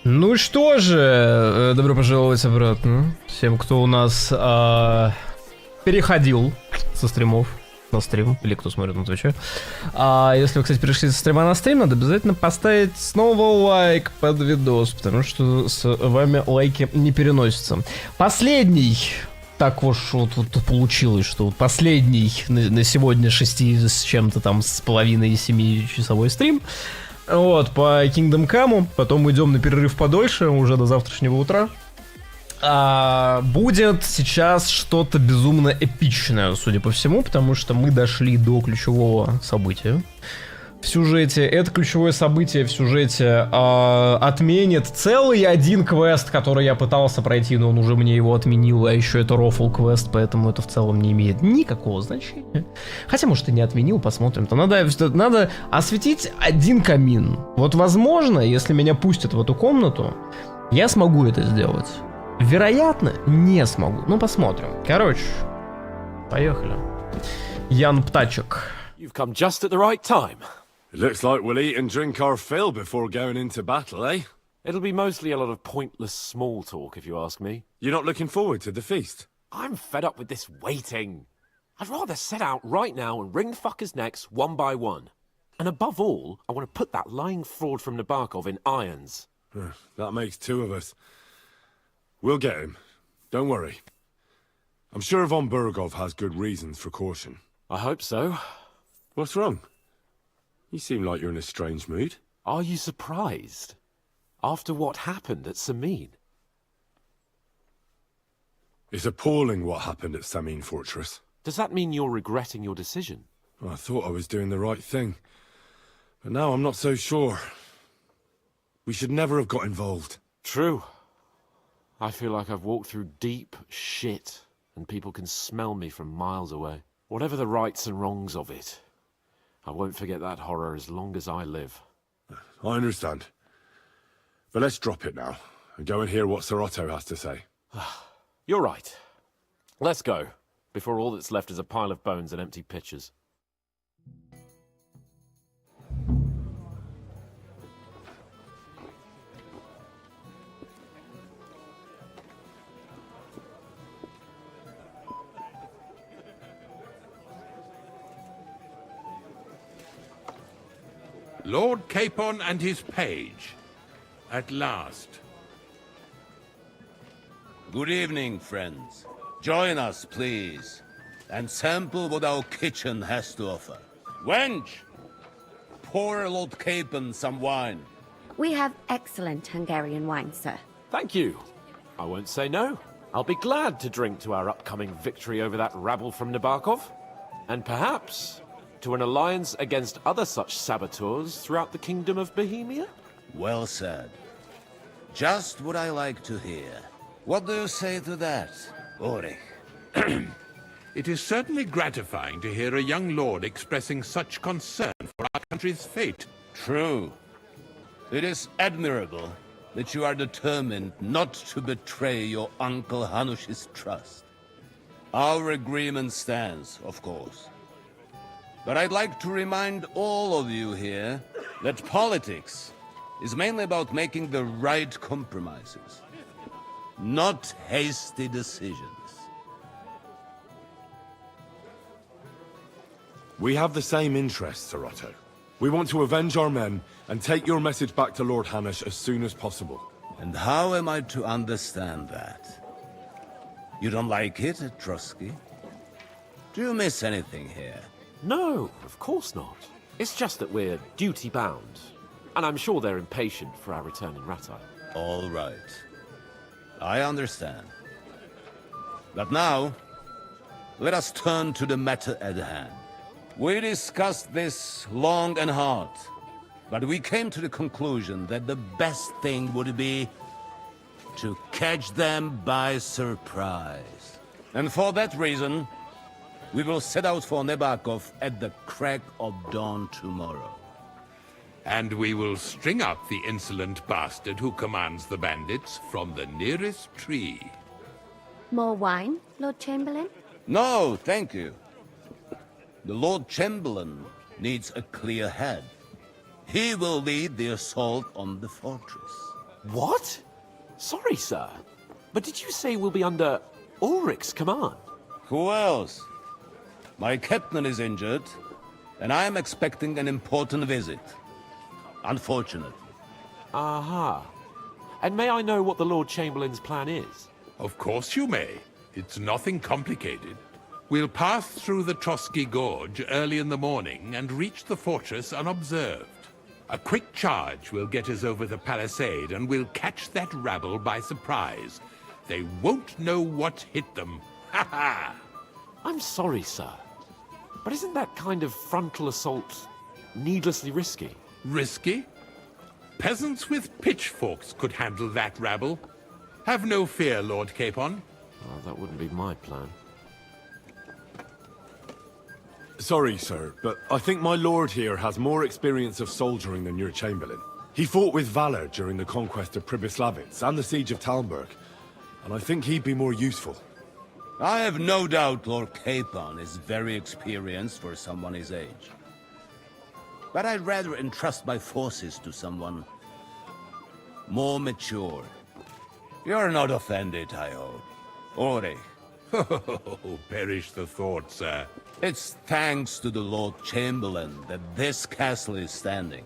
Ну что же, добро пожаловать обратно всем, кто у нас переходил со стримов на стрим, или кто смотрит на Твиче. Если вы, кстати, перешли со стрима на стрим, надо обязательно поставить снова лайк под видос, потому что с вами лайки не переносятся. Последний, так уж вот получилось, что вот последний на сегодня 6 с чем-то там с половиной 7-часовой стрим. Вот, по Кингдом Каму, потом уйдем на перерыв подольше, уже до завтрашнего утра. Будет сейчас что-то безумно эпичное, судя по всему, потому что мы дошли до ключевого события в сюжете. Это ключевое событие в сюжете отменит целый один квест, который я пытался пройти, но он уже мне его отменил, а еще это рофл квест, поэтому это в целом не имеет никакого значения. Хотя, может, и не отменил, посмотрим. То надо осветить один камин. Вот, возможно, если меня пустят в эту комнату, я смогу это сделать. Вероятно, не смогу. Ну, посмотрим. Короче, поехали. Ян Птачек. You've come just at the right time. It looks like we'll eat and drink our fill before going into battle, eh? It'll be mostly a lot of pointless small talk, if you ask me. You're not looking forward to the feast? I'm fed up with this waiting. I'd rather set out right now and wring fuckers' necks one by one. And above all, I want to put that lying fraud from Nabokov in irons. That makes two of us. We'll get him. Don't worry. I'm sure Von Burgov has good reasons for caution. I hope so. What's wrong? You seem like you're in a strange mood. Are you surprised? After what happened at Samin? It's appalling what happened at Samin Fortress. Does that mean you're regretting your decision? Well, I thought I was doing the right thing. But now I'm not so sure. We should never have got involved. True. I feel like I've walked through deep shit, and people can smell me from miles away. Whatever the rights and wrongs of it, I won't forget that horror as long as I live. I understand. But let's drop it now, and go and hear what Sir Otto has to say. You're right. Let's go, before all that's left is a pile of bones and empty pitchers. Lord Capon and his page. At last. Good evening, friends. Join us, please, and sample what our kitchen has to offer. Wench! Pour Lord Capon some wine. We have excellent Hungarian wine, sir. Thank you. I won't say no. I'll be glad to drink to our upcoming victory over that rabble from Nabokov. And perhaps to an alliance against other such saboteurs throughout the kingdom of Bohemia? Well said. Just what I like to hear. What do you say to that, Ulrich? It is certainly gratifying to hear a young lord expressing such concern for our country's fate. True. It is admirable that you are determined not to betray your Uncle Hanush's trust. Our agreement stands, of course. But I'd like to remind all of you here that politics is mainly about making the right compromises, not hasty decisions. We have the same interests, Sir Otto. We want to avenge our men and take your message back to Lord Hanush as soon as possible. And how am I to understand that? You don't like it, Trotsky? Do you miss anything here? No, of course not. It's just that we're duty-bound. And I'm sure they're impatient for our return in Ratai. All right. I understand. But now, let us turn to the matter at hand. We discussed this long and hard, But we came to the conclusion that the best thing would be to catch them by surprise. And for that reason, we will set out for Nebakov at the crack of dawn tomorrow. And we will string up the insolent bastard who commands the bandits from the nearest tree. More wine, Lord Chamberlain? No, thank you. The Lord Chamberlain needs a clear head. He will lead the assault on the fortress. What? Sorry, sir. But did you say we'll be under Ulrich's command? Who else? My captain is injured, and I am expecting an important visit. Unfortunately. Aha. And may I know what the Lord Chamberlain's plan is? Of course you may. It's nothing complicated. We'll pass through the Trotsky Gorge early in the morning and reach the fortress unobserved. A quick charge will get us over the palisade and we'll catch that rabble by surprise. They won't know what hit them. Ha ha! I'm sorry, sir. But isn't that kind of frontal assault needlessly risky? Risky? Peasants with pitchforks could handle that rabble. Have no fear, Lord Capon. Well, that wouldn't be my plan. Sorry, sir, but I think my lord here has more experience of soldiering than your chamberlain. He fought with valor during the conquest of Pribyslavitz and the siege of Talmberg, and I think he'd be more useful. I have no doubt Lord Capon is very experienced for someone his age. But I'd rather entrust my forces to someone more mature. You're not offended, I hope. Ulrich. Oh, perish the thought, sir. It's thanks to the Lord Chamberlain that this castle is standing.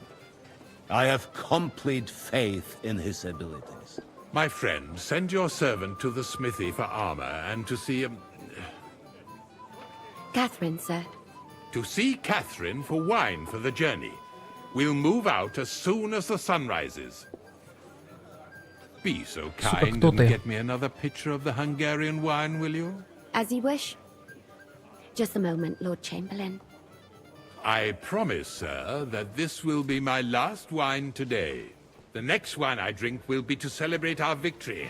I have complete faith in his abilities. My friend, send your servant to the smithy for armor and to see Catherine, sir. To see Catherine for wine for the journey. We'll move out as soon as the sun rises. Be so kind and get me another pitcher of the Hungarian wine, will you? As you wish. Just a moment, Lord Chamberlain. I promise, sir, that this will be my last wine today. The next wine I drink will be to celebrate our victory.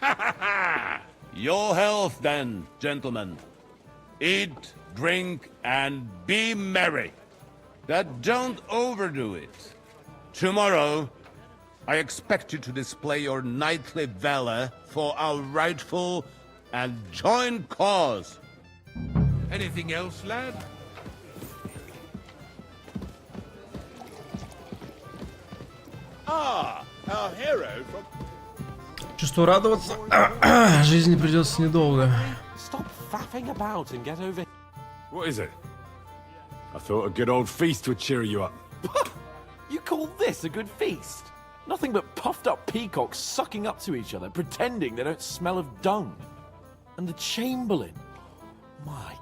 Ha ha ha! Your health, then, gentlemen. Eat, drink, and be merry. But don't overdo it. Tomorrow, I expect you to display your knightly valor for our rightful and joint cause. Anything else, lad? Ah, our hero from... Чувствую, радоваться жизни придется недолго. Stop faffing about and get over. What is it? I thought a good old feast would cheer you up. You call this a good feast? Nothing but puffed up peacocks sucking up to each other, pretending they don't smell of dung. And the Chamberlain. My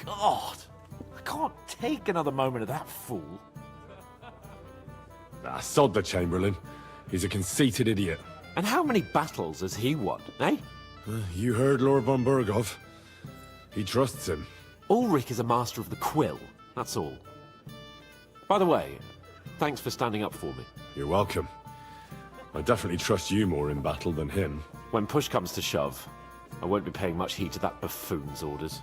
God. I can't take another moment of that fool. Ah, sod the Chamberlain. He's a conceited idiot. And how many battles has he won, eh? You heard Lord von Burgov. He trusts him. Ulrich is a master of the quill, that's all. By the way, thanks for standing up for me. You're welcome. I definitely trust you more in battle than him. When push comes to shove, I won't be paying much heed to that buffoon's orders.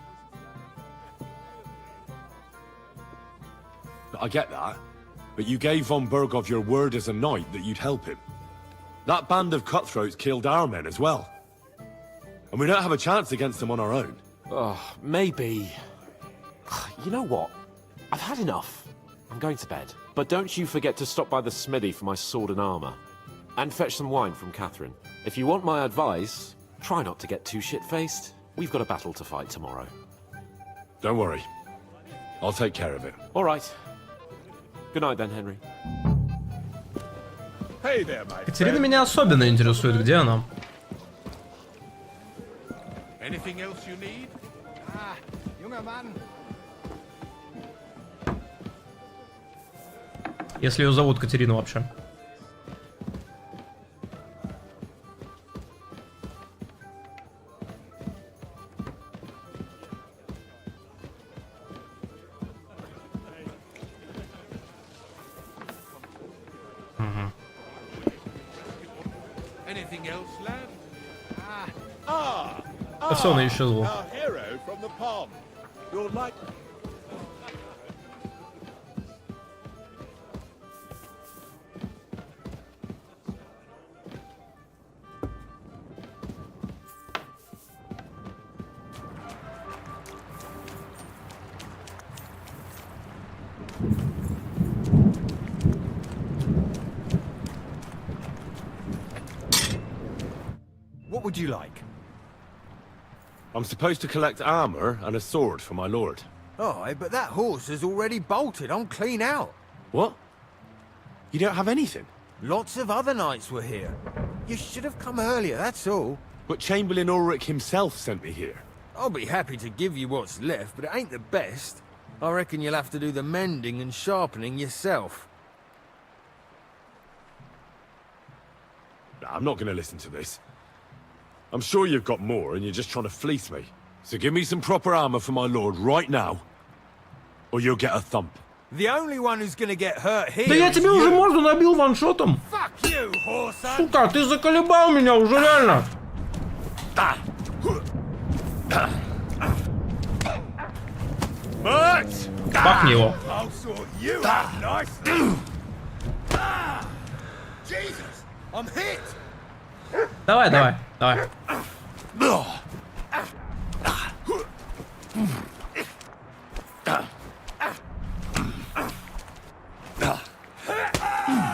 I get that, but you gave von Burgov your word as a knight that you'd help him. That band of cutthroats killed our men as well. And we don't have a chance against them on our own. Maybe. You know what? I've had enough. I'm going to bed. But don't you forget to stop by the smithy for my sword and armor. And fetch some wine from Catherine. If you want my advice, try not to get too shit-faced. We've got a battle to fight tomorrow. Don't worry. I'll take care of it. All right. Good night then, Henry. Hey there, my Катерина меня особенно интересует, где она? Anything else you need? Junger Mann. Если ее зовут Катерина вообще. Anything else, lad? А все, она исчезла. Our hero from the pond. You're like... What would you like? I'm supposed to collect armor and a sword for my lord. Oh, but that horse has already bolted. I'm clean out. What? You don't have anything? Lots of other knights were here. You should have come earlier, that's all. But Chamberlain Ulrich himself sent me here. I'll be happy to give you what's left, but it ain't the best. I reckon you'll have to do the mending and sharpening yourself. Nah, I'm not going to listen to this. I'm sure you've got more and you're just trying to fleece me. So give me some proper armor for my lord right now, or you'll get a thump. The only one who's gonna get hurt here Да я is тебе уже you. морду набил ваншотом. Fuck you, horse. Сука, ты заколебал меня уже реально. Бахни его. I'll sort you out nicely. Jesus, I'm hit. Давай, давай, давай.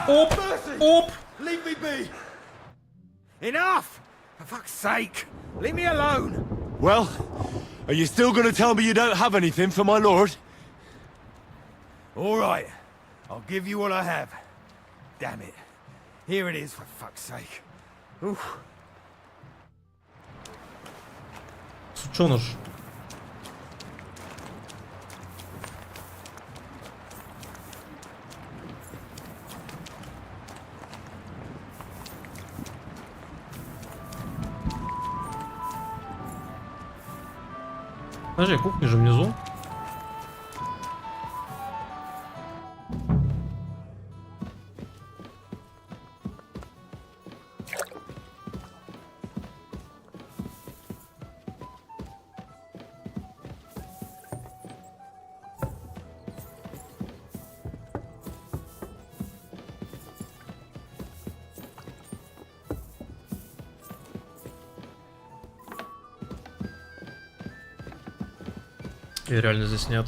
Оп, оп. Leave me be. Enough! For fuck's sake, leave me alone. Well, are you still going to tell me you don't have anything for my lord? All right, I'll give you what I have. Damn it. Here it is, for fuck's sake. Oof. Сучёныш. Подожди, кухня же внизу. И реально здесь нет.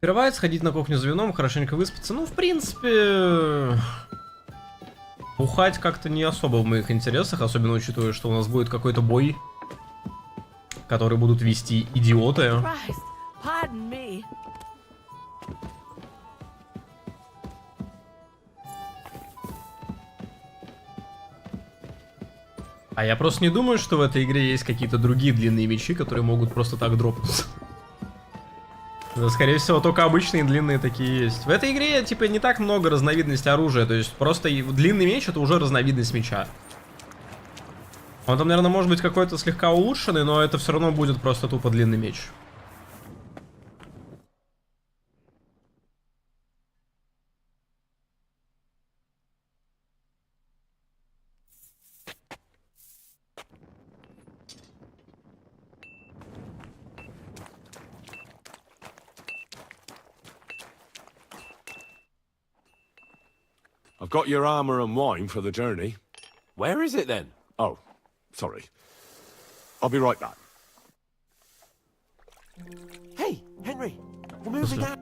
Пировать, сходить на кухню за вином, хорошенько выспаться. Ну, в принципе... Бухать как-то не особо в моих интересах, особенно учитывая, что у нас будет какой-то бой, который будут вести идиоты. Christ, pardon me. А я просто не думаю, что в этой игре есть какие-то другие длинные мечи, которые могут просто так дропнуться. Да, скорее всего, только обычные длинные такие есть. В этой игре, типа, не так много разновидностей оружия, то есть просто длинный меч — это уже разновидность меча. Он там, наверное, может быть какой-то слегка улучшенный, но это все равно будет просто тупо длинный меч. I've got your armor and wine for the journey. Where is it then? Oh, sorry. I'll be right back. Hey, Henry, we're moving out.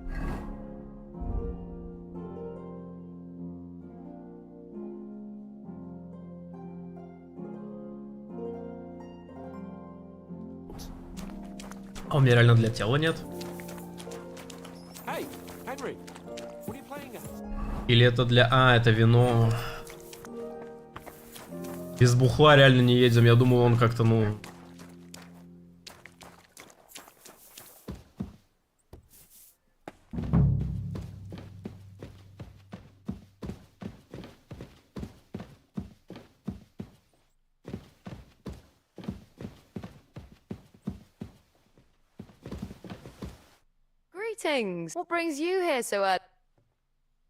А у меня реально для тела нет. Hey, Henry, what are you playing at? Или это для... А, это вино. Без бухла реально не едем. Я думаю, он как-то, ну... Greetings. What brings you here so early?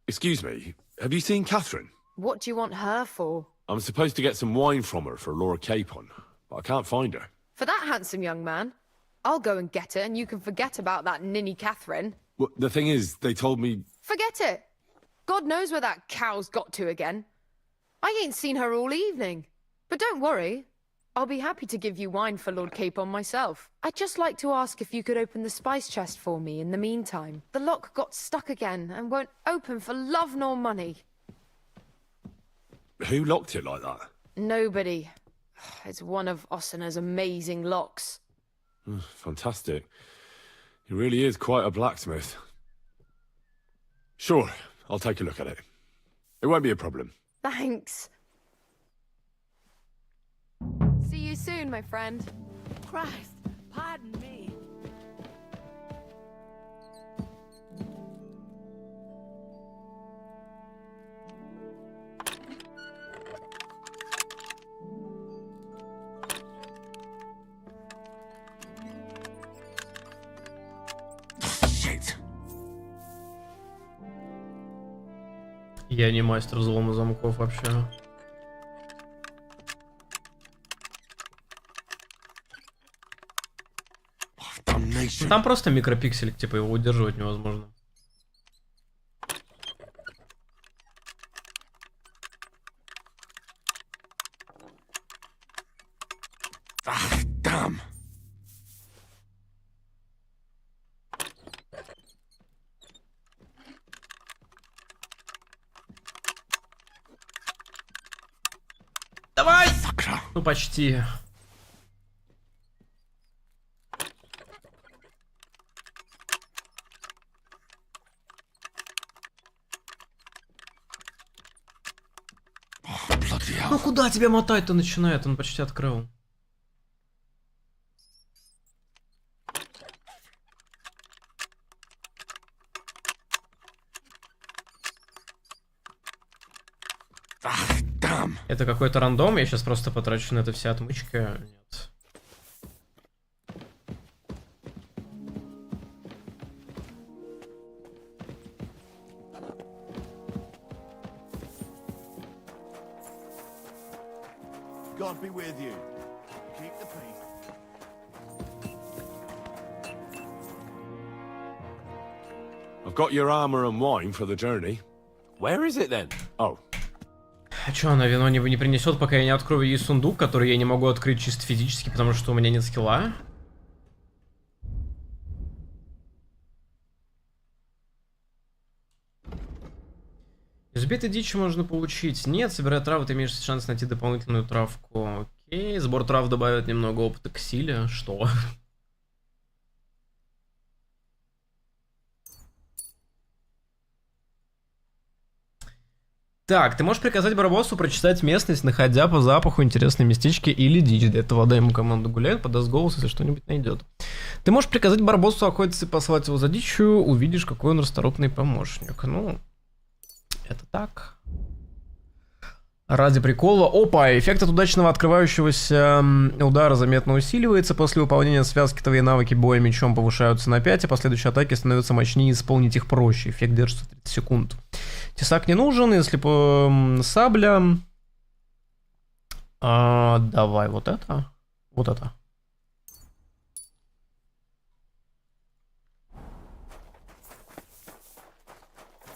Excuse me, have you seen Catherine? What do you want her for? I'm supposed to get some wine from her for Lord Capon, but I can't find her. For that handsome young man, I'll go and get it, and you can forget about that ninny Catherine. Well, the thing is, they told me... Forget it. God knows where that cow's got to again. I ain't seen her all evening. But don't worry. I'll be happy to give you wine for Lord Capon myself. I'd just like to ask if you could open the spice chest for me in the meantime. The lock got stuck again and won't open for love nor money. Who locked it like that? Nobody. It's one of Ossiner's amazing locks. Fantastic. He really is quite a blacksmith. Sure, I'll take a look at it. It won't be a problem. Thanks. See you soon, my friend. Christ, pardon me. Shit. Я не мастер взлома замков вообще. Ну, там просто микропиксель, типа его удерживать невозможно. Damn. Давай! Ну почти. Ну куда тебя мотать-то начинает? Он почти открыл. Это какой-то рандом, я сейчас просто потрачу на это все отмычки. Нет. God be with you. Keep the peace. I've got your armor and wine for the journey. Where is it then? Oh. А чё, она вино не принесет, пока я не открою ей сундук, который я не могу открыть чисто физически, потому что у меня нет скилла? Из убитой дичи можно получить. Нет, собирая травы, ты имеешь шанс найти дополнительную травку. Окей, сбор трав добавит немного опыта к силе. Что? Так, ты можешь приказать Барбоссу прочитать местность, находя по запаху интересные местечки или дичь. Для этого отдай ему команду гуляет, подаст голос, если что-нибудь найдет. Ты можешь приказать Барбоссу охотиться и послать его за дичью, увидишь, какой он расторопный помощник. Ну, это так. Ради прикола. Опа, эффект от удачного открывающегося удара заметно усиливается. После выполнения связки твои навыки боя мечом повышаются на 5, а последующие атаки становятся мощнее, исполнить их проще. Эффект держится 30 секунд. Тесак не нужен, если по сабля. Давай вот это. Вот это.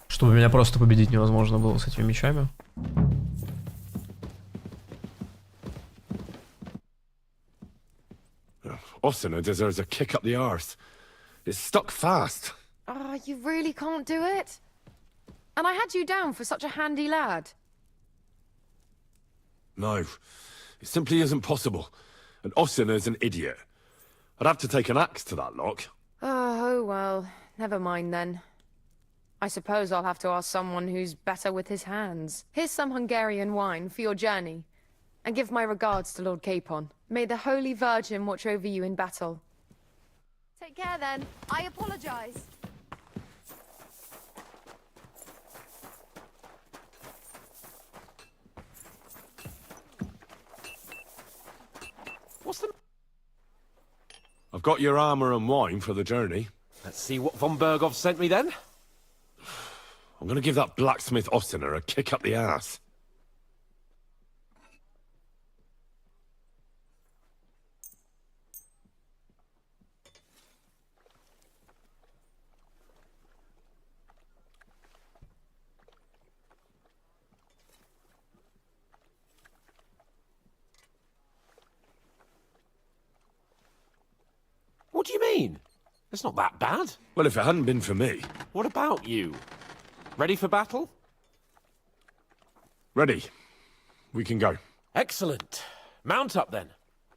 Чтобы меня просто победить невозможно было с этими мечами. Osina deserves a kick up the arse. It's stuck fast. Ah, you really can't do it? And I had you down for such a handy lad. No, it simply isn't possible. And Osina's an idiot. I'd have to take an axe to that lock. Oh, well, never mind then. I suppose I'll have to ask someone who's better with his hands. Here's some Hungarian wine for your journey. And give my regards to Lord Capon. May the Holy Virgin watch over you in battle. Take care then. I apologize. What's the... I've got your armor and wine for the journey. Let's see what von Bergov sent me then. I'm gonna give that blacksmith Osina a kick up the ass. What do you mean? It's not that bad. Well, if it hadn't been for me... What about you? Ready for battle? Ready. We can go. Excellent. Mount up then.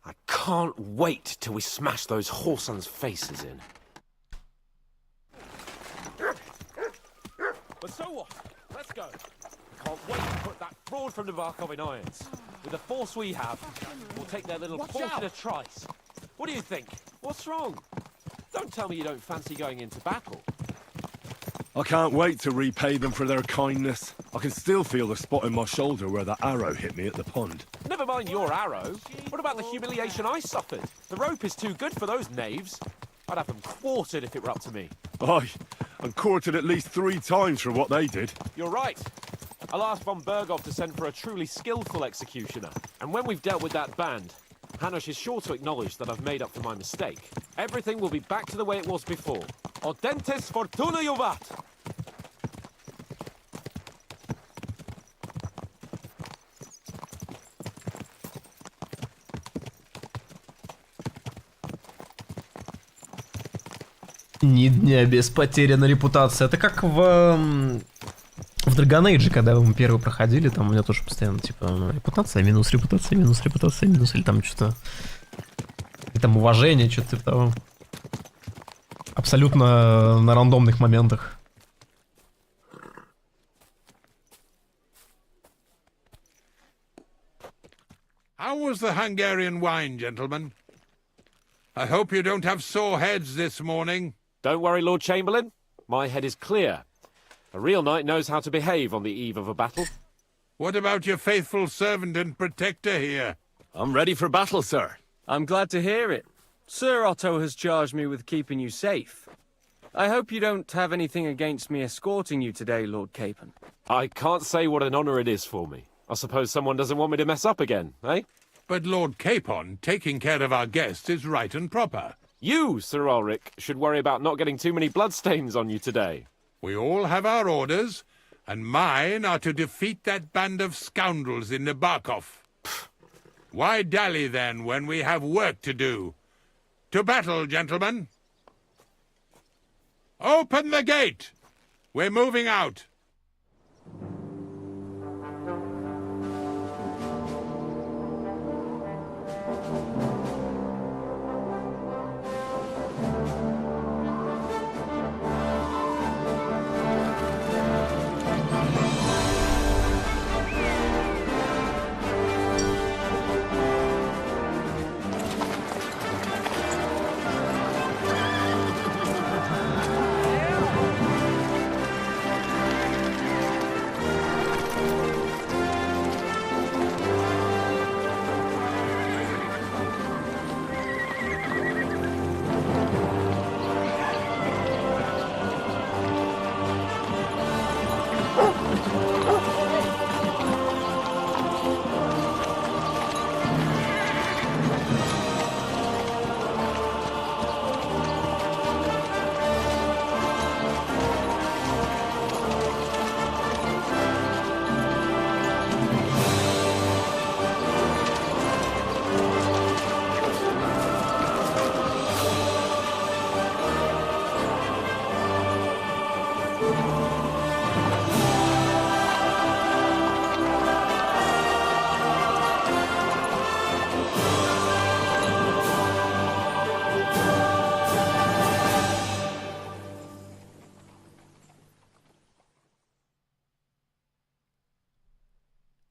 I can't wait till we smash those whoresons' faces in. But so what? Let's go. I can't wait to put that fraud from Navarkov in irons. With the force we have, we'll take their little fortunate trice. What do you think? What's wrong? Don't tell me you don't fancy going into battle. I can't wait to repay them for their kindness. I can still feel the spot in my shoulder where that arrow hit me at the pond. Never mind your arrow. What about the humiliation I suffered? The rope is too good for those knaves. I'd have them quartered if it were up to me. Aye, and quartered at least 3 times for what they did. You're right. I'll ask von Bergov to send for a truly skillful executioner. And when we've dealt with that band, Hanush is sure to acknowledge that I've made up for my mistake. Everything will be back to the way it was before. Audentes fortuna juvat! Ни дня без потеряна репутация. Это как в Dragon Age, когда мы первый проходили, там у меня тоже постоянно, типа, репутация минус, репутация минус, репутация минус, или там что-то... И там уважение, что-то типа того. Абсолютно на рандомных моментах. How was the Hungarian wine, gentlemen? I hope you don't have sore heads this morning. Don't worry, Lord Chamberlain. My head is clear. A real knight knows how to behave on the eve of a battle. What about your faithful servant and protector here? I'm ready for battle, sir. I'm glad to hear it. Sir Otto has charged me with keeping you safe. I hope you don't have anything against me escorting you today, Lord Capon. I can't say what an honor it is for me. I suppose someone doesn't want me to mess up again, eh? But Lord Capon, taking care of our guests is right and proper. You, Sir Ulrich, should worry about not getting too many bloodstains on you today. We all have our orders, and mine are to defeat that band of scoundrels in Nabarkov. Why dally then when we have work to do? To battle, gentlemen! Open the gate! We're moving out!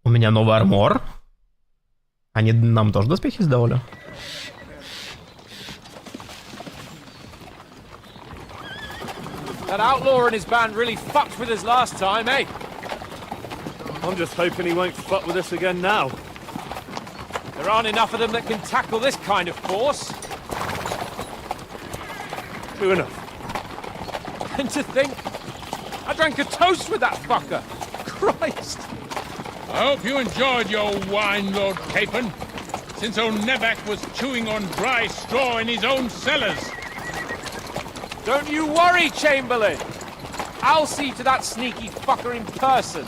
У меня новый армор. Они нам тоже доспехи сдавали? That outlaw and his band really fucked with us last time, eh? I'm just hoping he won't fuck with us again now. There aren't enough of them that can tackle this kind of force. True enough. And to think, I drank a toast with that fucker. Christ! I hope you enjoyed your wine, Lord Capon, since old Nevac was chewing on dry straw in his own cellars. Don't you worry, Chamberlain. I'll see to that sneaky fucker in person.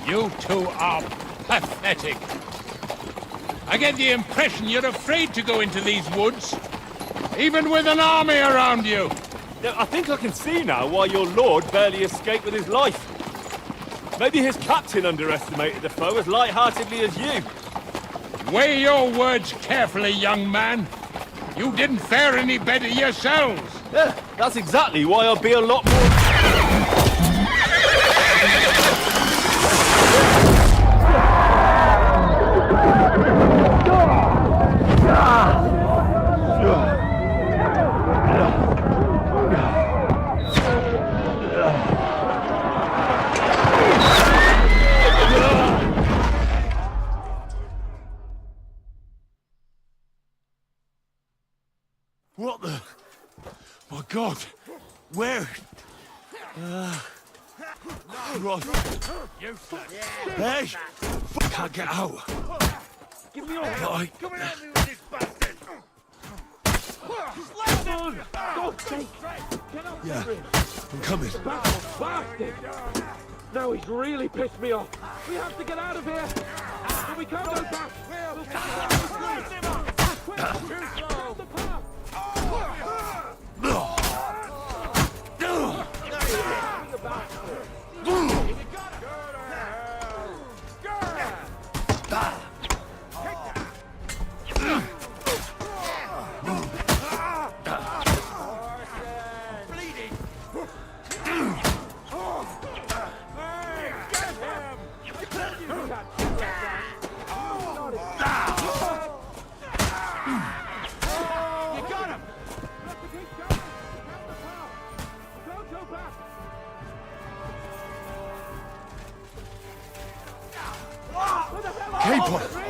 You two are pathetic. I get the impression you're afraid to go into these woods, even with an army around you. I think I can see now why your lord barely escaped with his life. Maybe his captain underestimated the foe as light-heartedly as you. Weigh your words carefully, young man. You didn't fare any better yourselves. Yeah, that's exactly why I'll be a lot more... What the? My God! Where? Hey! Can't get out. Give me your hand. Right. Come and help me with this bastard. Come on! God's sake! Get up, Yeah, Henry. I'm coming. Bastard! Now he's really pissed me off. We have to get out of here. But we can't go back. We'll get him up. Quick, down the path.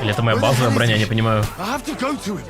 Или это моя базовая броня, не понимаю. I have to go to him.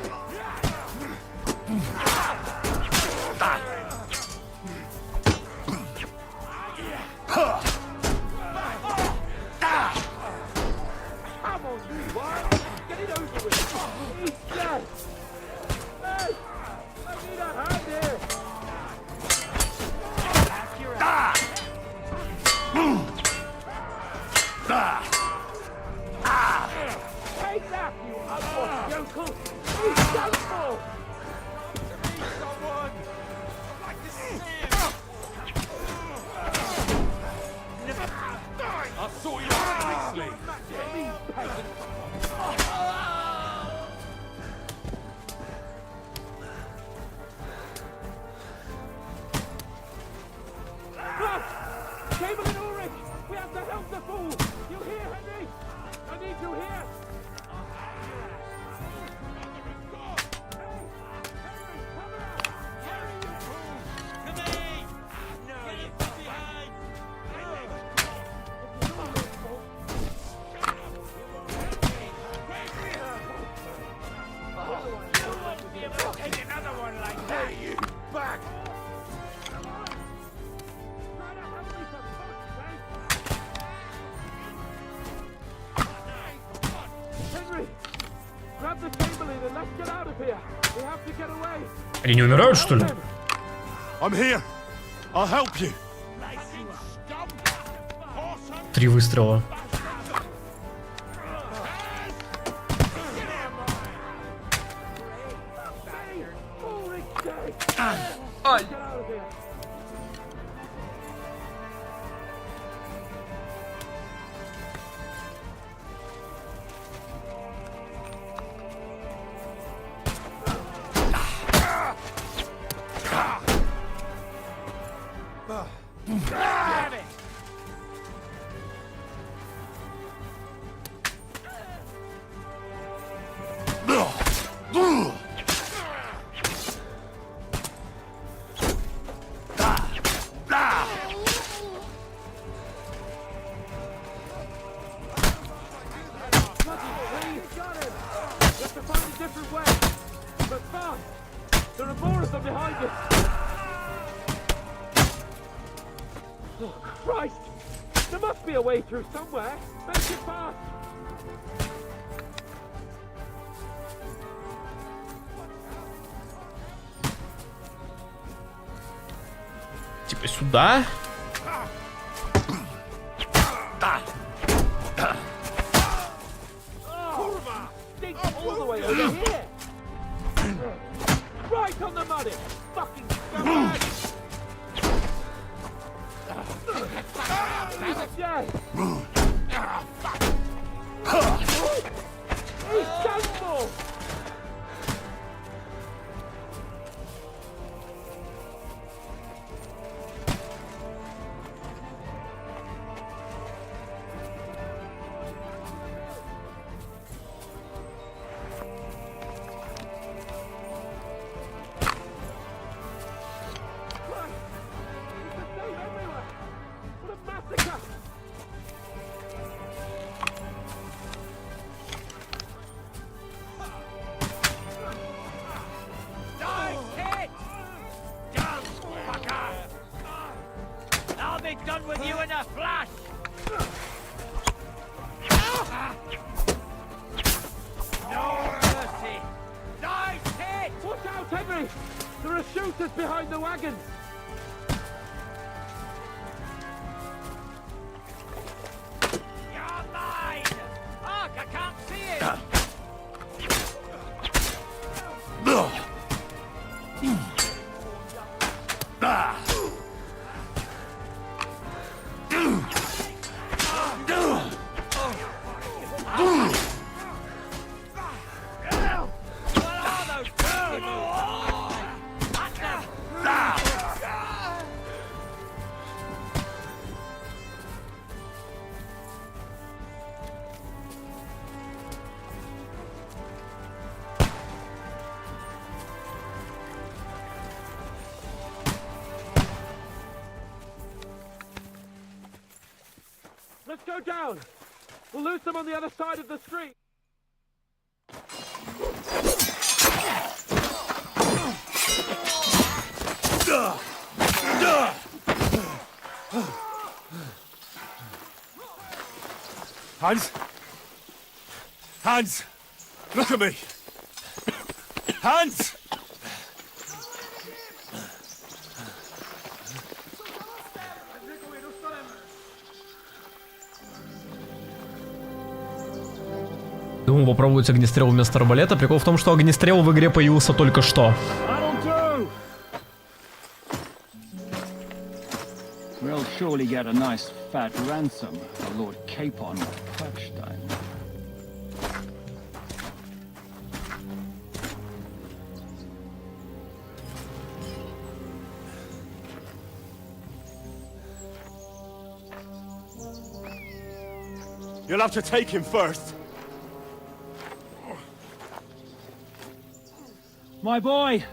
Они не умирают, что ли? I'm here. I'll help you. 3 выстрела. Ай. Типа сюда? bloody fucking scumbag! Yeah. He's done for! Done with you in a flash! No mercy! Nice hit! Watch out, Henry! There are shooters behind the wagons! You're mine! Fuck, I can't see it! Let's go down! We'll lose them on the other side of the street! Hans! Hans! Look at me! Hans! Думаю, попробуйте огнестрел вместо арбалета. Прикол в том, что огнестрел в игре появился только что. We'll surely get a nice fat ransom for Lord Capon of Progstein. You'll have to take him first. My boy,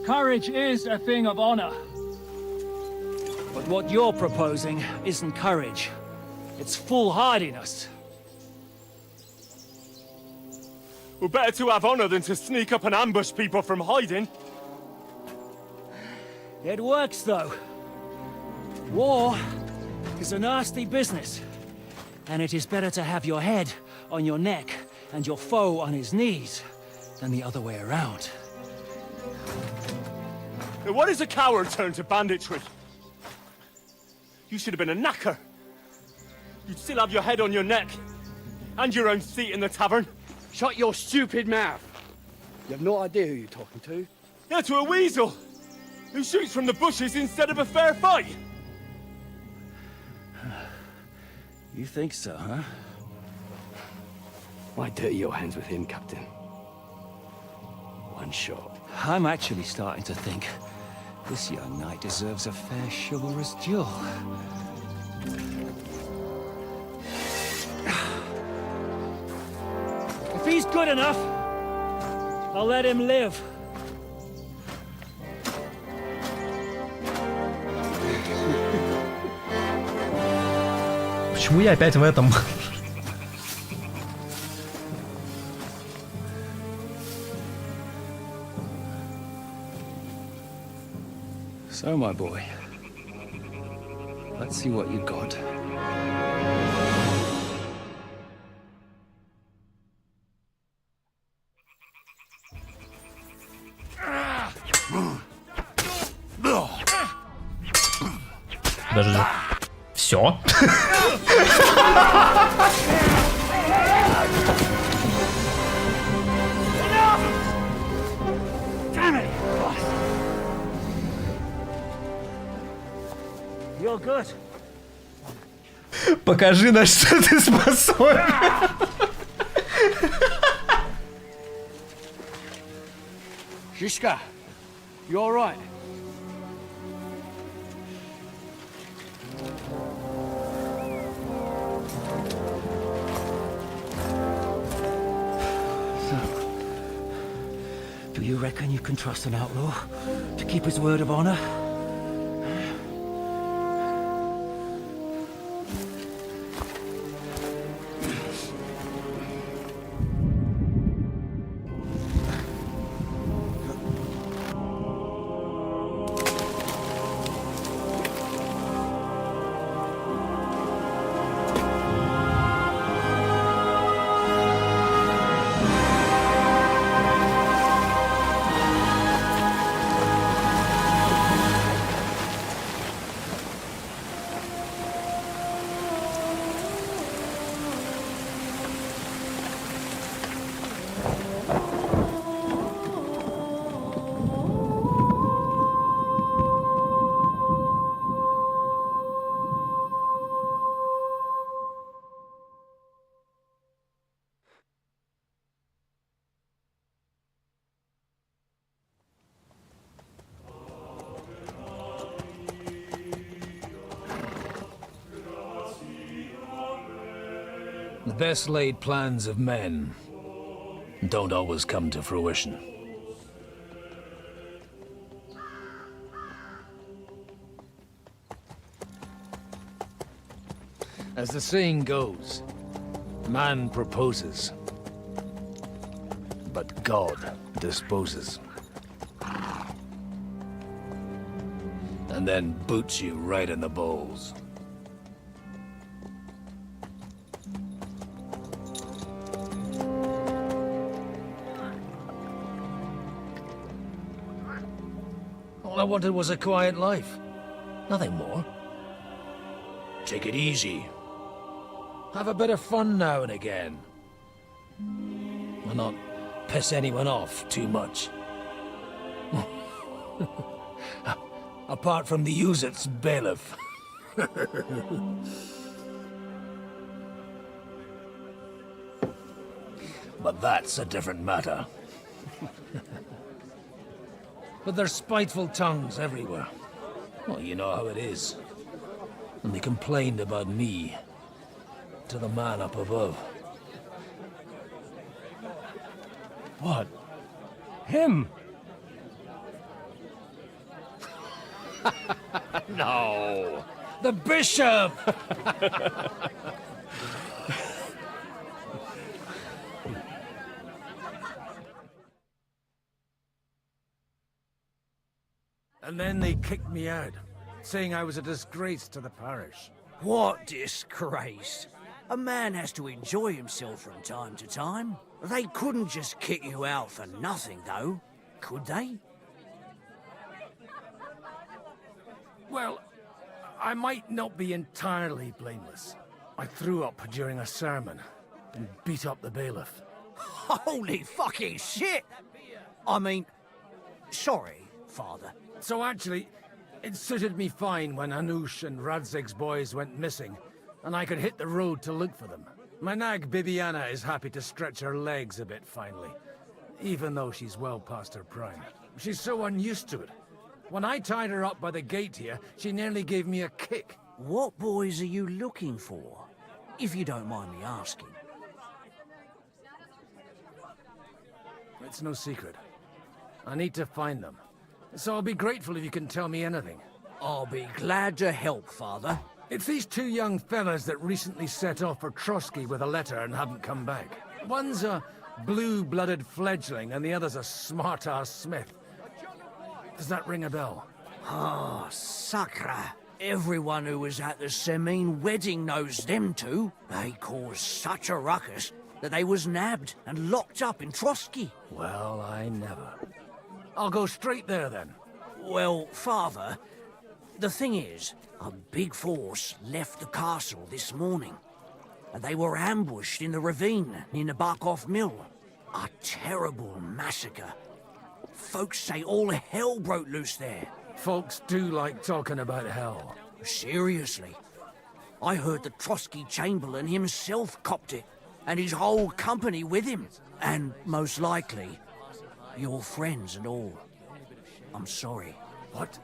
courage is a thing of honor. But what you're proposing isn't courage. It's foolhardiness. Well, better to have honor than to sneak up and ambush people from hiding. It works, though. War is a nasty business. And it is better to have your head on your neck and your foe on his knees than the other way around. Now, what is a coward turn to banditry? You should have been a knacker. You'd still have your head on your neck. And your own seat in the tavern. Shut your stupid mouth. You have no idea who you're talking to. Yeah, to a weasel. Who shoots from the bushes instead of a fair fight. You think so, huh? Why dirty your hands with him, Captain? One shot. I'm actually starting to think this young knight deserves a fair chivalrous duel. If he's good enough, I'll let him live. Почему я опять в этом? So, my boy, let's see what you got. Подожди. Все? Damn it! You're good. Покажи, на что ты способен. Shishka, you all right? Do you reckon you can trust an outlaw to keep his word of honor? The best laid plans of men don't always come to fruition. As the saying goes, man proposes, but God disposes. And then boots you right in the balls. All I wanted was a quiet life. Nothing more. Take it easy. Have a bit of fun now and again. And not piss anyone off too much. Apart from the Use-It's bailiff. But that's a different matter. But there's spiteful tongues everywhere. Well, you know how it is. And they complained about me to the man up above. What? Him? No! The bishop! And then they kicked me out, saying I was a disgrace to the parish. What disgrace? A man has to enjoy himself from time to time. They couldn't just kick you out for nothing, though, could they? Well, I might not be entirely blameless. I threw up during a sermon and beat up the bailiff. Holy fucking shit! I mean, sorry, Father. So actually, it suited me fine when Anush and Radzig's boys went missing, and I could hit the road to look for them. My nag Bibiana is happy to stretch her legs a bit finally, even though she's well past her prime. She's so unused to it. When I tied her up by the gate here, she nearly gave me a kick. What boys are you looking for, if you don't mind me asking? It's no secret. I need to find them. So I'll be grateful if you can tell me anything. I'll be glad to help, Father. It's these two young fellas that recently set off for Trotsky with a letter and haven't come back. One's a blue-blooded fledgling and the other's a smart-ass smith. Does that ring a bell? Ah, Sakra. Everyone who was at the Semine wedding knows them two. They caused such a ruckus that they was nabbed and locked up in Trotsky. Well, I never. I'll go straight there, then. Well, Father, the thing is, a big force left the castle this morning, and they were ambushed in the ravine near the Barkov Mill. A terrible massacre. Folks say all hell broke loose there. Folks do like talking about hell. Seriously. I heard the Trotsky Chamberlain himself copped it, and his whole company with him. And most likely, your friends and all. I'm sorry. What?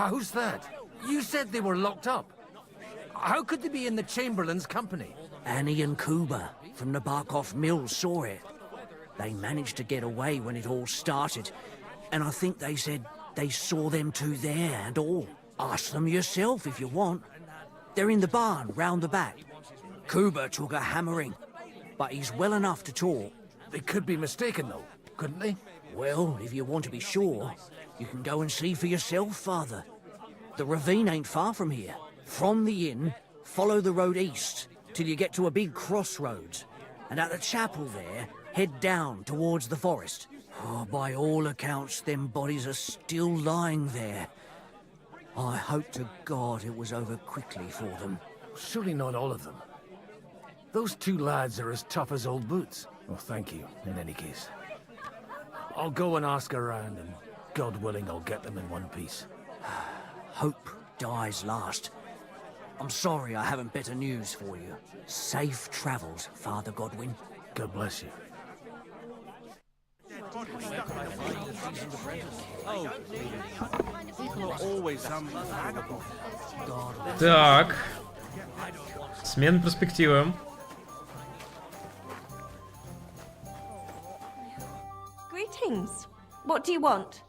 Who's that? You said they were locked up. How could they be in the Chamberlain's company? Annie and Kuba from the Barkov Mill saw it. They managed to get away when it all started, and I think they said they saw them two there and all. Ask them yourself if you want. They're in the barn round the back. Kuba took a hammering, but he's well enough to talk. They could be mistaken, though, couldn't they? Well, if you want to be sure, you can go and see for yourself, Father. The ravine ain't far from here. From the inn, follow the road east till you get to a big crossroads. And at the chapel there, head down towards the forest. Oh, by all accounts, them bodies are still lying there. I hope to God it was over quickly for them. Surely not all of them. Those two lads are as tough as old boots. Well, thank you, in any case. I'll go and ask around, and God willing, I'll get them in one piece. Hope dies last. I'm sorry I haven't better news for you. Safe travels, Father Godwin. God bless you. Так. Смена перспективы. Greetings. What do you want?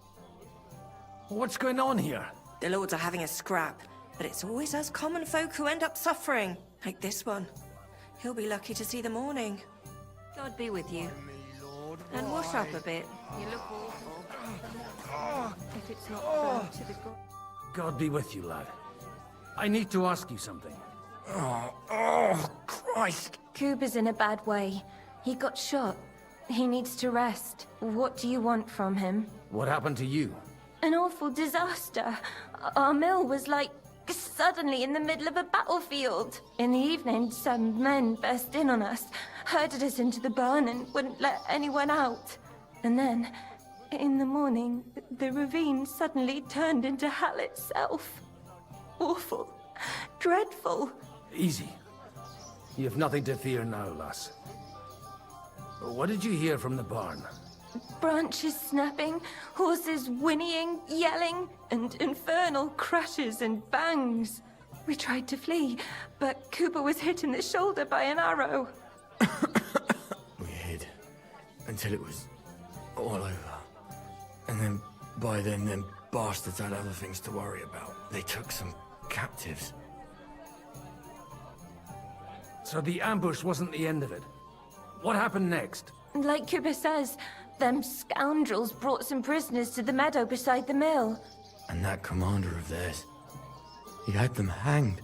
What's going on here? The lords are having a scrap, but it's always us common folk who end up suffering. Like this one. He'll be lucky to see the morning. God be with you. And wash up a bit. You look awful. If it's not burnt to the ground. God be with you, lad. I need to ask you something. Oh, Christ. Kuba's in a bad way. He got shot. He needs to rest. What do you want from him? What happened to you? An awful disaster. Our mill was like suddenly in the middle of a battlefield. In the evening, some men burst in on us, herded us into the barn and wouldn't let anyone out. And then, in the morning, the ravine suddenly turned into hell itself. Awful. Dreadful. Easy. You have nothing to fear now, lass. What did you hear from the barn? Branches snapping, horses whinnying, yelling, and infernal crashes and bangs. We tried to flee, but Kuba was hit in the shoulder by an arrow. We hid until it was all over. And then, by then, them bastards had other things to worry about. They took some captives. So the ambush wasn't the end of it. What happened next? Like Kuba says, them scoundrels brought some prisoners to the meadow beside the mill. And that commander of theirs, he had them hanged.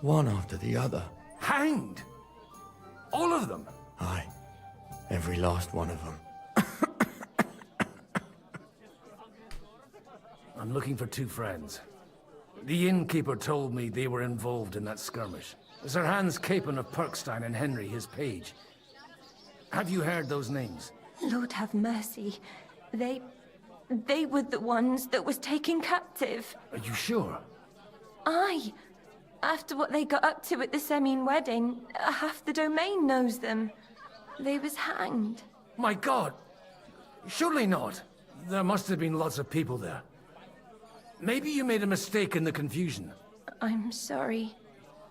One after the other. Hanged? All of them? Aye. Every last one of them. I'm looking for two friends. The innkeeper told me they were involved in that skirmish. Sir Hans Capon of Perkstein and Henry, his page. Have you heard those names? Lord have mercy. They were the ones that was taken captive. Are you sure? Aye. After what they got up to at the Semine wedding, half the domain knows them. They was hanged. My God! Surely not. There must have been lots of people there. Maybe you made a mistake in the confusion. I'm sorry.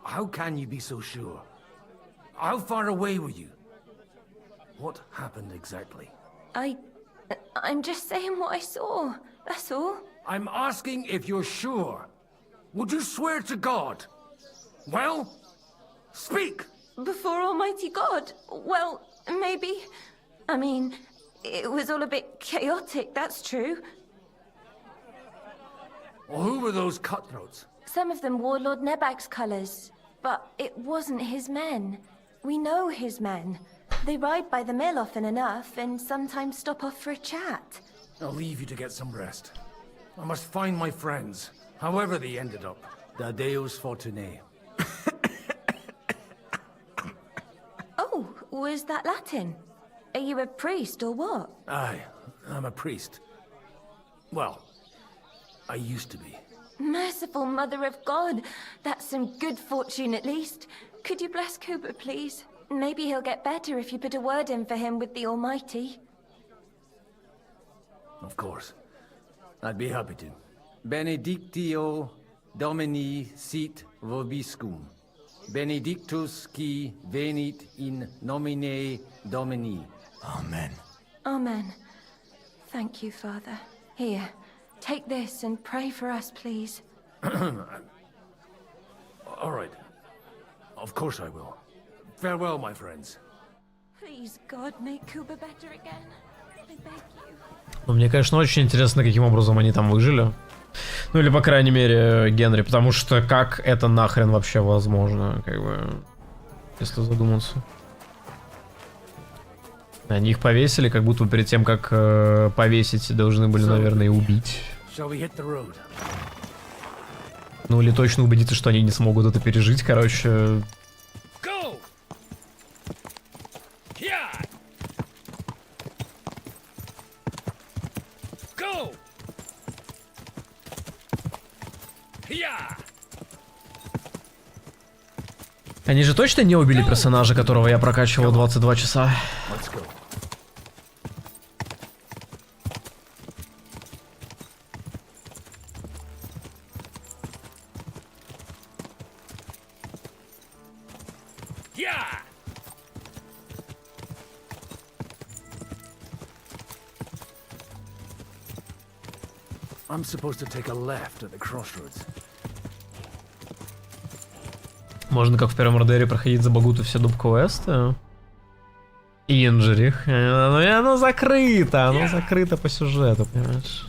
How can you be so sure? How far away were you? What happened exactly? I'm just saying what I saw, that's all. I'm asking if you're sure. Would you swear to God? Well, speak! Before Almighty God? Well, maybe. I mean, it was all a bit chaotic, that's true. Well, who were those cutthroats? Some of them wore Lord Nebag's colours, but it wasn't his men. We know his men. They ride by the mill often enough, and sometimes stop off for a chat. I'll leave you to get some rest. I must find my friends, however they ended up. Da Deus Fortunae. Oh, was that Latin? Are you a priest or what? Aye, I'm a priest. Well, I used to be. Merciful Mother of God. That's some good fortune at least. Could you bless Cooper, please? Maybe he'll get better if you put a word in for him with the Almighty. Of course. I'd be happy to. Benedictio Domini sit vobiscum. Benedictus qui venit in nomine Domini. Amen. Amen. Thank you, Father. Here, take this and pray for us, please. All right. Of course I will. Farewell, my friends. Please, God, make Cooper better again. I beg you. Ну, мне, конечно, очень интересно, каким образом они там выжили. Ну, или, по крайней мере, Генри. Потому что как это нахрен вообще возможно, как бы, если задуматься. Они их повесили, как будто перед тем, как повесить, должны были, наверное, и убить. Ну, или точно убедиться, что они не смогут это пережить, короче. Они же точно не убили персонажа, которого я прокачивал 22 часа? I'm supposed to take a left at the crossroads. Можно, как в первом РДРе, проходить за Багуту все дуб-квесты. Инжери. Оно закрыто по сюжету, понимаешь?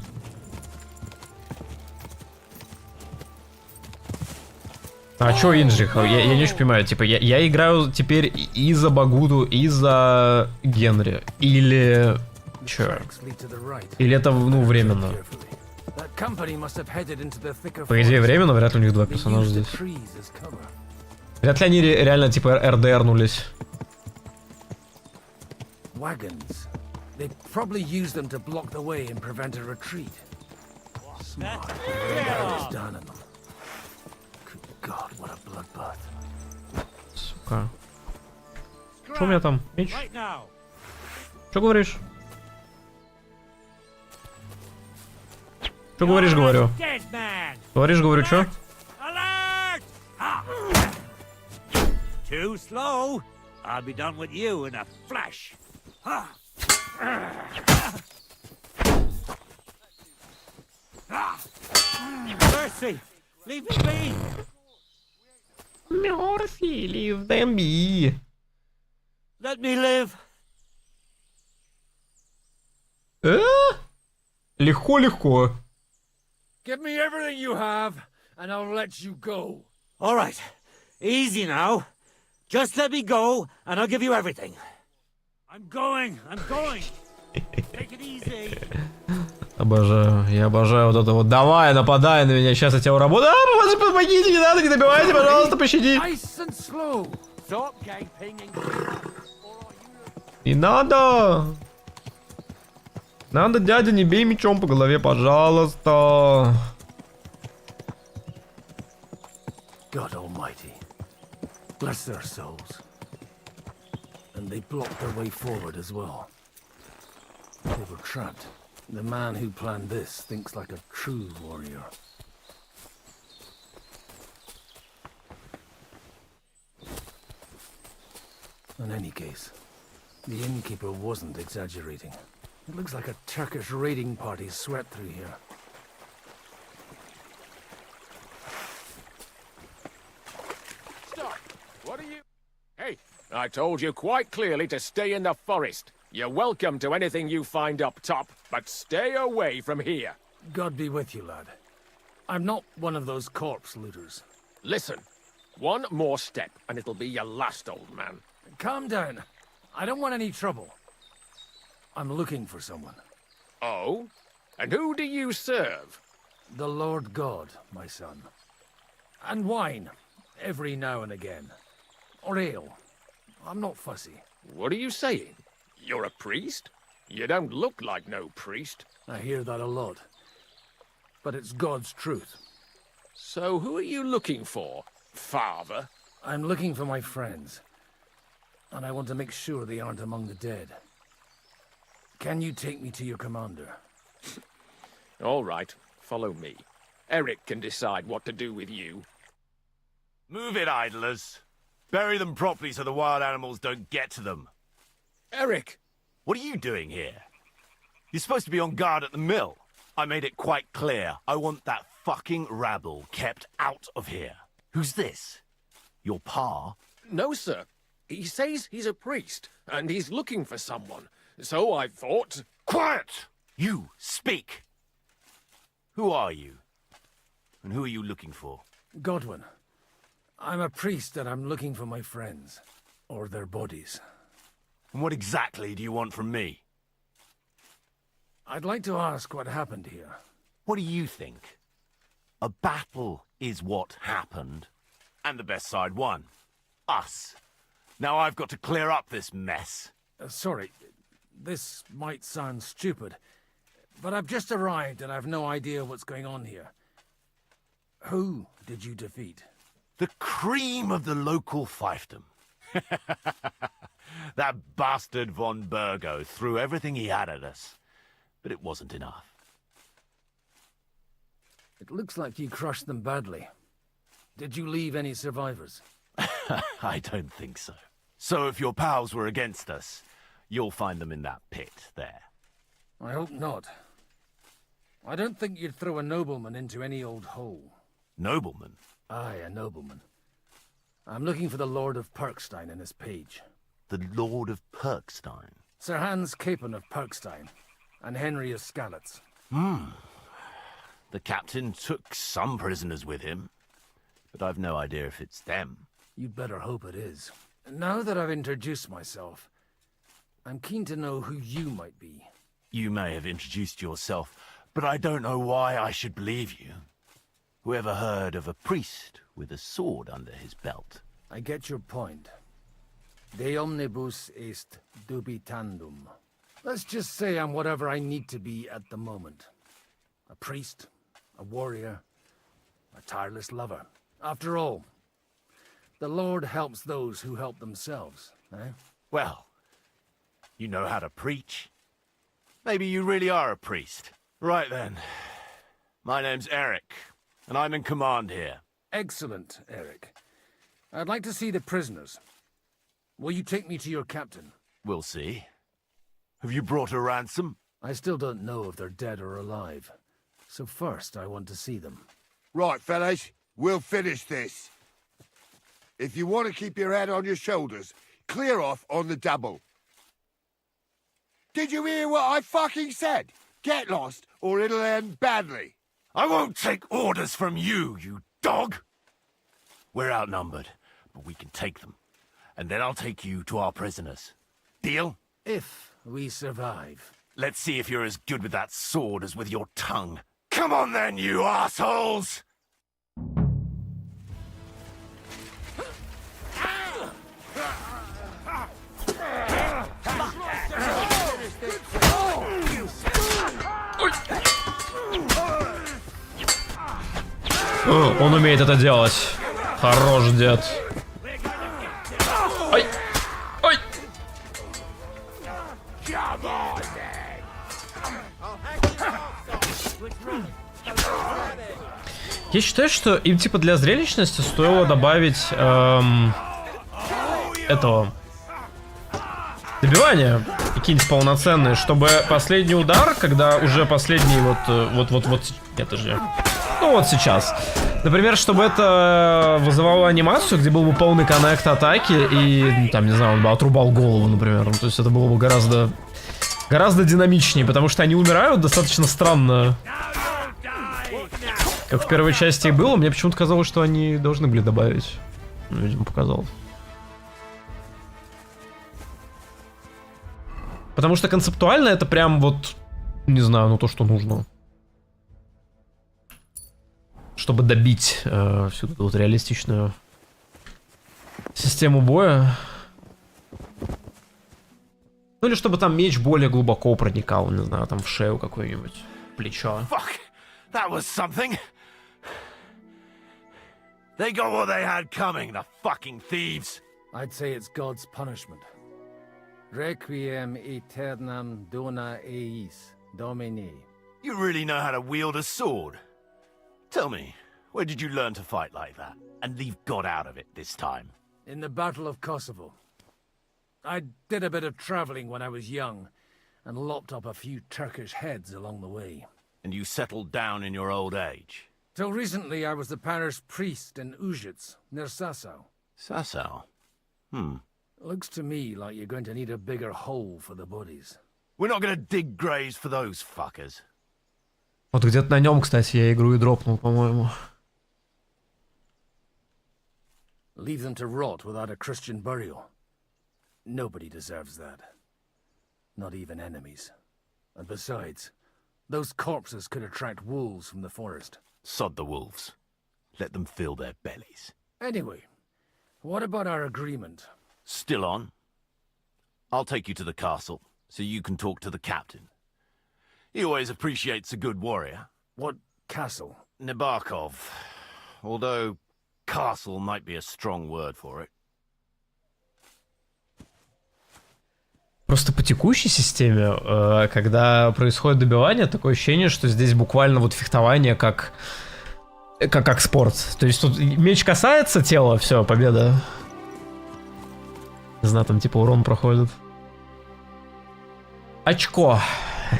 А чё инжри? Я не очень понимаю, типа, я играю теперь и за Багуту, и за Генри. Или... Чё? Или это, ну, временно? По идее, временно, вряд ли у них два персонажа здесь. Вряд ли они реально, типа, РДРнулись. Wagons. They probably used them to block the way and prevent a retreat. Smart. Good God, what a bloodbath. Сука. Что у меня там? Меч? Что говоришь? Что говоришь, говорю? Говоришь, говорю, что? Too slow. I'll be done with you in a flash. Mercy, leave me be. Mercy, leave them be. Let me live. Легко. Give me everything you have, and I'll let you go. All right, easy now. Just let me go, and I'll give you everything. I'm going. Take it easy. Обожаю, я обожаю вот это вот. Давай, нападай на меня, сейчас я тебя уработаю. Помогите, не надо, не добивайте, пожалуйста, пощади. Не надо. Надо, дядя, не бей мечом по голове, пожалуйста. God Almighty, bless their souls. And they blocked their way forward as well. They were trapped. The man who planned this thinks like a true warrior. In any case, the innkeeper wasn't exaggerating. It looks like a Turkish raiding party swept through here. Stop! What are you... Hey, I told you quite clearly to stay in the forest. You're welcome to anything you find up top, but stay away from here. God be with you, lad. I'm not one of those corpse looters. Listen, one more step and it'll be your last, old man. Calm down. I don't want any trouble. I'm looking for someone. Oh? And who do you serve? The Lord God, my son. And wine, every now and again. Or ale. I'm not fussy. What are you saying? You're a priest? You don't look like no priest. I hear that a lot. but it's God's truth. So who are you looking for, Father? I'm looking for my friends, and I want to make sure they aren't among the dead. Can you take me to your commander? All right, follow me. Eric can decide what to do with you. Move it, idlers. Bury them properly so the wild animals don't get to them. Eric! What are you doing here? You're supposed to be on guard at the mill. I made it quite clear. I want that fucking rabble kept out of here. Who's this? Your pa? No, sir. He says he's a priest, and he's looking for someone. So I thought... Quiet! You, speak! Who are you? And who are you looking for? Godwin. I'm a priest and I'm looking for my friends. Or their bodies. And what exactly do you want from me? I'd like to ask what happened here. What do you think? A battle is what happened. And the best side won. Us. Now I've got to clear up this mess. Sorry, this might sound stupid, but I've just arrived and I've no idea what's going on here. Who did you defeat? The cream of the local fiefdom. That bastard von Burgo threw everything he had at us, but it wasn't enough. It looks like you crushed them badly. Did you leave any survivors? I don't think so. So if your pals were against us, you'll find them in that pit there. I hope not. I don't think you'd throw a nobleman into any old hole. Nobleman? Aye, a nobleman. I'm looking for the Lord of Perkstein in this page. The Lord of Perkstein? Sir Hans Capon of Perkstein, and Henry of Skalitz. The captain took some prisoners with him, but I've no idea if it's them. You'd better hope it is. Now that I've introduced myself, I'm keen to know who you might be. You may have introduced yourself, but I don't know why I should believe you. Whoever heard of a priest with a sword under his belt? I get your point. De omnibus est dubitandum. Let's just say I'm whatever I need to be at the moment. A priest, a warrior, a tireless lover. After all, the Lord helps those who help themselves, eh? Well, you know how to preach. Maybe you really are a priest. Right then. My name's Eric, and I'm in command here. Excellent, Eric. I'd like to see the prisoners. Will you take me to your captain? We'll see. Have you brought a ransom? I still don't know if they're dead or alive. So first, I want to see them. Right, fellas. We'll finish this. If you want to keep your head on your shoulders, clear off on the double. Did you hear what I fucking said? Get lost, or it'll end badly. I won't take orders from you, you dog! We're outnumbered, but we can take them. And then I'll take you to our prisoners. Deal? If we survive. Let's see if you're as good with that sword as with your tongue. Come on then, you assholes! Он умеет это делать. Хорош, дед. Ой! Ой! Я считаю, что им типа для зрелищности стоило добавить этого добивания какие-нибудь полноценные, чтобы последний удар, когда уже последний вот это же. Ну вот сейчас. Например, чтобы это вызывало анимацию, где был бы полный коннект атаки и, там, не знаю, он бы отрубал голову, например. Ну, то есть это было бы гораздо динамичнее, потому что они умирают достаточно странно. Как в первой части и было, мне почему-то казалось, что они должны были добавить. Ну, видимо, показалось. Потому что концептуально это прям вот, не знаю, ну то, что нужно. Чтобы добить всю эту вот реалистичную систему боя. Ну или чтобы там меч более глубоко проникал, не знаю, там в шею какую-нибудь, плечо. Fuck! That was something. They got what they had coming, the fucking thieves. I'd say it's God's punishment. Requiem aeternam dona eis, Domini. You really know how to wield a sword. Tell me, where did you learn to fight like that? And leave God out of it this time? In the Battle of Kosovo. I did a bit of traveling when I was young, and lopped up a few Turkish heads along the way. And you settled down in your old age? Till recently I was the parish priest in Užice, near Sasau. Sasau? Looks to me like you're going to need a bigger hole for the bodies. We're not gonna dig graves for those fuckers. Вот где-то на нем, кстати, я игру и дропнул, по-моему. Leave them to rot without a Christian burial. Nobody deserves that. Not even enemies. And besides, those corpses could attract wolves from the forest. Sod the wolves. Let them fill their bellies. Anyway, what about our agreement? Still on. I'll take you to the castle, so you can talk to the captain. He always appreciates a good warrior. What castle? Nabokov. Although, castle might be a strong word for it. Просто по текущей системе, когда происходит добивание, такое ощущение, что здесь буквально вот фехтование как спорт. То есть тут меч касается тела, все, победа. Не знаю, там типа урон проходит. Очко.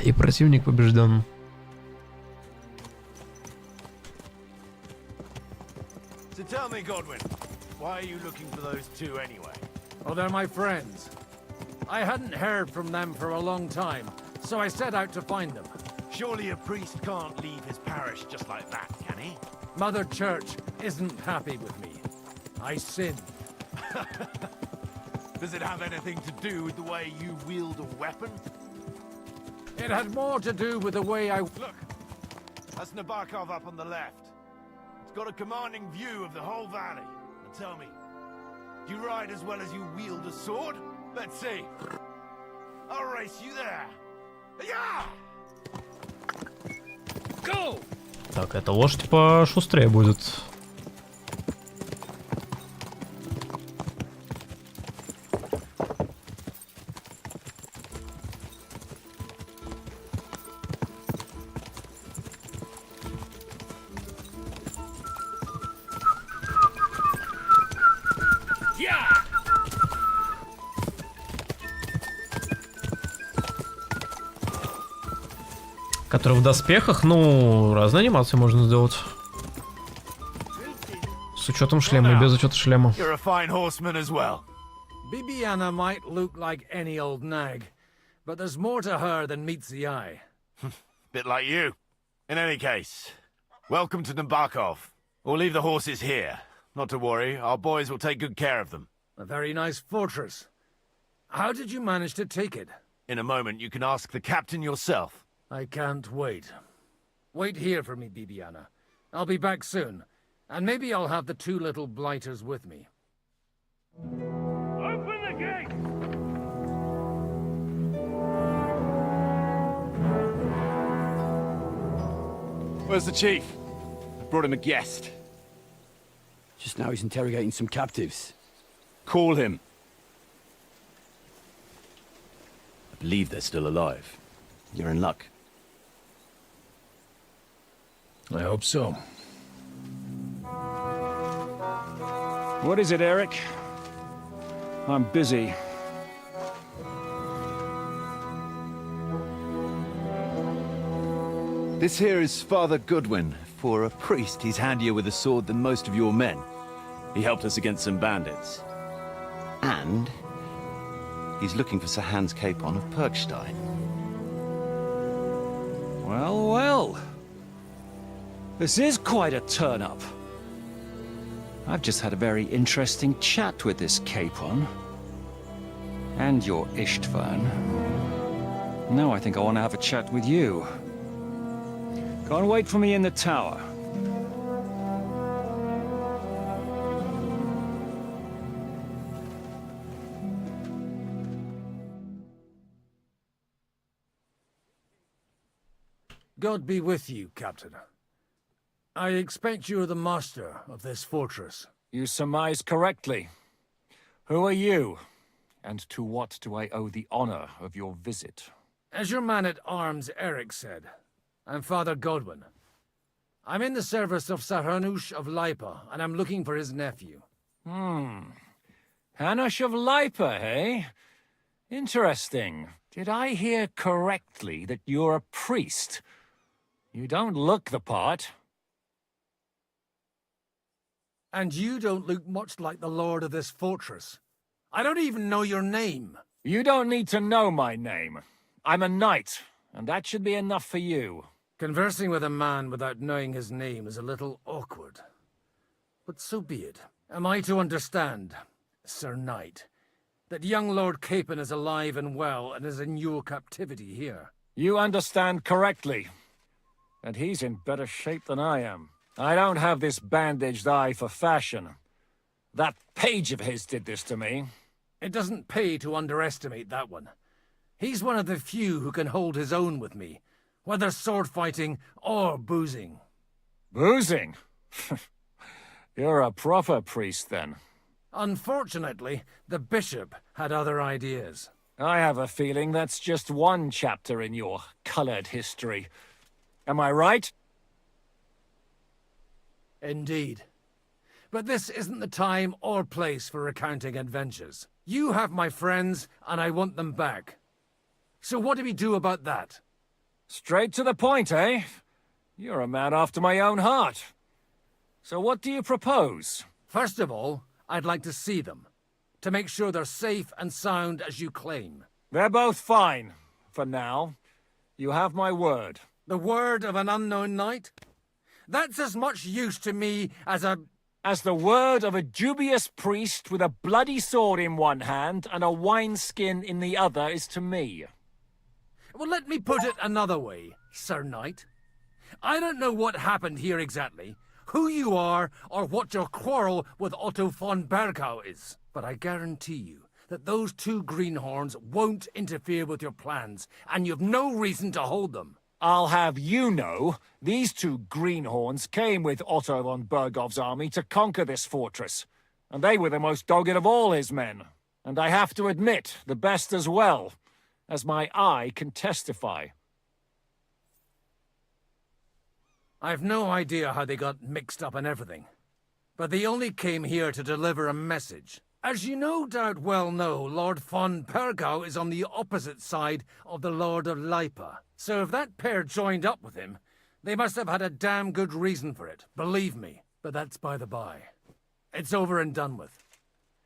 И противник побежден. So tell me, Godwin, why are you looking for those two anyway? Oh, they're my friends. I hadn't heard from them for a long time, so I set out to find them. Surely a priest can't leave his parish just like that, can he? Mother Church isn't happy with me. I sinned. Does it have anything to do with the way you wield a weapon? It had more to do with the way I... Look, that's Nabokov up on the left. It's got a commanding view of the whole valley. Now tell me, do you ride as well as you wield a sword? Let's see. I'll race you there. Yeah! Go! Так, эта лошадь пошустрее будет. Который в доспехах, ну, разные анимации можно сделать. С учетом шлема и без учета шлема. You're a fine horseman as well. Bibiana might look like any old nag, but there's more to her than meets the eye. Bit like you. In any case, welcome to Nabokov. We'll leave the horses here. Not to worry, our boys will take good care of them. A very nice fortress. How did you manage to take it? In a moment, you can ask the captain yourself. I can't wait. Wait here for me, Bibiana. I'll be back soon, and maybe I'll have the two little blighters with me. Open the gate! Where's the chief? Brought him a guest. Just now he's interrogating some captives. Call him. I believe they're still alive. You're in luck. I hope so. What is it, Eric? I'm busy. This here is Father Goodwin. For a priest, he's handier with a sword than most of your men. He helped us against some bandits. And he's looking for Sir Hans Capon of Perkstein. Well, well. This is quite a turn-up. I've just had a very interesting chat with this Capon. And your Ishtvan. Now I think I want to have a chat with you. Go and wait for me in the tower. God be with you, Captain. I expect you're the master of this fortress. You surmise correctly. Who are you? And to what do I owe the honor of your visit? As your man-at-arms Eric said, I'm Father Godwin. I'm in the service of Sir Hanush of Lipa, and I'm looking for his nephew. Hanush of Lipa, eh? Interesting. Did I hear correctly that you're a priest? You don't look the part. And you don't look much like the lord of this fortress. I don't even know your name. You don't need to know my name. I'm a knight, and that should be enough for you. Conversing with a man without knowing his name is a little awkward. But so be it. Am I to understand, Sir Knight, that young Lord Capon is alive and well and is in your captivity here? You understand correctly. And he's in better shape than I am. I don't have this bandaged eye for fashion. That page of his did this to me. It doesn't pay to underestimate that one. He's one of the few who can hold his own with me, whether sword fighting or boozing. Boozing? You're a proper priest, then. Unfortunately, the bishop had other ideas. I have a feeling that's just one chapter in your colored history. Am I right? Indeed. But this isn't the time or place for recounting adventures. You have my friends, and I want them back. So what do we do about that? Straight to the point, eh? You're a man after my own heart. So what do you propose? First of all, I'd like to see them, to make sure they're safe and sound as you claim. They're both fine, for now. You have my word. The word of an unknown knight? That's as much use to me as the word of a dubious priest with a bloody sword in one hand and a wineskin in the other is to me. Well, let me put it another way, Sir Knight. I don't know what happened here exactly, who you are, or what your quarrel with Otto von Bergau is. But I guarantee you that those two greenhorns won't interfere with your plans, and you've no reason to hold them. I'll have you know, these two greenhorns came with Otto von Bergau's army to conquer this fortress, and they were the most dogged of all his men. And I have to admit, the best as well, as my eye can testify. I've no idea how they got mixed up in everything, but they only came here to deliver a message. As you no doubt well know, Lord von Bergau is on the opposite side of the Lord of Lipa. So if that pair joined up with him, they must have had a damn good reason for it, believe me. But that's by the by. It's over and done with.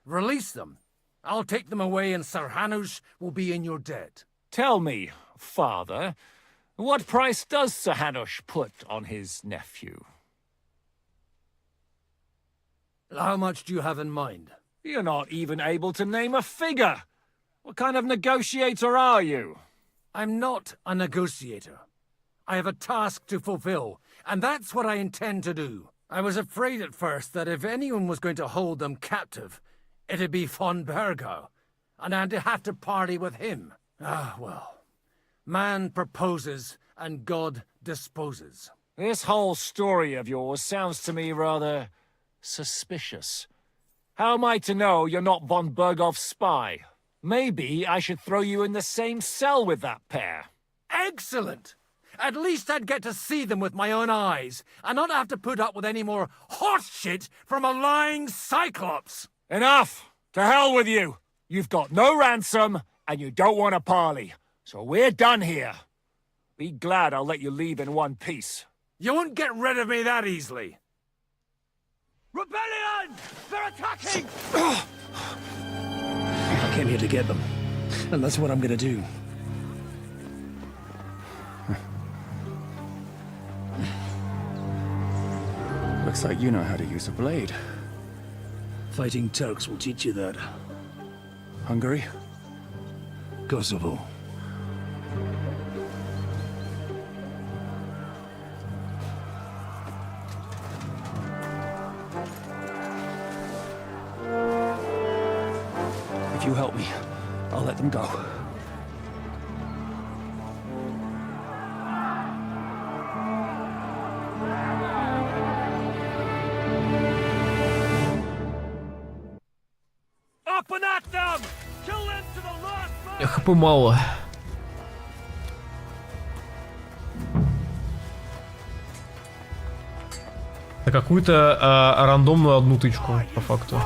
Release them. I'll take them away and Sir Hanush will be in your debt. Tell me, Father, what price does Sir Hanush put on his nephew? How much do you have in mind? You're not even able to name a figure. What kind of negotiator are you? I'm not a negotiator. I have a task to fulfill, and that's what I intend to do. I was afraid at first that if anyone was going to hold them captive, it'd be von Bergau, and I'd have to party with him. Ah, well. Man proposes, and God disposes. This whole story of yours sounds to me rather suspicious. How am I to know you're not von Bergau's spy? Maybe I should throw you in the same cell with that pair. Excellent! At least I'd get to see them with my own eyes, and not have to put up with any more horse shit from a lying cyclops! Enough! To hell with you! You've got no ransom, and you don't want a parley. So we're done here. Be glad I'll let you leave in one piece. You won't get rid of me that easily. Rebellion! They're attacking! I came here to get them, and that's what I'm gonna do. Looks like you know how to use a blade. Fighting Turks will teach you that. Hungary? Kosovo. If you help me, I'll let them go. ХП мало. На какую-то рандомную одну тычку, по факту.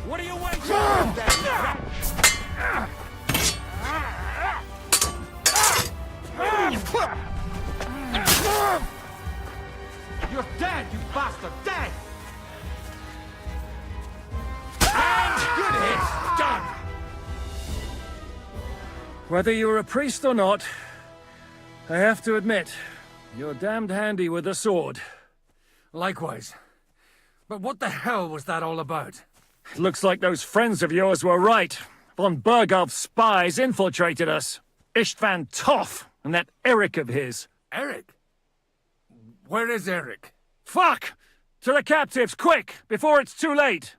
What are you waiting for? You're dead, you bastard! Dead! And good hit! Done! Whether you're a priest or not, I have to admit, you're damned handy with a sword. Likewise. But what the hell was that all about? It looks like those friends of yours were right. Von Bergov's spies infiltrated us. Istvan Toff and that Eric of his. Eric? Where is Eric? Fuck! To the captives, quick, before it's too late!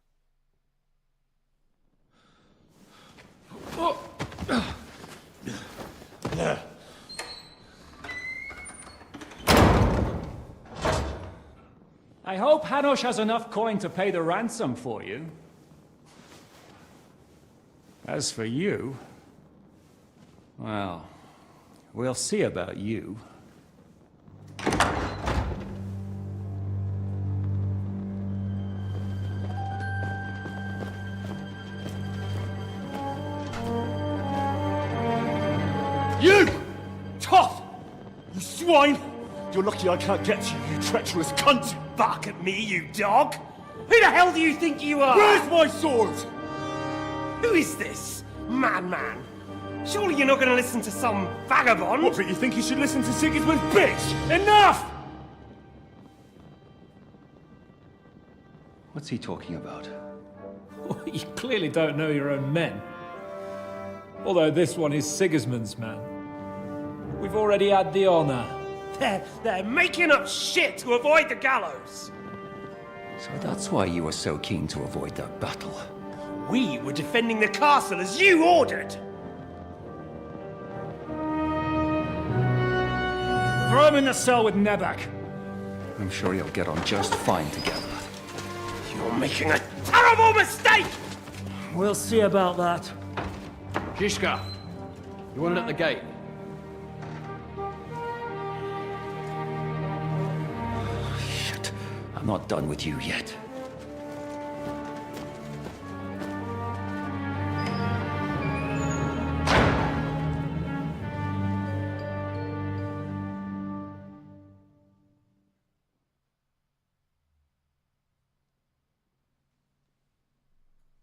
I hope Hanush has enough coin to pay the ransom for you. As for you, well, we'll see about you. You! Tough! You swine! You're lucky I can't get to you, you treacherous cunt! Bark at me, you dog! Who the hell do you think you are? Where's my sword? Who is this? Madman? Surely you're not going to listen to some vagabond? What, but you think you should listen to Sigismund's bitch? Enough! What's he talking about? You clearly don't know your own men. Although this one is Sigismund's man. We've already had the honor. They're making up shit to avoid the gallows. So that's why you were so keen to avoid that battle. We were defending the castle as you ordered. Throw him in the cell with Nebak. I'm sure you'll get on just fine together. You're making a terrible mistake! We'll see about that. Zizka, you want it at the gate? Shit, I'm not done with you yet.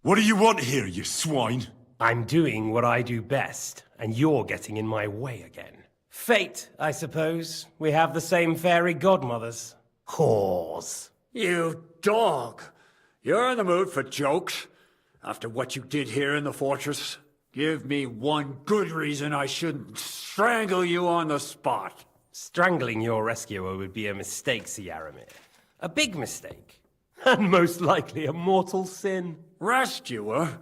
What do you want here, you swine? I'm doing what I do best, and you're getting in my way again. Fate, I suppose. We have the same fairy godmothers. Whores. You dog! You're in the mood for jokes? After what you did here in the fortress? Give me one good reason I shouldn't strangle you on the spot. Strangling your rescuer would be a mistake, Yaramir. A big mistake. And most likely a mortal sin. Rescuer?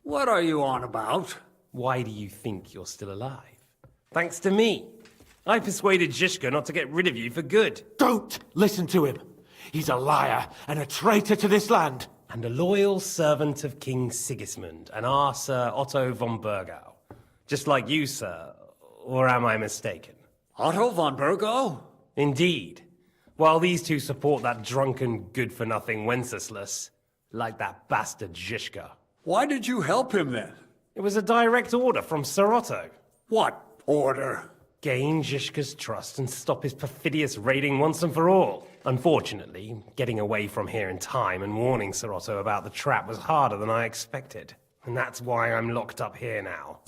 What are you on about? Why do you think you're still alive? Thanks to me. I persuaded Zizka not to get rid of you for good. Don't listen to him. He's a liar and a traitor to this land. And a loyal servant of King Sigismund and our Sir Otto von Bergau. Just like you, sir. Or am I mistaken? Otto von Bergau? Indeed. While these two support that drunken, good-for-nothing Wenceslas, like that bastard Zizka. Why did you help him then? It was a direct order from Sir Otto. What order? gain Zhishka's trust and stop his perfidious raiding once and for all. Unfortunately, getting away from here in time and warning Sir Otto about the trap was harder than I expected. And that's why I'm locked up here now.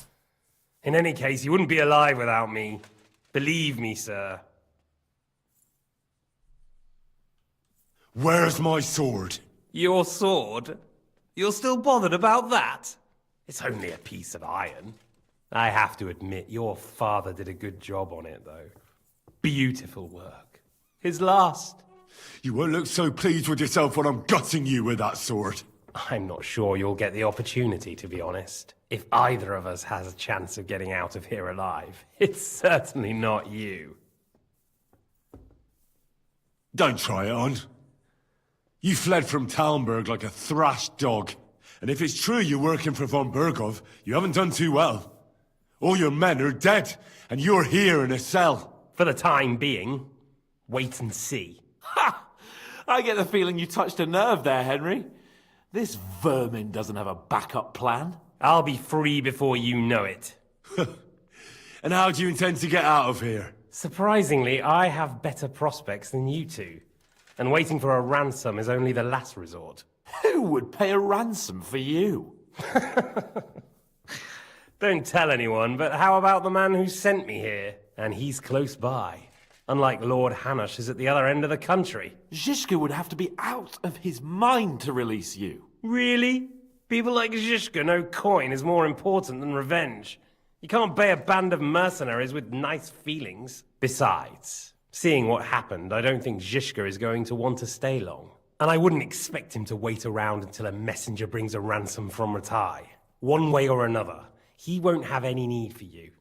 In any case, you wouldn't be alive without me. Believe me, sir. Where's my sword? Your sword? You're still bothered about that? It's only a piece of iron. I have to admit, your father did a good job on it, though. Beautiful work. His last. You won't look so pleased with yourself when I'm gutting you with that sword. I'm not sure you'll get the opportunity, to be honest. If either of us has a chance of getting out of here alive, it's certainly not you. Don't try it on. You fled from Talmberg like a thrashed dog. And if it's true you're working for von Bergov, you haven't done too well. All your men are dead, and you're here in a cell. For the time being, wait and see. Ha! I get the feeling you touched a nerve there, Henry. This vermin doesn't have a backup plan. I'll be free before you know it. And how do you intend to get out of here? Surprisingly, I have better prospects than you two. And waiting for a ransom is only the last resort. Who would pay a ransom for you? Don't tell anyone, but how about the man who sent me here? And he's close by. Unlike Lord Hanush is at the other end of the country. Zhishka would have to be out of his mind to release you. Really? People like Zhishka know coin is more important than revenge. You can't pay a band of mercenaries with nice feelings. Besides, seeing what happened, I don't think Zhishka is going to want to stay long. And I wouldn't expect him to wait around until a messenger brings a ransom from Ratai. One way or another, he won't have any need for you.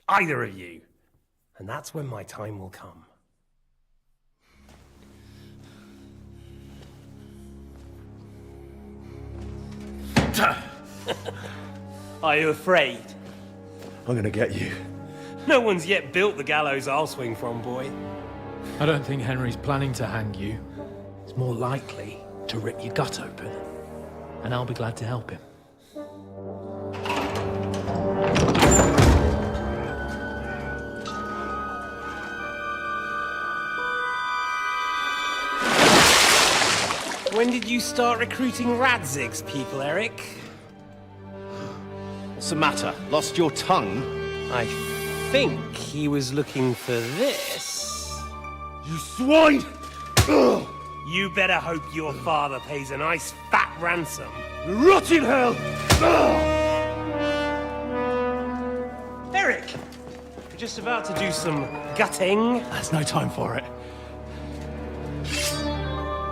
Either of you. And that's when my time will come. Are you afraid? I'm gonna get you. No one's yet built the gallows I'll swing from, boy. I don't think Henry's planning to hang you. He's more likely to rip your gut open. And I'll be glad to help him. When did you start recruiting Radzig's people, Eric? What's the matter? Lost your tongue? I think he was looking for this. You swine! Ugh. You better hope your father pays a nice fat ransom. Rot in hell! Ugh. Eric! We're just about to do some gutting. There's no time for it.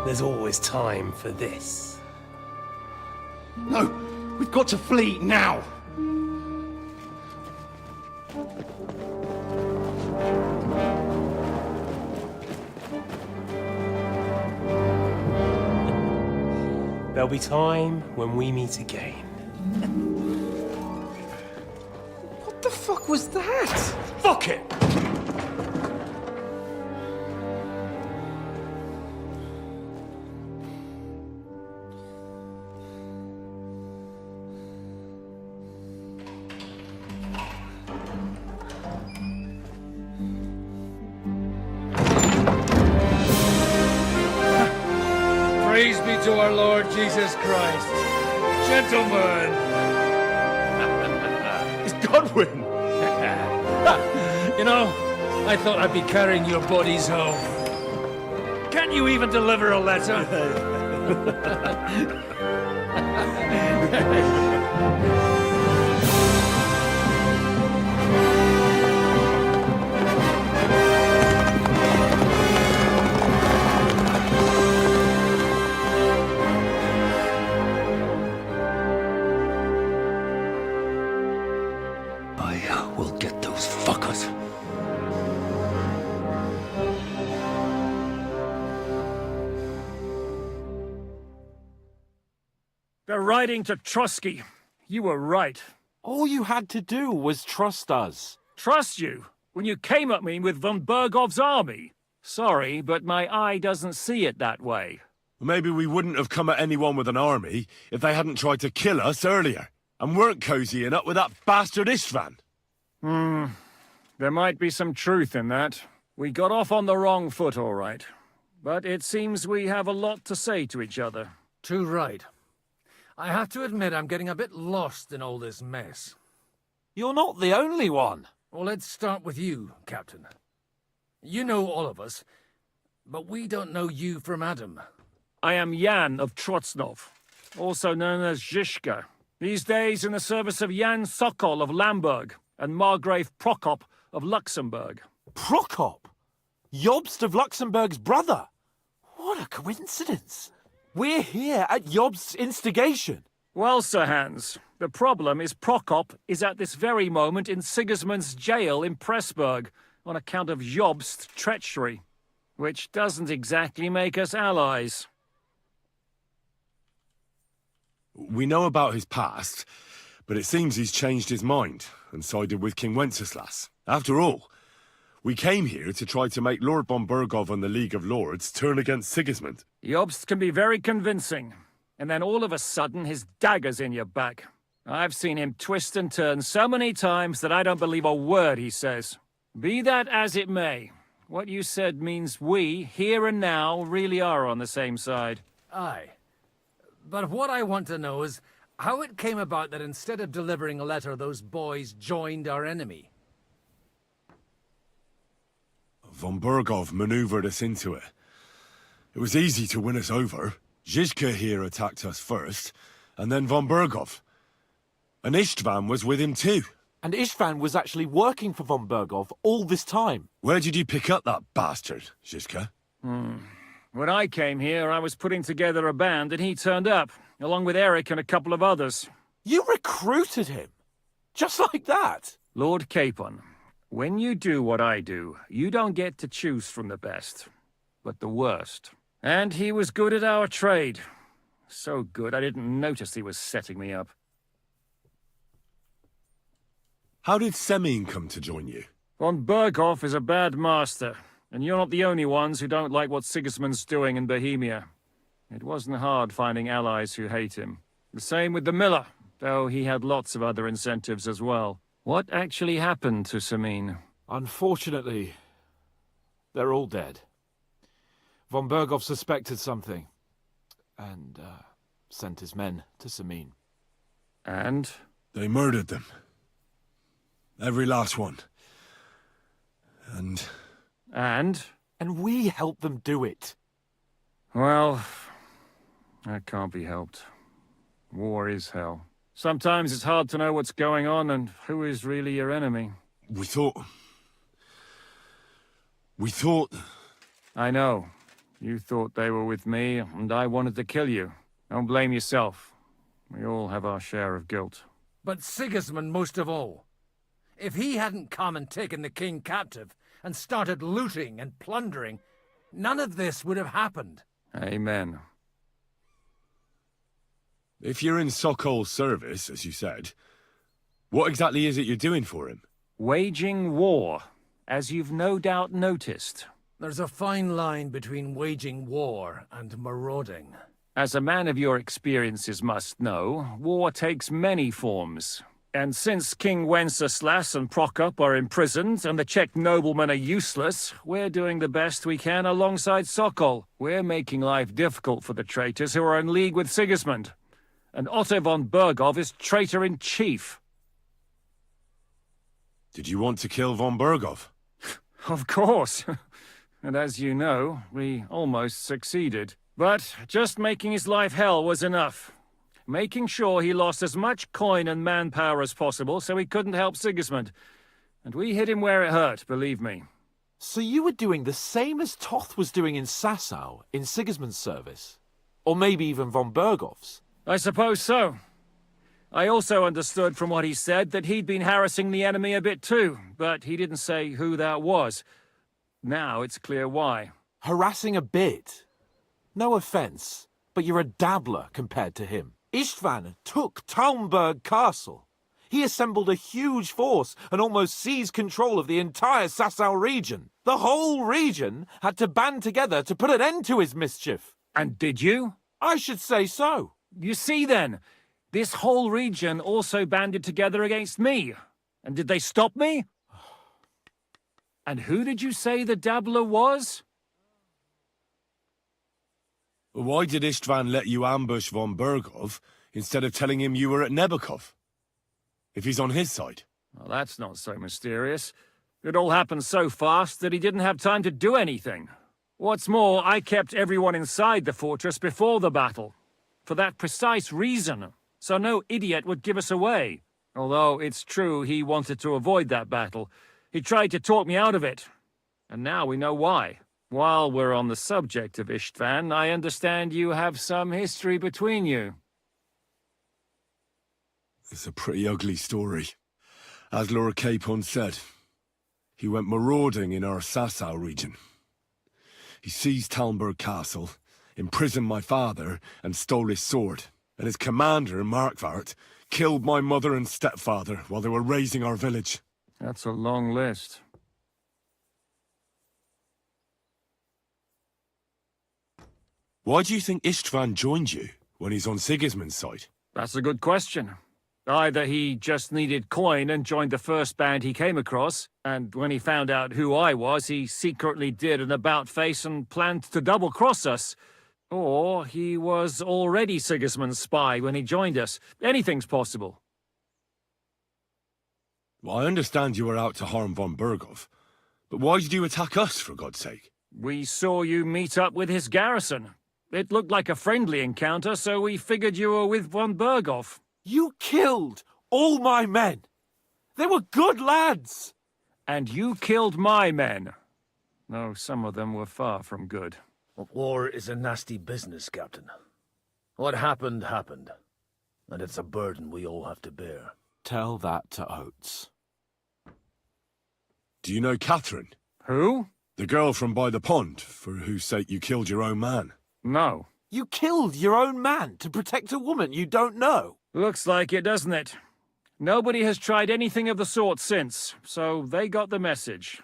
There's always time for this. No! We've got to flee now! There'll be time when we meet again. What the fuck was that? Fuck it! Praise be to our Lord Jesus Christ. Gentlemen! It's Godwin! You know, I thought I'd be carrying your bodies home. Can't you even deliver a letter? I will get those fuckers. They're riding to Trusky. You were right. All you had to do was trust us. Trust you? When you came at me with von Bergov's army? Sorry, but my eye doesn't see it that way. Maybe we wouldn't have come at anyone with an army if they hadn't tried to kill us earlier. And weren't cozying up with that bastard Istvan. There might be some truth in that. We got off on the wrong foot, all right. But it seems we have a lot to say to each other. Too right. I have to admit I'm getting a bit lost in all this mess. You're not the only one. Well, let's start with you, Captain. You know all of us, but we don't know you from Adam. I am Jan of Trotsnov, also known as Zizka. These days in the service of Jan Sokol of Lamberg and Margrave Prokop of Luxembourg. Prokop? Jobst of Luxembourg's brother? What a coincidence. We're here at Jobst's instigation. Well, Sir Hans, the problem is Prokop is at this very moment in Sigismund's jail in Pressburg on account of Jobst's treachery, which doesn't exactly make us allies. We know about his past, but it seems he's changed his mind and sided with King Wenceslas. After all, we came here to try to make Lord von Burgov and the League of Lords turn against Sigismund. Jobst can be very convincing, and then all of a sudden his dagger's in your back. I've seen him twist and turn so many times that I don't believe a word he says. Be that as it may, what you said means we, here and now, really are on the same side. Aye. But what I want to know is how it came about that instead of delivering a letter, those boys joined our enemy. Von Burgov maneuvered us into it. It was easy to win us over. Zizka here attacked us first, and then von Burgov. And Istvan was with him too. And Istvan was actually working for von Burgov all this time. Where did you pick up that bastard, Zizka? When I came here, I was putting together a band, and he turned up, along with Eric and a couple of others. You recruited him? Just like that? Lord Capon, when you do what I do, you don't get to choose from the best, but the worst. And he was good at our trade. So good, I didn't notice he was setting me up. How did Semyon come to join you? Von Burgov is a bad master, and you're not the only ones who don't like what Sigismund's doing in Bohemia. It wasn't hard finding allies who hate him. The same with the miller, though he had lots of other incentives as well. What actually happened to Semyon? Unfortunately, they're all dead. Von Burgov suspected something, and sent his men to Semyon. And? They murdered them. Every last one. And? And? And we helped them do it. Well, that can't be helped. War is hell. Sometimes it's hard to know what's going on and who is really your enemy. We thought... I know. You thought they were with me, and I wanted to kill you. Don't blame yourself. We all have our share of guilt. But Sigismund most of all. If he hadn't come and taken the king captive, and started looting and plundering, none of this would have happened. Amen. If you're in Sokol's service, as you said, what exactly is it you're doing for him? Waging war, as you've no doubt noticed. There's a fine line between waging war and marauding. As a man of your experiences must know, war takes many forms. And since King Wenceslas and Prokop are imprisoned and the Czech noblemen are useless, we're doing the best we can alongside Sokol. We're making life difficult for the traitors who are in league with Sigismund. And Otto von Burgov is traitor-in-chief. Did you want to kill von Burgov? Of course. And as you know, we almost succeeded. But just making his life hell was enough. Making sure he lost as much coin and manpower as possible so he couldn't help Sigismund. And we hit him where it hurt, believe me. So you were doing the same as Toth was doing in Sasau, in Sigismund's service? Or maybe even von Burgov's? I suppose so. I also understood from what he said that he'd been harassing the enemy a bit too, but he didn't say who that was. Now it's clear why. Harassing a bit? No offense, but you're a dabbler compared to him. Istvan took Talmberg Castle. He assembled a huge force and almost seized control of the entire Sasau region. The whole region had to band together to put an end to his mischief. And did you? I should say so. You see then, this whole region also banded together against me. And did they stop me? And who did you say the dabbler was? Why did Istvan let you ambush von Bergov instead of telling him you were at Nebukov? If he's on his side. Well, that's not so mysterious. It all happened so fast that he didn't have time to do anything. What's more, I kept everyone inside the fortress before the battle. For that precise reason, so no idiot would give us away. Although it's true he wanted to avoid that battle. He tried to talk me out of it. And now we know why. While we're on the subject of Istvan, I understand you have some history between you. It's a pretty ugly story. As Lord Capon said, he went marauding in our Sasau region. He seized Talmberg Castle, imprisoned my father, and stole his sword. And his commander, Markvart, killed my mother and stepfather while they were raising our village. That's a long list. Why do you think Istvan joined you when he's on Sigismund's side? That's a good question. Either he just needed coin and joined the first band he came across, and when he found out who I was, he secretly did an about-face and planned to double-cross us. Or he was already Sigismund's spy when he joined us. Anything's possible. Well, I understand you were out to harm von Bergov, but why did you attack us, for God's sake? We saw you meet up with his garrison. It looked like a friendly encounter, so we figured you were with von Bergov. You killed all my men. They were good lads. And you killed my men. Though some of them were far from good. War is a nasty business, Captain. What happened, happened. And it's a burden we all have to bear. Tell that to Oates. Do you know Catherine? Who? The girl from by the pond, for whose sake you killed your own man. No. You killed your own man to protect a woman you don't know. Looks like it, doesn't it? Nobody has tried anything of the sort since, so they got the message.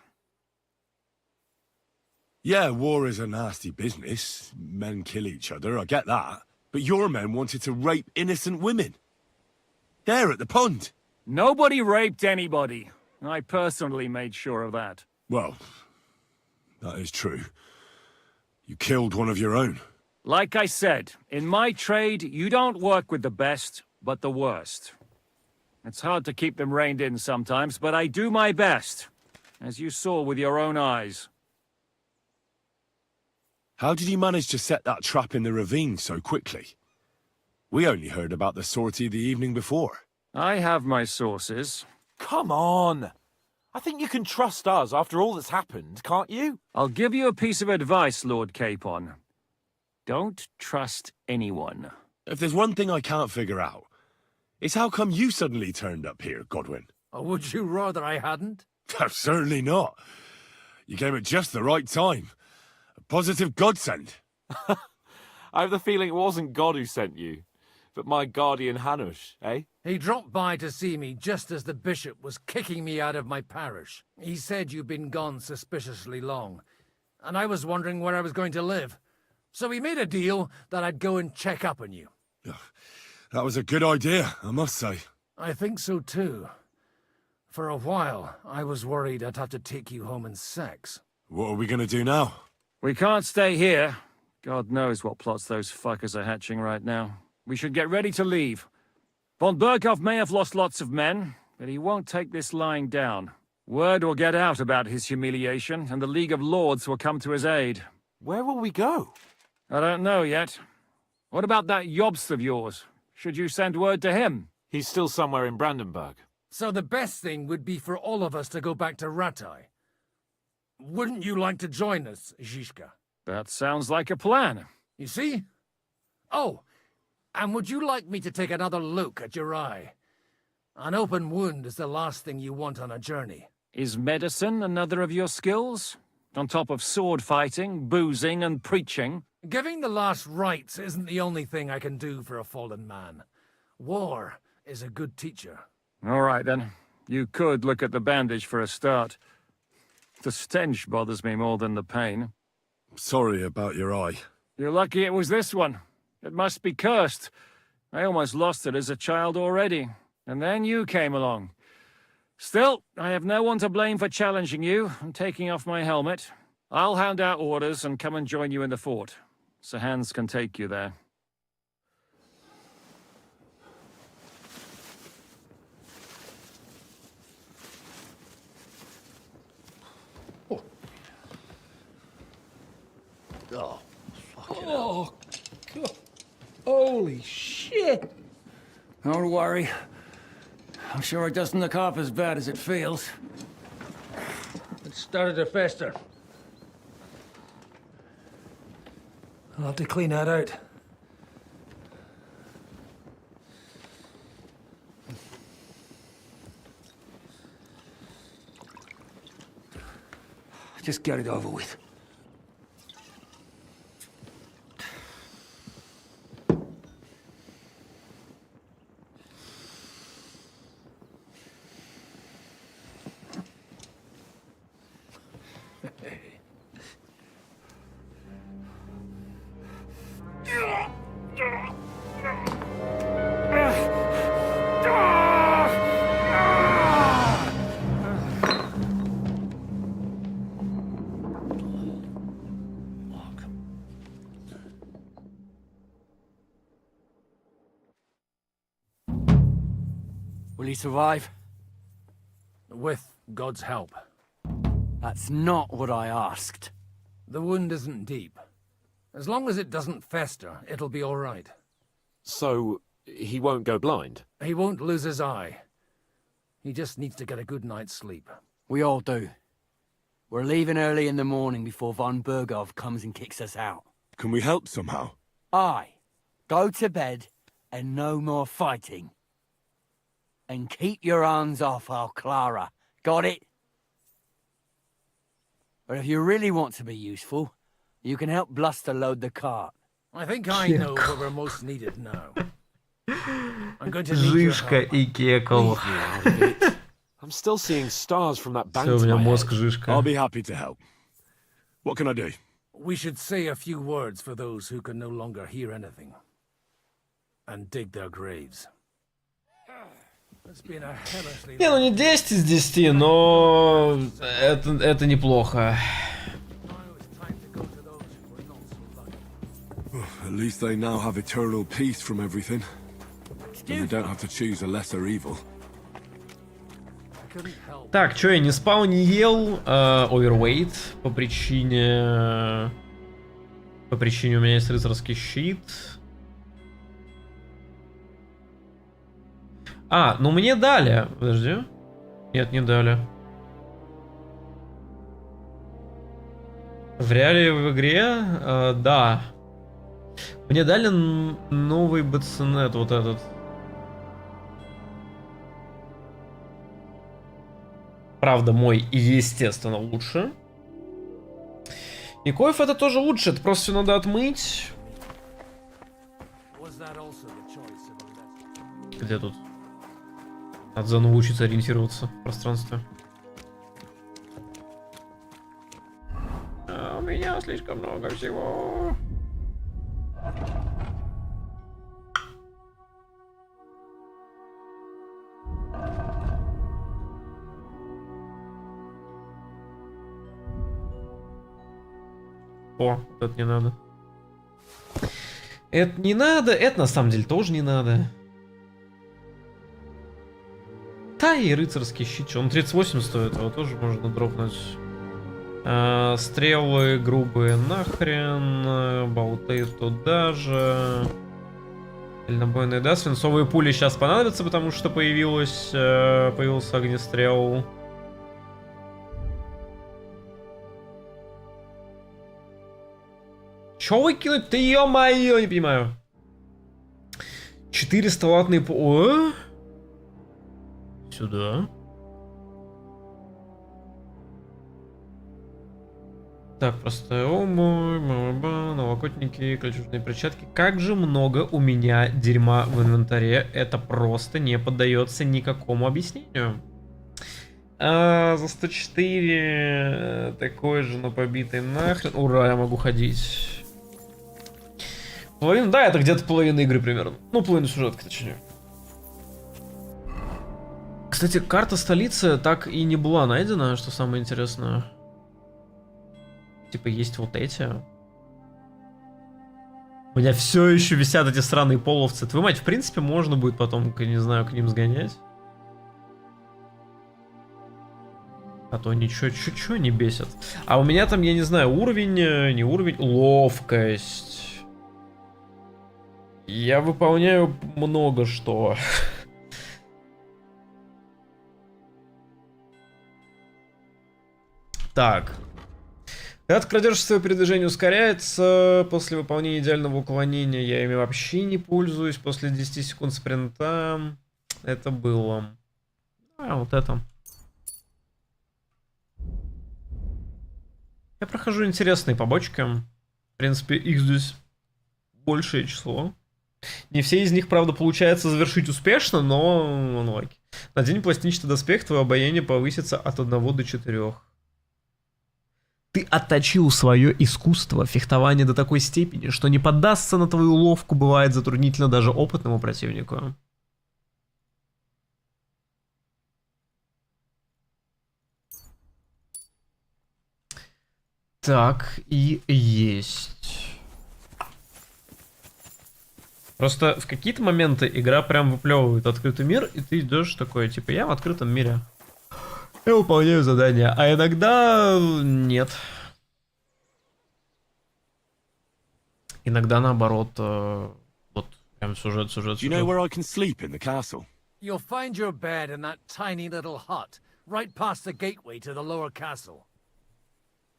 Yeah, war is a nasty business. Men kill each other, I get that. But your men wanted to rape innocent women. There at the pond. Nobody raped anybody. I personally made sure of that. Well, that is true. You killed one of your own. Like I said, in my trade, you don't work with the best, but the worst. It's hard to keep them reined in sometimes, but I do my best, as you saw with your own eyes. How did you manage to set that trap in the ravine so quickly? We only heard about the sortie the evening before. I have my sources. Come on. I think you can trust us after all that's happened, can't you? I'll give you a piece of advice, Lord Capon. Don't trust anyone. If there's one thing I can't figure out, it's how come you suddenly turned up here, Godwin? Or would you rather I hadn't? Certainly not. You came at just the right time. A positive godsend. I have the feeling it wasn't God who sent you, but my guardian Hanush, eh? He dropped by to see me just as the bishop was kicking me out of my parish. He said you'd been gone suspiciously long, and I was wondering where I was going to live. So we made a deal that I'd go and check up on you. That was a good idea, I must say. I think so too. For a while, I was worried I'd have to take you home in sex. What are we gonna do now? We can't stay here. God knows what plots those fuckers are hatching right now. We should get ready to leave. Von Berghoff may have lost lots of men, but he won't take this lying down. Word will get out about his humiliation, and the League of Lords will come to his aid. Where will we go? I don't know yet. What about that Jobst of yours? Should you send word to him? He's still somewhere in Brandenburg. So the best thing would be for all of us to go back to Ratai. Wouldn't you like to join us, Zizka? That sounds like a plan. You see? Oh, and would you like me to take another look at your eye? An open wound is the last thing you want on a journey. Is medicine another of your skills? On top of sword fighting, boozing, and preaching? Giving the last rites isn't the only thing I can do for a fallen man. War is a good teacher. All right, then. You could look at the bandage for a start. The stench bothers me more than the pain. Sorry about your eye. You're lucky it was this one. It must be cursed. I almost lost it as a child already. And then you came along. Still, I have no one to blame for challenging you and taking off my helmet. I'll hand out orders and come and join you in the fort. Sir Hans can take you there. Oh, oh, God. Holy shit! Don't worry. I'm sure it doesn't look half as bad as it feels. It started to fester. I'll have to clean that out. Just get it over with. Will he survive? With God's help. That's not what I asked. The wound isn't deep. As long as it doesn't fester, it'll be all right. So, he won't go blind? He won't lose his eye. He just needs to get a good night's sleep. We all do. We're leaving early in the morning before von Burgov comes and kicks us out. Can we help somehow? Aye. Go to bed and no more fighting. And keep your hands off our Clara. Got it? But if you really want to be useful, you can help Bluster load the cart. I think I know where we're most needed now. I'm going to need your Жишка help. и кекал. I'm still seeing stars from that bank Всё, у to меня my мозг head. жишка. I'll be happy to help. What can I do? We should say a few words for those who can no longer hear anything. And dig their graves. It's been a hellishly... Не, ну не 10 из 10, но это неплохо. At least they now have eternal peace from everything. And they don't have to choose a lesser evil. Так, чё, я не спал, не ел. Overweight по причине... По причине у меня есть рыцарский щит. А, ну мне дали. Подожди. Нет, не дали. В реале в игре, да. Мне дали новый бацинет, вот этот. Правда, мой, естественно, лучше. И коев это тоже лучше, это просто все надо отмыть. Где тут? Надо заново учиться ориентироваться в пространстве. А у меня слишком много всего. О, это не надо. Это не надо, это на самом деле тоже не надо. Да, и рыцарский щит, он 38 стоит, его тоже можно дропнуть. Стрелы грубые нахрен, болты туда же. Дальнобойные, да, свинцовые пули сейчас понадобятся, потому что появился огнестрел. Чё выкинуть? Ты ё-моё, не понимаю. 400 ваттные... О? Сюда. Так, простая обувь, налокотники, кольчужные перчатки. Как же много у меня дерьма в инвентаре. Это просто не поддается никакому объяснению. За 104 такой же, но побитый нахрен. Ура, я могу ходить. Половина, да, это где-то половина игры примерно. Ну, половина сюжетки, точнее. Кстати, карта столицы так и не была найдена, что самое интересное. Типа есть вот эти. У меня все еще висят эти сраные половцы. Твою мать, в принципе, можно будет потом, не знаю, к ним сгонять. А то ничего, чё не бесит. А у меня там, я не знаю, уровень, не уровень, ловкость. Я выполняю много что. Так. Когда ты крадешься, свое передвижение ускоряется. После выполнения идеального уклонения я ими вообще не пользуюсь. После 10 секунд спринта. Это было. А, вот это. Я прохожу интересные побочки. В принципе, их здесь большее число. Не все из них, правда, получается завершить успешно, но... лайки. Надень пластинчатый доспех, твое обаяние повысится от 1 до 4. Ты отточил свое искусство фехтования до такой степени, что не поддастся на твою уловку бывает затруднительно даже опытному противнику. Так и есть. Просто в какие-то моменты игра прям выплевывает открытый мир, и ты идешь такой, типа, я в открытом мире. Я выполняю задания, а иногда нет. Иногда наоборот, вот прям сюжет. Do you know where I can sleep in the castle? You'll find your bed in that tiny little hut, right past the gateway to the lower castle.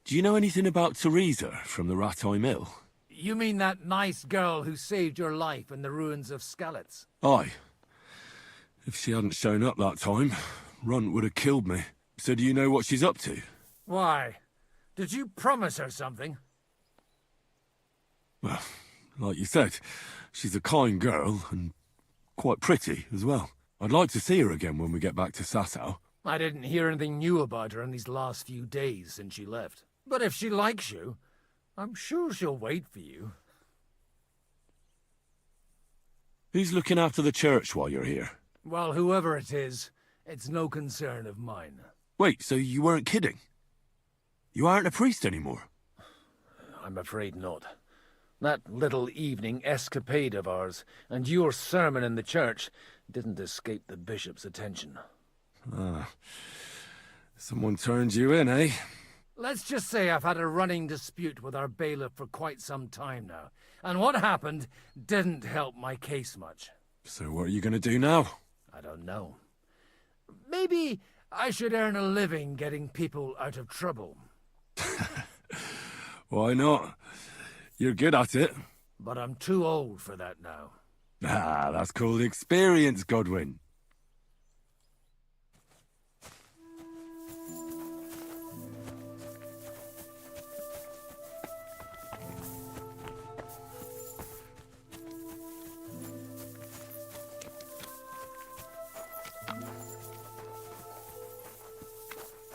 Do you know anything about Teresa from the Rattay Mill? You mean that nice girl who saved your life in the ruins of Skalitz? Aye. If she hadn't shown up that time, Runt would have killed me. So do you know what she's up to? Why? Did you promise her something? Well, like you said, she's a kind girl and quite pretty as well. I'd like to see her again when we get back to Sasau. I didn't hear anything new about her in these last few days since she left. But if she likes you, I'm sure she'll wait for you. Who's looking after the church while you're here? Well, whoever it is, it's no concern of mine. Wait, so you weren't kidding? You aren't a priest anymore? I'm afraid not. That little evening escapade of ours, and your sermon in the church, didn't escape the bishop's attention. Ah. Someone turned you in, eh? Let's just say I've had a running dispute with our bailiff for quite some time now, and what happened didn't help my case much. So what are you gonna do now? I don't know. Maybe I should earn a living getting people out of trouble. Why not? You're good at it. But I'm too old for that now. Ah, that's called experience, Godwin.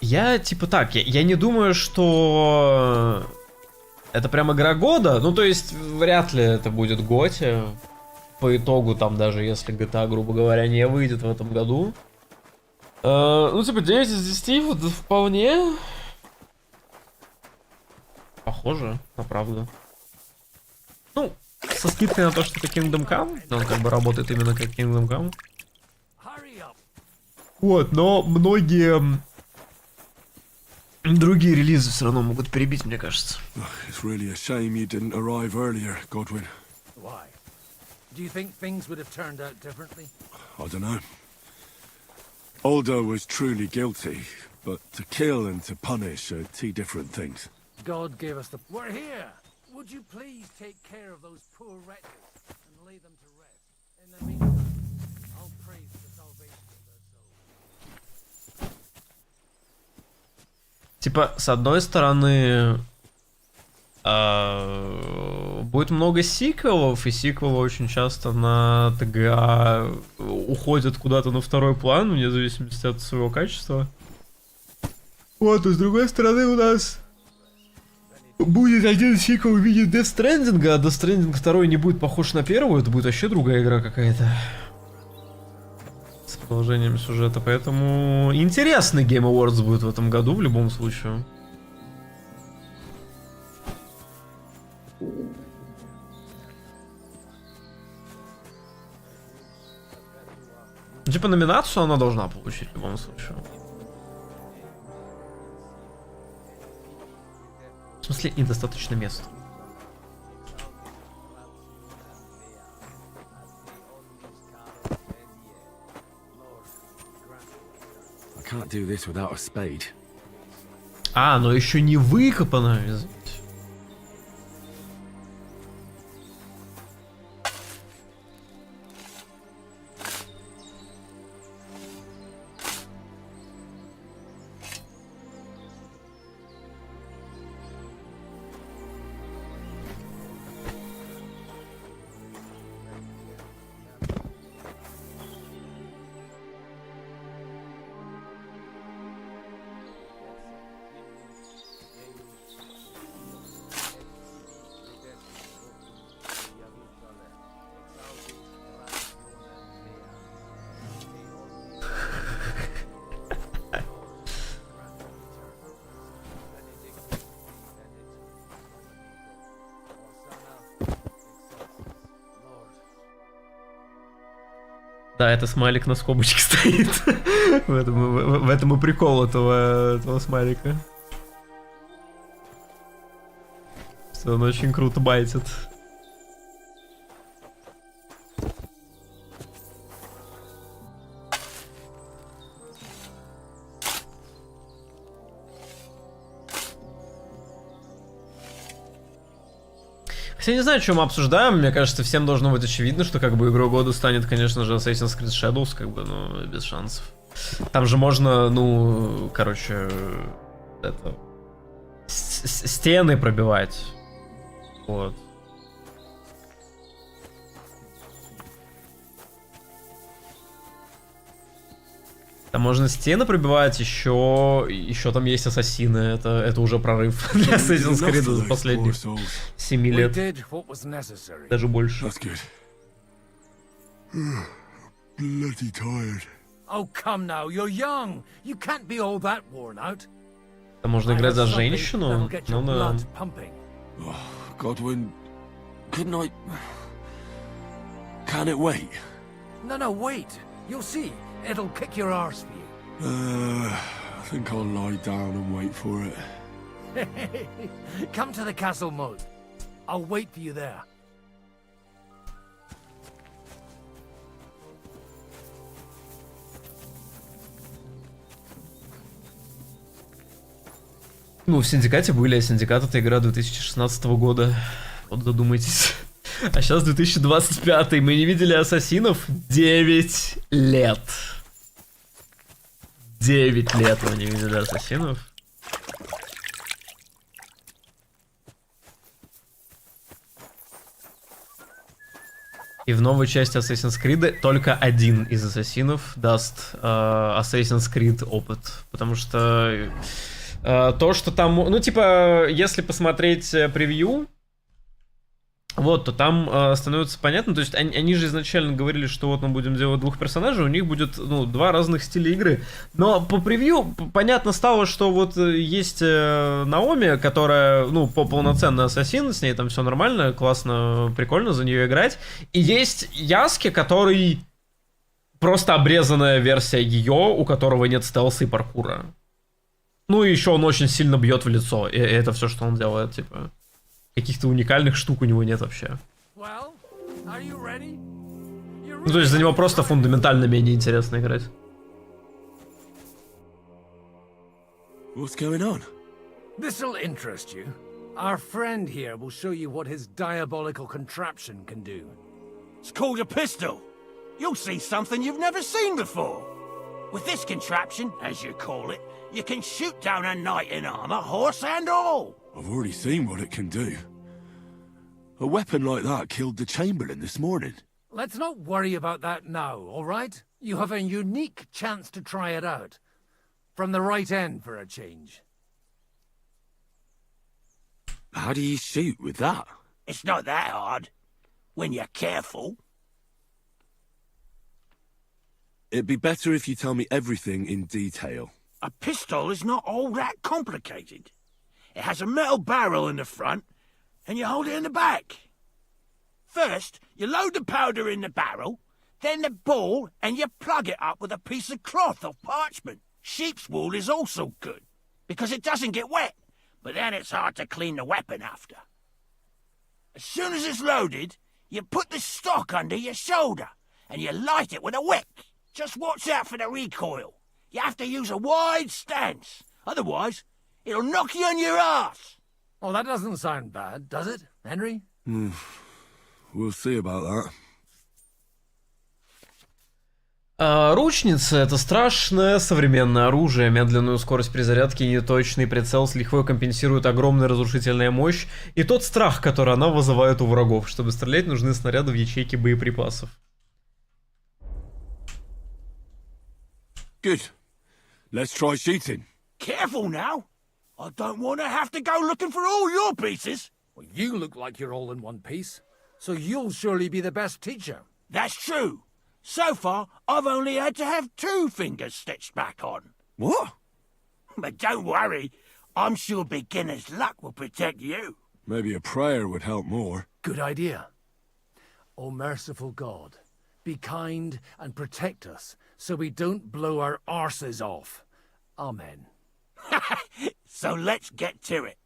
Я типа так, я не думаю, что это прям игра года. Ну, то есть, вряд ли это будет готи. По итогу, там, даже если GTA, грубо говоря, не выйдет в этом году. Ну, типа, 9 из 10, вот вполне. Pохоже, на правду. Ну, со скидкой на то, что это Kingdom Come. Он как бы работает именно как Kingdom Come. Вот, но многие... другие релизы все равно могут перебить, мне кажется. It's really a shame you didn't arrive earlier, Godwin. Why? Do you think things would have turned out differently? I don't know. Aldo was truly guilty, but to kill and to punish are two different things. God gave us the... We're here! Would you please take care of those poor wretches and lay them to rest? In the meantime, I'll praise the salvation of their souls. Типа, с одной стороны, будет много сиквелов, и сиквелы очень часто на ТГА уходят куда-то на второй план, вне зависимости от своего качества. Вот, и с другой стороны у нас будет один сиквел в виде Death Stranding, а Death Stranding 2 не будет похож на первую, это будет вообще другая игра какая-то. Положением сюжета, поэтому интересный Game Awards будет в этом году в любом случае. Типа номинацию она должна получить в любом случае. В смысле, недостаточно места. Can't do this without a spade. А, но еще не выкопано. Да, это смайлик на скобочке стоит. в этом и прикол этого смайлика. Он очень круто байтит. Я не знаю, что мы обсуждаем, мне кажется, всем должно быть очевидно, что как бы игрой года станет, конечно же, Assassin's Creed Shadows, как бы, ну, без шансов. Там же можно, ну, короче, это... стены пробивать. Вот. Там можно стены пробивать, еще там есть ассасины. Это уже прорыв для Assassin's Creed за последних 7 лет. Даже больше. Bloody tired. Oh, come now, you're young. You can't be all that worn out. Там можно играть за женщину. Ну да. Oh, Godwin, couldn't I? Can it wait? No, wait. You'll see. It'll kick your arse for you. I think I'll lie down and wait for it. Come to the castle moat. I'll wait for you there. Ну, в Синдикате были, а Синдикат — это игра 2016 года. Вот задумайтесь. А сейчас 2025, мы не видели ассасинов 9 лет. 9 лет мы не видели ассасинов. И в новой части Assassin's Creed только один из ассасинов даст Assassin's Creed опыт. Потому что то, что там... Ну, типа, если посмотреть превью, вот, то там становится понятно, то есть они же изначально говорили, что вот мы будем делать двух персонажей, у них будет, ну, два разных стиля игры. Но по превью понятно стало, что вот есть Наоми, которая, ну, полноценный ассасин, с ней там все нормально, классно, прикольно за нее играть. И есть Яски, который просто обрезанная версия ее, у которого нет стелса и паркура. Ну и еще он очень сильно бьет в лицо, и это все, что он делает, типа. Каких-то уникальных штук у него нет вообще. Ну, то есть за него просто фундаментально менее интересно играть. What's going on? This'll interest you. Our friend here will show you what his diabolical contraption can do. It's called a pistol. You'll see something you've never seen before. With this contraption, as you call it, you can shoot down a knight in armor, horse and all. I've already seen what it can do. A weapon like that killed the Chamberlain this morning. Let's not worry about that now, all right? You have a unique chance to try it out. From the right end for a change. How do you shoot with that? It's not that hard. When you're careful. It'd be better if you tell me everything in detail. A pistol is not all that complicated. It has a metal barrel in the front, and you hold it in the back. First, you load the powder in the barrel, then the ball, and you plug it up with a piece of cloth or parchment. Sheep's wool is also good, because it doesn't get wet, but then it's hard to clean the weapon after. As soon as it's loaded, you put the stock under your shoulder, and you light it with a wick. Just watch out for the recoil. You have to use a wide stance, otherwise it'll knock you on your ass. Oh, that doesn't sound bad, does it, Henry? We'll see about that. Ручница — это страшное современное оружие. Медленную скорость при зарядке и неточный прицел с лихвой компенсируют огромная разрушительная мощь и тот страх, который она вызывает у врагов. Чтобы стрелять, нужны снаряды в ячейке боеприпасов. Good. Let's try shooting. Careful now. I don't want to have to go looking for all your pieces. Well, you look like you're all in one piece, so you'll surely be the best teacher. That's true. So far, I've only had to have 2 fingers stitched back on. What? But don't worry. I'm sure beginner's luck will protect you. Maybe a prayer would help more. Good idea. O merciful God, be kind and protect us so we don't blow our arses off. Amen. So let's get to it.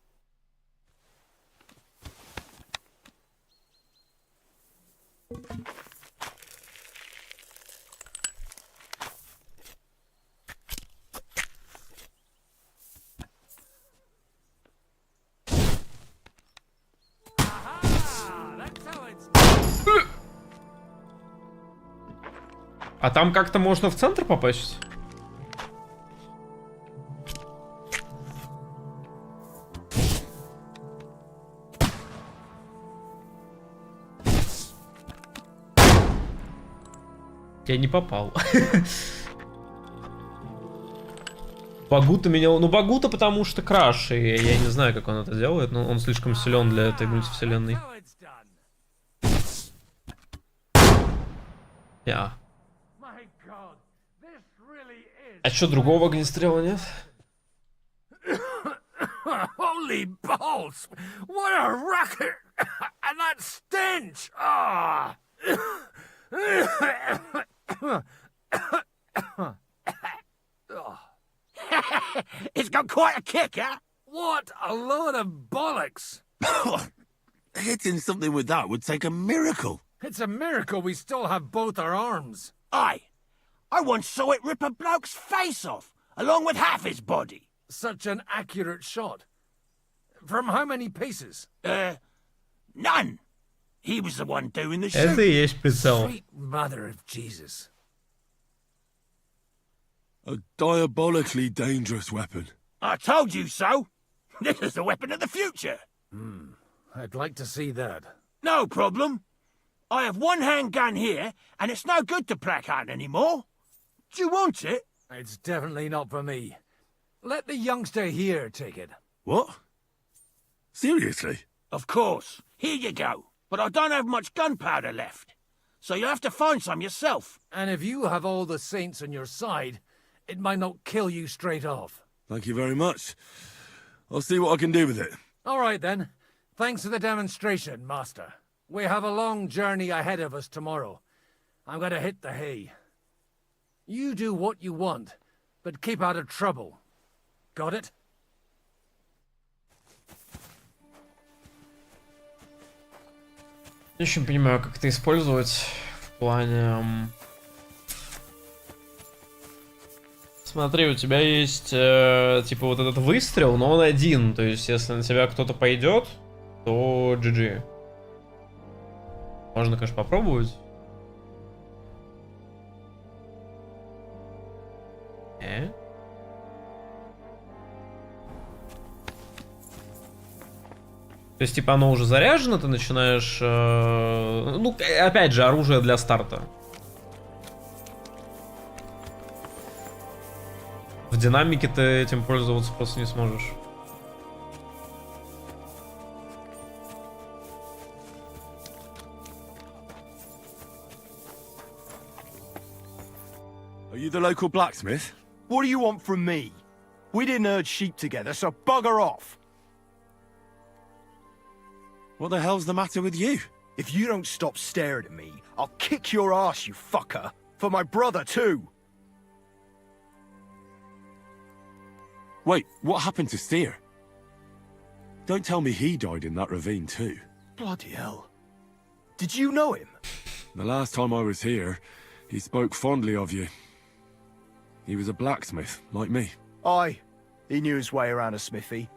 А там как-то можно в центр попасть? Я не попал. Багута меня... Ну, Багута потому что краш, и я не знаю, как он это делает, но он слишком силен для этой мультивселенной. Я. А что, другого огнестрела нет? Holy balls! What a racket! And that stench! Ah! It's got quite a kick, huh? What a load of bollocks! Hitting something with that would take a miracle. It's a miracle we still have both our arms. Aye. I once saw it rip a bloke's face off, along with half his body. Such an accurate shot. From how many paces? None. He was the one doing the Это и shooting. есть прицел. Sweet mother of Jesus. A diabolically dangerous weapon. I told you so. This is the weapon of the future. I'd like to see that. No problem. I have one handgun here, and it's no good to placard anymore. Do you want it? It's definitely not for me. Let the youngster here take it. What? Seriously? Of course. Here you go. But I don't have much gunpowder left. So you'll have to find some yourself. And if you have all the saints on your side, it might not kill you straight off. Thank you very much. I'll see what I can do with it. All right, then. Thanks for the demonstration, Master. We have a long journey ahead of us tomorrow. I'm going to hit the hay. You do what you want, but keep out of trouble. Got it? Не очень понимаю, как это использовать в плане... Смотри, у тебя есть, типа, вот этот выстрел, но он один. То есть, если на тебя кто-то пойдет, то GG. Можно, конечно, попробовать. То есть, типа, оно уже заряжено, ты начинаешь... ну, опять же, оружие для старта. В динамике ты этим пользоваться просто не сможешь. the local blacksmith? What do you want from me? We didn't herd sheep together, so bugger off. What the hell's the matter with you? If you don't stop staring at me, I'll kick your ass, you fucker. For my brother, too. Wait, what happened to Steer? Don't tell me he died in that ravine too. Bloody hell. Did you know him? The last time I was here, he spoke fondly of you. He was a blacksmith, like me. Aye. He knew his way around a smithy.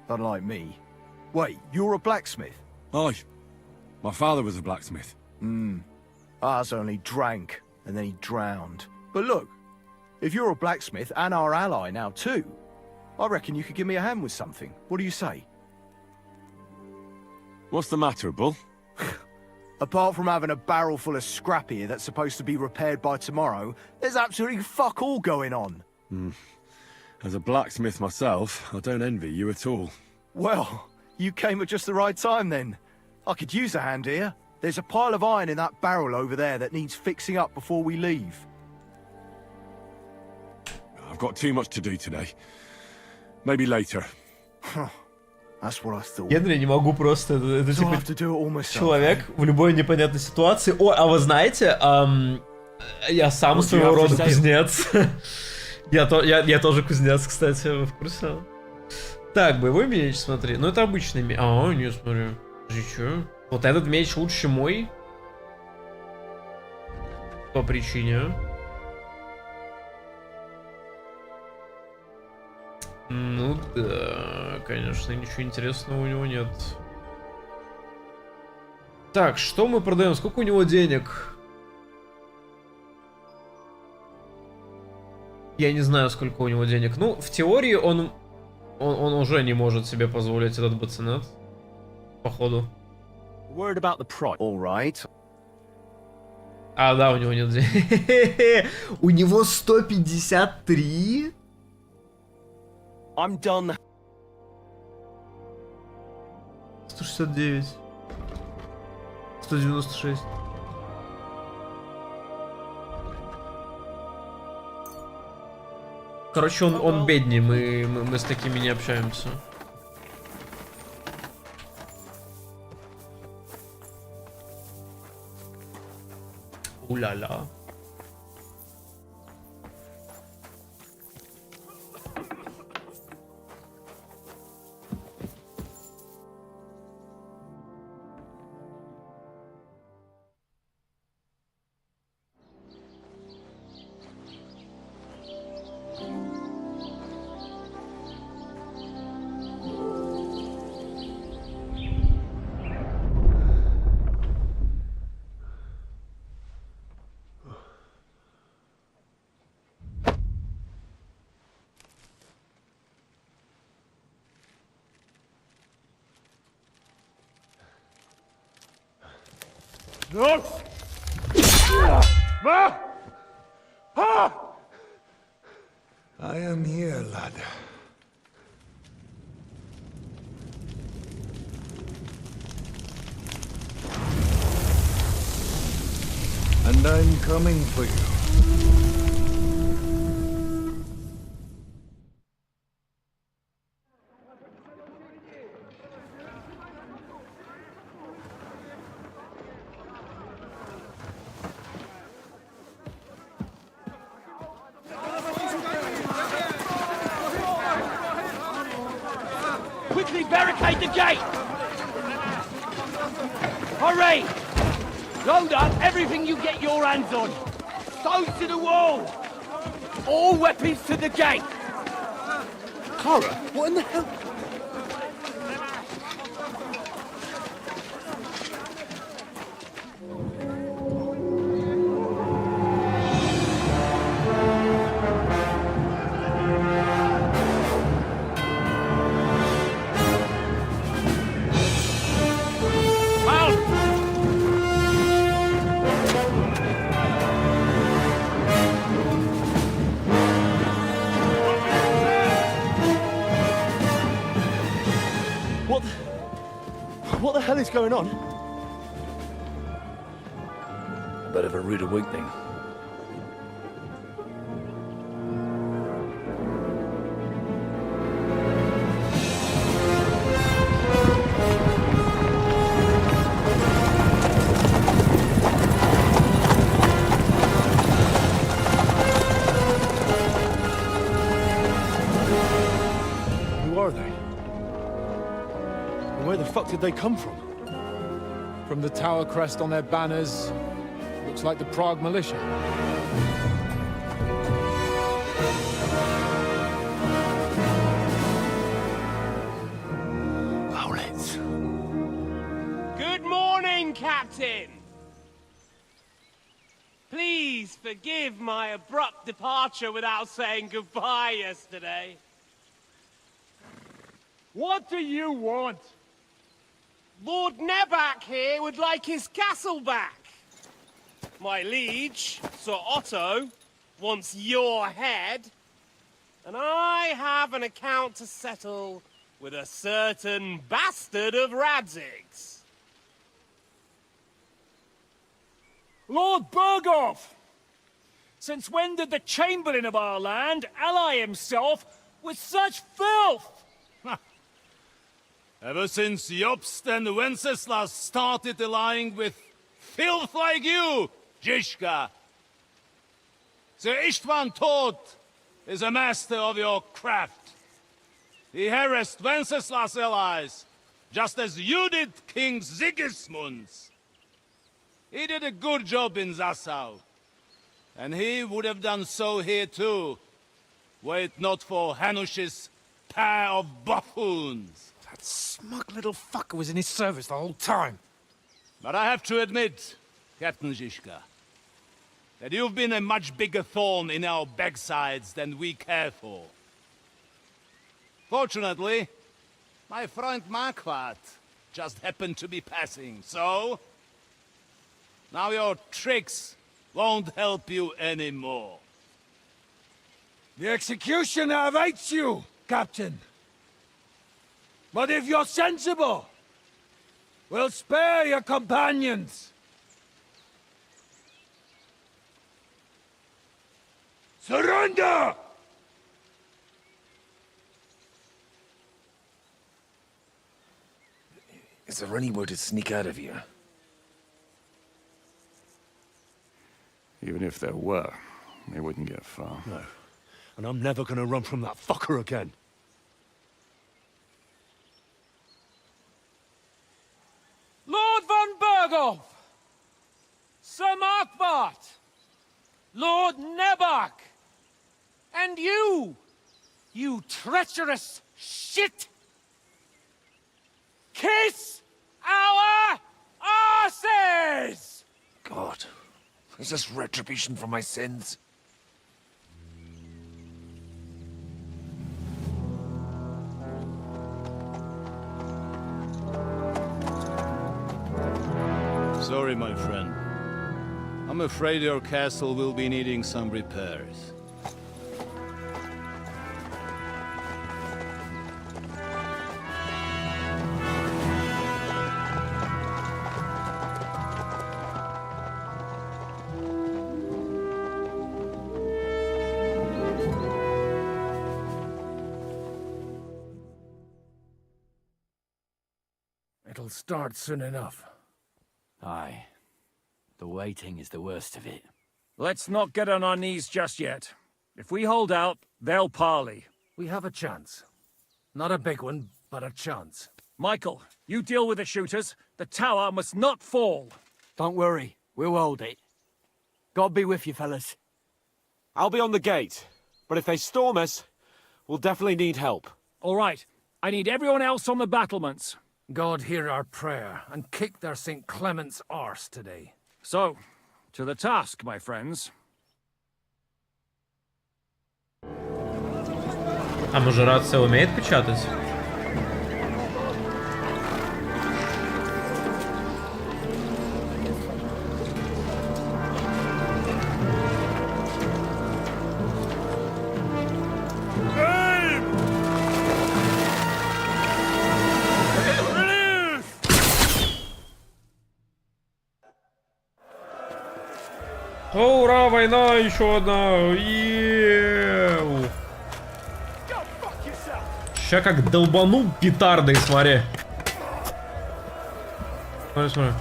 Unlike me. Wait, you're a blacksmith? Aye. My father was a blacksmith. Ours only drank, and then he drowned. But look, if you're a blacksmith and our ally now too, I reckon you could give me a hand with something. What do you say? What's the matter, Bull? Apart from having a barrel full of scrap here that's supposed to be repaired by tomorrow, there's absolutely fuck all going on. As a blacksmith myself, I don't envy you at all. Well, you came at just the right time then. I could use a hand here. There's a pile of iron in that barrel over there that needs fixing up before we leave. I've got too much to do today. Maybe later. That's what I thought. Генри, не могу просто... Это So I типа have to do it all myself. человек в любой непонятной ситуации. О, а вы знаете, я сам своего рода кузнец. Я тоже кузнец, кстати, вы в курсе? Так, боевой меч, смотри. Ну, это обычный меч. Не, смотри. Чё? Вот этот меч лучше, чем мой. По причине. Ну да, конечно, ничего интересного у него нет. Так, что мы продаем? Сколько у него денег? Я не знаю, сколько у него денег. Ну, в теории он уже не может себе позволить этот бацинет. Походу. Word about the price. All right. Да, у него нет денег. У него 153? I'm done. 169. 196. Короче, он беднее, мы с такими не общаемся. Уля-ля. No! Ma! Ah! I am here, lad. And I'm coming for you. Quickly barricade the gate! Hurry! Load up everything you get your hands on. Stones to the wall! All weapons to the gate! Clara, what in the hell? What the hell is going on? A bit of a rude awakening. are they? And where the fuck did they come from? From the tower crest on their banners, looks like the Prague militia. Good morning, Captain! Please forgive my abrupt departure without saying goodbye yesterday. What do you want? Lord Nebak here would like his castle back. My liege, Sir Otto, wants your head. And I have an account to settle with a certain bastard of Radzig's. Lord Berghoff! Since when did the Chamberlain of our land ally himself with such filth? Ever since Jobst and Wenceslas started allying with filth like you, Zizka. Sir Istvan Tod is a master of your craft. He harassed Wenceslas' allies, just as you did King Sigismund's. He did a good job in Zassau, and he would have done so here too, were it not for Hanush's pair of buffoons. That smug little fucker was in his service the whole time. But I have to admit, Captain Zizka, that you've been a much bigger thorn in our backsides than we care for. Fortunately, my friend Marquardt just happened to be passing, so... now your tricks won't help you anymore. The executioner awaits you, Captain. But if you're sensible, we'll spare your companions. Surrender! Is there any way to sneak out of here? Even if there were, they wouldn't get far. No. And I'm never gonna run from that fucker again. Lord von Berghoff! Sir Marquardt! Lord Nebak! And you! You treacherous shit! Kiss our asses! God, is this retribution for my sins? Sorry, my friend. I'm afraid your castle will be needing some repairs. It'll start soon enough. Aye. The waiting is the worst of it. Let's not get on our knees just yet. If we hold out, they'll parley. We have a chance. Not a big one, but a chance. Michael, you deal with the shooters. The tower must not fall. Don't worry. We'll hold it. God be with you, fellas. I'll be on the gate. But if they storm us, we'll definitely need help. All right. I need everyone else on the battlements. God hear our prayer, and kick their St. Clement's arse today. So, to the task, my friends. А может, рация умеет печатать? О, ура, война, еще одна. Ща как долбану петардой, смотри. Смотри, смотри.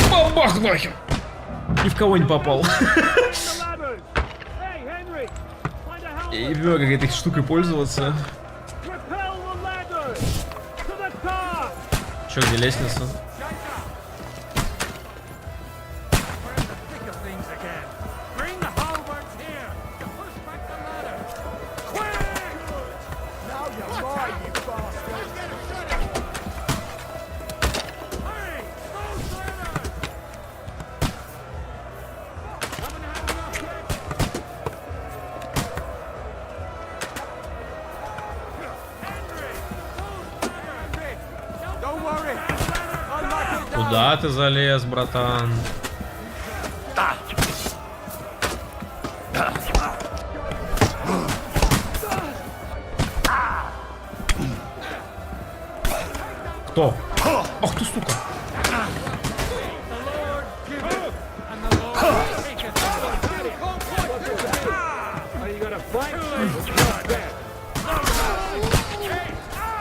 Бабах нахер. Ни в кого не попал. Я не понимаю, как этой штукой пользоваться. Чё, где лестница? Куда ты залез, братан? Кто? Ах ты, сука!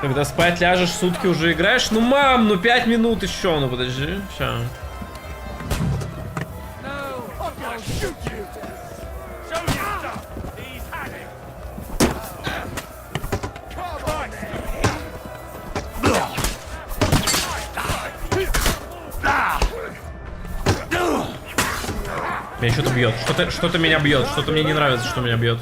Когда спать ляжешь, сутки уже играешь? Ну, мам, ну 5 минут еще, ну подожди, ща. Меня что-то бьет, что-то меня бьет, что-то мне не нравится, что меня бьет.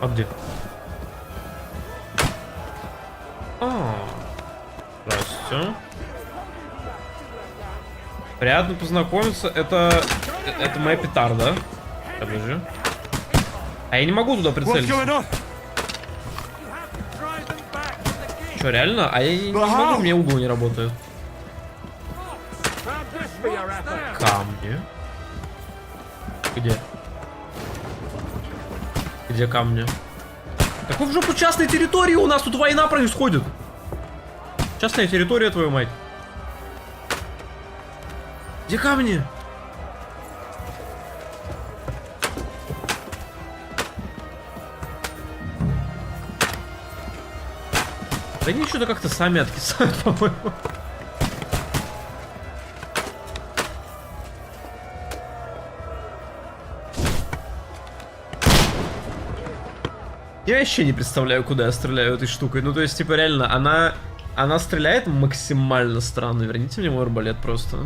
А где? Здравствуйте. Приятно познакомиться. Это моя петарда. Подожди. А я не могу туда прицелиться. Что, реально? А я не могу, у меня угол не работает. Камни. Где? Где камни? Какой в жопу частной территории? У нас тут война происходит. Частная территория, твою мать. Где камни? Да они что-то как-то сами откисают, по-моему. Я вообще не представляю, куда я стреляю этой штукой. Ну, то есть, типа, реально, она стреляет максимально странно. Верните мне мой арбалет просто.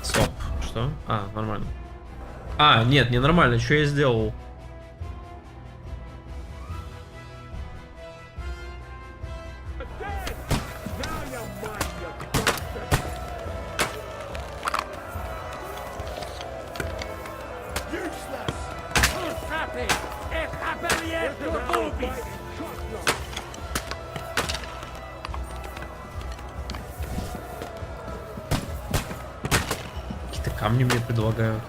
Стоп. Что? А, нормально. А, нет, не нормально. Что я сделал? Какие-то камни мне предлагают.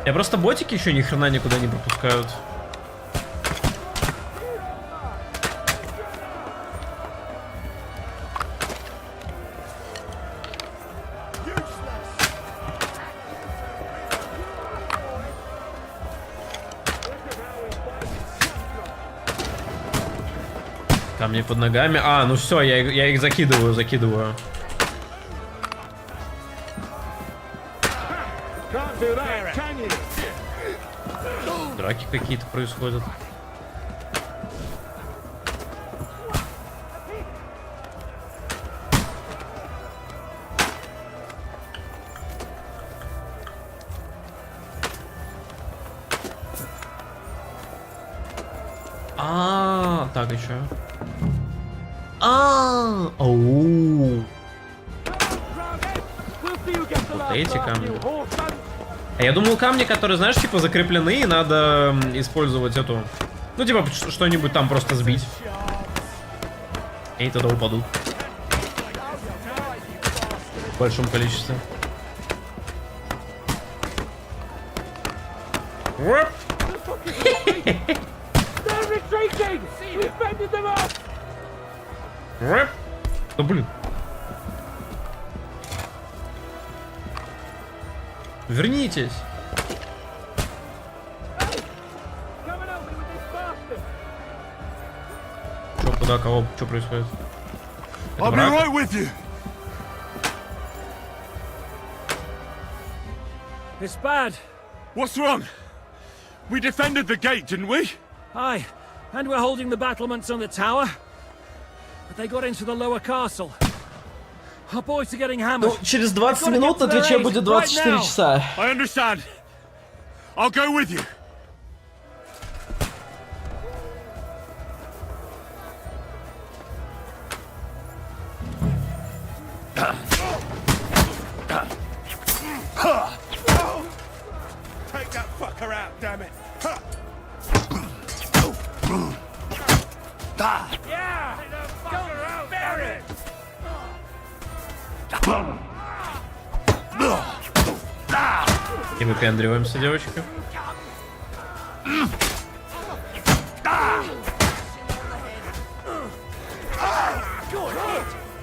Я просто ботики еще ни хрена никуда не пропускают. Камни под ногами. А, ну все, я их закидываю. Драки какие-то происходят. Так, еще. Оу. Вот эти камни. А я думал, камни, которые, знаешь, типа закреплены, и надо использовать эту... Ну, типа, что-нибудь там просто сбить. И тогда упадут. В большом количестве. Да блин. Вернитесь. Чё, куда, кого, что происходит? Это I'll be враг? right with you. It's bad. What's wrong? We defended the gate, didn't we? Aye, and we're holding the battlements on the tower. But they got into the lower castle. Our boys are getting hammered. Ну, через 20 минут на Твиче будет 24 часа. I understand. I'll go with you. Take that fucker out, damn it! Yeah! Take that fucker out, bear it! И выпендриваемся, девочки.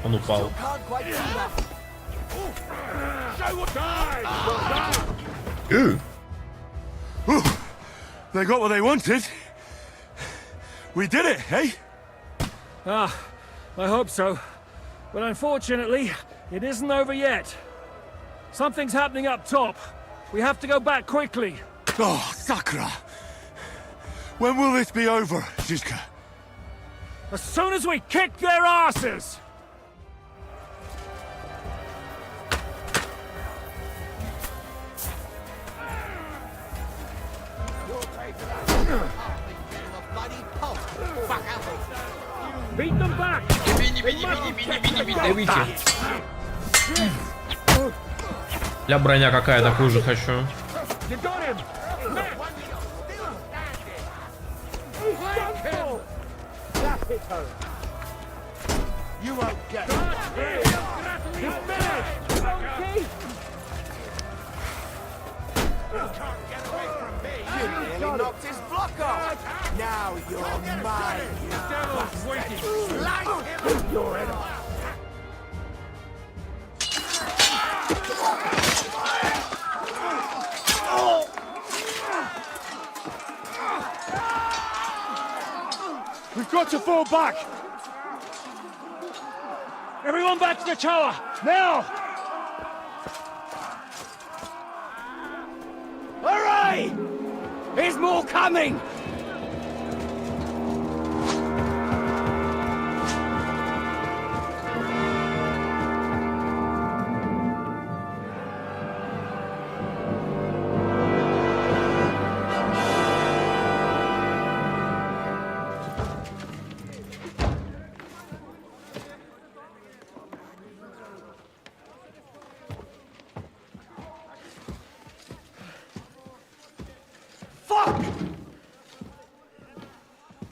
Он упал. They got what they wanted. We did it, eh? Ah, I hope so. But unfortunately, it isn't over yet. Something's happening up top. We have to go back quickly. Oh, Sakura. When will this be over, Zizka? As soon as we kick their asses! Beat them back! Бля, броня какая, такую же хочу. You won't get You nearly knocked his block off. Now you're mine. You devil's waiting. Slice him with your head off. We've got to fall back. Everyone back to the tower! Now! Hooray! There's more coming!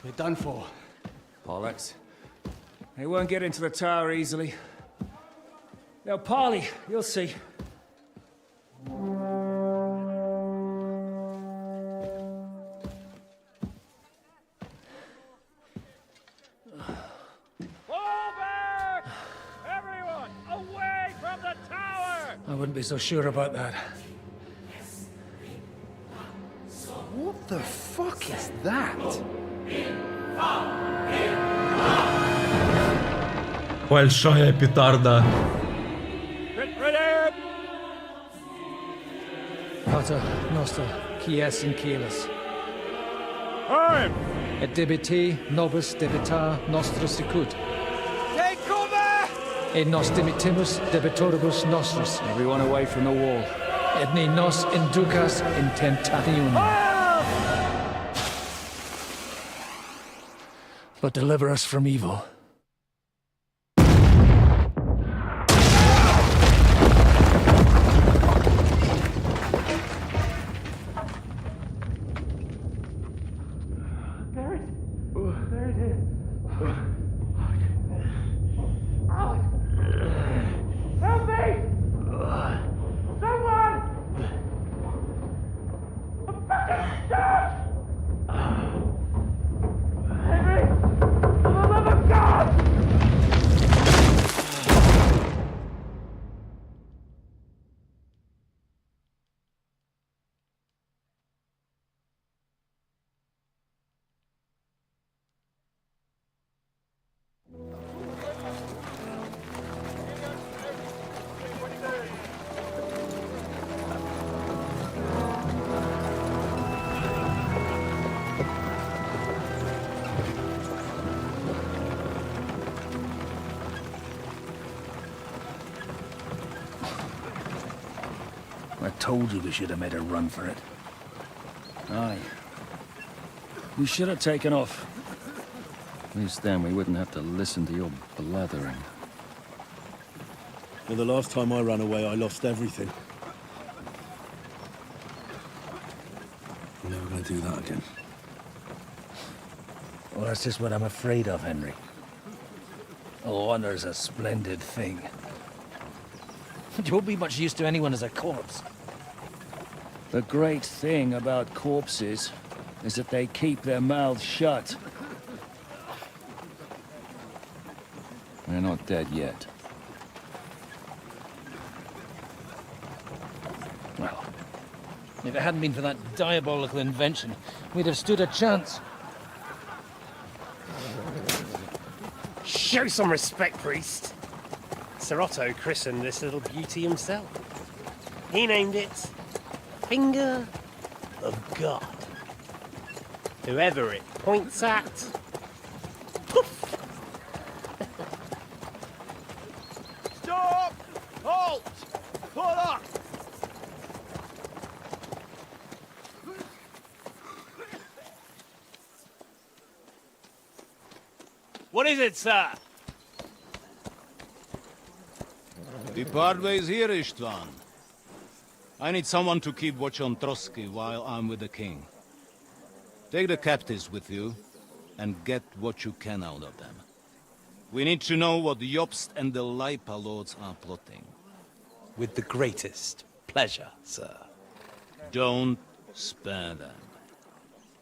We're done for. Bollocks. They won't get into the tower easily. Now, parley, you'll see. I wouldn't be so sure about that. What the fuck is that? Большая петарда. Pater noster, quies in caelus. Et debiti nobis debitar nostris sicut. Take cover! Et nos dimitimus debitoribus nostris. Everyone away from the wall. Et ne nos inducas in tentationem. But deliver us from evil. For the love of God! told you we should have made a run for it. Aye. We should have taken off. At least then we wouldn't have to listen to your blathering. Well, the last time I ran away, I lost everything. I'm never gonna do that again. Well, that's just what I'm afraid of, Henry. Honor's a splendid thing. You won't be much use to anyone as a corpse. The great thing about corpses is that they keep their mouths shut. They're not dead yet. Well, if it hadn't been for that diabolical invention, we'd have stood a chance. Show some respect, priest. Sir Otto christened this little beauty himself. He named it Finger of God. Whoever it points at, poof! Stop! Halt! Pull up! What is it, sir? We part ways here, Istvan. I need someone to keep watch on Trotsky while I'm with the king. Take the captives with you, and get what you can out of them. We need to know what the Jobst and the Leipa lords are plotting. With the greatest pleasure, sir. Don't spare them.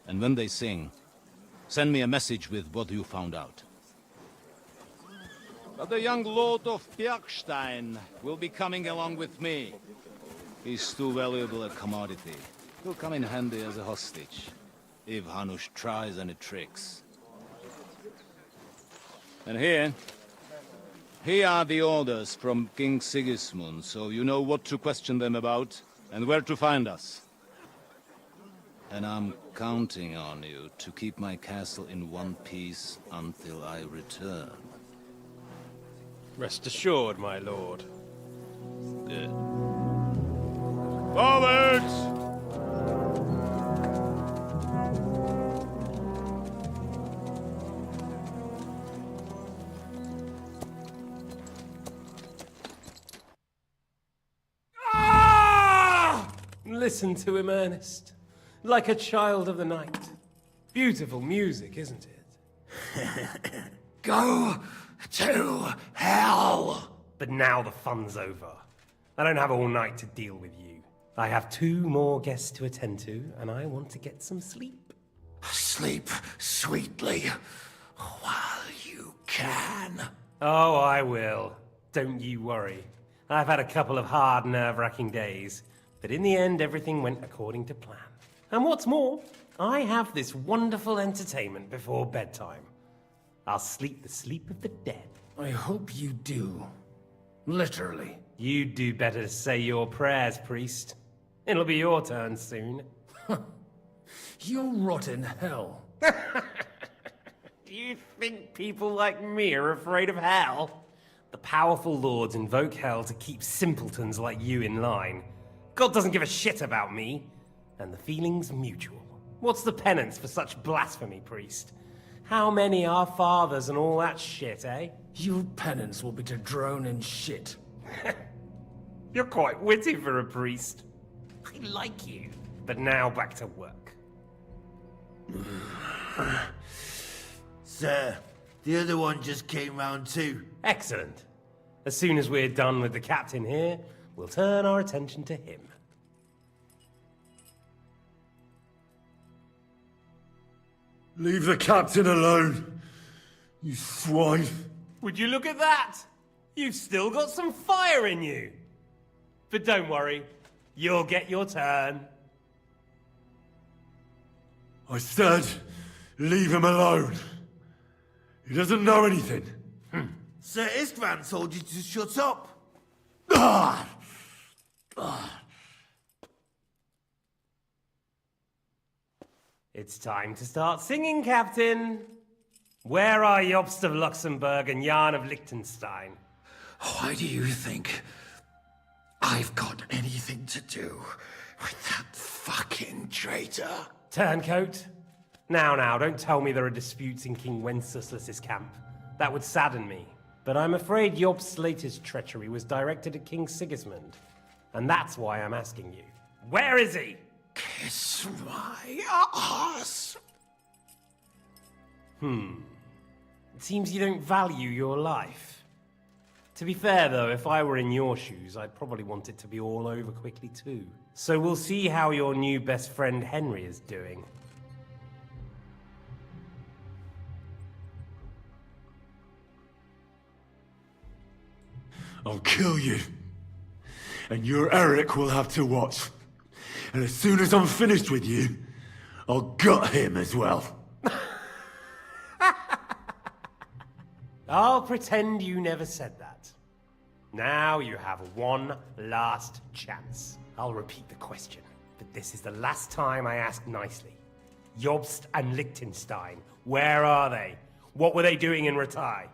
And when they sing, send me a message with what you found out. But the young lord of Bjergstein will be coming along with me. He's too valuable a commodity. He'll come in handy as a hostage, if Hanush tries any tricks. And here are the orders from King Sigismund, so you know what to question them about, and where to find us. And I'm counting on you to keep my castle in one piece until I return. Rest assured, my lord. Good. Forwards! Listen to him, Ernest. Like a child of the night. Beautiful music, isn't it? Go to hell! But now the fun's over. I don't have all night to deal with you. I have 2 more guests to attend to, and I want to get some sleep. Sleep sweetly while you can. Oh, I will. Don't you worry. I've had a couple of hard, nerve-wracking days, but in the end, everything went according to plan. And what's more, I have this wonderful entertainment before bedtime. I'll sleep the sleep of the dead. I hope you do. Literally. You'd do better to say your prayers, priest. It'll be your turn soon. You'll rot in hell. Do you think people like me are afraid of hell? The powerful lords invoke hell to keep simpletons like you in line. God doesn't give a shit about me. And the feeling's mutual. What's the penance for such blasphemy, priest? How many are fathers and all that shit, eh? Your penance will be to drown in shit. You're quite witty for a priest. I like you. But now back to work. Sir, the other one just came round too. Excellent. As soon as we're done with the captain here, we'll turn our attention to him. Leave the captain alone, you swine. Would you look at that? You've still got some fire in you. But don't worry, you'll get your turn. I said, leave him alone. He doesn't know anything. Sir Istvan told you to shut up. It's time to start singing, Captain. Where are Jobst of Luxembourg and Jan of Liechtenstein? Why do you think I've got anything to do with that fucking traitor. Turncoat? Now, don't tell me there are disputes in King Wenceslas's camp. That would sadden me. But I'm afraid Jobst's latest treachery was directed at King Sigismund. And that's why I'm asking you. Where is he? Kiss my ass. It seems you don't value your life. To be fair, though, if I were in your shoes, I'd probably want it to be all over quickly, too. So we'll see how your new best friend Henry is doing. I'll kill you. And your Eric will have to watch. And as soon as I'm finished with you, I'll gut him as well. I'll pretend you never said that. Now you have one last chance. I'll repeat the question, but this is the last time I ask nicely. Jobst and Liechtenstein, where are they? What were they doing in Ratai?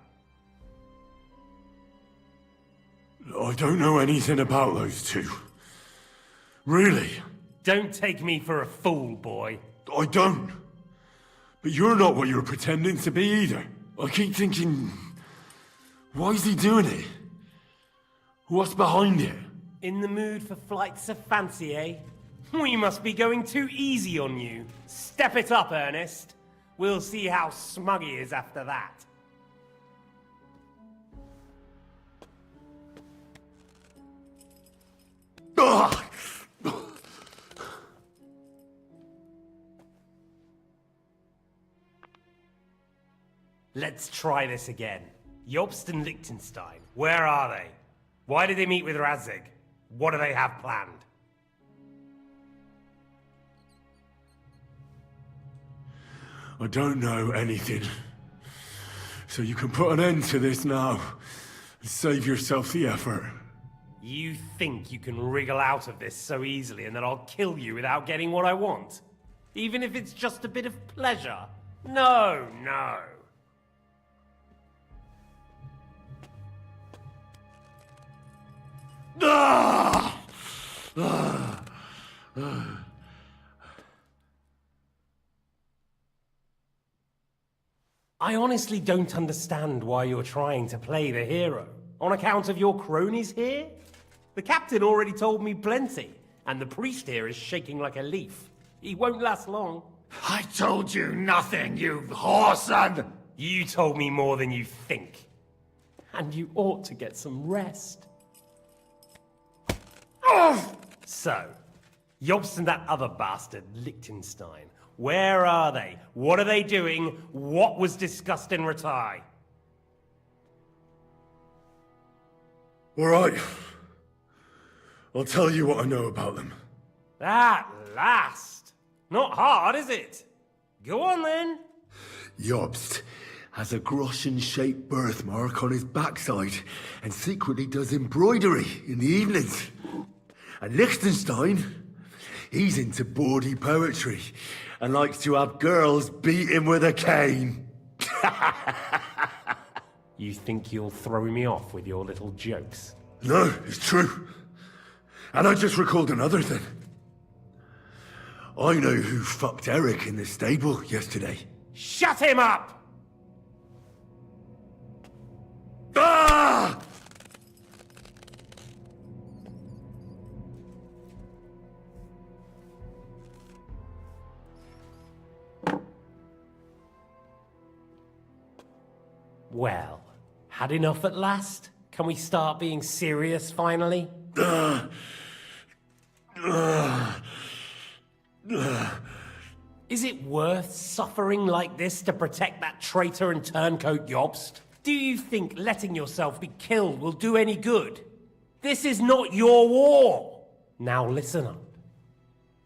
I don't know anything about those two. Really? Don't take me for a fool, boy. I don't. But you're not what you're pretending to be either. I keep thinking, why is he doing it? What's behind it? In the mood for flights of fancy, eh? We must be going too easy on you. Step it up, Ernest. We'll see how smug he is after that. Let's try this again. Jobst and Liechtenstein, where are they? Why did they meet with Radzig? What do they have planned? I don't know anything. So you can put an end to this now and save yourself the effort. You think you can wriggle out of this so easily and that I'll kill you without getting what I want? Even if it's just a bit of pleasure? No. I honestly don't understand why you're trying to play the hero. On account of your cronies here? The captain already told me plenty, and the priest here is shaking like a leaf. He won't last long. I told you nothing, you whoreson! You told me more than you think. And you ought to get some rest. So, Jobst and that other bastard, Liechtenstein, where are they? What are they doing? What was discussed in Ratai? All right. I'll tell you what I know about them. At last! Not hard, is it? Go on then. Jobst has a Groschen-shaped birthmark on his backside and secretly does embroidery in the evenings. And Liechtenstein, he's into bawdy poetry and likes to have girls beat him with a cane. You think you'll throw me off with your little jokes? No, it's true. And I just recalled another thing. I know who fucked Eric in the stable yesterday. Shut him up! Ah! Well, had enough at last? Can we start being serious finally? Is it worth suffering like this to protect that traitor and turncoat Jobst? Do you think letting yourself be killed will do any good? This is not your war! Now listen up.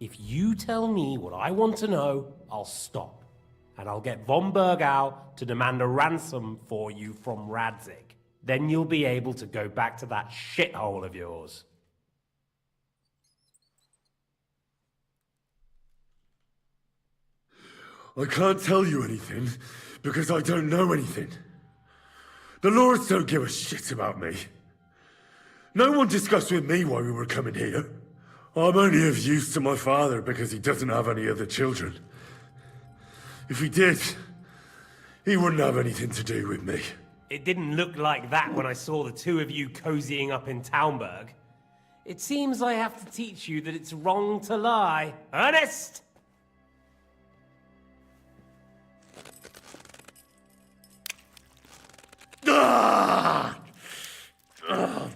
If you tell me what I want to know, I'll stop. And I'll get von Bergau to demand a ransom for you from Radzig. Then you'll be able to go back to that shithole of yours. I can't tell you anything because I don't know anything. The lords don't give a shit about me. No one discussed with me why we were coming here. I'm only of use to my father because he doesn't have any other children. If he did, he wouldn't have anything to do with me. It didn't look like that when I saw the two of you cozying up in Talmberg. It seems I have to teach you that it's wrong to lie. Ernest! Ah! Ah!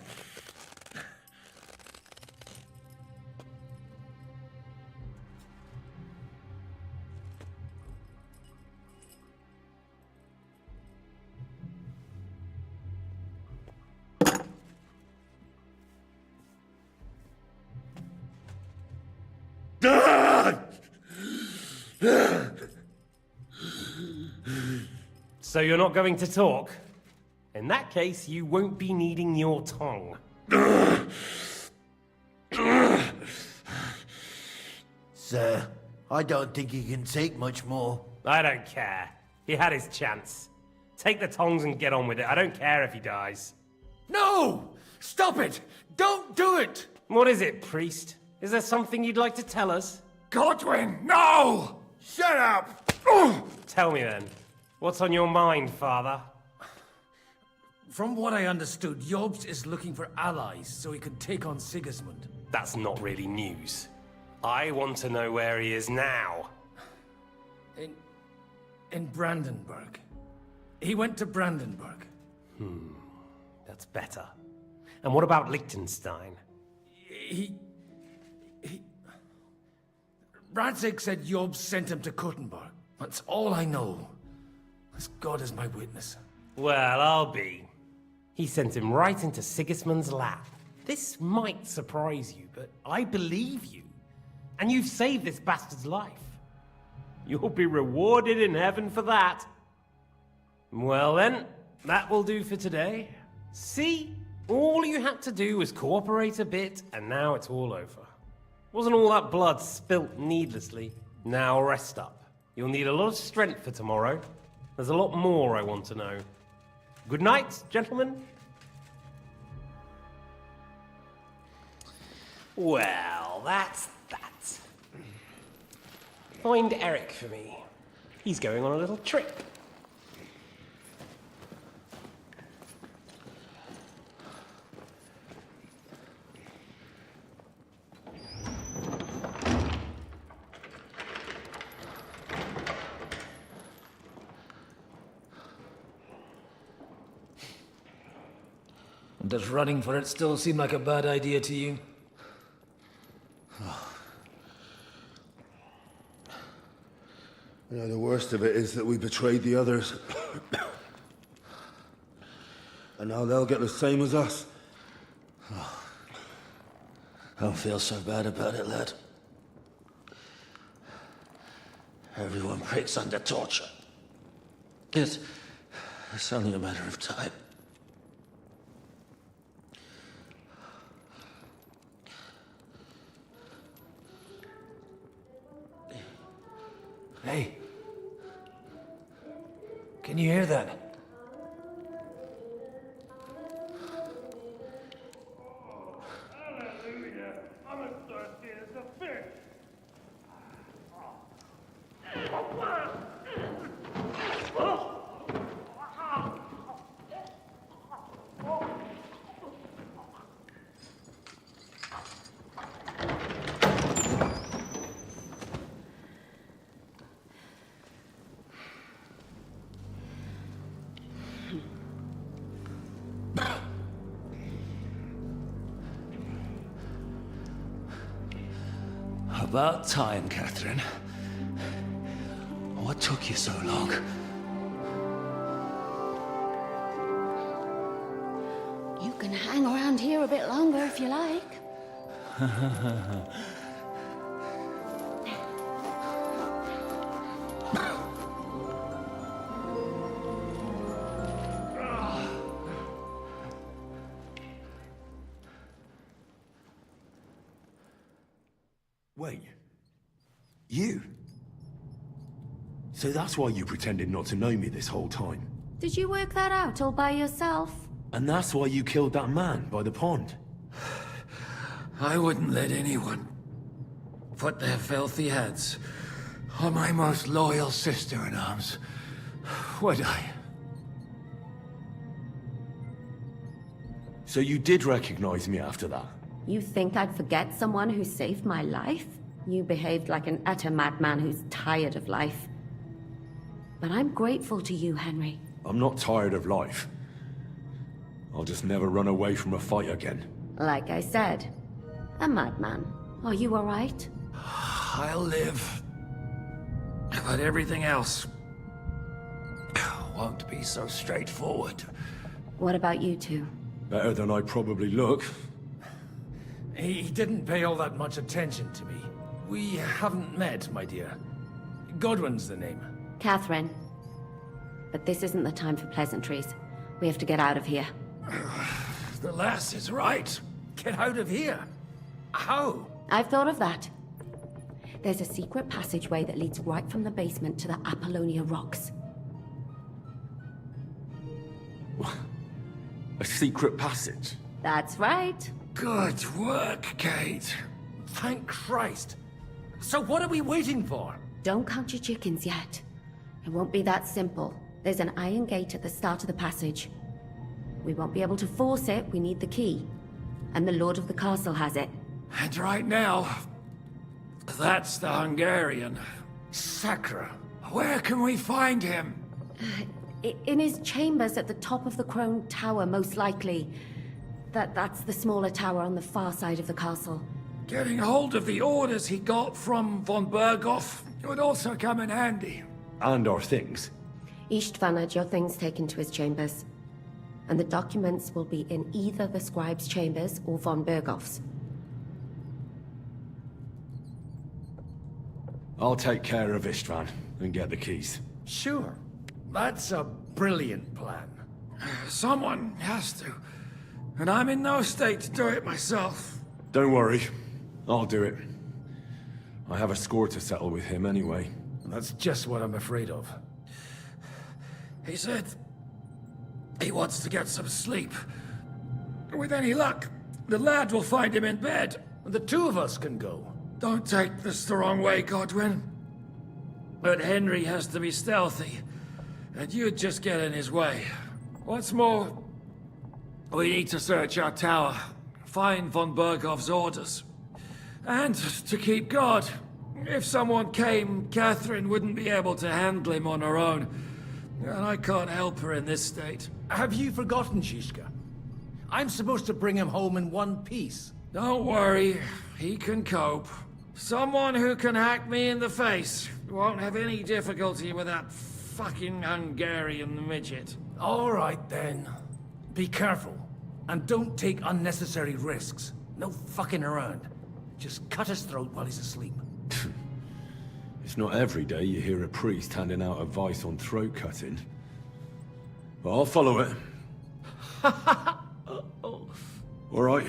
So you're not going to talk? In that case, you won't be needing your tongue. Sir, I don't think he can take much more. I don't care. He had his chance. Take the tongs and get on with it. I don't care if he dies. No! Stop it! Don't do it! What is it, priest? Is there something you'd like to tell us? Godwin, no! Shut up! Tell me then. What's on your mind, father? From what I understood, Jobst is looking for allies so he can take on Sigismund. That's not really news. I want to know where he is now. In Brandenburg. He went to Brandenburg. That's better. And what about Liechtenstein? Radzig said Jobst sent him to Kuttenberg. That's all I know. As God is my witness. Well, I'll be. He sent him right into Sigismund's lap. This might surprise you, but I believe you. And you've saved this bastard's life. You'll be rewarded in heaven for that. Well then, that will do for today. See? All you had to do was cooperate a bit, and now it's all over. Wasn't all that blood spilt needlessly. Now rest up. You'll need a lot of strength for tomorrow. There's a lot more I want to know. Good night, gentlemen. Well, that's that. Find Eric for me. He's going on a little trip. Does running for it still seem like a bad idea to you? You know, the worst of it is that we betrayed the others. And now they'll get the same as us. Don't feel so bad about it, lad. Everyone breaks under torture. It's only a matter of time. Hey. Can you hear that? Hallelujah! I'm as thirsty as a fish. About time, Catherine. What took you so long? You can hang around here a bit longer if you like. Wait. You? So that's why you pretended not to know me this whole time? Did you work that out all by yourself? And that's why you killed that man by the pond? I wouldn't let anyone put their filthy hands on my most loyal sister-in-arms, would I? So you did recognize me after that? You think I'd forget someone who saved my life? You behaved like an utter madman who's tired of life. But I'm grateful to you, Henry. I'm not tired of life. I'll just never run away from a fight again. Like I said, a madman. Are you alright? I'll live. But everything else won't be so straightforward. What about you two? Better than I probably look. He didn't pay all that much attention to me. We haven't met, my dear. Godwin's the name. Catherine. But this isn't the time for pleasantries. We have to get out of here. The lass is right. Get out of here? How? I've thought of that. There's a secret passageway that leads right from the basement to the Apollonia Rocks. A secret passage? That's right. Good work, Kate. Thank Christ. So what are we waiting for? Don't count your chickens yet. It won't be that simple. There's an iron gate at the start of the passage. We won't be able to force it, we need the key. And the Lord of the Castle has it. And right now, that's the Hungarian. Sacra. Where can we find him? In his chambers at the top of the Crone Tower, most likely. That's the smaller tower on the far side of the castle. Getting hold of the orders he got from von Berghoff would also come in handy. And our things. Istvan had your things taken to his chambers. And the documents will be in either the scribe's chambers or von Berghoff's. I'll take care of Istvan and get the keys. Sure. That's a brilliant plan. Someone has to. And I'm in no state to do it myself. Don't worry. I'll do it. I have a score to settle with him anyway. That's just what I'm afraid of. He said he wants to get some sleep. With any luck, the lad will find him in bed. The two of us can go. Don't take this the wrong way, Godwin. But Henry has to be stealthy, and you'd just get in his way. What's more, we need to search our tower, find von Berghoff's orders. And to keep guard. If someone came, Catherine wouldn't be able to handle him on her own. And I can't help her in this state. Have you forgotten, Shishka? I'm supposed to bring him home in one piece. Don't worry, he can cope. Someone who can hack me in the face won't have any difficulty with that fucking Hungarian midget. All right, then. Be careful. And don't take unnecessary risks. No fucking around. Just cut his throat while he's asleep. It's not every day you hear a priest handing out advice on throat cutting. But I'll follow it. Alright,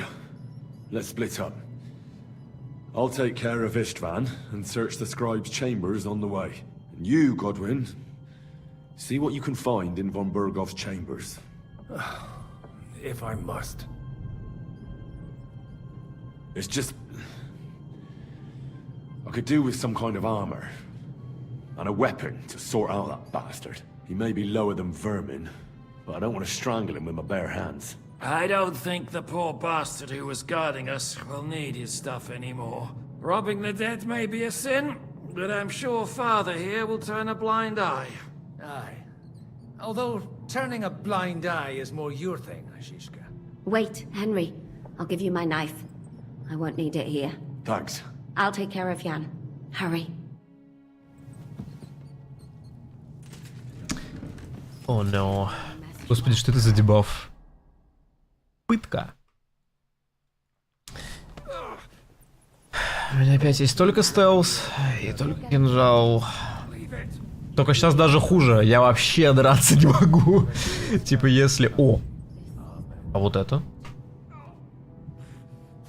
let's split up. I'll take care of Istvan and search the scribe's chambers on the way. And you, Godwin, see what you can find in von Berghoff's chambers. If I must. It's just... I could do with some kind of armor. And a weapon to sort out that bastard. He may be lower than vermin, but I don't want to strangle him with my bare hands. I don't think the poor bastard who was guarding us will need his stuff anymore. Robbing the dead may be a sin, but I'm sure Father here will turn a blind eye. Aye. Although turning a blind eye is more your thing, Shishka. Wait, Henry. I'll give you my knife. I won't need it here. Thanks. I'll take care of Jan. Hurry. О, no. Господи, что это за дебаф? Пытка. У меня опять есть только стелс и только кинжал. Только сейчас даже хуже. Я вообще драться не могу. Типа если... О! А вот это?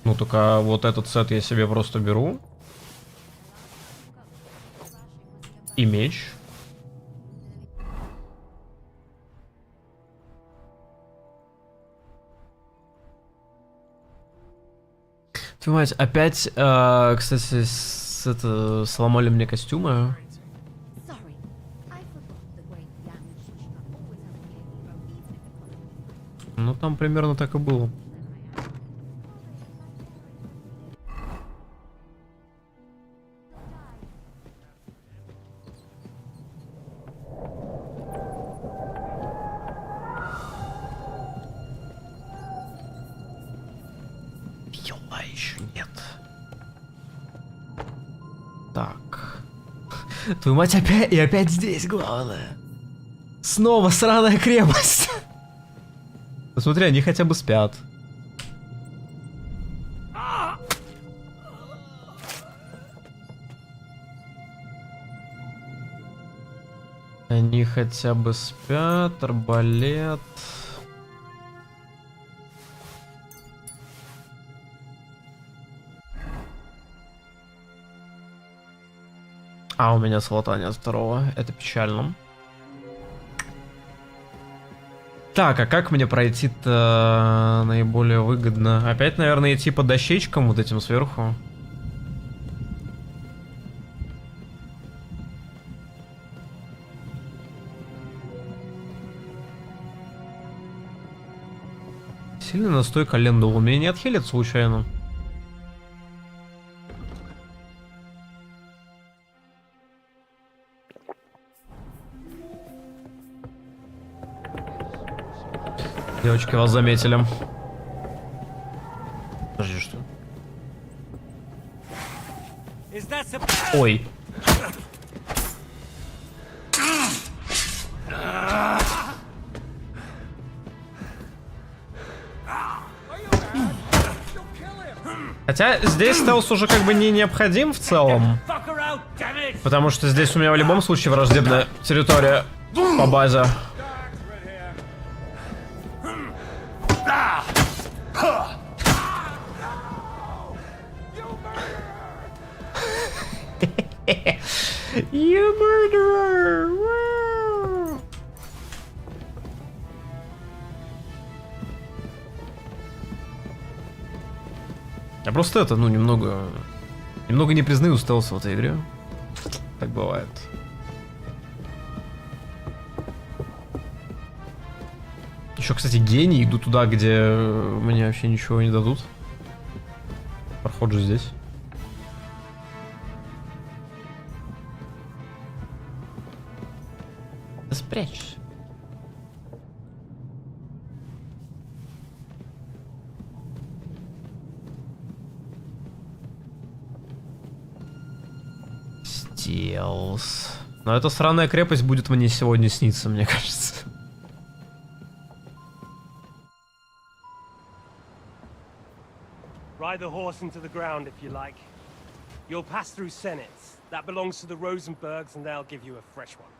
Ну только вот этот сет я себе просто беру. И меч. Твою мать, опять, кстати, сломали мне костюмы. Ну, там примерно так и было. Ёла, еще нет. Так. Твою мать, опять и опять здесь, главное. Снова сраная крепость. Посмотри, они хотя бы спят. Они хотя бы спят, арбалет. А, у меня слота нет второго. Это печально. Так, а как мне пройти-то наиболее выгодно? Опять, наверное, идти по дощечкам вот этим сверху. Сильный настой календулы. Меня не отхилит случайно? Девочки, вас заметили. Подожди, что? Ой. Хотя здесь стелс уже как бы не необходим в целом. Потому что здесь у меня в любом случае враждебная территория по базе. You murderer! Я просто это, ну, немного не признаю стелс в этой игре. Так бывает. Еще, кстати, гений. Иду туда, где мне вообще ничего не дадут. Проход же здесь. Да спрячься. Стелс. Но эта сраная крепость будет мне сегодня сниться, мне кажется. Ride the horse into the ground if you like. You'll pass through Senates. That belongs to the Rosenbergs, and they'll give you a fresh one.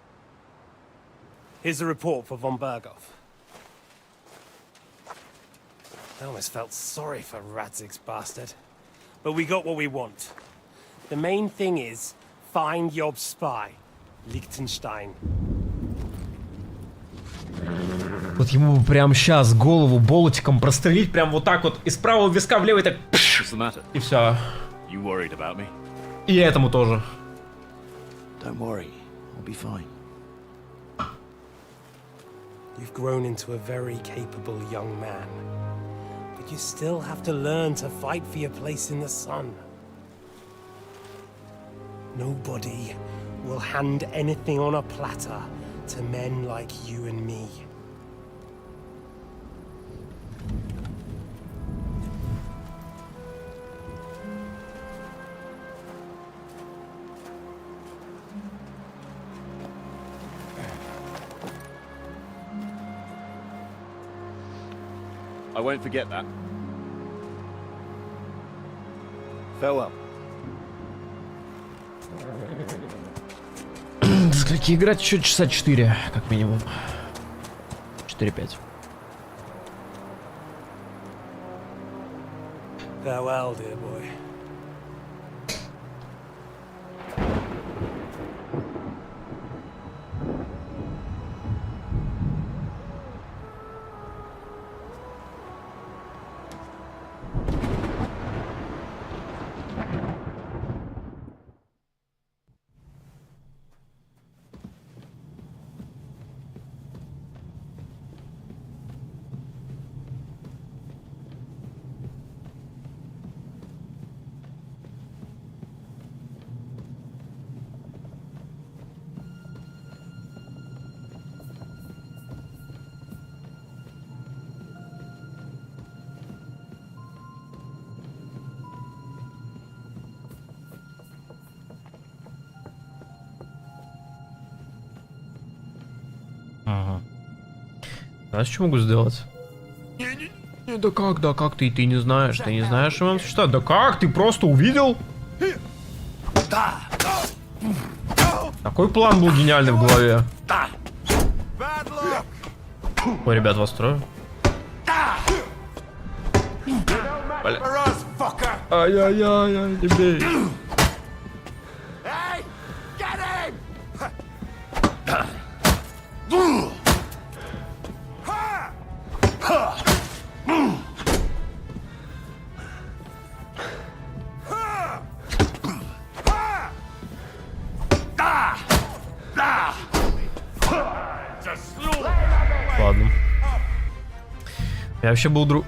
Here's a report for von Berghoff. I almost felt sorry for Radzig's bastard. But we got what we want. The main thing is, find Job's spy, Liechtenstein. Вот ему бы прям сейчас голову болотиком прострелить, прям вот так вот, из правого виска в левый, так... И все. И этому тоже. Don't worry, I'll be fine. You've grown into a very capable young man. But you still have to learn to fight for your place in the sun. Nobody will hand anything on a platter to men like you and me. I won't forget that. Farewell. До скольки играть? Еще часа 4, как минимум. 4-5. Farewell, dear boy. А что могу сделать? Да как ты не знаешь? Ты не знаешь, что? Да как? Ты просто увидел? Такой план был гениальный в голове. Ой, ребят, вас трое. Ай-яй-яй, не бей. Ладно. Я вообще был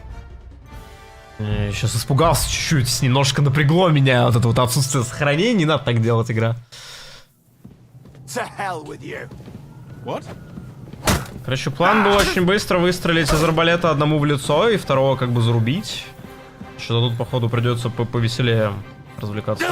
сейчас испугался чуть-чуть, немножко напрягло меня вот это вот отсутствие сохранения. Не надо так делать, игра. Короче, план был очень быстро выстрелить из арбалета одному в лицо и второго как бы зарубить. Что-то тут, походу, придется повеселее развлекаться.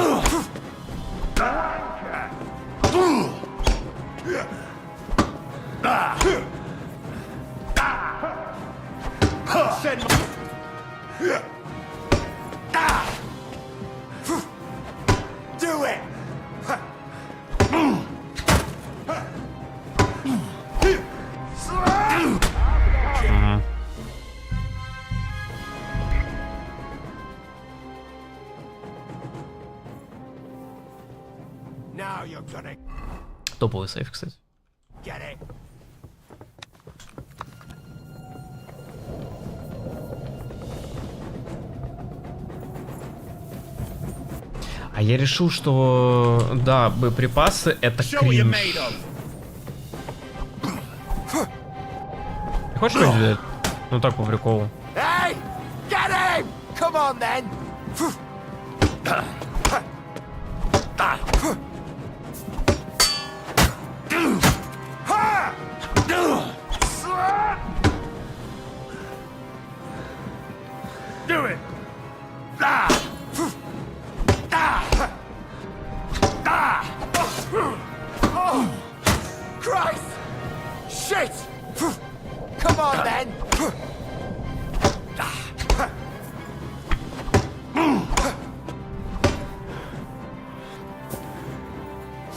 Топовый сейф, кстати. А я решил, что да, боеприпасы это кринж. Ты хочешь что-нибудь взять? Ну так по приколу.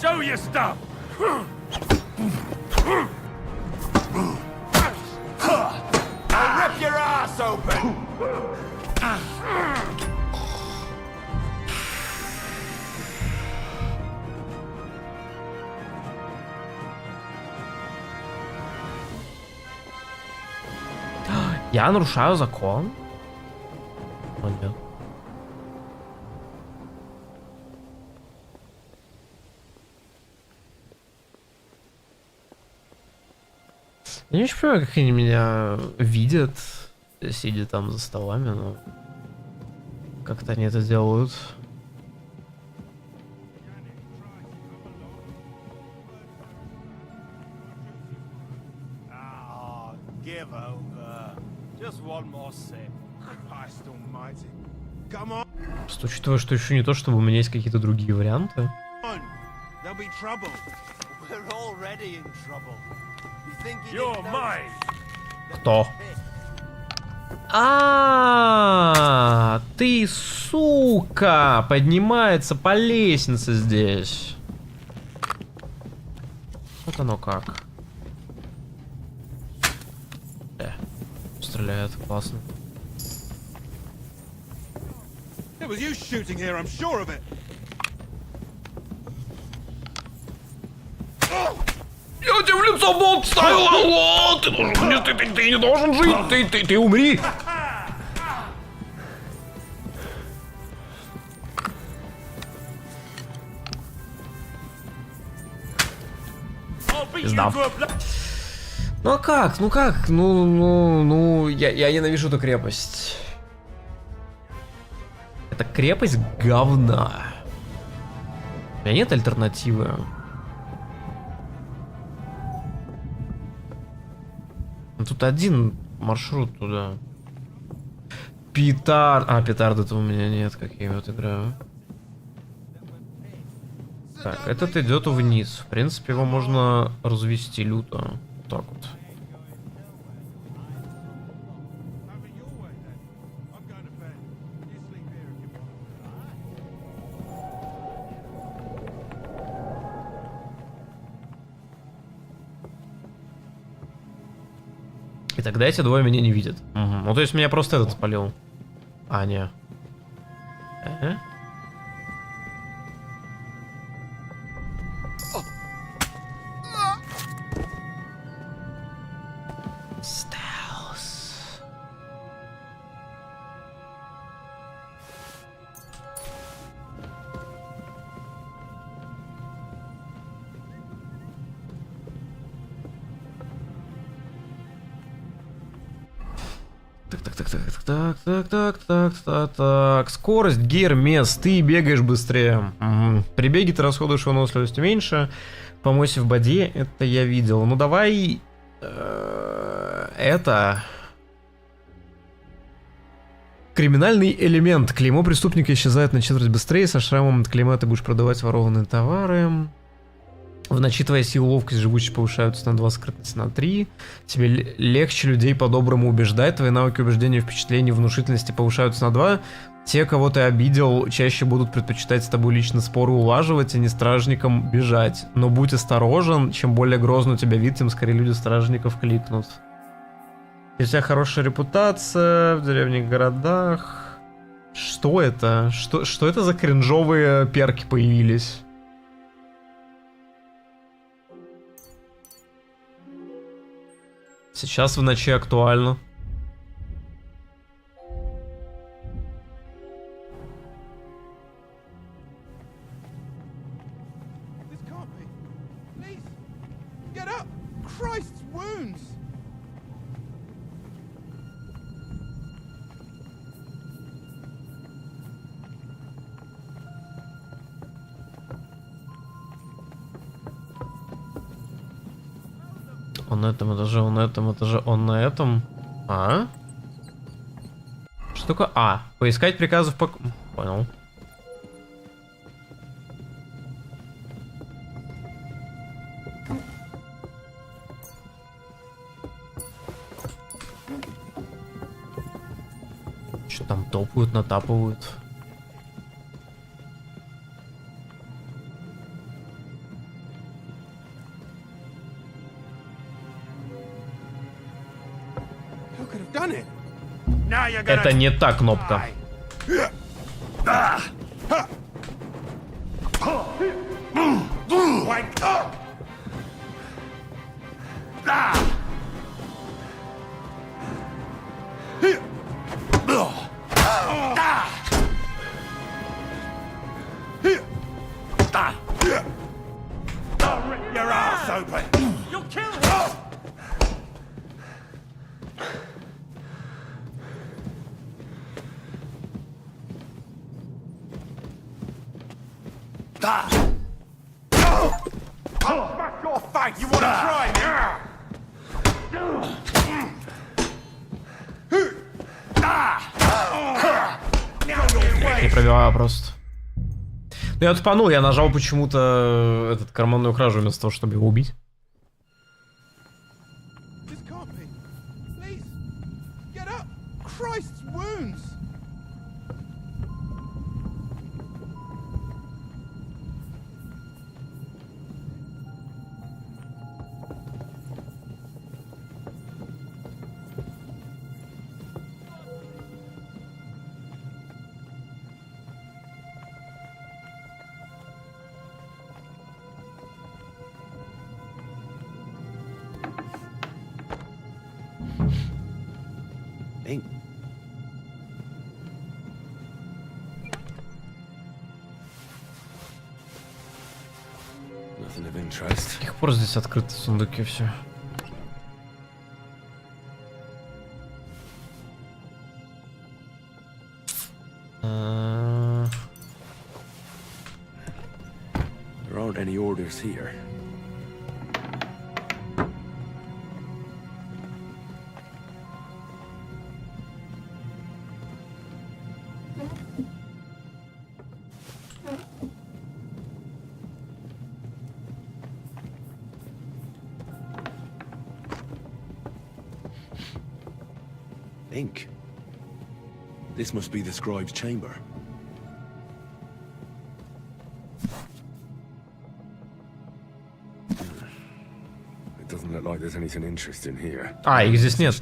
Show your stuff! I'll rip your ass open! Я нарушаю закон? О, нет. Я не очень понимаю, как они меня видят, сидя там за столами, но как-то они это делают. Просто учитывая, что еще не то, чтобы у меня есть какие-то другие варианты. Кто? Ты, сука, поднимается по лестнице здесь. Вот оно как. Стреляет, классно. It was you shooting here, I'm sure of it. Я тебе в лицо болт ставил, алло! Ты не должен жить, ты умри! Пизда. Ну а как? Ну, я ненавижу эту крепость. Это крепость говна. У меня нет альтернативы. Тут один маршрут туда. Петарды-то у меня нет, как я вот играю. Так, этот идет вниз. В принципе, его можно развести люто. Вот так вот. И тогда эти двое меня не видят. Угу. Ну, то есть меня просто этот спалил. А, не. Стелс. Так. Скорость, гермес, ты бегаешь быстрее. Угу. При беге ты расходуешь выносливость меньше. Помойся в боде, это я видел. Ну давай... это... Криминальный элемент. Клеймо преступника исчезает на четверть быстрее. Со шрамом от клейма ты будешь продавать ворованные товары. В ночи твоя сила, ловкость, живучесть повышаются на 2, скрытность на 3. Тебе легче людей по-доброму убеждать. Твои навыки убеждения, впечатлений, внушительности повышаются на 2. Те, кого ты обидел, чаще будут предпочитать с тобой лично споры улаживать, а не стражникам бежать. Но будь осторожен, чем более грозно у тебя вид, тем скорее люди стражников кликнут. У тебя хорошая репутация в деревнях, городах. Что это? Что это за кринжовые перки появились? Сейчас в ночи актуально. Он на этом этаже, он на этом этаже, он на этом. А? Что такое? А, поискать приказов по... Понял. Что там топают, натапывают? Это не та кнопка. Не пробиваю просто. Ну я тупанул, я нажал почему-то этот карманную кражу вместо того, чтобы его убить. С каких пор здесь открыты сундуки все? There aren't any orders here. Ink. This must be the scribe's chamber. It doesn't look like there's anything interesting here. А, их здесь нет.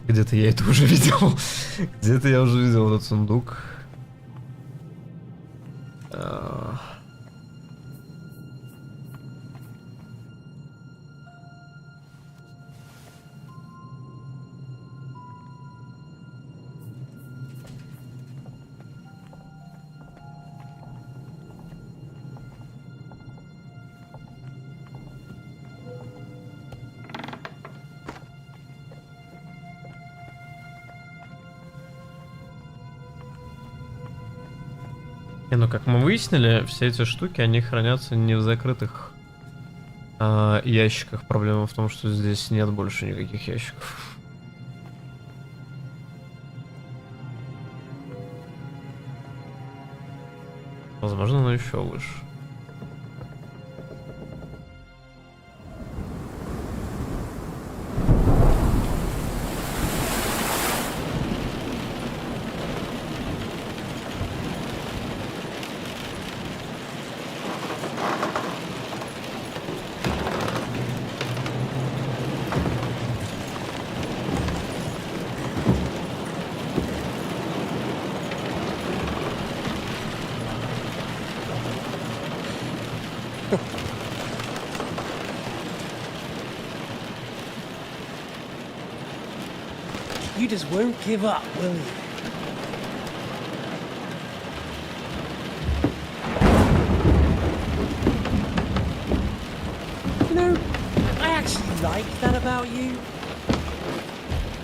Где-то я это уже видел. Где-то я уже видел этот сундук. Ну, как мы выяснили, все эти штуки, они хранятся не в закрытых ящиках. Проблема в том, что здесь нет больше никаких ящиков. Возможно, оно еще выше. You just won't give up, will you? You know, I actually like that about you.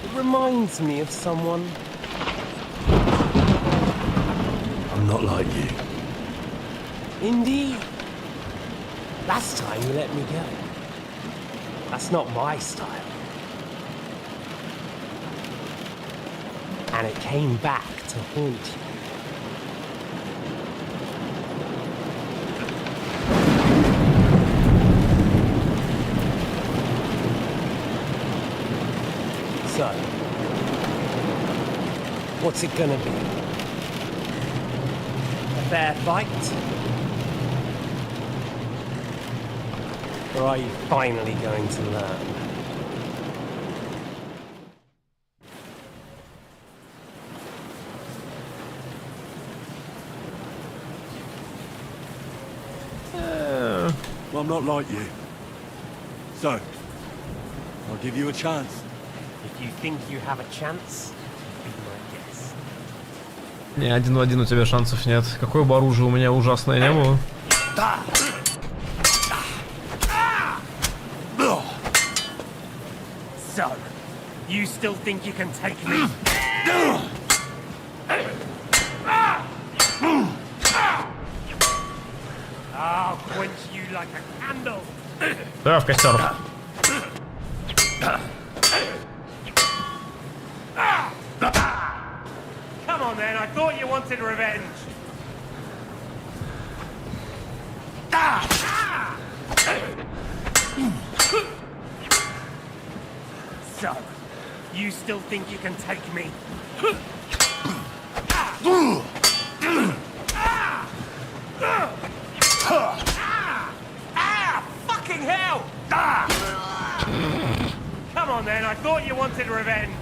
It reminds me of someone. I'm not like you. Indeed. Last time you let me go. That's not my style. And it came back to haunt you. So, what's it gonna be? A fair fight? Or are you finally going to learn? Well, I'm not like you. So, I'll give you a chance. If you think you have a chance, be my guest. Не, один в один у тебя шансов нет. Какое бы оружие у меня ужасное не было. So, you still think you can take me? I'll quench you like a candle. Да, в костер. Come on then, I thought you wanted revenge. So, you still think you can take me? Fucking hell! Come on then, I thought you wanted revenge.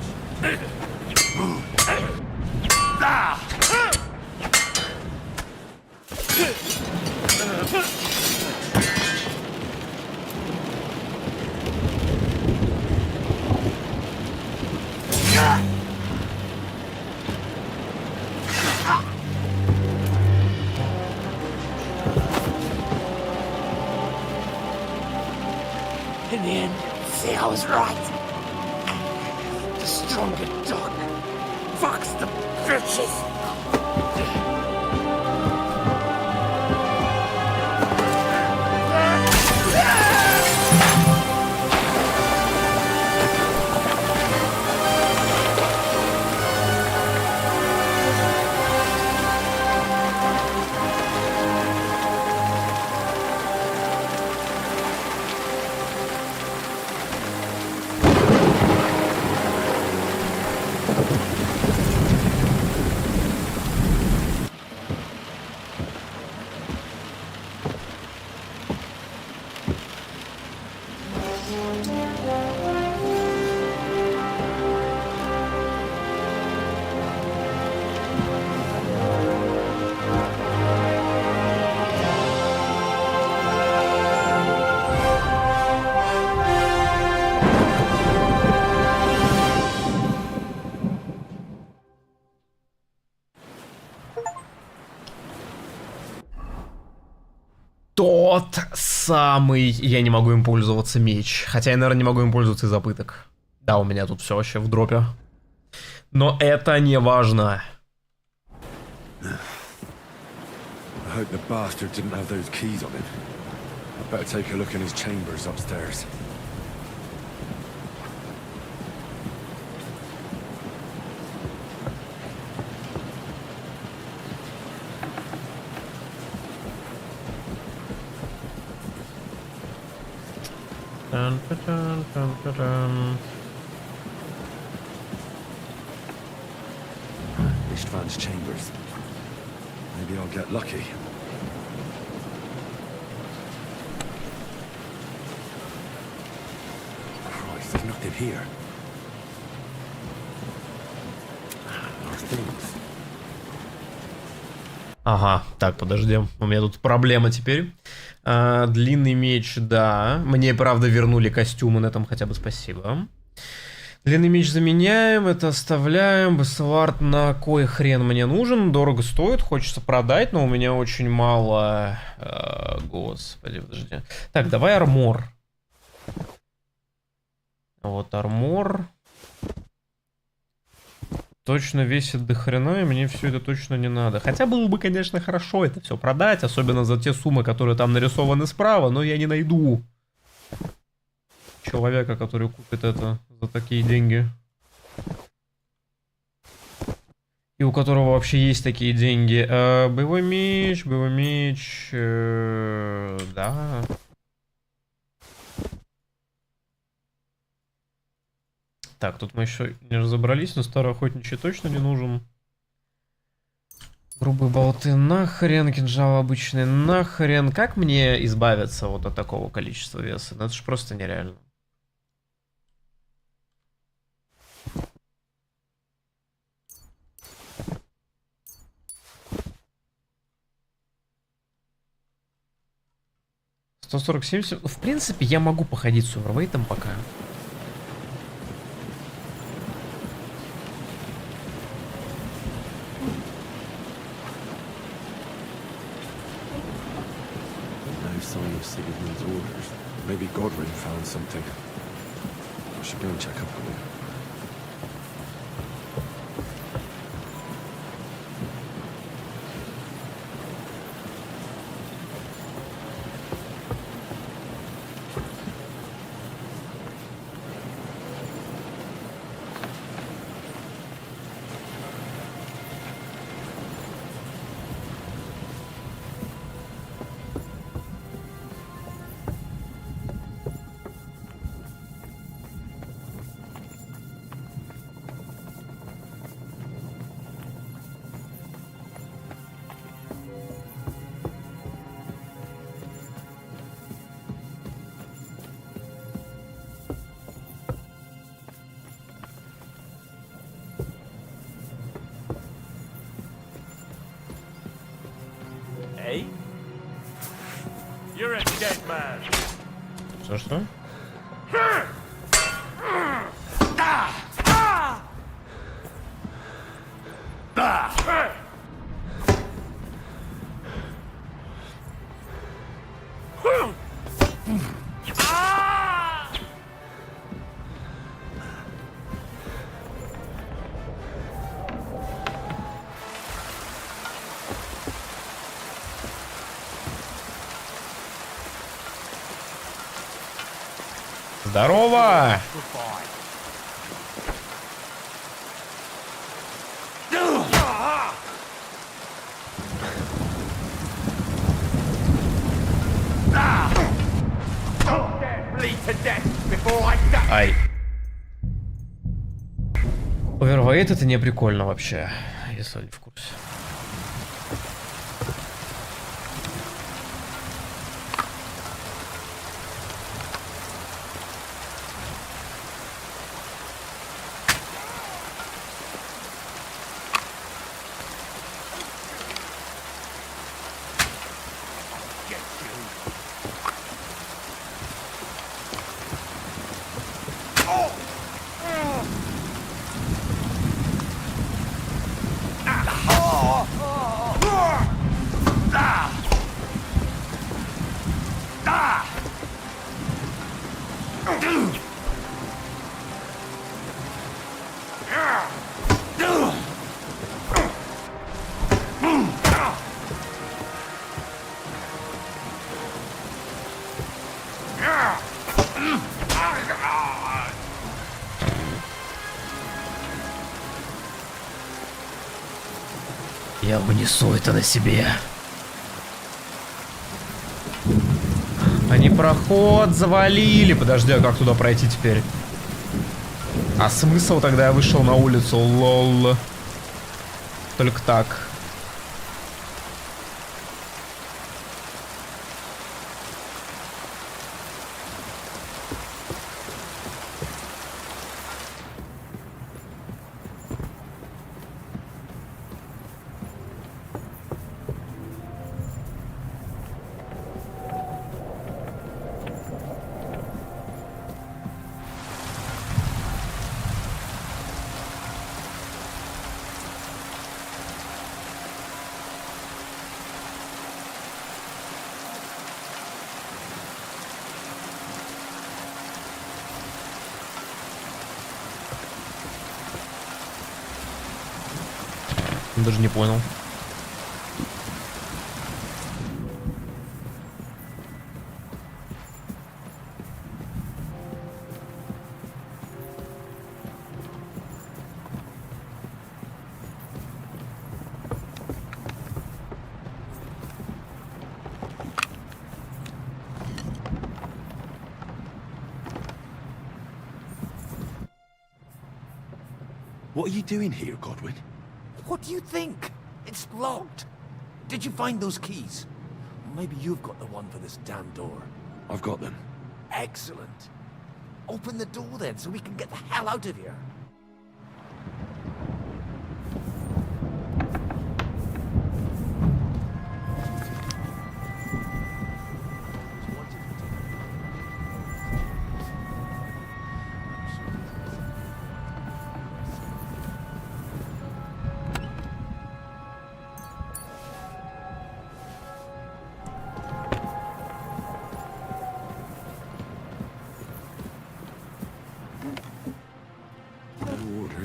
In the end, see, I was right. The stronger dog fucks the bitches. Тот самый, я не могу им пользоваться, меч. Хотя я, наверное, не могу им пользоваться из-за пыток. Да, у меня тут все вообще в дропе. Но это не важно. I hope the bastard didn't have those keys on him. I'd better take a look in his chambers upstairs. Ishtvan's chambers. Maybe I'll get lucky. Christ, there's nothing here. Our things. Ага, так, подожди. У меня тут проблема теперь. Длинный меч, да. Мне, правда, вернули костюмы на этом, хотя бы спасибо. Длинный меч заменяем, это оставляем. Басвард на кой хрен мне нужен? Дорого стоит, хочется продать, но у меня очень мало... Господи, подожди. Так, давай армор. Вот армор. Точно весит до хрена, и мне все это точно не надо. Хотя было бы, конечно, хорошо это все продать, особенно за те суммы, которые там нарисованы справа, но я не найду человека, который купит это за такие деньги. И у которого вообще есть такие деньги. Боевой меч, да. Так, тут мы еще не разобрались, но старый охотничий точно не нужен. Грубые болты нахрен, кинжал обычный нахрен. Как мне избавиться вот от такого количества веса? Ну, это же просто нереально. $147. В принципе, я могу походить с овервейтом пока. Sigismund's orders. Maybe Godwin found something. I should go and check up on him. You're a dead man. Что? Здорово! Ай. Овервейт это не прикольно вообще, если вы не в курсе. Я понесу это на себе. Они проход завалили. Подожди, а как туда пройти теперь? А смысл тогда я вышел на улицу? Лол. Только так. Даже не понял. What are you doing here, Godwin? What do you think? It's locked. Did you find those keys? Maybe you've got the one for this damn door. I've got them. Excellent. Open the door then, so we can get the hell out of here.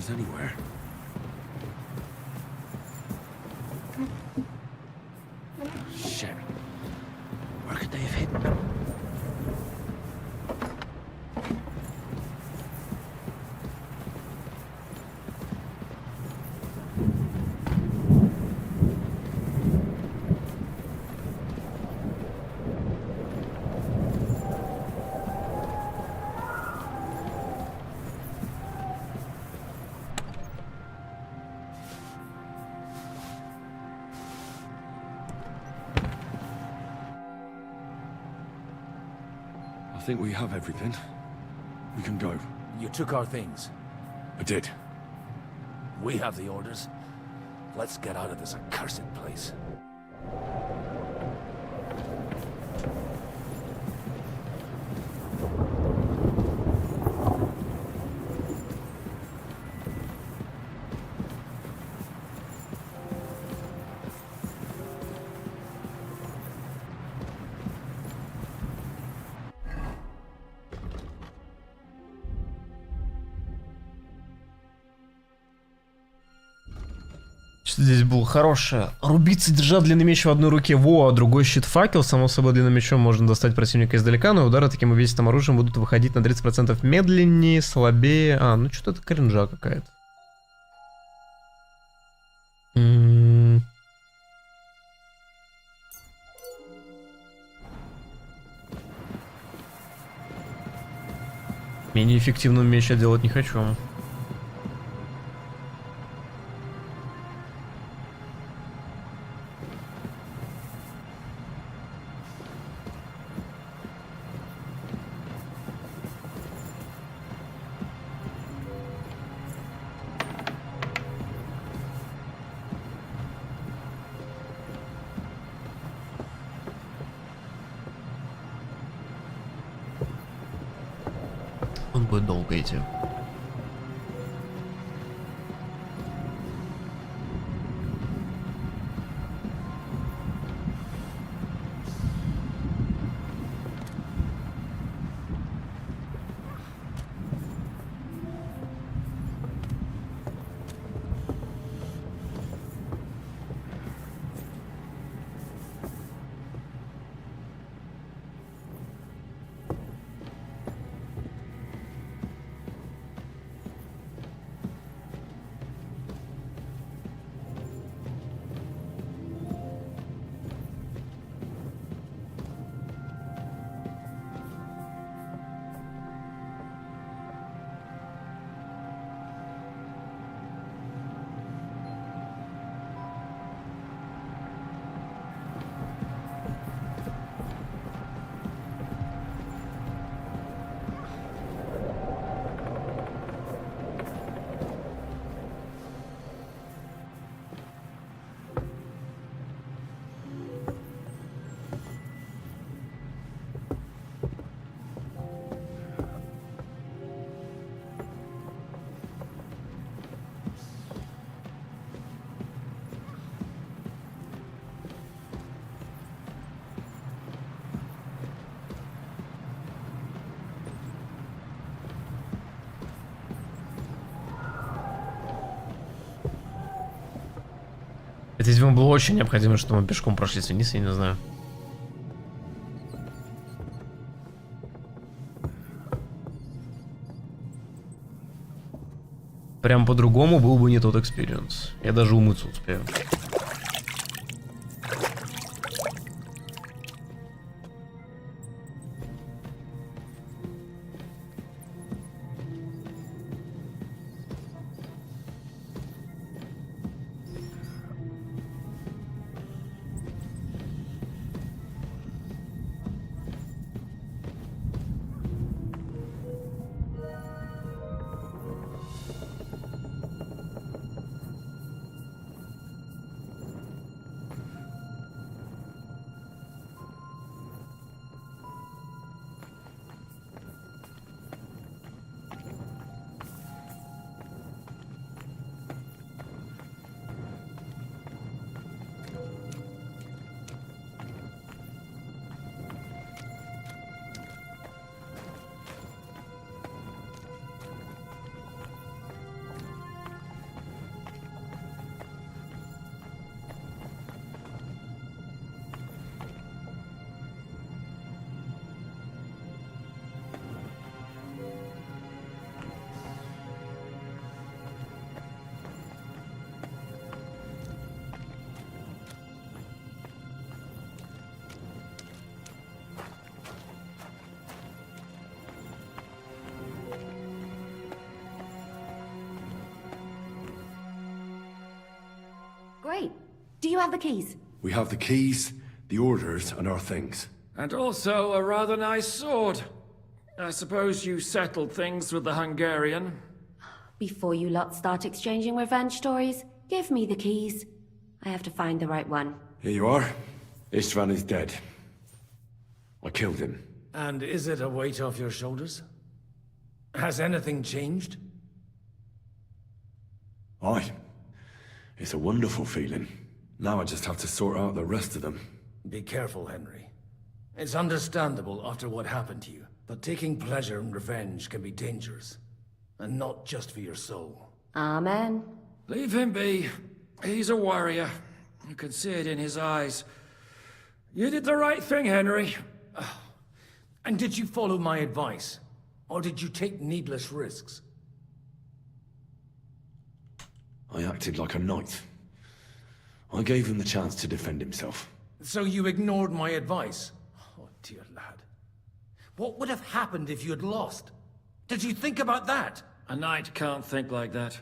Anywhere. Shit. Where could they have hidden them? I think we have everything. We can go. You took our things. I did. We have the orders. Let's get out of this accursed place. Здесь было хорошее. Рубиться, держа длинный меч в одной руке. Во, а другой щит факел. Само собой, длинным мечом можно достать противника издалека, но удары таким увесистым оружием будут выходить на 30% медленнее, слабее. А, ну что-то это кринжа какая-то. Менее эффективного меча делать не хочу. Он будет долго идти. Здесь, видимо, было очень необходимо, чтобы мы пешком прошлись вниз, я не знаю. Прям по-другому был бы не тот экспириенс. Я даже умыться успею. Great. Do you have the keys? We have the keys, the orders, and our things. And also a rather nice sword. I suppose you settled things with the Hungarian. Before you lot start exchanging revenge stories, give me the keys. I have to find the right one. Here you are. Istvan is dead. I killed him. And is it a weight off your shoulders? Has anything changed? Aye. It's a wonderful feeling. Now I just have to sort out the rest of them. Be careful, Henry. It's understandable after what happened to you, but taking pleasure in revenge can be dangerous. And not just for your soul. Amen. Leave him be. He's a warrior. You can see it in his eyes. You did the right thing, Henry. And did you follow my advice? Or did you take needless risks? I acted like a knight. I gave him the chance to defend himself. So you ignored my advice? Oh, dear lad. What would have happened if you had lost? Did you think about that? A knight can't think like that.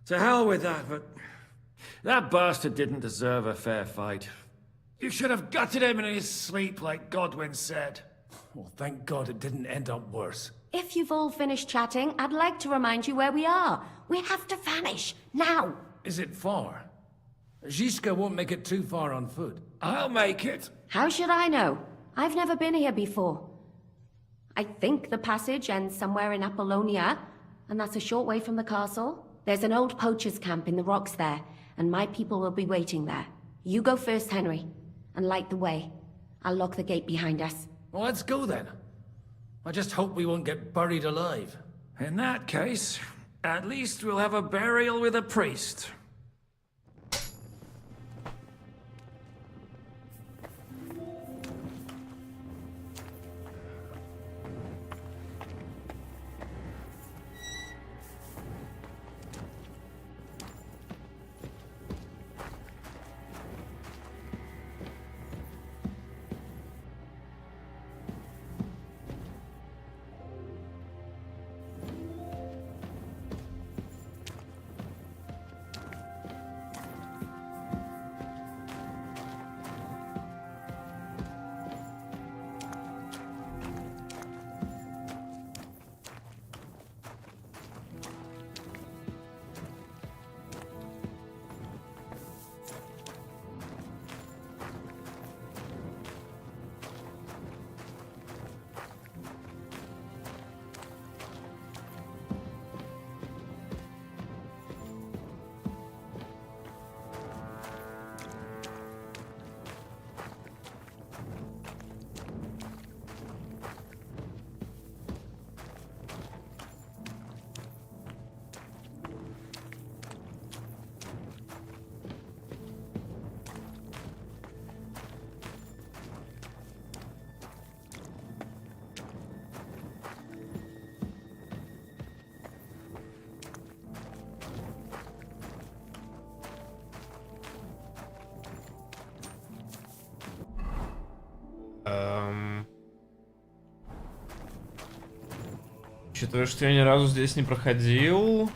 To hell with that, but... that bastard didn't deserve a fair fight. You should have gutted him in his sleep, like Godwin said. Well, thank God it didn't end up worse. If you've all finished chatting, I'd like to remind you where we are. We have to vanish, now! Is it far? Zizka won't make it too far on foot. I'll make it. How should I know? I've never been here before. I think the passage ends somewhere in Apollonia, and that's a short way from the castle. There's an old poacher's camp in the rocks there, and my people will be waiting there. You go first, Henry, and light the way. I'll lock the gate behind us. Well, let's go then. I just hope we won't get buried alive. In that case, at least we'll have a burial with a priest. Учитывая, что я ни разу здесь не проходил.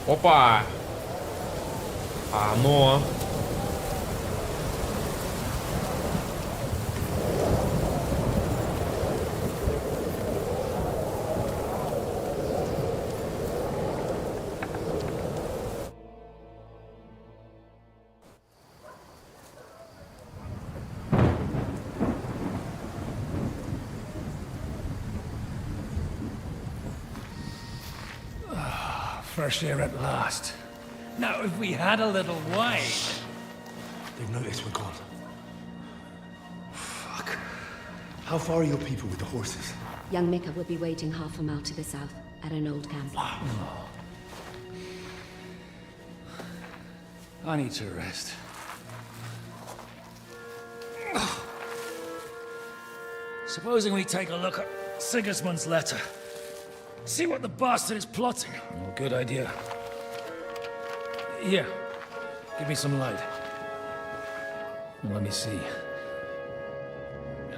Опа! Оно. Fresh air at last. Now, if we had a little wine... They've noticed we're gone. Fuck. How far are your people with the horses? Young Mika will be waiting half a mile to the south, at an old camp. I need to rest. Supposing we take a look at Sigismund's letter. See what the bastard is plotting. Oh, good idea. Here, give me some light. Let me see.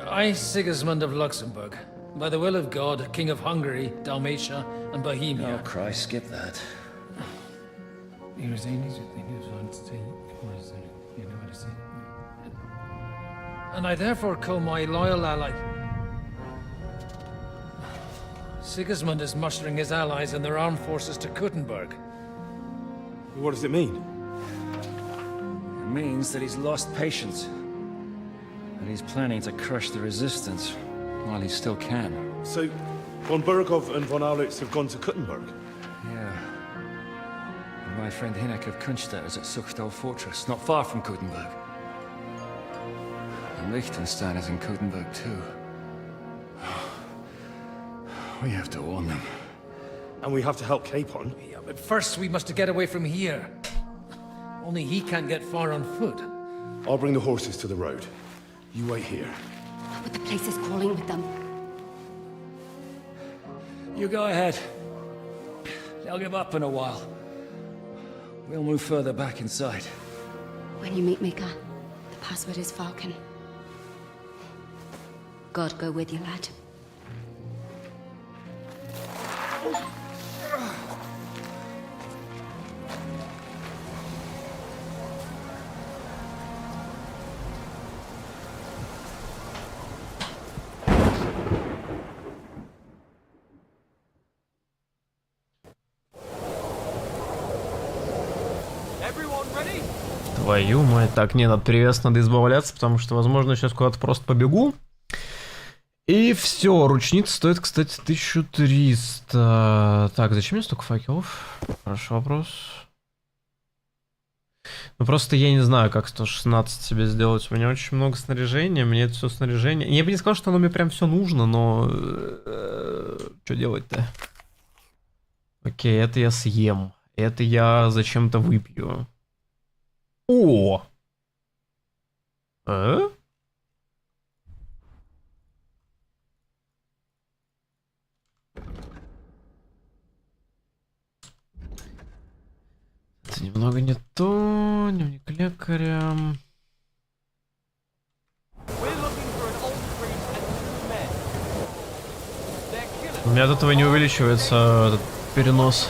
I, Sigismund of Luxembourg, by the will of God, King of Hungary, Dalmatia, and Bohemia. Oh, Christ, skip that. And I therefore call my loyal ally... Sigismund is mustering his allies and their armed forces to Kuttenberg. What does it mean? It means that he's lost patience. That he's planning to crush the resistance while he still can. So, von Burgov and von Aulitz have gone to Kuttenberg? Yeah. And my friend Hinek of Kunstadt is at Suchtal Fortress, not far from Kuttenberg. And Liechtenstein is in Kuttenberg too. We have to warn them. And we have to help Capon? Yeah, but first we must get away from here. Only he can't get far on foot. I'll bring the horses to the road. You wait here. But the place is crawling with them. You go ahead. They'll give up in a while. We'll move further back inside. When you meet Mika, the password is Falcon. God go with you, lad. Твою мать, так, нет, от привес надо избавляться, потому что, возможно, сейчас куда-то просто побегу. И все, ручница стоит, кстати, 1300. Так, зачем мне столько факелов? Хороший вопрос. Ну просто я не знаю, как 116 себе сделать. У меня очень много снаряжения, мне это все снаряжение. Я бы не сказал, что оно мне прям все нужно, но... Что делать-то? Окей, это я съем. Это я зачем-то выпью. О! А? Это немного не то. Дневник лекаря. У меня от этого не увеличивается этот перенос.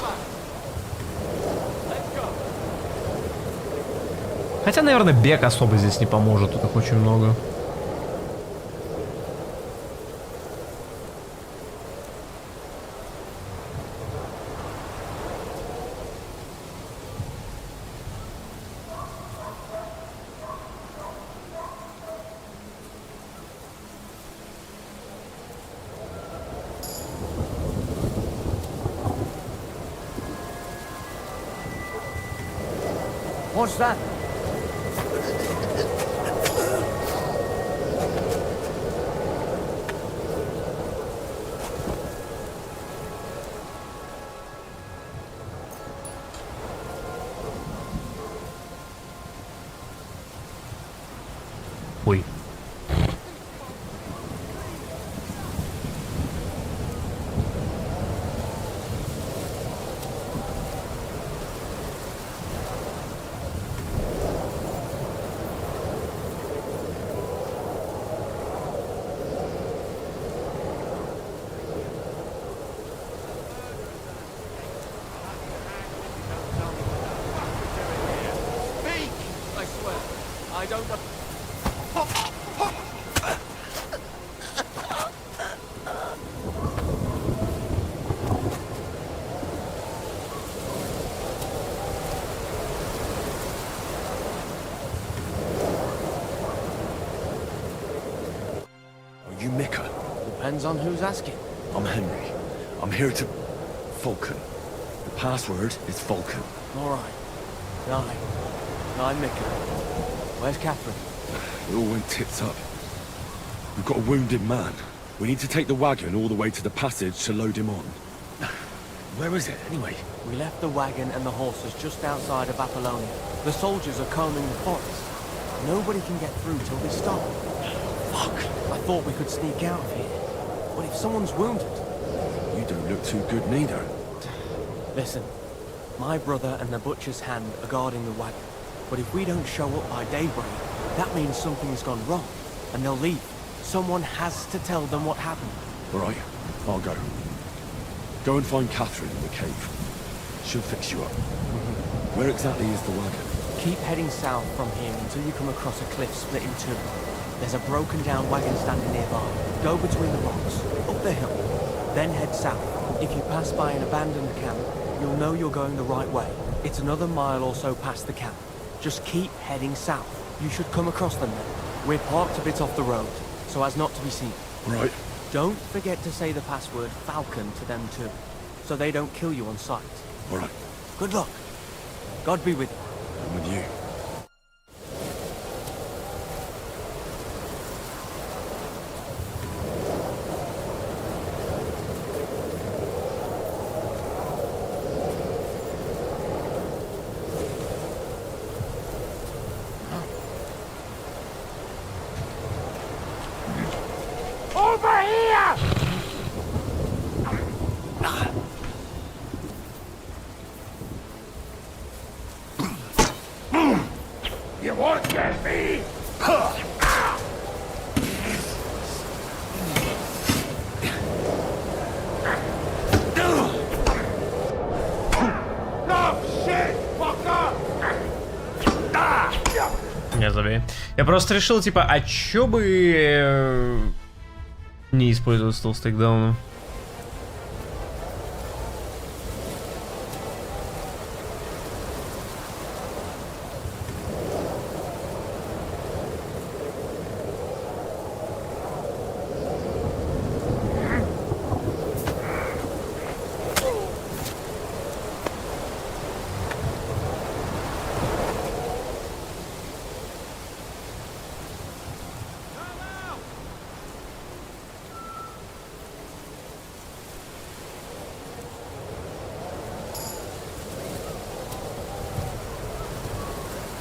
Хотя, наверное, бег особо здесь не поможет, тут их очень много. What's that? Ой. Speak! I swear. I don't know. Are you Mika? Depends on who's asking. I'm Henry. I'm here to... Falcon. The password is Falcon. All right. I'm Mika. Where's Catherine? It all went tits up. We've got a wounded man. We need to take the wagon all the way to the passage to load him on. Where is it, anyway? We left the wagon and the horses just outside of Apollonia. The soldiers are combing the forest. Nobody can get through till they stop. Fuck! I thought we could sneak out of here. What if someone's wounded? You don't look too good neither. Listen, my brother and the butcher's hand are guarding the wagon. But if we don't show up by daybreak, that means something's gone wrong, and they'll leave. Someone has to tell them what happened. All right, I'll go. Go and find Catherine in the cave. She'll fix you up. Where exactly is the wagon? Keep heading south from here until you come across a cliff split in two. There's a broken down wagon standing nearby. Go between the rocks, up the hill, then head south. If you pass by an abandoned camp, you'll know you're going the right way. It's another mile or so past the camp. Just keep heading south. You should come across them then. We're parked a bit off the road, so as not to be seen. Right. Don't forget to say the password Falcon to them too, so they don't kill you on sight. All right. Good luck. God be with you. I'm with you. Over here! You won't get me! No shit, fucker! Не, забей. Я просто решил, типа, а чё бы не использовать стол с тейкдауном?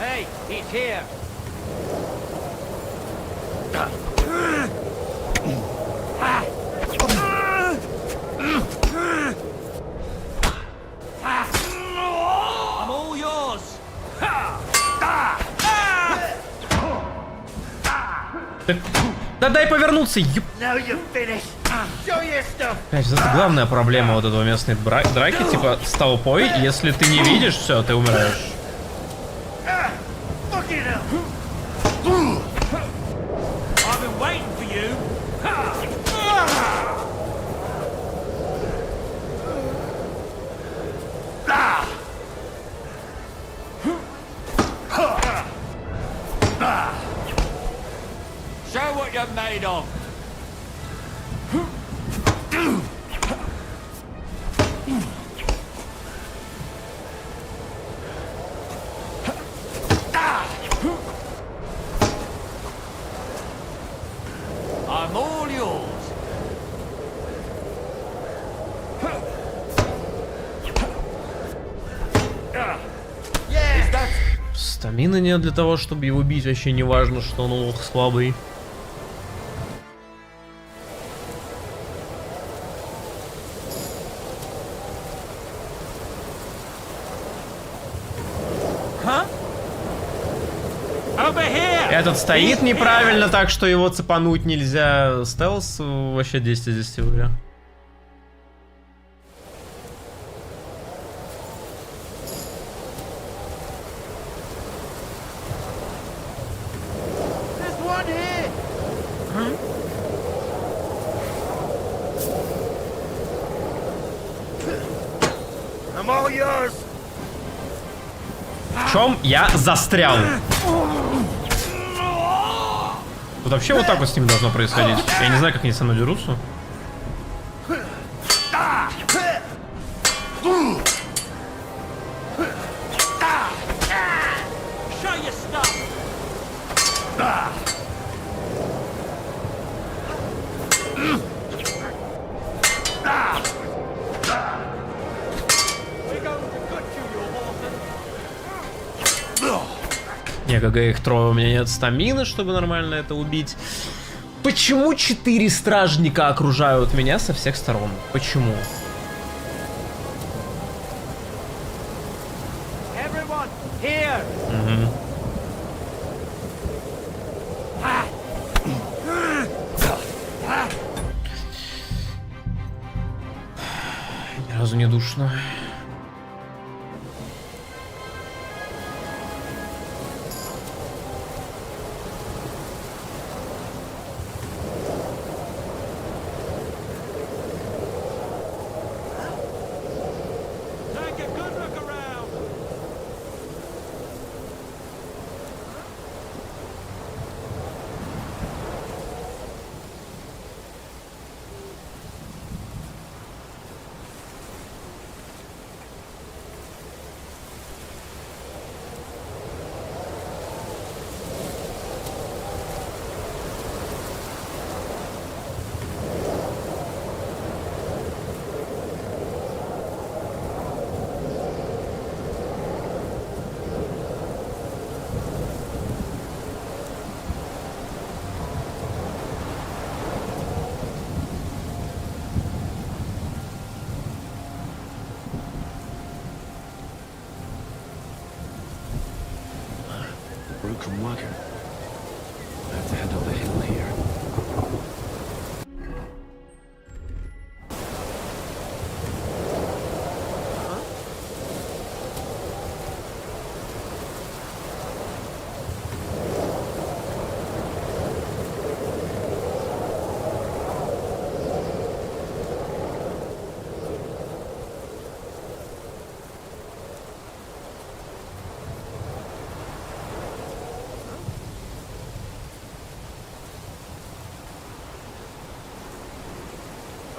Hey, he's here. I'm all yours. Да дай повернуться, ёп. Now you're finished. Show your stuff. Блять, это главная проблема вот этого местной драки, типа с толпой, если ты не видишь, все, ты умираешь. Fucking hell. I've been waiting for you. Show what you're made of. Стамины нет для того, чтобы его бить, вообще не важно, что он ох слабый. Этот стоит неправильно, так что его цепануть нельзя. Стелс вообще 10 из 10 в игре. В чем я застрял? Тут вообще вот так вот с ним должно происходить. Я не знаю, как они со мной дерутся. Не, ГГ их трое, у меня нет стамины, чтобы нормально это убить. Почему 4 стражника окружают меня со всех сторон? Почему? Угу. Ни разу не душно. Broken wagon. I have to head up the hill here.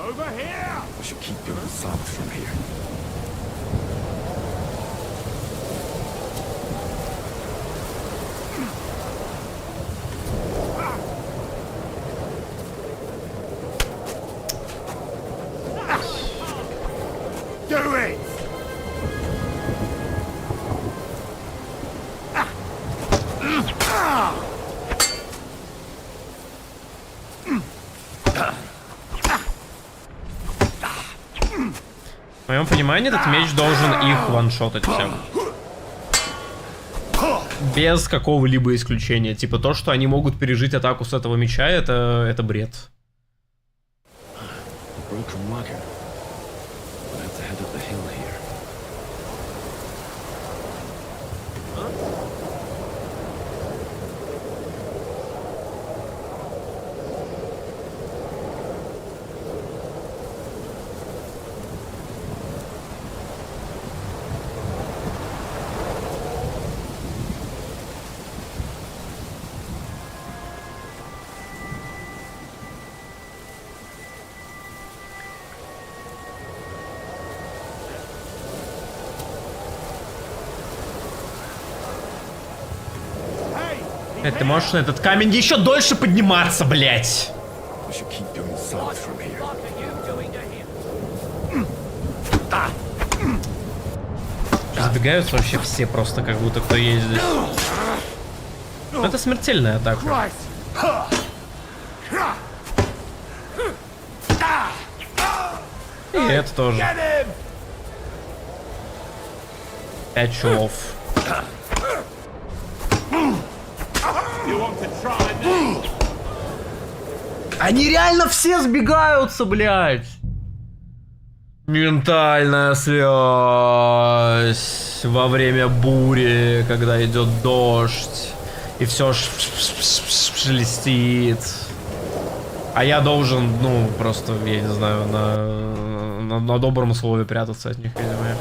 Over here! We should keep going south from here. Do it! В моем понимании, этот меч должен их ваншотать всем. Без какого-либо исключения. Типа то, что они могут пережить атаку с этого меча, это бред. Ты можешь на этот камень еще дольше подниматься, блять. Сейчас разбегаются вообще все просто, как будто кто есть здесь. Это смертельная атака. И это тоже. 5 чулов. Они реально все сбегаются, блядь. Ментальная связь во время бури, когда идет дождь, и все шелестит. А я должен, ну, просто, я не знаю, на добром слове прятаться от них, видимо, я хз.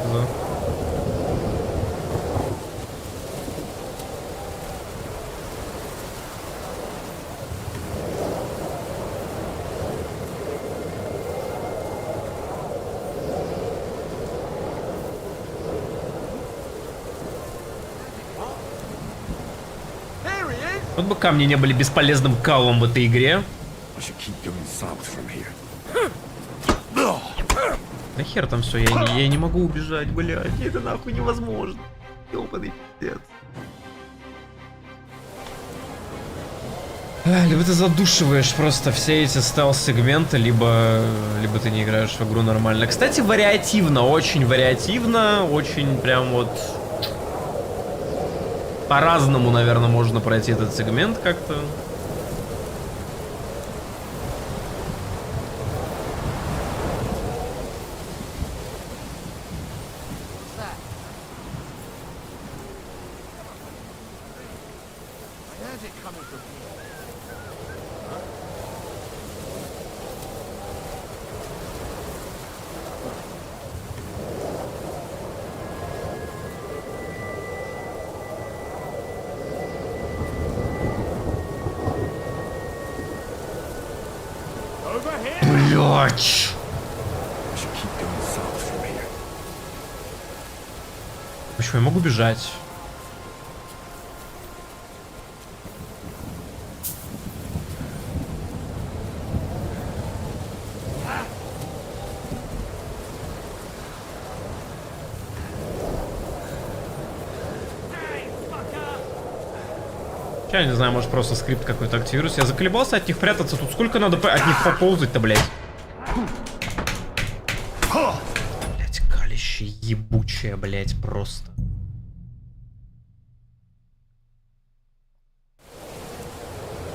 Вот бы камни не были бесполезным калом в этой игре. Да хер там все, я не могу убежать, блядь, это нахуй невозможно. Ёбаный пиздец. Либо ты задушиваешь просто все эти стелс-сегменты, либо ты не играешь в игру нормально. Кстати, вариативно, очень прям вот... По-разному, наверное, можно пройти этот сегмент как-то. Блять. Почему я могу бежать? Я не знаю, может просто скрипт какой-то активируется. Я заколебался от них прятаться. Тут сколько надо от них поползать-то, блядь? Блядь, калище ебучее, блядь, просто.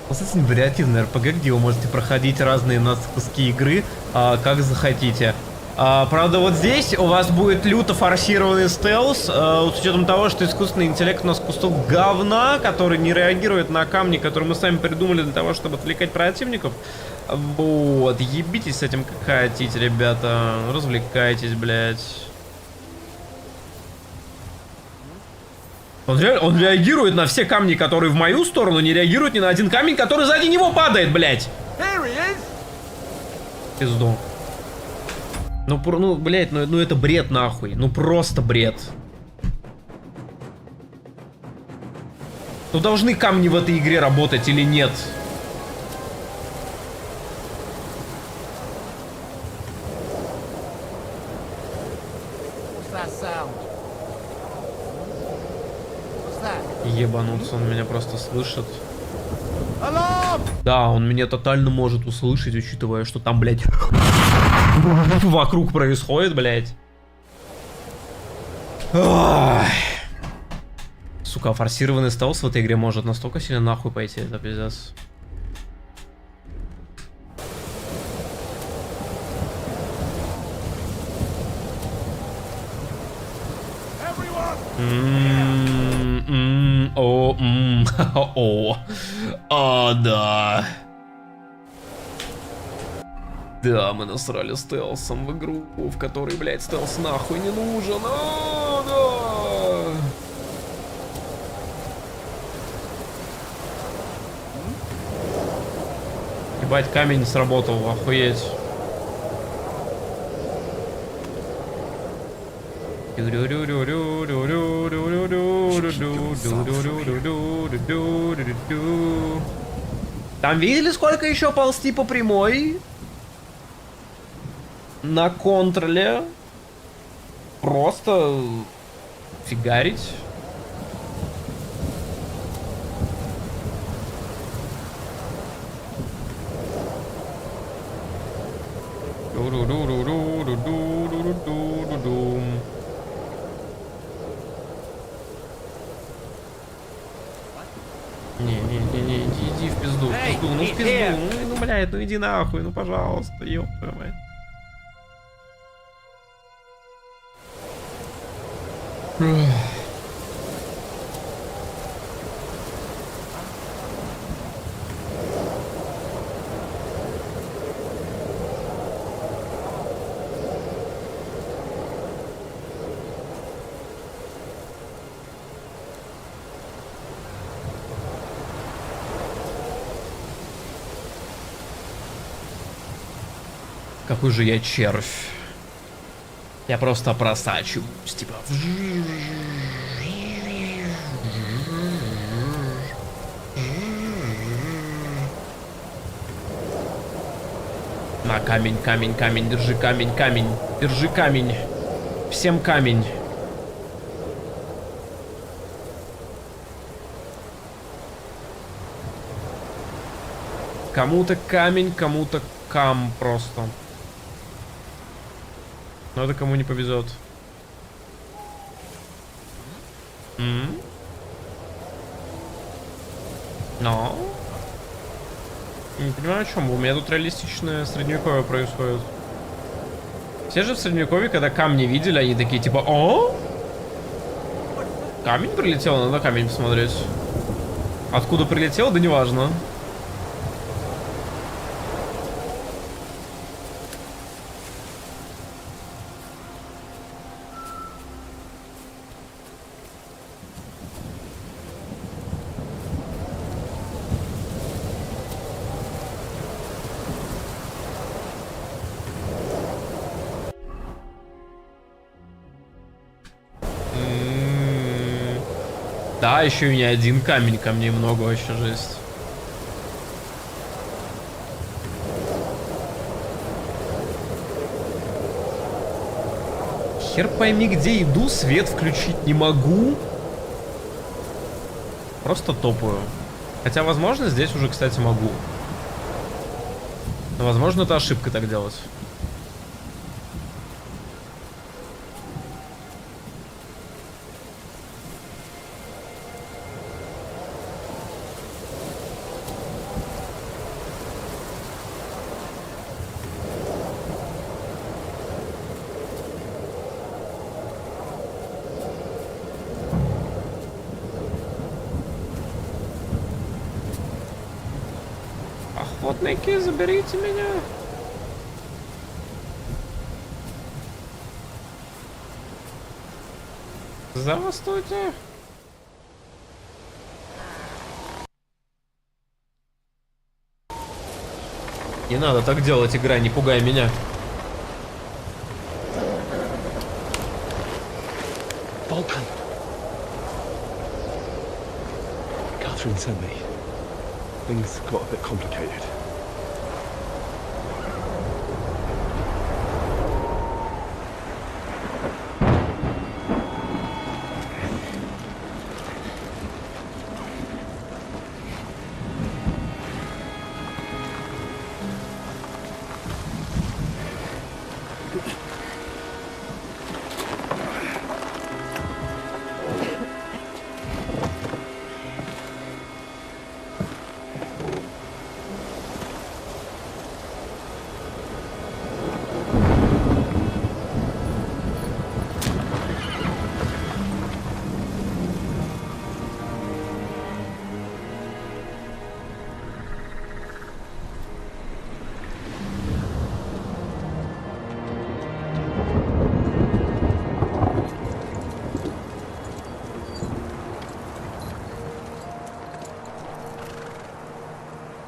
Достаточно вариативный РПГ, где вы можете проходить разные куски игры, как захотите. Правда, вот здесь у вас будет люто форсированный стелс, с учетом того, что искусственный интеллект у нас кусок говна, который не реагирует на камни, которые мы сами придумали для того, чтобы отвлекать противников. Вот, ебитесь с этим как хотите, ребята, развлекайтесь, блядь. Он реагирует на все камни, которые в мою сторону, не реагирует ни на один камень, который сзади него падает, блядь. Пизду. Ну, блядь, ну это бред нахуй. Ну просто бред. Ну должны камни в этой игре работать или нет? Ебануться, он меня просто слышит. Да, он меня тотально может услышать, учитывая, что там, блядь, вокруг происходит, блядь. Ой. Сука, форсированный стелс в этой игре может настолько сильно нахуй пойти, это пиздец. Да. Да, мы насрали стелсом в игру, в которой, блядь, стелс нахуй не нужен. Да. Ебать, камень сработал, охуеть. Там видели, сколько еще ползти по прямой? На контроле. Просто фигарить. Не, иди в пизду, ну в пизду, ну блядь, ну иди нахуй, ну пожалуйста, ёб твою мать. Какой же я червь. Я просто просачиваюсь, типа. На камень, камень, камень, держи камень, камень, держи камень. Всем камень. Кому-то камень, кому-то кам просто. Но это кому не повезет. Но. Не понимаю, о чем. У меня тут реалистичное средневековье происходит. Все же в средневековье, когда камни видели, они такие типа: о? Камень прилетел, надо камень посмотреть. Откуда прилетел, да неважно. Да, еще и не один камень, камней много, вообще жесть. Хер пойми, где иду, свет включить не могу. Просто топаю. Хотя, возможно, здесь уже, кстати, могу. Но, возможно, это ошибка так делать. Охотники, заберите меня. Здравствуйте. Не надо так делать, игра, не пугай меня. Vulcan. Catherine sent me. Things got a bit complicated.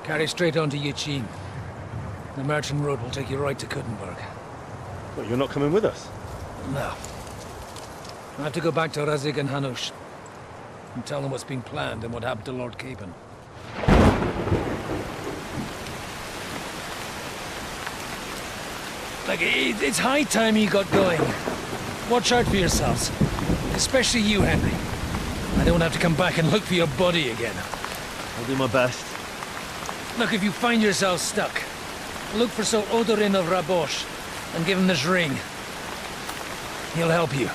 Carry straight on to Yichin. The merchant road will take you right to Kuttenberg. Well, you're not coming with us? No. I have to go back to Razig and Hanush and tell them what's been planned and what happened to Lord Capen. Like, it's high time you got going. Watch out for yourselves. Especially you, Henry. I don't have to come back and look for your body again. I'll do my best. Look, if you find yourself stuck, look for Sir Odorin of Rabosh and give him this ring. He'll help you,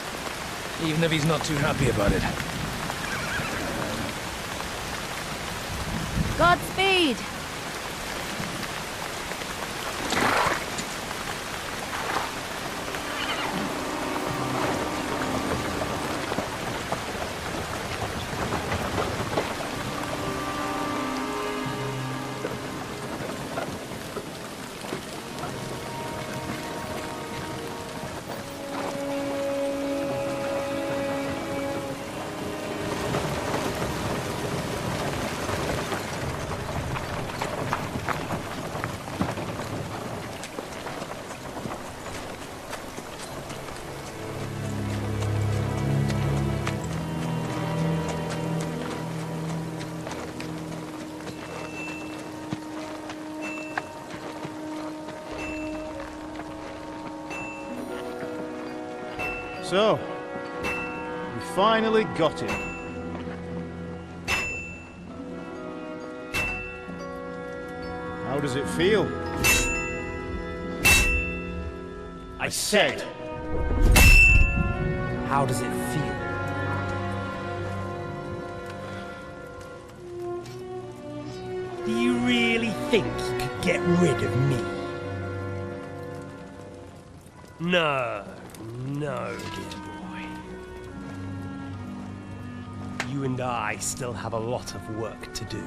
even if he's not too happy about it. Godspeed! So, we finally got him. How does it feel? I said, How does it feel? Do you really think you could get rid of me? No, no, dear boy. You and I still have a lot of work to do.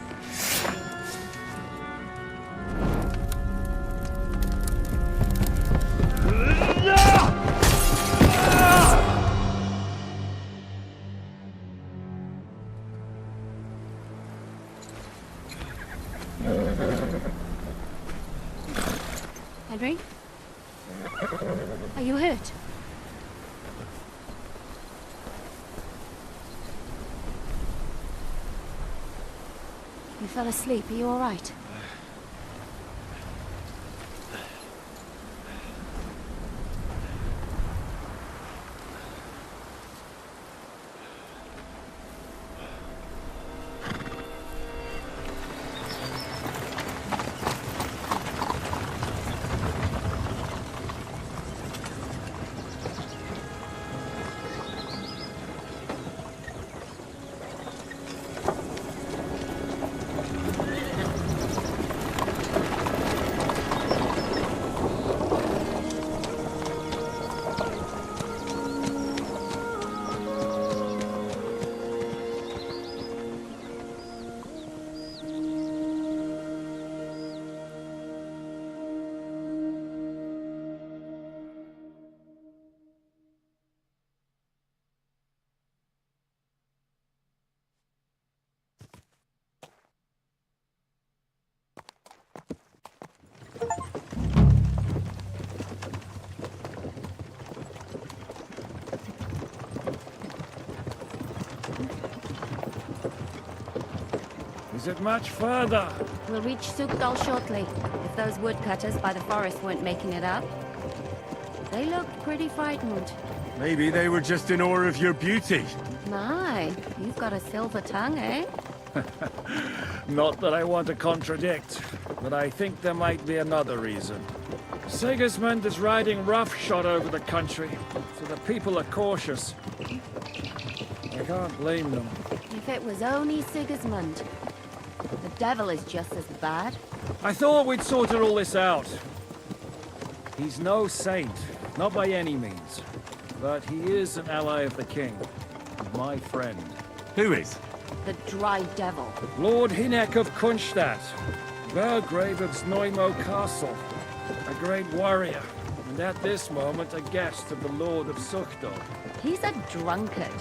Henry? Are you hurt? You fell asleep. Are you all right? Is it much further? We'll reach Sukdal shortly, if those woodcutters by the forest weren't making it up. They looked pretty frightened. Maybe they were just in awe of your beauty. My, you've got a silver tongue, eh? Not that I want to contradict, but I think there might be another reason. Sigismund is riding roughshod over the country, so the people are cautious. I can't blame them. If it was only Sigismund. The devil is just as bad. I thought we'd sorted all this out. He's no saint, not by any means. But he is an ally of the king, and my friend. Who is? The dry devil. Lord Hinek of Kunstadt, Burgrave of Znojmo Castle, a great warrior, and at this moment a guest of the Lord of Sukdal. He's a drunkard,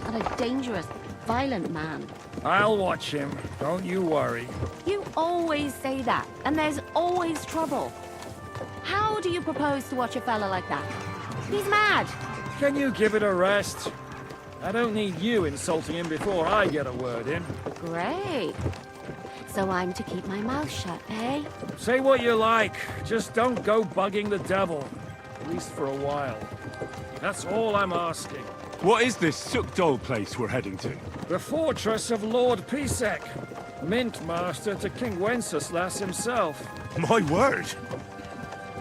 and a dangerous, violent man. I'll watch him, don't you worry. You always say that, and there's always trouble. How do you propose to watch a fella like that? He's mad. Can you give it a rest? I don't need you insulting him before I get a word in. Great. So I'm to keep my mouth shut, eh? Say what you like, just don't go bugging the devil. At least for a while. That's all I'm asking. What is this Sukdol place we're heading to? The fortress of Lord Pisek, mint master to King Wenceslas himself. My word!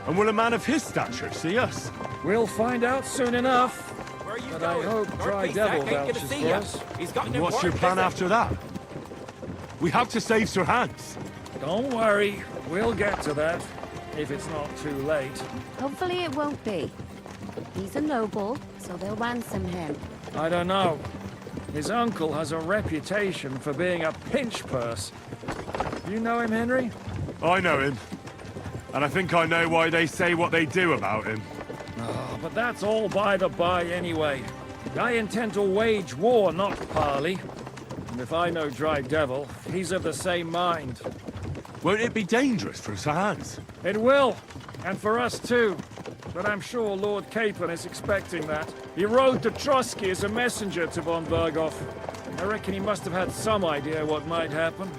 And will a man of his stature see us? We'll find out soon enough. But I hope Dry Devil vouches for us. And what's your plan after that? We have to save Sir Hans. Don't worry, we'll get to that, if it's not too late. Hopefully it won't be. He's a noble, so they'll ransom him. I don't know. His uncle has a reputation for being a pinch purse. You know him, Henry? I know him. And I think I know why they say what they do about him. Oh, but that's all by the by anyway. I intend to wage war, not parley. And if I know Dry Devil, he's of the same mind. Won't it be dangerous for Sir Hans? It will, and for us too. But I'm sure Lord Capon is expecting that. He rode to Trotsky as a messenger to von Berghoff. I reckon he must have had some idea what might happen.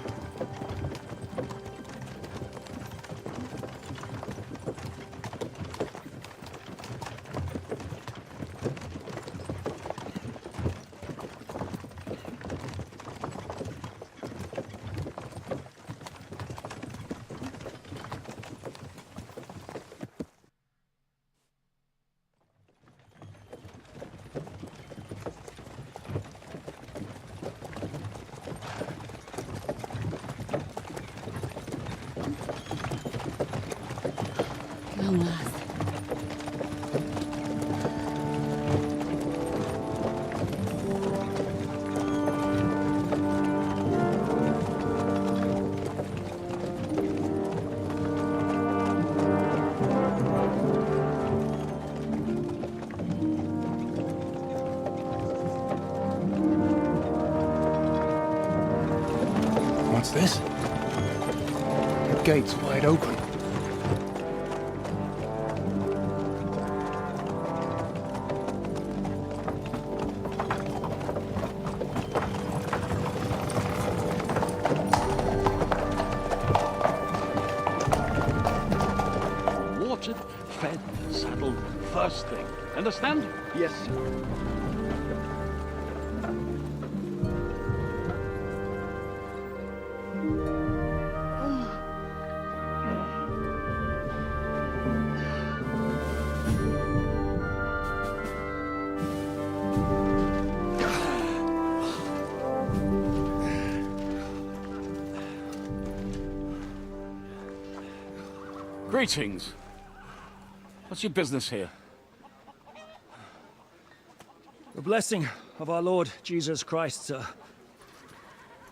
What's this? The gate's wide open. Watered, fed, saddled, first thing. Understand? Yes, sir. Greetings. What's your business here? The blessing of our Lord Jesus Christ, sir.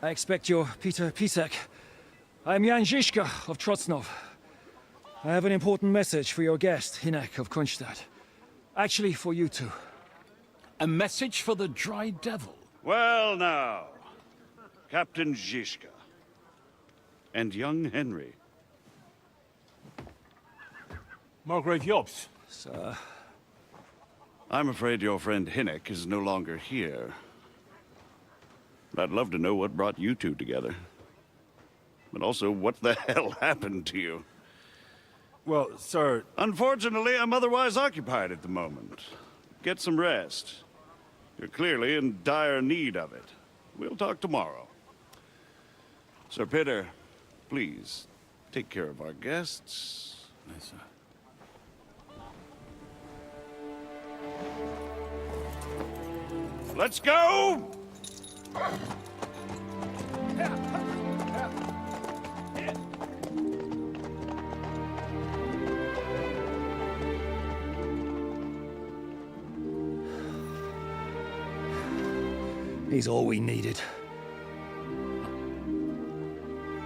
I expect you're Peter Pisek. I am Jan Žižka of Trocnov. I have an important message for your guest, Hinek of Kronstadt. Actually, for you two. A message for the Dry Devil? Well now, Captain Žižka. And young Henry. Margrave Jobs. Sir. I'm afraid your friend Hinek is no longer here. But I'd love to know what brought you two together. But also, what the hell happened to you? Well, sir... Unfortunately, I'm otherwise occupied at the moment. Get some rest. You're clearly in dire need of it. We'll talk tomorrow. Sir Peter, please, take care of our guests. Yes, sir. Let's go! He's all we needed.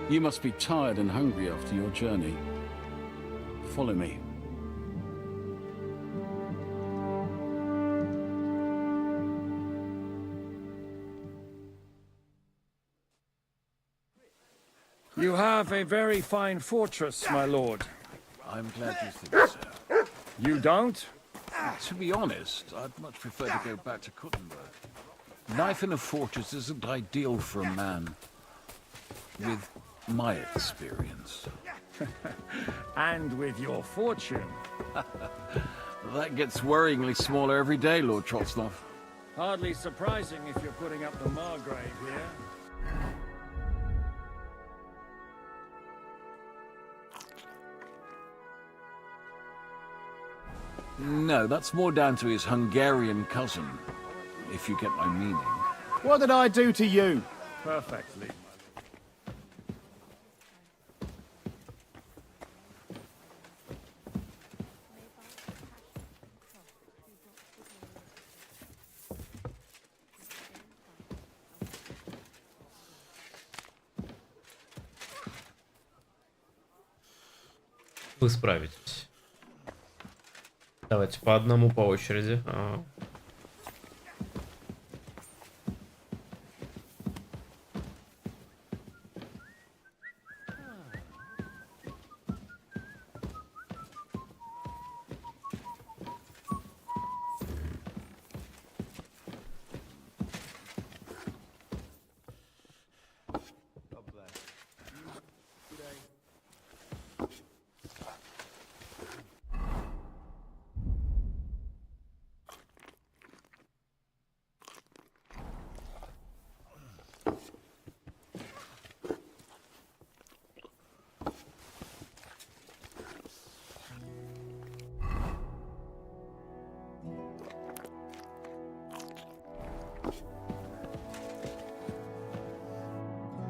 You must be tired and hungry after your journey. Follow me. You have a very fine fortress, my lord. I'm glad you think so. You don't? To be honest, I'd much prefer to go back to Kuttenberg. Life in a fortress isn't ideal for a man with my experience. And with your fortune. That gets worryingly smaller every day, Lord Trosnov. Hardly surprising if you're putting up the Margrave here. No, that's more down to his Hungarian cousin, if you get my meaning. What did I do to you? Perfectly. Вы справитесь. Давайте по одному по очереди.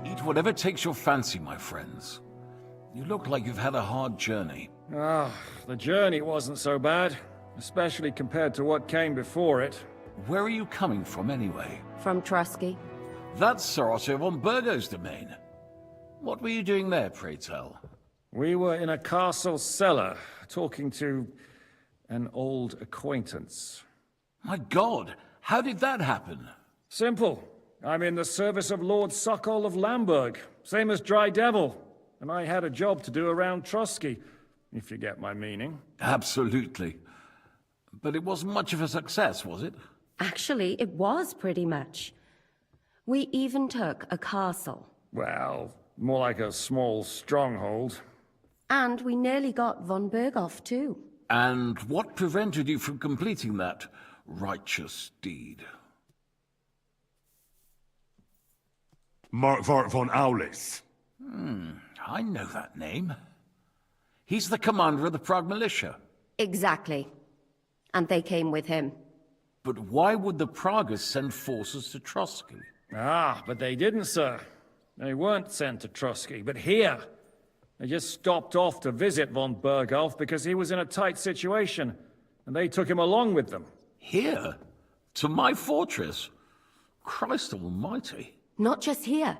Eat whatever takes your fancy, my friends. You look like you've had a hard journey. Ah, the journey wasn't so bad, especially compared to what came before it. Where are you coming from, anyway? From Trusky. That's Sir Otto von Burgo's domain. What were you doing there, pray tell? We were in a castle cellar, talking to an old acquaintance. My God, how did that happen? Simple. I'm in the service of Lord Sokol of Lamberg, same as Dry Devil, and I had a job to do around Trusky, if you get my meaning. Absolutely. But it wasn't much of a success, was it? Actually, it was pretty much. We even took a castle. Well, more like a small stronghold. And we nearly got von Berghoff, too. And what prevented you from completing that righteous deed? Markvart von Aulis. I know that name. He's the commander of the Prague militia. Exactly. And they came with him. But why would the Praguers send forces to Trusky? Ah, but they didn't, sir. They weren't sent to Trusky, but here. They just stopped off to visit von Berghoff because he was in a tight situation, and they took him along with them. Here? To my fortress? Christ almighty. Not just here,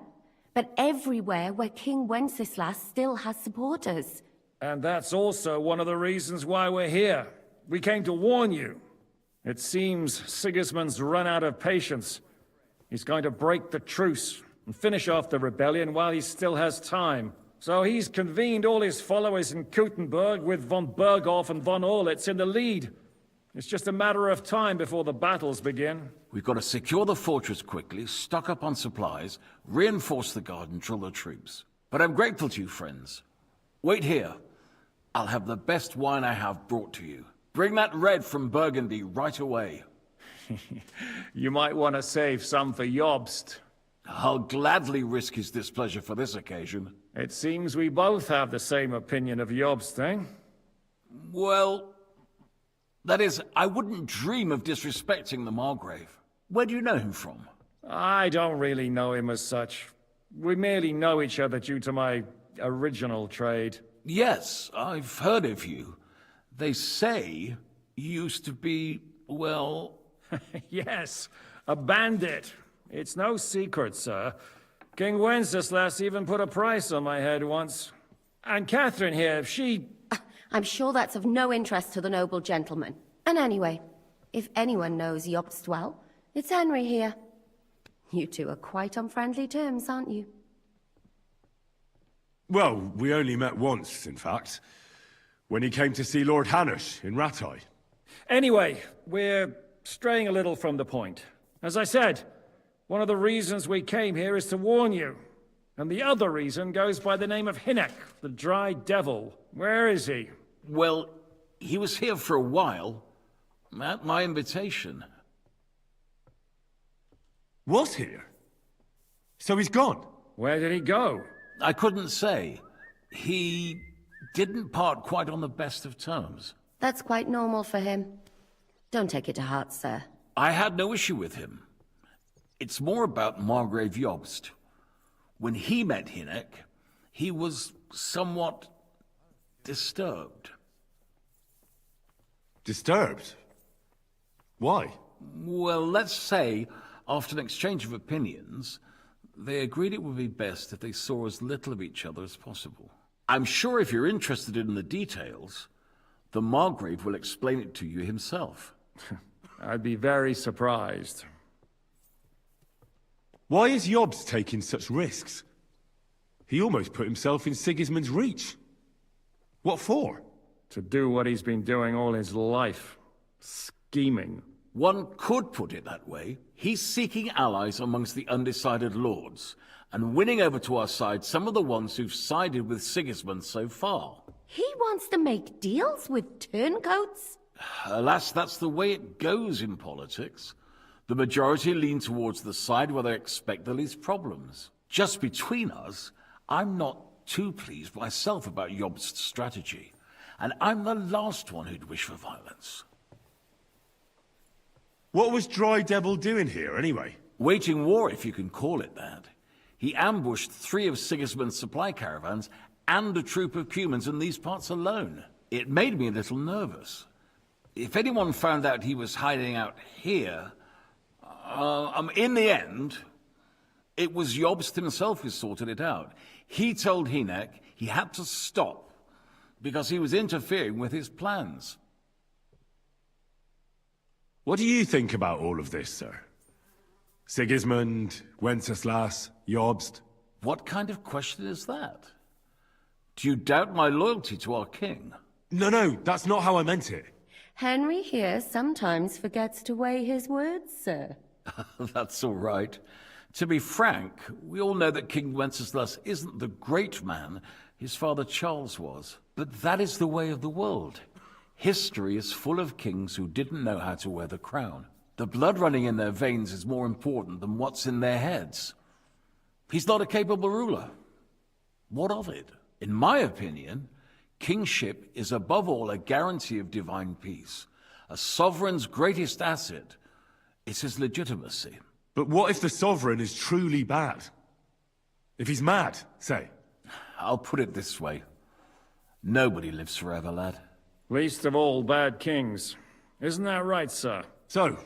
but everywhere where King Wenceslas still has supporters. And that's also one of the reasons why we're here. We came to warn you. It seems Sigismund's run out of patience. He's going to break the truce and finish off the rebellion while he still has time. So he's convened all his followers in Kuttenberg with von Berghoff and von Orlitz in the lead. It's just a matter of time before the battles begin. We've got to secure the fortress quickly, stock up on supplies, reinforce the guard and drill the troops. But I'm grateful to you, friends. Wait here. I'll have the best wine I have brought to you. Bring that red from Burgundy right away. You might want to save some for Jobst. I'll gladly risk his displeasure for this occasion. It seems we both have the same opinion of Jobst, eh? Well, that is, I wouldn't dream of disrespecting the Margrave. Where do you know him from? I don't really know him as such. We merely know each other due to my original trade. Yes, I've heard of you. They say you used to be, well... Yes, a bandit. It's no secret, sir. King Wenceslas even put a price on my head once. And Catherine here, she... I'm sure that's of no interest to the noble gentleman. And anyway, if anyone knows Jobst well, it's Henry here. You two are quite on friendly terms, aren't you? Well, we only met once, in fact. When he came to see Lord Hanush in Rattay. Anyway, we're straying a little from the point. As I said, one of the reasons we came here is to warn you. And the other reason goes by the name of Hynek, the Dry Devil. Where is he? Well, he was here for a while, at my invitation. Was here? So he's gone? Where did he go? I couldn't say. He didn't part quite on the best of terms. That's quite normal for him. Don't take it to heart, sir. I had no issue with him. It's more about Margrave Jobst. When he met Hynek, he was somewhat disturbed. Disturbed? Why? Well, let's say, after an exchange of opinions, they agreed it would be best if they saw as little of each other as possible. I'm sure if you're interested in the details, the Margrave will explain it to you himself. I'd be very surprised. Why is Jobst taking such risks? He almost put himself in Sigismund's reach. What for? To do what he's been doing all his life. Scheming. One could put it that way. He's seeking allies amongst the undecided lords, and winning over to our side some of the ones who've sided with Sigismund so far. He wants to make deals with turncoats? Alas, that's the way it goes in politics. The majority lean towards the side where they expect the least problems. Just between us, I'm not too pleased myself about Jobst's strategy, and I'm the last one who'd wish for violence. What was Dry Devil doing here, anyway? Waging war, if you can call it that. He ambushed 3 of Sigismund's supply caravans and a troop of humans in these parts alone. It made me a little nervous. If anyone found out he was hiding out here, in the end, it was Jobst himself who sorted it out. He told Hynek he had to stop because he was interfering with his plans. What do you think about all of this, sir? Sigismund, Wenceslas, Jobst? What kind of question is that? Do you doubt my loyalty to our king? No, that's not how I meant it. Henry here sometimes forgets to weigh his words, sir. That's all right. To be frank, we all know that King Wenceslas isn't the great man his father Charles was. But that is the way of the world. History is full of kings who didn't know how to wear the crown. The blood running in their veins is more important than what's in their heads. He's not a capable ruler. What of it? In my opinion, kingship is above all a guarantee of divine peace. A sovereign's greatest asset is his legitimacy. But what if the sovereign is truly bad? If he's mad, say? I'll put it this way. Nobody lives forever, lad. Least of all bad kings. Isn't that right, sir? So,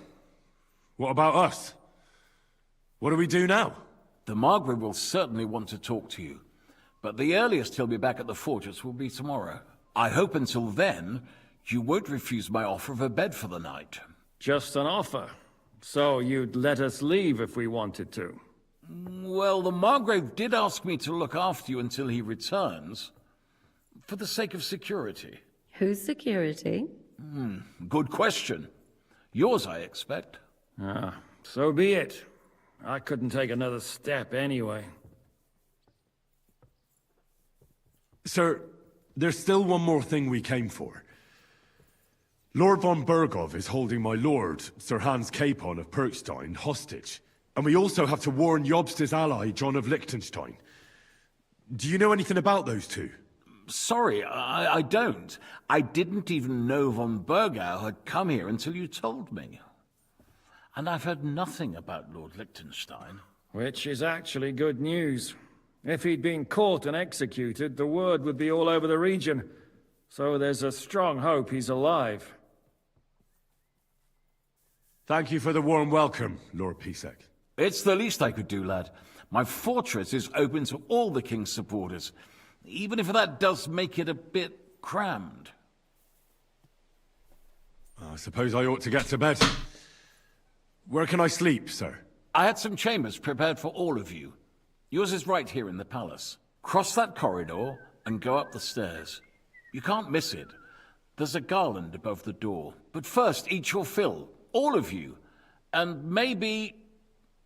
what about us? What do we do now? The Margrave will certainly want to talk to you, but the earliest he'll be back at the fortress will be tomorrow. I hope until then, you won't refuse my offer of a bed for the night. Just an offer? So you'd let us leave if we wanted to? Well, the Margrave did ask me to look after you until he returns, for the sake of security. Whose security? Good question. Yours, I expect. So be it. I couldn't take another step anyway. Sir, there's still one more thing we came for. Lord von Bergov is holding my lord, Sir Hans Capon of Perkstein, hostage. And we also have to warn Jobst's ally, John of Liechtenstein. Do you know anything about those two? Sorry, I don't. I didn't even know von Bergau had come here until you told me. And I've heard nothing about Lord Liechtenstein. Which is actually good news. If he'd been caught and executed, the word would be all over the region. So there's a strong hope he's alive. Thank you for the warm welcome, Lord Pisek. It's the least I could do, lad. My fortress is open to all the king's supporters, even if that does make it a bit crammed. I suppose I ought to get to bed. Where can I sleep, sir? I had some chambers prepared for all of you. Yours is right here in the palace. Cross that corridor and go up the stairs. You can't miss it. There's a garland above the door. But first, eat your fill. All of you. And maybe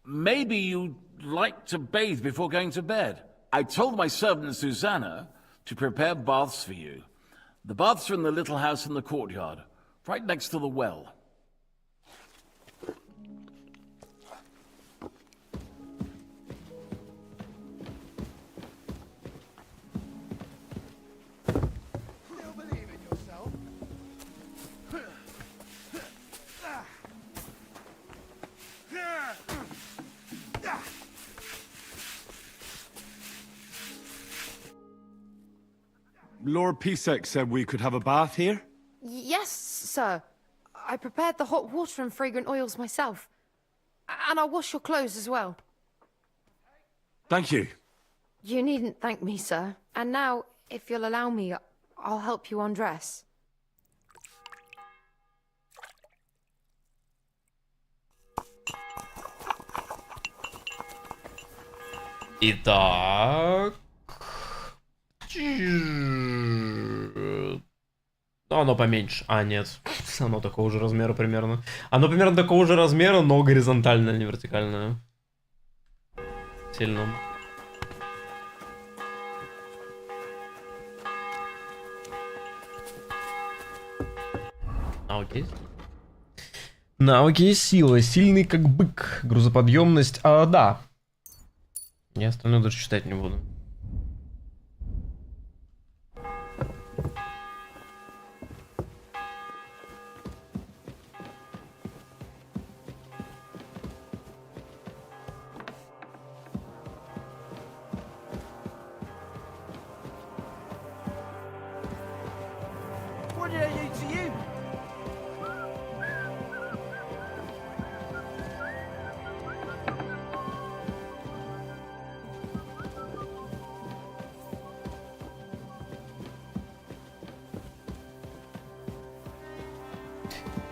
you'd like to bathe before going to bed. I told my servant Susanna to prepare baths for you. The baths are in the little house in the courtyard, right next to the well. Lord Pisek said we could have a bath here? Yes, sir. I prepared the hot water and fragrant oils myself. And I'll wash your clothes as well. Thank you. You needn't thank me, sir. And now, if you'll allow me, I'll help you undress. Итак... Оно поменьше. А, нет. Оно такого же размера примерно. Оно примерно такого же размера, но горизонтальное, не вертикальное. Сильно. Окей. Навыки сила. Сильный как бык. Грузоподъемность. Да. Я остальное даже читать не буду. What did I do to you?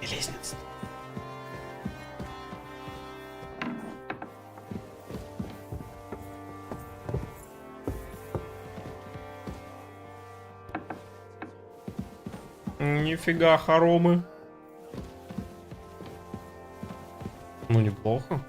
Лестница. Нифига, хоромы. Ну, неплохо.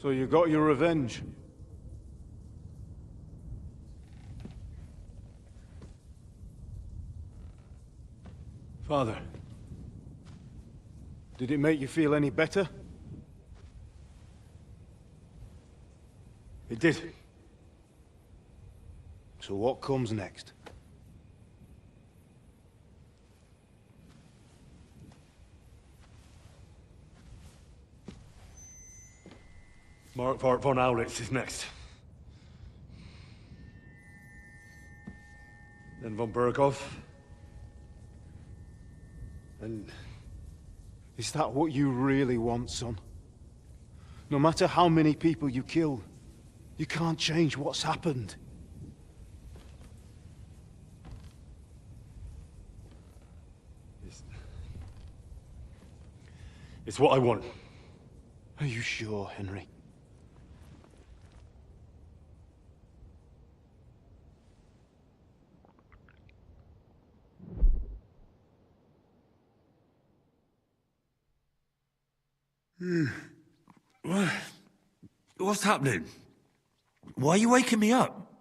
So you got your revenge? Father, did it make you feel any better? It did. So what comes next? Mark von Aulitz is next. Then von Berghoff. And is that what you really want, son? No matter how many people you kill, you can't change what's happened. It's what I want. Are you sure, Henry? What's happening? Why are you waking me up?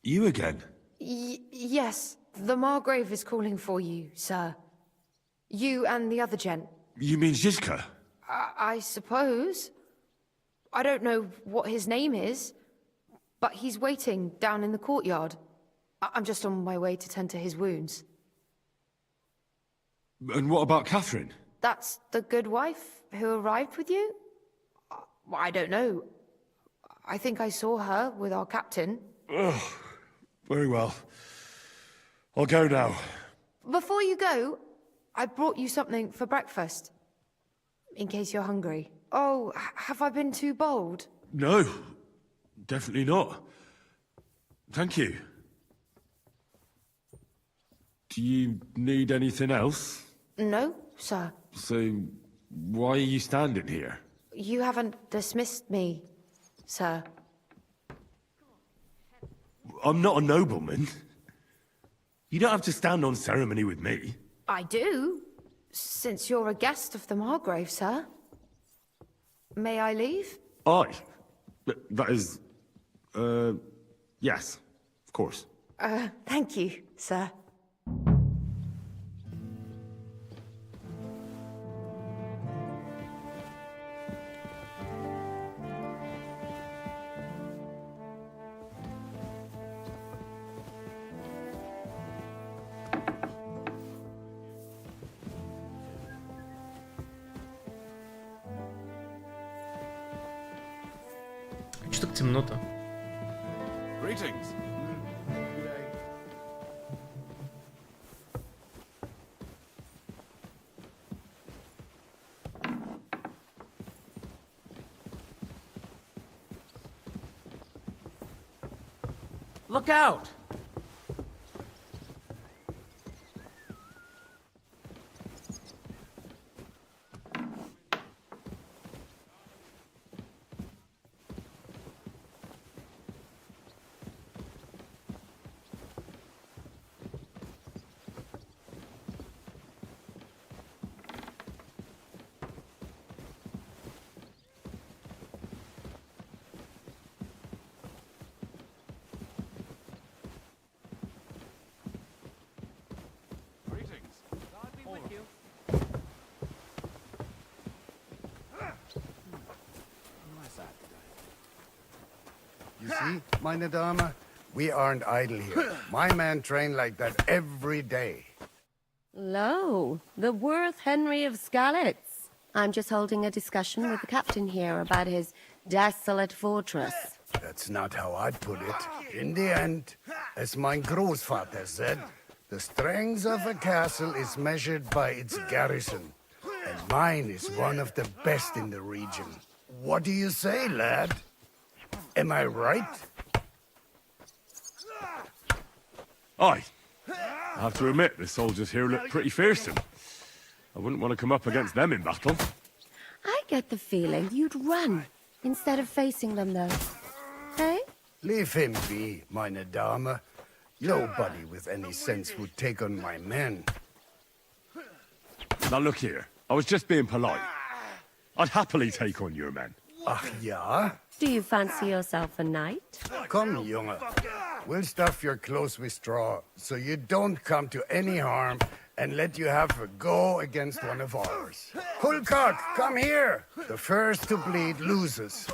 You again? Yes, the Margrave is calling for you, sir. You and the other gent. You mean Zizka? I suppose. I don't know what his name is, but he's waiting down in the courtyard. I'm just on my way to tend to his wounds. And what about Catherine? That's the good wife who arrived with you? I don't know. I think I saw her with our captain. Ugh. Very well. I'll go now. Before you go, I brought you something for breakfast. In case you're hungry. Oh, have I been too bold? No, definitely not. Thank you. Do you need anything else? No, sir. So, why are you standing here? You haven't dismissed me, sir. I'm not a nobleman. You don't have to stand on ceremony with me. I do, since you're a guest of the Margrave, sir. May I leave? I? That is... yes, of course. Thank you, sir. Что так темно-то? Greetings. Look out! You see, meine Dame, we aren't idle here. My men train like that every day. Lo, the worth Henry of Skalitz. I'm just holding a discussion with the captain here about his desolate fortress. That's not how I'd put it. In the end, as mein Großvater said, the strength of a castle is measured by its garrison. And mine is one of the best in the region. What do you say, lad? Am I right? Aye. I have to admit, the soldiers here look pretty fearsome. I wouldn't want to come up against them in battle. I get the feeling you'd run instead of facing them, though. Hey? Leave him be, meine Dame. Nobody with any sense would take on my men. Now look here, I was just being polite. I'd happily take on your men. Ach ja? Do you fancy yourself a knight? Come, Junge. We'll stuff your clothes with straw, so you don't come to any harm, and let you have a go against one of ours. Hulkot, come here! The first to bleed loses.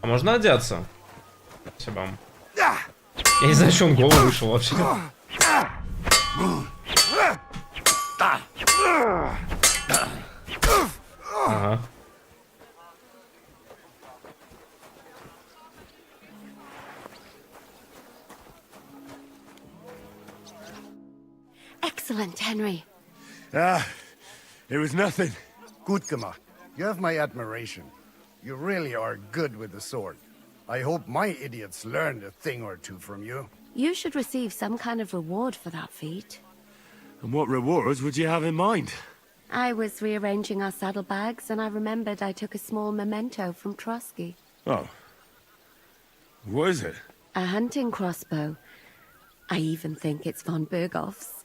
А можно одеться? Спасибо. Я не знаю, что он голову вышел вообще. Ага. Excellent, Henry. It was nothing. Gut gemacht. You have my admiration. You really are good with the sword. I hope my idiots learned a thing or two from you. You should receive some kind of reward for that feat. And what rewards would you have in mind? I was rearranging our saddlebags, and I remembered I took a small memento from Trotsky. Oh. What is it? A hunting crossbow. I even think it's von Berghoff's.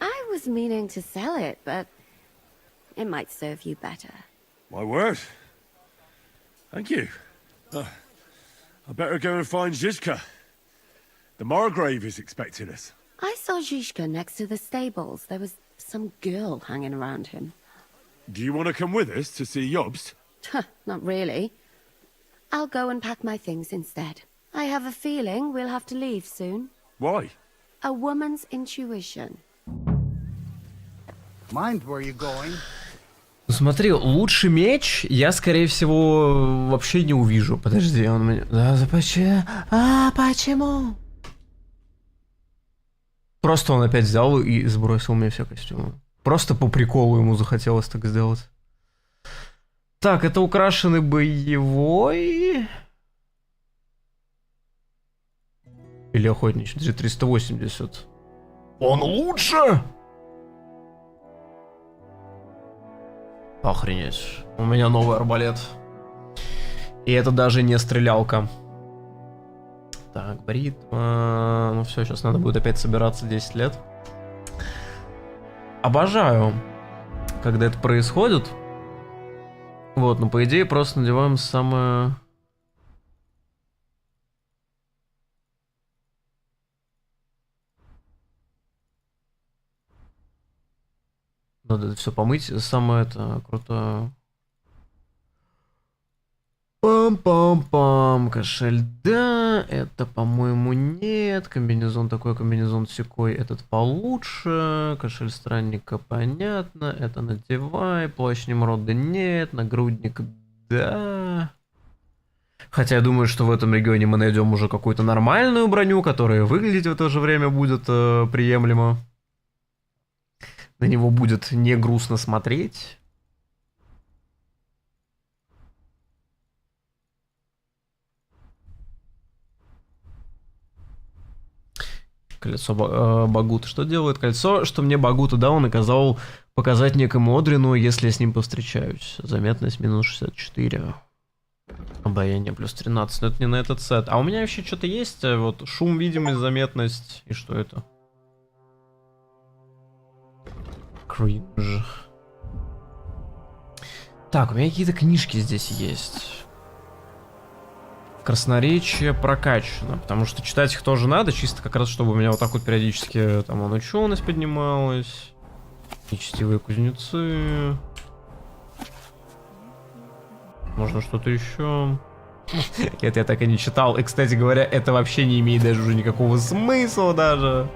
I was meaning to sell it, but it might serve you better. My word. Thank you. I better go and find Zizka. The Margrave is expecting us. I saw Zizka next to the stables. There was some girl hanging around him. Do you want to come with us to see Jobst? Not really. I'll go and pack my things instead. I have a feeling we'll have to leave soon. Why? A woman's intuition. Mind where you're going. Смотри, лучший меч я, скорее всего, вообще не увижу. Подожди, он мне... Да, почему? Просто он опять взял и сбросил мне все костюмы. Просто по приколу ему захотелось так сделать. Так, это украшенный боевой... Или охотничий? 380. Он лучше! Охренеть. У меня новый арбалет. И это даже не стрелялка. Так, бритва. Ну все, сейчас надо будет опять собираться 10 лет. Обожаю, когда это происходит. Вот, ну по идее просто надеваем самое... Надо это все помыть. Самое это круто. Пам-пам-пам. Кошель, да. Это, по-моему, нет. Комбинезон такой, комбинезон секой. Этот получше. Кошель странника, понятно. Это надевай. Плащ Немрода нет. Нагрудник, да. Хотя я думаю, что в этом регионе мы найдем уже какую-то нормальную броню, которая выглядеть в то же время будет приемлемо. На него будет не грустно смотреть. Кольцо Багута. Что делает кольцо? Что мне Багута дал, он наказал показать некому Одрину, если я с ним повстречаюсь. Заметность минус 64. Обаяние плюс 13. Но это не на этот сет. А у меня вообще что-то есть. Вот шум, видимость, заметность. И что это? Кринж. Так, у меня какие-то книжки здесь есть. Красноречие прокачано, потому что читать их тоже надо, чисто как раз, чтобы у меня вот так вот периодически там ученость поднималась. Нечестивые кузнецы. Можно что-то еще. Это я так и не читал. И, кстати говоря, это вообще не имеет даже уже никакого смысла даже.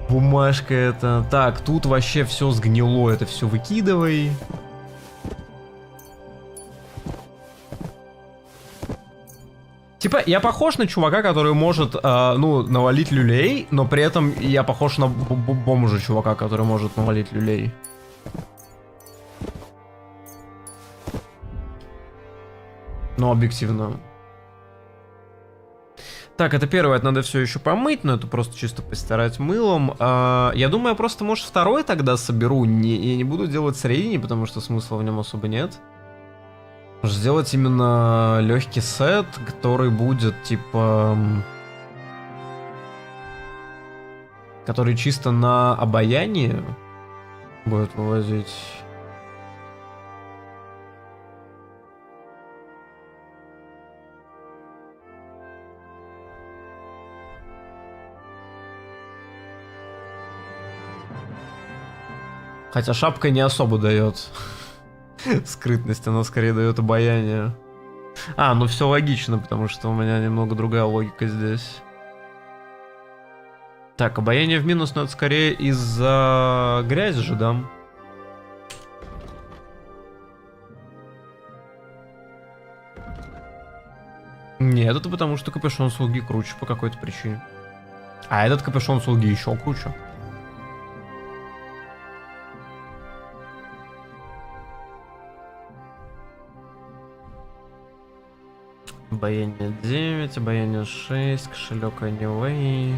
Бумажка это. Так, тут вообще все сгнило, это все выкидывай. Типа, я похож на чувака, который может, навалить люлей, но при этом я похож на бомжа чувака, который может навалить люлей. Но объективно. Так, это первое, это надо все еще помыть, но это просто чисто постирать мылом. Я думаю, я просто, может, второй тогда соберу. Я не буду делать средний, потому что смысла в нем особо нет. Может, сделать именно легкий сет, который будет, типа... Который чисто на обаяние будет вывозить. Хотя шапка не особо дает скрытность, она скорее дает обаяние. Ну все логично, потому что у меня немного другая логика здесь. Так, обаяние в минус, но это скорее из-за грязи же, да? Нет, это потому что капюшон слуги круче по какой-то причине. А этот капюшон слуги еще круче. Обаяние 9, обаяние 6, кошелек anyway.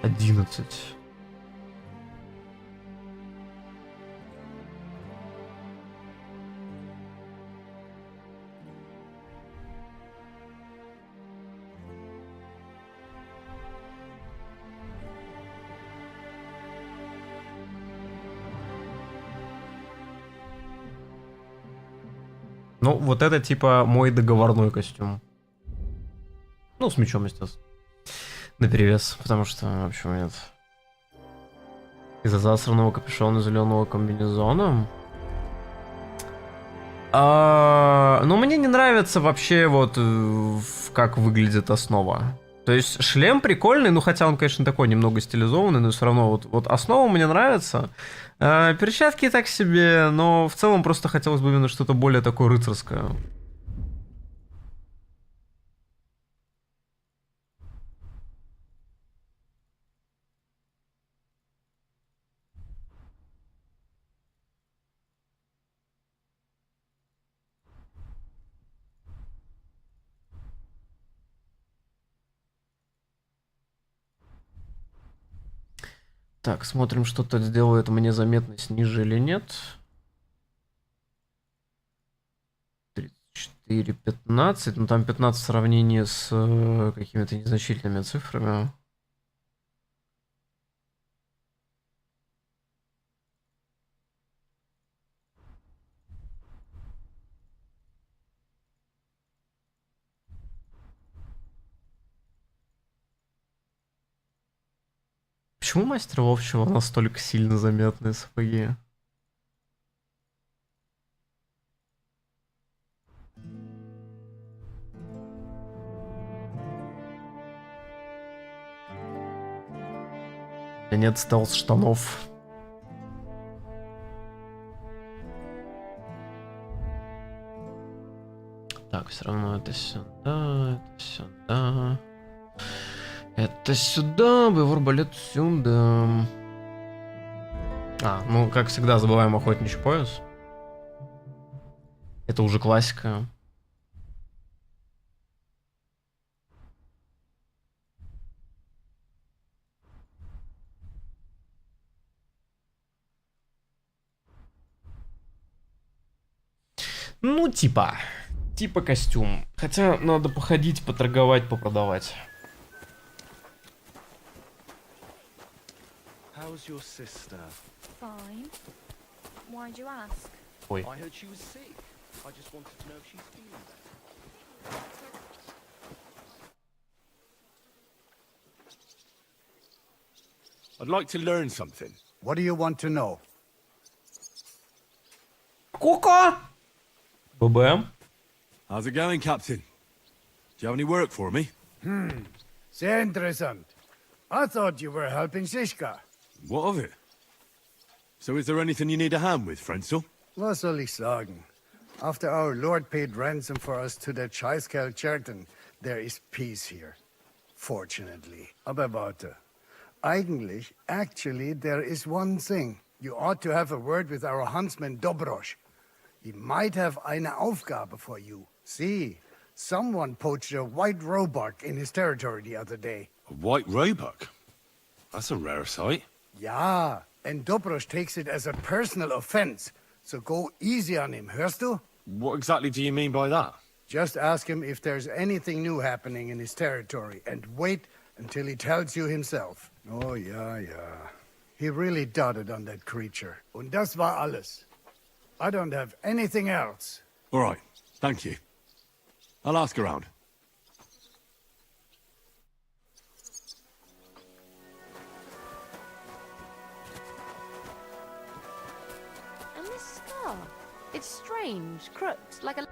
11. Ну, вот это типа мой договорной костюм. Ну, с мечом, естественно. Наперевес, потому что, в общем, нет. Из-за засранного капюшона зеленого комбинезона. Ну, мне не нравится вообще вот как выглядит основа. То есть шлем прикольный, ну хотя он, конечно, такой немного стилизованный, но все равно вот основа мне нравится. Перчатки так себе, но в целом просто хотелось бы именно что-то более такое рыцарское. Так, смотрим, что-то сделает мне заметность ниже или нет. 34, 15. Ну, там 15 в сравнении с какими-то незначительными цифрами. почему мастер Вовчего настолько сильно заметные сапоги? У меня нет стелс-штанов. Так, все равно это сюда, это сюда. Это сюда, боевой арбалет сюда. Ну, как всегда, забываем охотничий пояс. Это уже классика. Ну, типа костюм. Хотя надо походить, поторговать, попродавать. How's your sister? Fine. Why'd you ask? Ой. I heard she was sick. I just wanted to know if she's feeling better. I'd like to learn something. What do you want to know? Коко! ББ. How's it going, Captain? Do you have any work for me? Sehr interessant. I thought you were helping Shishka. What of it? So is there anything you need a hand with, Frenzel? Was soll ich sagen? After our Lord paid ransom for us to the Scheißkerl Cherton, there is peace here. Fortunately. Aber warte. Actually, there is one thing. You ought to have a word with our huntsman Dobrosch. He might have eine Aufgabe for you. See, someone poached a white roebuck in his territory the other day. A white roebuck? That's a rare sight. Ja, and Dobrosch takes it as a personal offense. So go easy on him, hörst du? What exactly do you mean by that? Just ask him if there's anything new happening in his territory, and wait until he tells you himself. Oh, ja. He really doted on that creature. Und das war alles. I don't have anything else. All right, thank you. I'll ask around. And this scar? It's strange, crooked, like a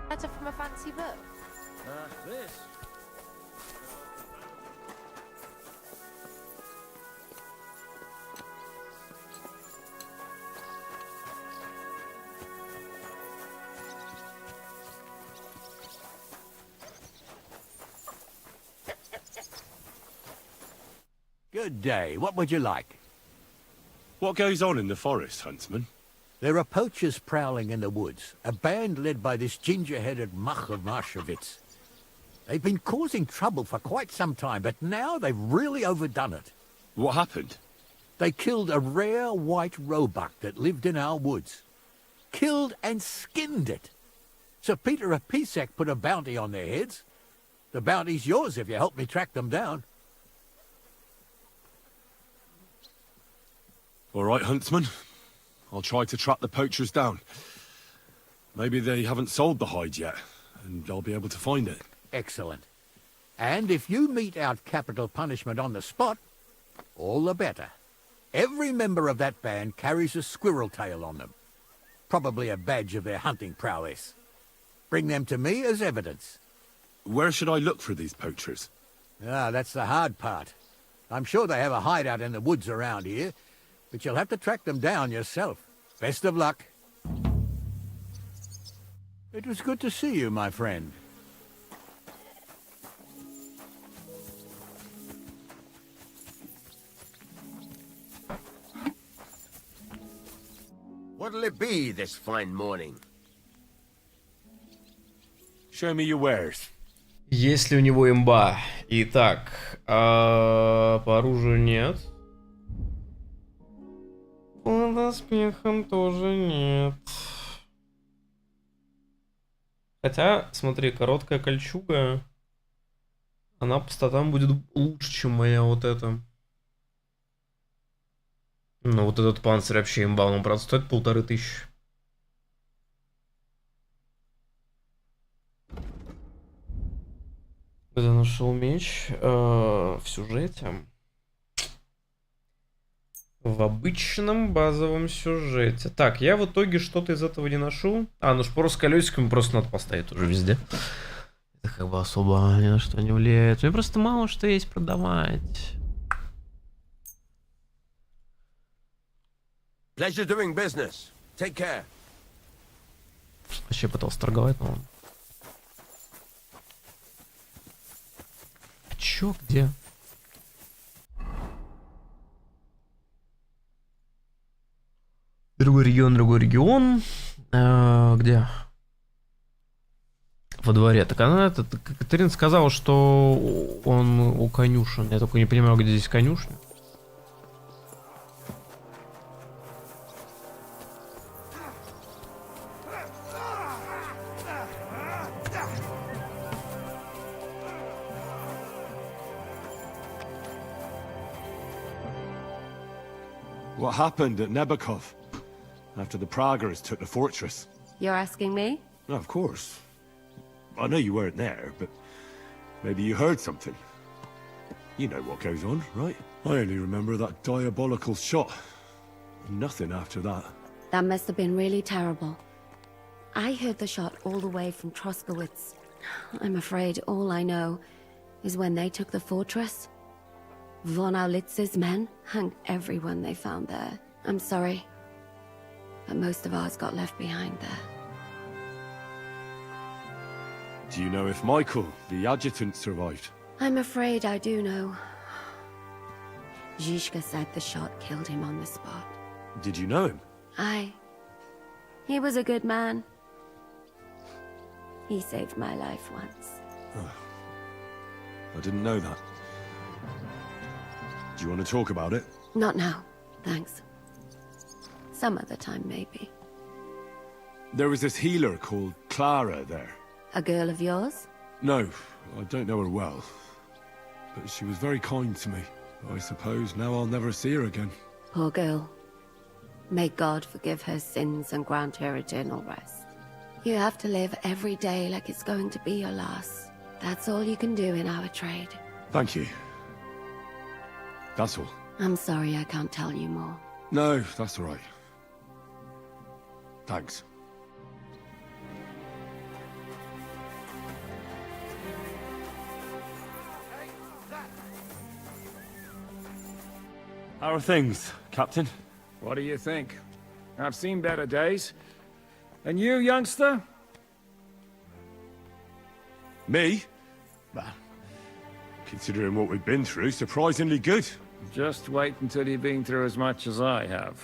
letter from a fancy book. This. Good day. What would you like? What goes on in the forest, Huntsman? There are poachers prowling in the woods, a band led by this ginger-headed muck of Marshevitz. They've been causing trouble for quite some time, but now they've really overdone it. What happened? They killed a rare white roebuck that lived in our woods. Killed and skinned it. Sir Peter of Pisek put a bounty on their heads. The bounty's yours if you help me track them down. All right, Huntsman. I'll try to track the poachers down. Maybe they haven't sold the hide yet, and I'll be able to find it. Excellent. And if you mete out capital punishment on the spot, all the better. Every member of that band carries a squirrel tail on them. Probably a badge of their hunting prowess. Bring them to me as evidence. Where should I look for these poachers? That's the hard part. I'm sure they have a hideout in the woods around here, but you'll have to track them down yourself. Best of luck. It was good to see you, my friend. What'll it be this fine morning? Show me your wares. Есть ли у него имба? Итак, по оружию нет. По доспехам тоже нет. Хотя, смотри, короткая кольчуга. Она по статам будет лучше, чем моя вот эта. Ну, вот этот панцирь вообще имба, он, правда, стоит 1500. Где нашел меч? В сюжете. В обычном базовом сюжете. Так, я в итоге что-то из этого не ношу. Ну шпору с колесиками просто надо поставить уже везде. Это как бы особо ни на что не влияет. Мне просто мало что есть продавать. Pleasure doing business. Take care. Вообще пытался торговать, но он... Чё, где? Другой регион. Где? Во дворе. Так она, Катерина сказала, что он у конюшен. Я только не понимаю, где здесь конюшня. What happened at Nebakov after the Praguers took the fortress? You're asking me? No, of course. I know you weren't there, but maybe you heard something. You know what goes on, right? I only remember that diabolical shot. Nothing after that. That must have been really terrible. I heard the shot all the way from Troskowitz. I'm afraid all I know is when they took the fortress, Von Aulitz's men hung everyone they found there. I'm sorry, but most of ours got left behind there. Do you know if Michael, the adjutant, survived? I'm afraid I do know. Zhishka said the shot killed him on the spot. Did you know him? Aye. He was a good man. He saved my life once. I didn't know that. Do you want to talk about it? Not now, thanks. Some other time, maybe. There was this healer called Clara there. A girl of yours? No, I don't know her well. But she was very kind to me. I suppose now I'll never see her again. Poor girl. May God forgive her sins and grant her eternal rest. You have to live every day like it's going to be your last. That's all you can do in our trade. Thank you. That's all. I'm sorry I can't tell you more. No, that's all right. Thanks. How are things, Captain? What do you think? I've seen better days. And you, youngster? Me? Bah, considering what we've been through, surprisingly good. Just wait until you've been through as much as I have.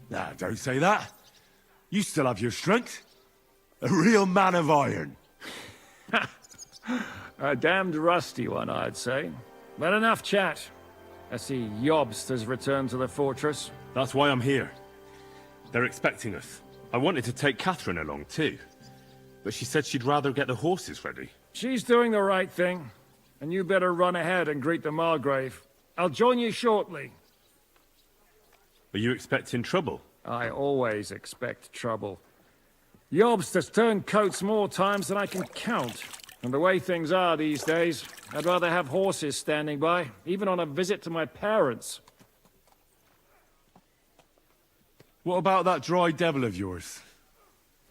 Nah, don't say that. You still have your strength. A real man of iron. A damned rusty one, I'd say. But enough chat. I see Jobst has returned to the fortress. That's why I'm here. They're expecting us. I wanted to take Catherine along too, but she said she'd rather get the horses ready. She's doing the right thing, and you better run ahead and greet the Margrave. I'll join you shortly. Are you expecting trouble? I always expect trouble. Jobst has turned coats more times than I can count. And the way things are these days, I'd rather have horses standing by, even on a visit to my parents. What about that dry devil of yours?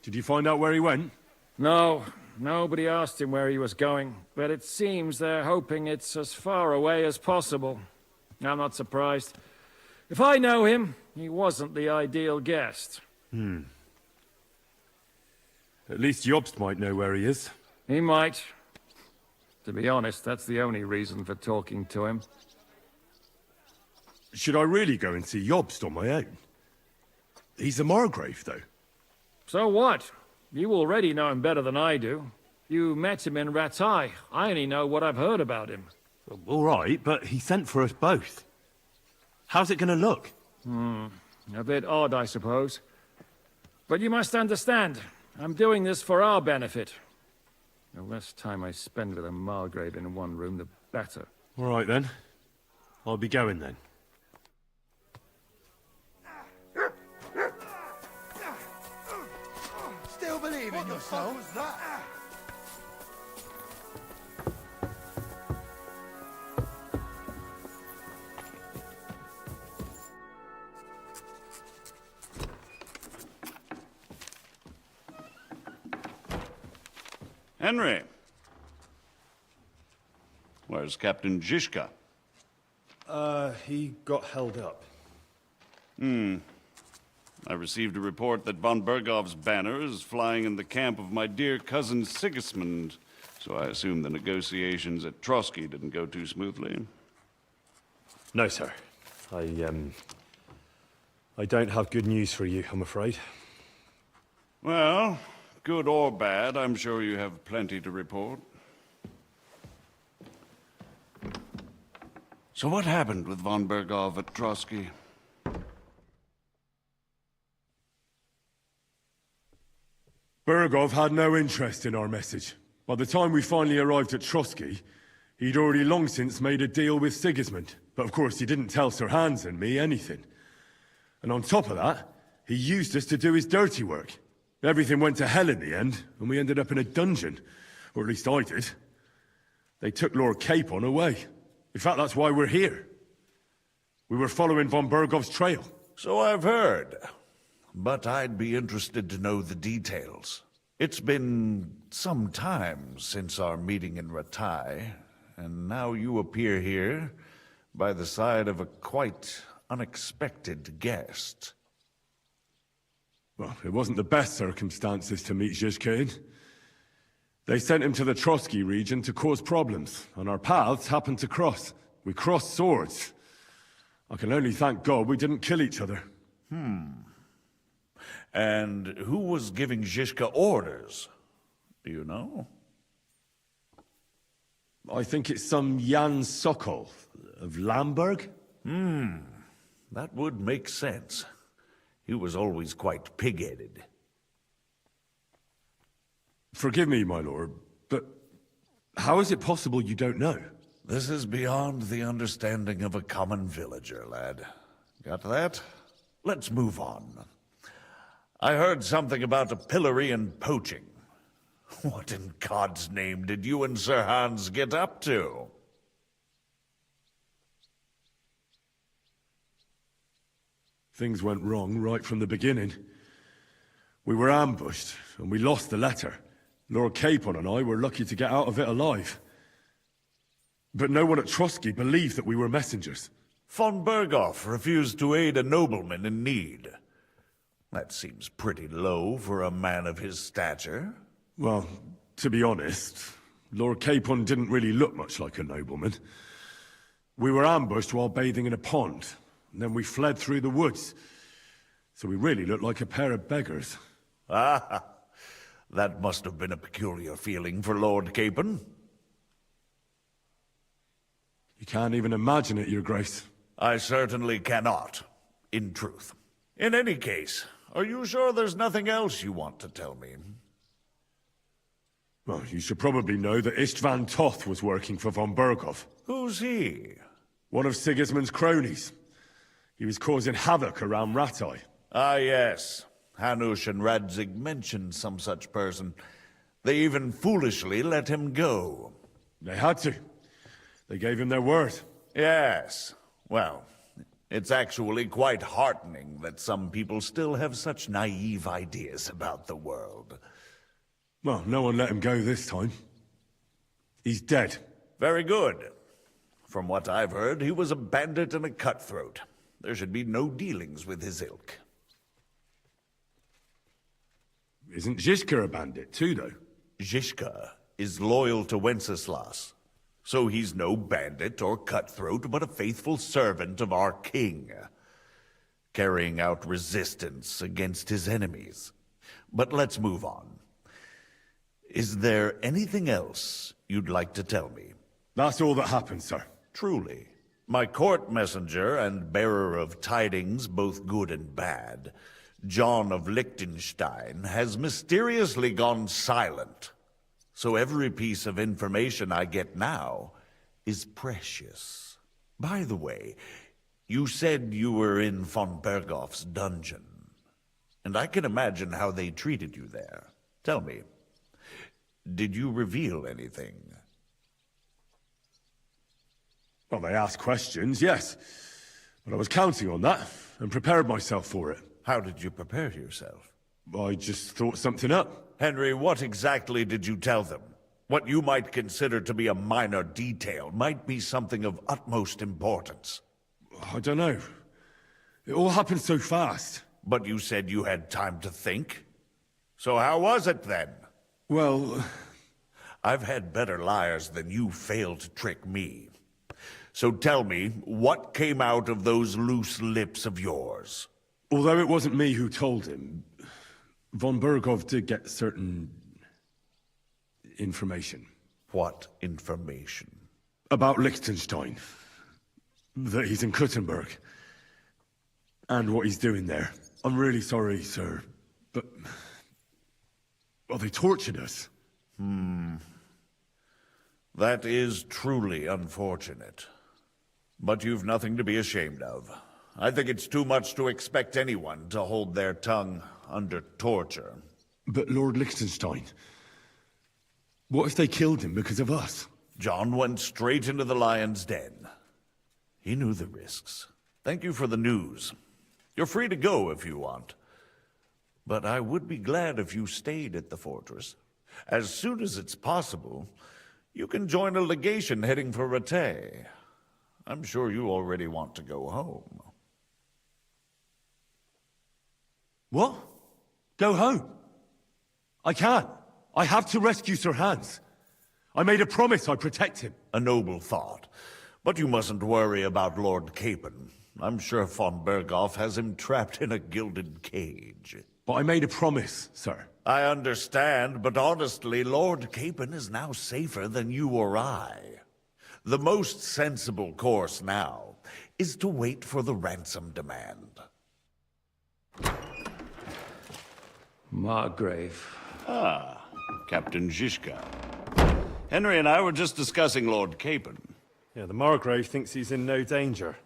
Did you find out where he went? No, nobody asked him where he was going, but it seems they're hoping it's as far away as possible. I'm not surprised. If I know him, he wasn't the ideal guest. At least Jobst might know where he is. He might. To be honest, that's the only reason for talking to him. Should I really go and see Jobst on my own? He's a Margrave, though. So what? You already know him better than I do. You met him in Ratai. I only know what I've heard about him. All right, but he sent for us both. How's it gonna look? A bit odd, I suppose. But you must understand, I'm doing this for our benefit. The less time I spend with a Margrave in one room, the better. All right, then. I'll be going, then. Still believe in yourself? What the fuck was that? Henry. Where's Captain Zizka? He got held up. I received a report that von Bergov's banner is flying in the camp of my dear cousin Sigismund, so I assume the negotiations at Trotsky didn't go too smoothly. No, sir. I don't have good news for you, I'm afraid. Well, good or bad, I'm sure you have plenty to report. So what happened with von Bergov at Trotsky? Bergov had no interest in our message. By the time we finally arrived at Trotsky, he'd already long since made a deal with Sigismund. But of course, he didn't tell Sir Hans and me anything. And on top of that, he used us to do his dirty work. Everything went to hell in the end, and we ended up in a dungeon. Or at least I did. They took Lord Capon away. In fact, that's why we're here. We were following von Bergov's trail. So I've heard. But I'd be interested to know the details. It's been some time since our meeting in Ratai, and now you appear here by the side of a quite unexpected guest. Well, it wasn't the best circumstances to meet Zizka in. They sent him to the Trotsky region to cause problems, and our paths happened to cross. We crossed swords. I can only thank God we didn't kill each other. And who was giving Zizka orders? Do you know? I think it's some Jan Sokol of Lamberg. That would make sense. He was always quite pig-headed. Forgive me, my lord, but how is it possible you don't know? This is beyond the understanding of a common villager, lad. Got that? Let's move on. I heard something about a pillory and poaching. What in God's name did you and Sir Hans get up to? Things went wrong right from the beginning. We were ambushed, and we lost the letter. Lord Capon and I were lucky to get out of it alive. But no one at Trotsky believed that we were messengers. Von Bergov refused to aid a nobleman in need. That seems pretty low for a man of his stature. Well, to be honest, Lord Capon didn't really look much like a nobleman. We were ambushed while bathing in a pond, and then we fled through the woods. So we really looked like a pair of beggars. Ah, that must have been a peculiar feeling for Lord Capon. You can't even imagine it, Your Grace. I certainly cannot, in truth. In any case, are you sure there's nothing else you want to tell me? Well, you should probably know that Istvan Toth was working for von Bergov. Who's he? One of Sigismund's cronies. He was causing havoc around Ratai. Ah, yes. Hanush and Radzig mentioned some such person. They even foolishly let him go. They had to. They gave him their word. Yes. Well, it's actually quite heartening that some people still have such naive ideas about the world. Well, no one let him go this time. He's dead. Very good. From what I've heard, he was a bandit and a cutthroat. There should be no dealings with his ilk. Isn't Zizka a bandit too, though? Zizka is loyal to Wenceslas. So he's no bandit or cutthroat, but a faithful servant of our king, carrying out resistance against his enemies. But let's move on. Is there anything else you'd like to tell me? That's all that happened, sir. Truly. My court messenger and bearer of tidings, both good and bad, John of Liechtenstein, has mysteriously gone silent. So every piece of information I get now is precious. By the way, you said you were in von Bergov's dungeon, and I can imagine how they treated you there. Tell me, did you reveal anything? Well, they asked questions, yes. But I was counting on that, and prepared myself for it. How did you prepare yourself? I just thought something up. Henry, what exactly did you tell them? What you might consider to be a minor detail might be something of utmost importance. I don't know. It all happened so fast. But you said you had time to think. So how was it then? Well... I've had better liars than you fail to trick me. So tell me, what came out of those loose lips of yours? Although it wasn't me who told him, von Berghoff did get certain... information. What information? About Liechtenstein. That he's in Kuttenberg. And what he's doing there. I'm really sorry, sir, but... well, they tortured us. That is truly unfortunate. But you've nothing to be ashamed of. I think it's too much to expect anyone to hold their tongue under torture. But Lord Liechtenstein... what if they killed him because of us? John went straight into the lion's den. He knew the risks. Thank you for the news. You're free to go if you want. But I would be glad if you stayed at the fortress. As soon as it's possible, you can join a legation heading for Rattay. I'm sure you already want to go home. What? Go home? I can't. I have to rescue Sir Hans. I made a promise I'd protect him. A noble thought. But you mustn't worry about Lord Capon. I'm sure von Berghoff has him trapped in a gilded cage. But I made a promise, sir. I understand, but honestly, Lord Capon is now safer than you or I. The most sensible course now is to wait for the ransom demand. Margrave. Ah, Captain Zizka. Henry and I were just discussing Lord Capon. Yeah, the Margrave thinks he's in no danger,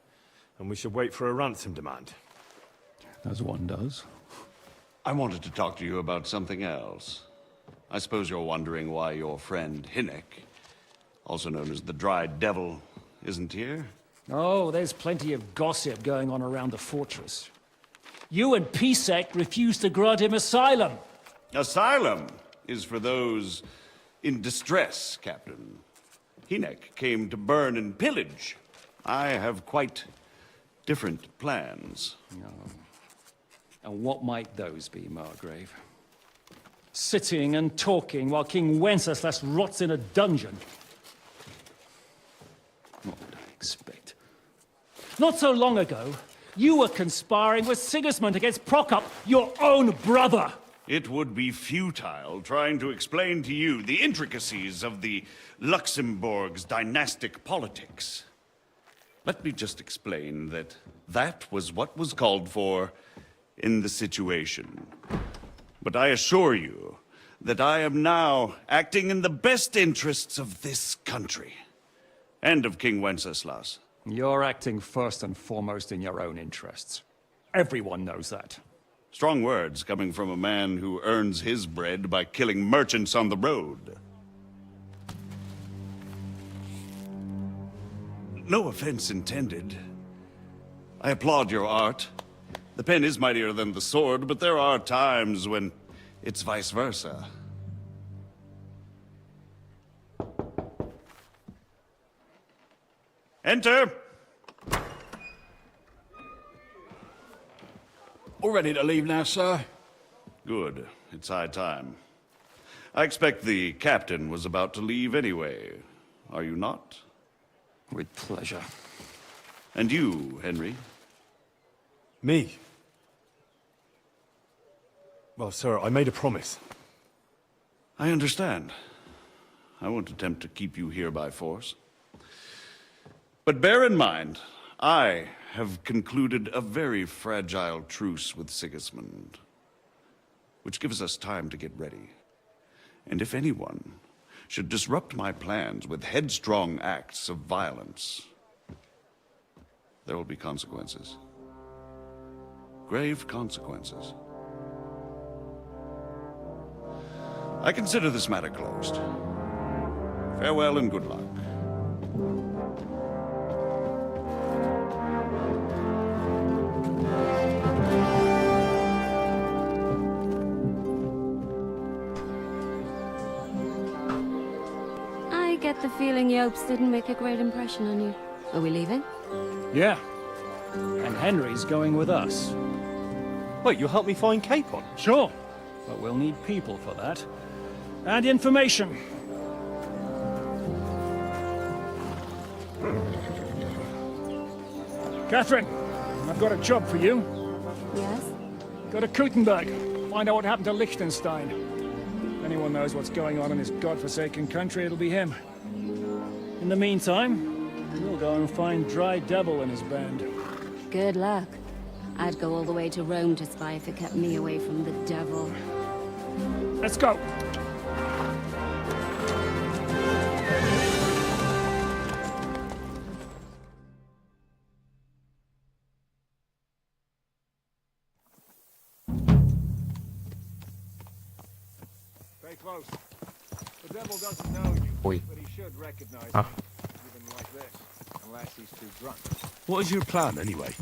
and we should wait for a ransom demand. As one does. I wanted to talk to you about something else. I suppose you're wondering why your friend Hinnek, also known as the Dried Devil, isn't here? Oh, there's plenty of gossip going on around the fortress. You and Pisek refused to grant him asylum. Asylum is for those in distress, Captain. Hinnek came to burn and pillage. I have quite different plans. Oh. And what might those be, Margrave? Sitting and talking while King Wenceslas rots in a dungeon. What would I expect? Not so long ago, you were conspiring with Sigismund against Prokop, your own brother! It would be futile trying to explain to you the intricacies of the Luxembourg's dynastic politics. Let me just explain that that was what was called for in the situation. But I assure you that I am now acting in the best interests of this country and of King Wenceslas. You're acting first and foremost in your own interests. Everyone knows that. Strong words coming from a man who earns his bread by killing merchants on the road. No offense intended. I applaud your art. The pen is mightier than the sword, but there are times when it's vice versa. Enter! All ready to leave now, sir? Good. It's high time. I expect the captain was about to leave anyway. Are you not? With pleasure. And you, Henry? Me? Well, sir, I made a promise. I understand. I won't attempt to keep you here by force. But bear in mind, I have concluded a very fragile truce with Sigismund, which gives us time to get ready. And if anyone should disrupt my plans with headstrong acts of violence, there will be consequences. Grave consequences. I consider this matter closed. Farewell and good luck. get the feeling Yopes didn't make a great impression on you. Are we leaving? Yeah. And Henry's going with us. Wait, you'll help me find Capon? Sure. But we'll need people for that. And information. Catherine, I've got a job for you. Yes? Go to Kuttenberg. Find out what happened to Liechtenstein. If anyone knows what's going on in this godforsaken country, it'll be him. In the meantime, we'll go and find Dry Devil and his band. Good luck. I'd go all the way to Rome to spy if it kept me away from the devil. Let's go! Stay close. The devil doesn't know you, Ой. but he should recognize you, even like this, unless he's too drunk. What is your plan, anyway?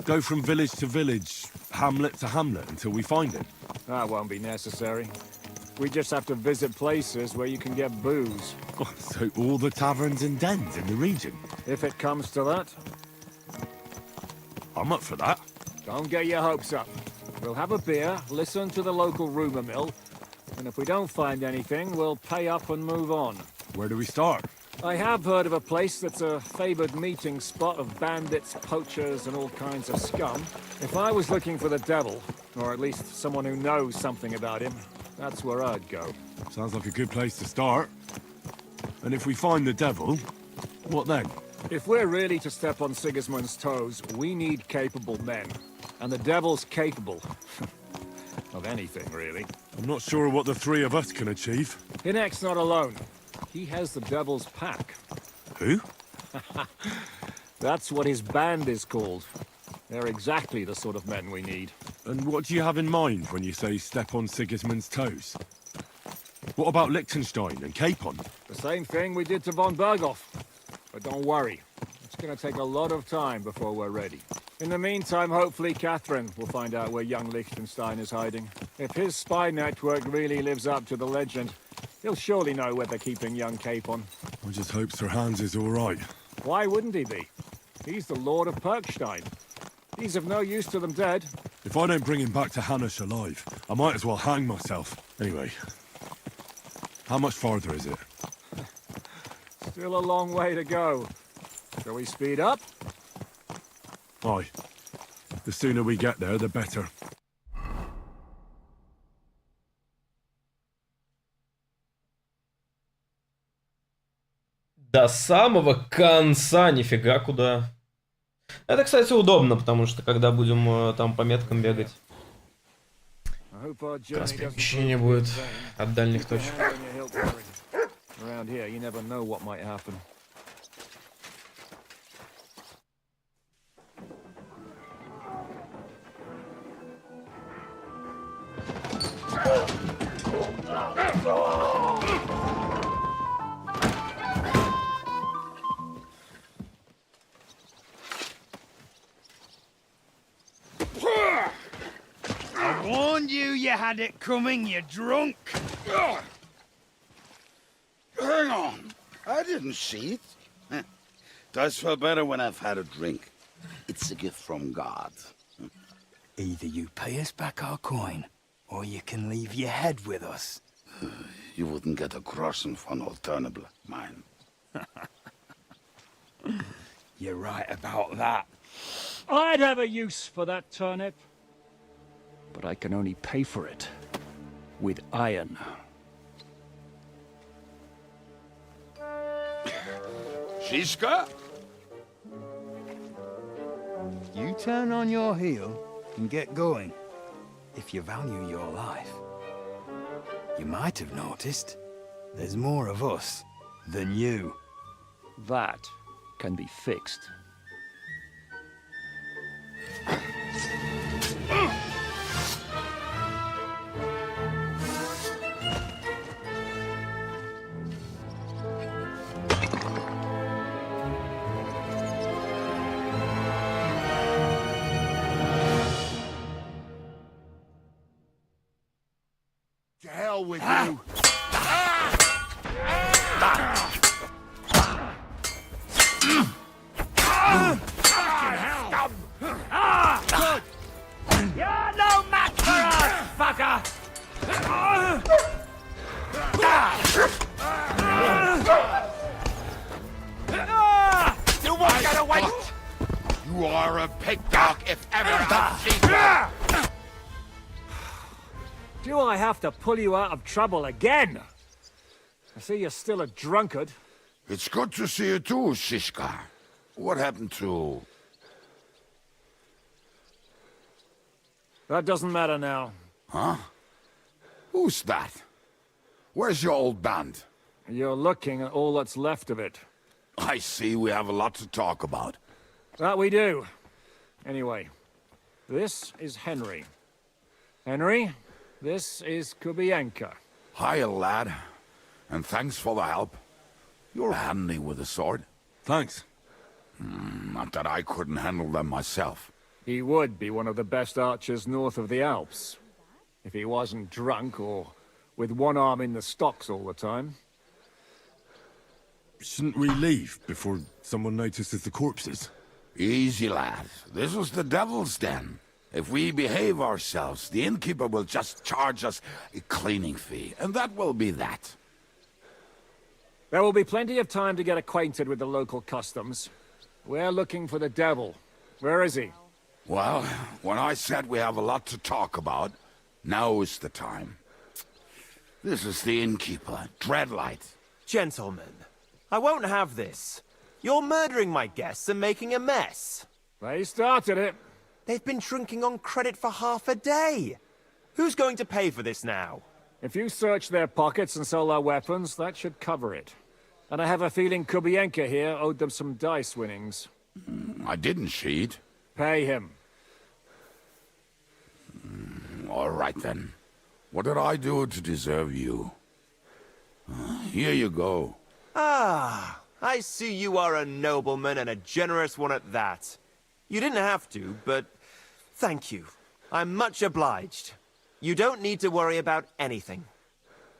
Go from village to village, hamlet to hamlet, until we find him? That won't be necessary. We just have to visit places where you can get booze. Oh, so all the taverns and dens in the region? If it comes to that. I'm up for that. Don't get your hopes up. We'll have a beer, listen to the local rumour mill, and if we don't find anything, we'll pay up and move on. Where do we start? I have heard of a place that's a favoured meeting spot of bandits, poachers, and all kinds of scum. If I was looking for the devil, or at least someone who knows something about him, that's where I'd go. Sounds like a good place to start. And if we find the devil, what then? If we're really to step on Sigismund's toes, we need capable men. And the devil's capable. Of anything, really. I'm not sure what the three of us can achieve. Hinek's not alone. He has the devil's pack. Who? That's what his band is called. They're exactly the sort of men we need. And what do you have in mind when you say step on Sigismund's toes? What about Liechtenstein and Capon? The same thing we did to von Berghoff. But don't worry. It's going to take a lot of time before we're ready. In the meantime, hopefully Catherine will find out where young Liechtenstein is hiding. If his spy network really lives up to the legend, he'll surely know where they're keeping young Capon. I just hope Sir Hans is all right. Why wouldn't he be? He's the Lord of Perkstein. He's of no use to them dead. If I don't bring him back to Hanush alive, I might as well hang myself. Anyway, how much farther is it? Still a long way to go. Shall we speed up? Aye. The sooner we get there, the better. До самого конца, нифига куда. Это, кстати, удобно, потому что когда будем там по меткам бегать, как раз перемещение будет от дальних точек. I warned you you had it coming, you drunk. Hang on. I didn't see it. Does feel better when I've had a drink. It's a gift from God. Either you pay us back our coin, or you can leave your head with us. You wouldn't get a groschen for an alternative, mine. You're right about that. I'd have a use for that turnip. But I can only pay for it with iron. Shishka? You turn on your heel and get going. If you value your life. You might have noticed there's more of us than you. That can be fixed. To hell with you. You're no match for us, fucker! You won't get away! You are a pig dog if ever I've seen you! Do I have to pull you out of trouble again? I see you're still a drunkard. It's good to see you too, Shishka. What happened to... That doesn't matter now. Huh? Who's that? Where's your old band? You're looking at all that's left of it. I see we have a lot to talk about. That we do. Anyway, this is Henry. Henry, this is Kubienka. Hiya, lad. And thanks for the help. You're handy with a sword. Thanks. Not that I couldn't handle them myself. He would be one of the best archers north of the Alps. If he wasn't drunk or with one arm in the stocks all the time. Shouldn't we leave before someone notices the corpses? Easy, lad. This was the devil's den. If we behave ourselves, the innkeeper will just charge us a cleaning fee, and that will be that. There will be plenty of time to get acquainted with the local customs. We're looking for the devil. Where is he? Well, when I said we have a lot to talk about, now is the time. This is the innkeeper, Dreadlight. Gentlemen, I won't have this. You're murdering my guests and making a mess. They started it. They've been drinking on credit for half a day. Who's going to pay for this now? If you search their pockets and sell their weapons, that should cover it. And I have a feeling Kubienka here owed them some dice winnings. I didn't cheat. Pay him. All right, then. What did I do to deserve you? Here you go. Ah, I see you are a nobleman and a generous one at that. You didn't have to, but thank you. I'm much obliged. You don't need to worry about anything.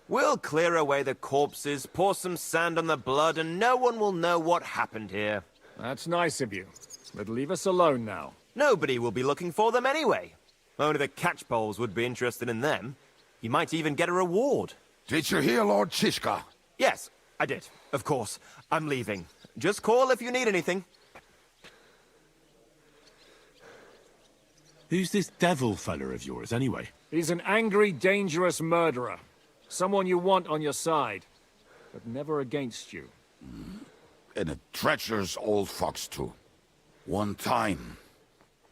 We'll clear away the corpses, pour some sand on the blood, and no one will know what happened here. That's nice of you. But leave us alone now. Nobody will be looking for them anyway. Only the catchpoles would be interested in them. You might even get a reward. Did you hear Lord Shishka? Yes, I did. Of course. I'm leaving. Just call if you need anything. Who's this devil fella of yours, anyway? He's an angry, dangerous murderer. Someone you want on your side, but never against you. And a treacherous old fox, too. One time,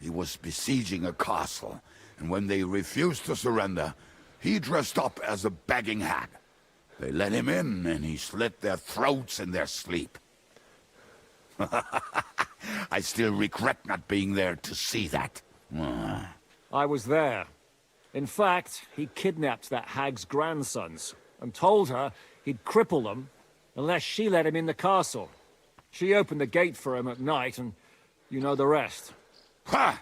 he was besieging a castle, and when they refused to surrender, he dressed up as a begging hag. They let him in, and he slit their throats in their sleep. I still regret not being there to see that. I was there. In fact, he kidnapped that hag's grandsons and told her he'd cripple them unless she let him in the castle. She opened the gate for him at night, and you know the rest. Ha!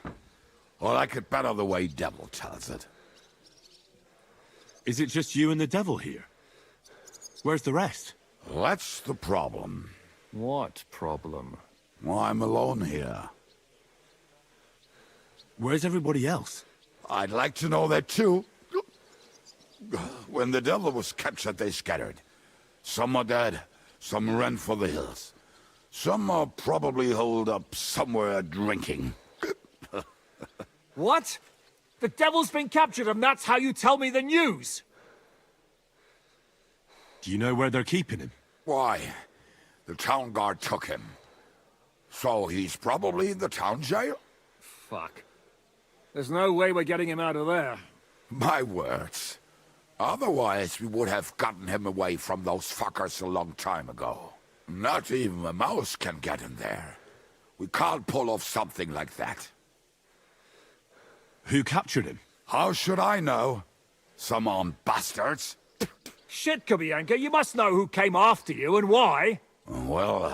Well, I could better the way devil tells it. Is it just you and the devil here? Where's the rest? That's the problem. What problem? Well, I'm alone here. Where's everybody else? I'd like to know that too. When the devil was captured, they scattered. Some are dead, some ran for the hills. Some are probably holed up somewhere drinking. What? The devil's been captured and that's how you tell me the news? Do you know where they're keeping him? Why? The town guard took him. So he's probably in the town jail? Fuck. There's no way we're getting him out of there. My words. Otherwise, we would have gotten him away from those fuckers a long time ago. Not even a mouse can get him there. We can't pull off something like that. Who captured him? How should I know? Some armed bastards? Shit, Kubienka, you must know who came after you and why. Well,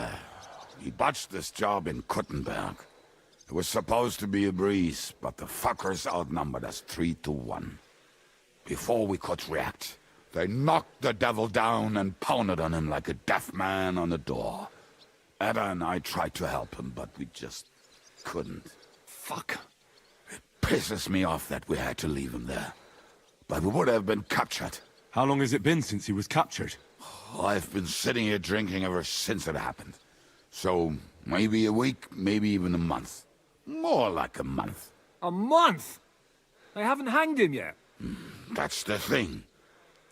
he botched this job in Kuttenberg. It was supposed to be a breeze, but the fuckers outnumbered us 3-1. Before we could react, They knocked the devil down and pounded on him like a deaf man on a door. Ada and I tried to help him, but we just couldn't. Fuck. It pisses me off that we had to leave him there. But we would have been captured. How long has it been since he was captured? I've been sitting here drinking ever since it happened. So, maybe a week, maybe even a month. More like a month. A month? They haven't hanged him yet. That's the thing.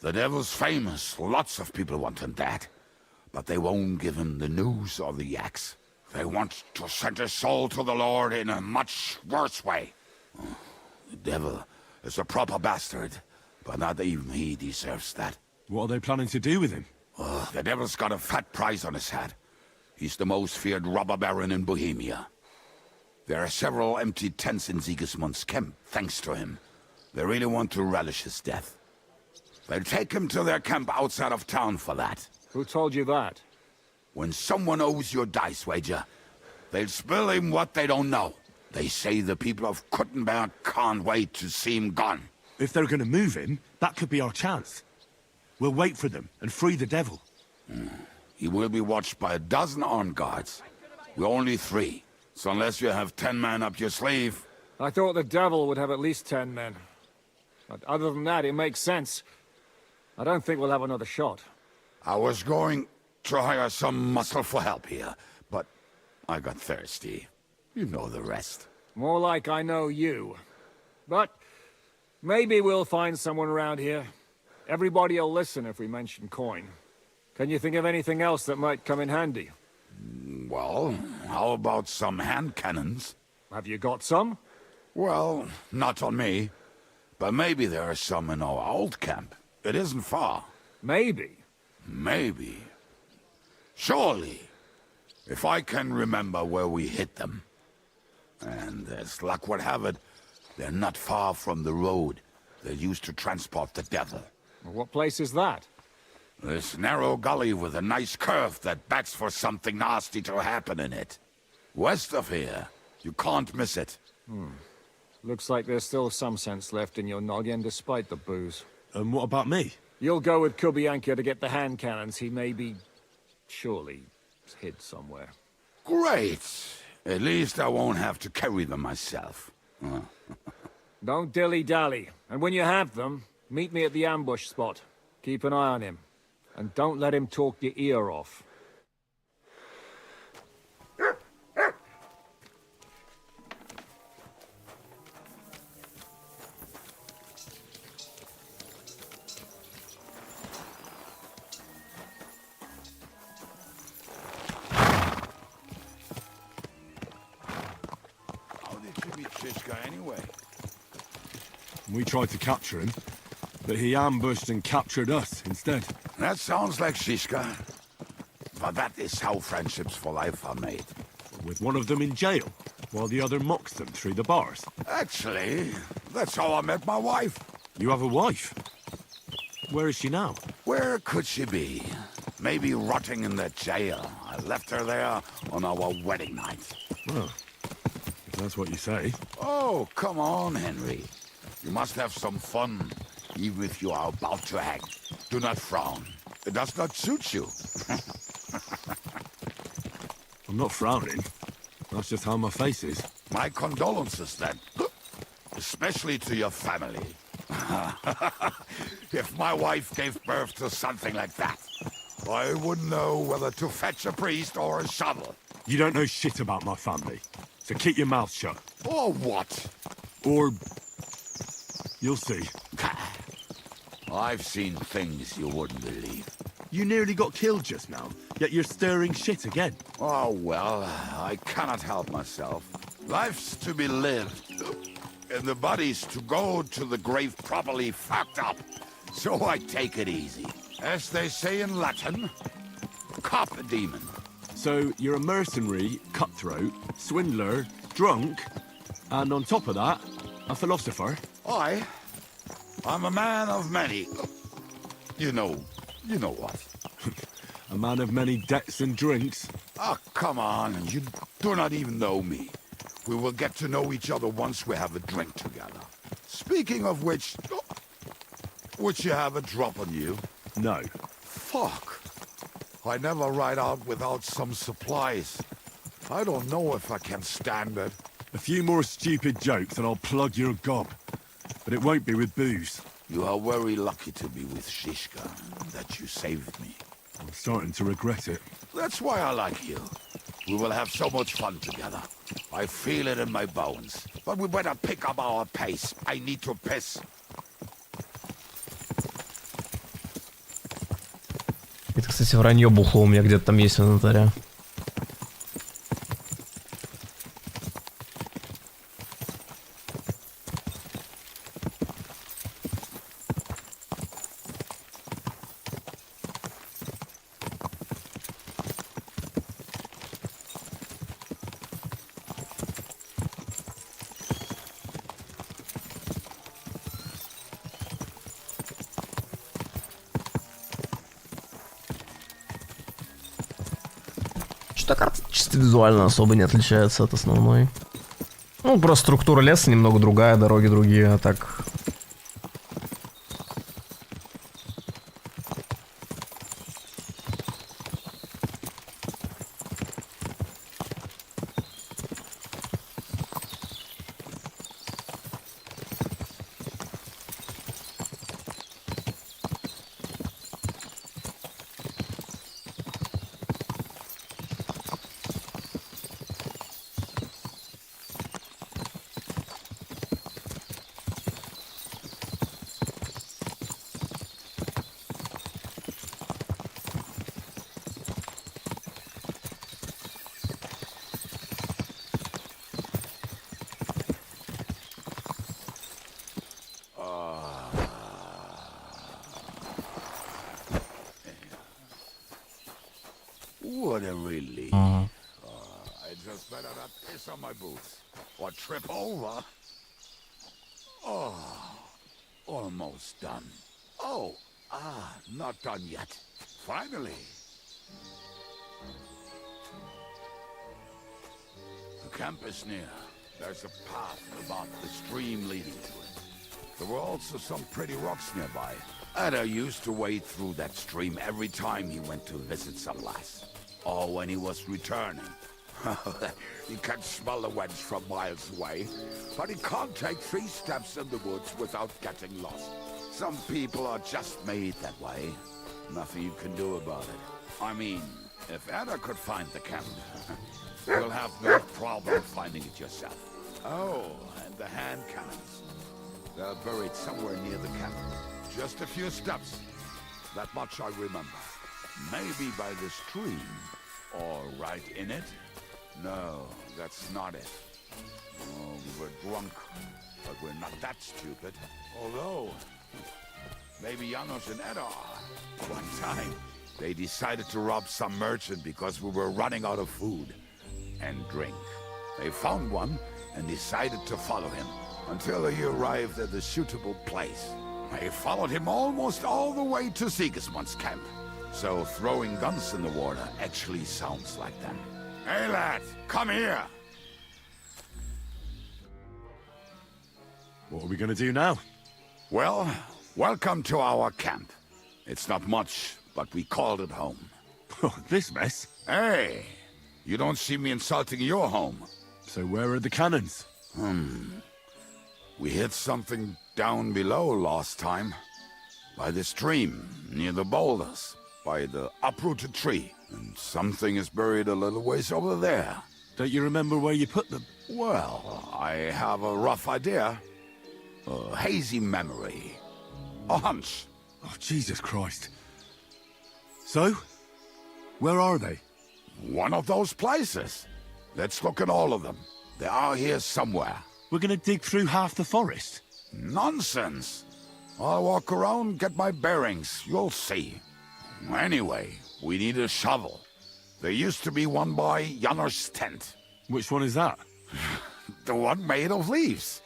The devil's famous. Lots of people want him dead. But they won't give him the news or the axe. They want to send his soul to the Lord in a much worse way. The devil is a proper bastard, but not even he deserves that. What are they planning to do with him? The devil's got a fat price on his head. He's the most feared robber baron in Bohemia. There are several empty tents in Sigismund's camp, thanks to him. They really want to relish his death. They'll take him to their camp outside of town for that. Who told you that? When someone owes you a dice wager, they'll spill him what they don't know. They say the people of Kuttenberg can't wait to see him gone. If they're going to move him, that could be our chance. We'll wait for them and free the devil. He will be watched by a dozen armed guards. We're only 3, so unless you have 10 men up your sleeve... I thought the devil would have at least 10 men. But other than that, it makes sense. I don't think we'll have another shot. I was going to hire some muscle for help here, but I got thirsty. You know the rest. More like I know you. But maybe we'll find someone around here. Everybody'll listen if we mention coin. Can you think of anything else that might come in handy? Well, how about some hand cannons? Have you got some? Well, not on me. But maybe there are some in our old camp. It isn't far. Maybe. Maybe. Surely. If I can remember where we hid them. And as luck would have it, they're not far from the road they used to transport the devil. What place is that? This narrow gully with a nice curve that begs for something nasty to happen in it. West of here. You can't miss it. Looks like there's still some sense left in your noggin despite the booze. And what about me? You'll go with Kubianka to get the hand cannons. He may be... surely hid somewhere. Great. At least I won't have to carry them myself. Don't dilly-dally. And when you have them, meet me at the ambush spot. Keep an eye on him. And don't let him talk your ear off. Anyway. We tried to capture him, but he ambushed and captured us instead. That sounds like Shishka. But that is how friendships for life are made. With one of them in jail, while the other mocks them through the bars. Actually, that's how I met my wife. You have a wife? Where is she now? Where could she be? Maybe rotting in the jail. I left her there on our wedding night. Well, if that's what you say. Oh, come on, Henry. You must have some fun, even if you are about to hang. Do not frown. It does not suit you. I'm not frowning. That's just how my face is. My condolences, then. Especially to your family. If my wife gave birth to something like that, I wouldn't know whether to fetch a priest or a shovel. You don't know shit about my family, so keep your mouth shut. Or what? Or... you'll see. I've seen things you wouldn't believe. You nearly got killed just now, yet you're stirring shit again. Oh, well, I cannot help myself. Life's to be lived, and the body's to go to the grave properly fucked up. So I take it easy. As they say in Latin, carpe demon. So you're a mercenary, cutthroat, swindler, drunk, and on top of that, a philosopher? I'm a man of many... You know what. A man of many debts and drinks. Oh, come on, you do not even know me. We will get to know each other once we have a drink together. Speaking of which... Would you have a drop on you? No. Fuck. I never ride out without some supplies. I don't know if I can stand it. A few more stupid jokes and I'll plug your gob. But it won't be with booze. You are very lucky to be with Shishka, that you saved me. I'm starting to regret it. That's why I like you. We will have so much fun together. I feel it in my bones. But we better pick up our pace. I need to piss. Это, кстати, вранье бухло у меня где-то там есть в инвентаре. Что карта чисто визуально особо не отличается от основной. Ну, просто структура леса немного другая, дороги другие, а так... What a relief. I just better not piss on my boots or trip over. Oh, almost done. Oh, not done yet. Finally. The camp is near. There's a path about the stream leading to it. There were also some pretty rocks nearby. Ada used to wade through that stream every time he went to visit some lass. Or when he was returning. He can smell the wench from miles away, but he can't take 3 steps in the woods without getting lost. Some people are just made that way. Nothing you can do about it. I mean, if Ada could find the camp, you'll have no problem finding it yourself. Oh, and the hand cannons. They're buried somewhere near the camp. Just a few steps. That much I remember. Maybe by the stream. Or right in it? No, that's not it. Oh, we were drunk. But we're not that stupid. Although, maybe Janos and Ed are. One time, they decided to rob some merchant because we were running out of food and drink. They found one and decided to follow him until he arrived at a suitable place. They followed him almost all the way to Sigismund's camp. So throwing guns in the water actually sounds like that. Hey lad, come here! What are we gonna do now? Well, welcome to our camp. It's not much, but we called it home. Oh, this mess? Hey, you don't see me insulting your home. So where are the cannons? We hit something down below last time. By the stream, near the boulders. By the uprooted tree. And something is buried a little ways over there. Don't you remember where you put them? Well, I have a rough idea. A hazy memory. A hunch. Oh, Jesus Christ. So? Where are they? One of those places. Let's look at all of them. They are here somewhere. We're gonna dig through half the forest. Nonsense. I'll walk around, get my bearings. You'll see. Anyway, we need a shovel. There used to be one by Janor's tent. Which one is that? The one made of leaves.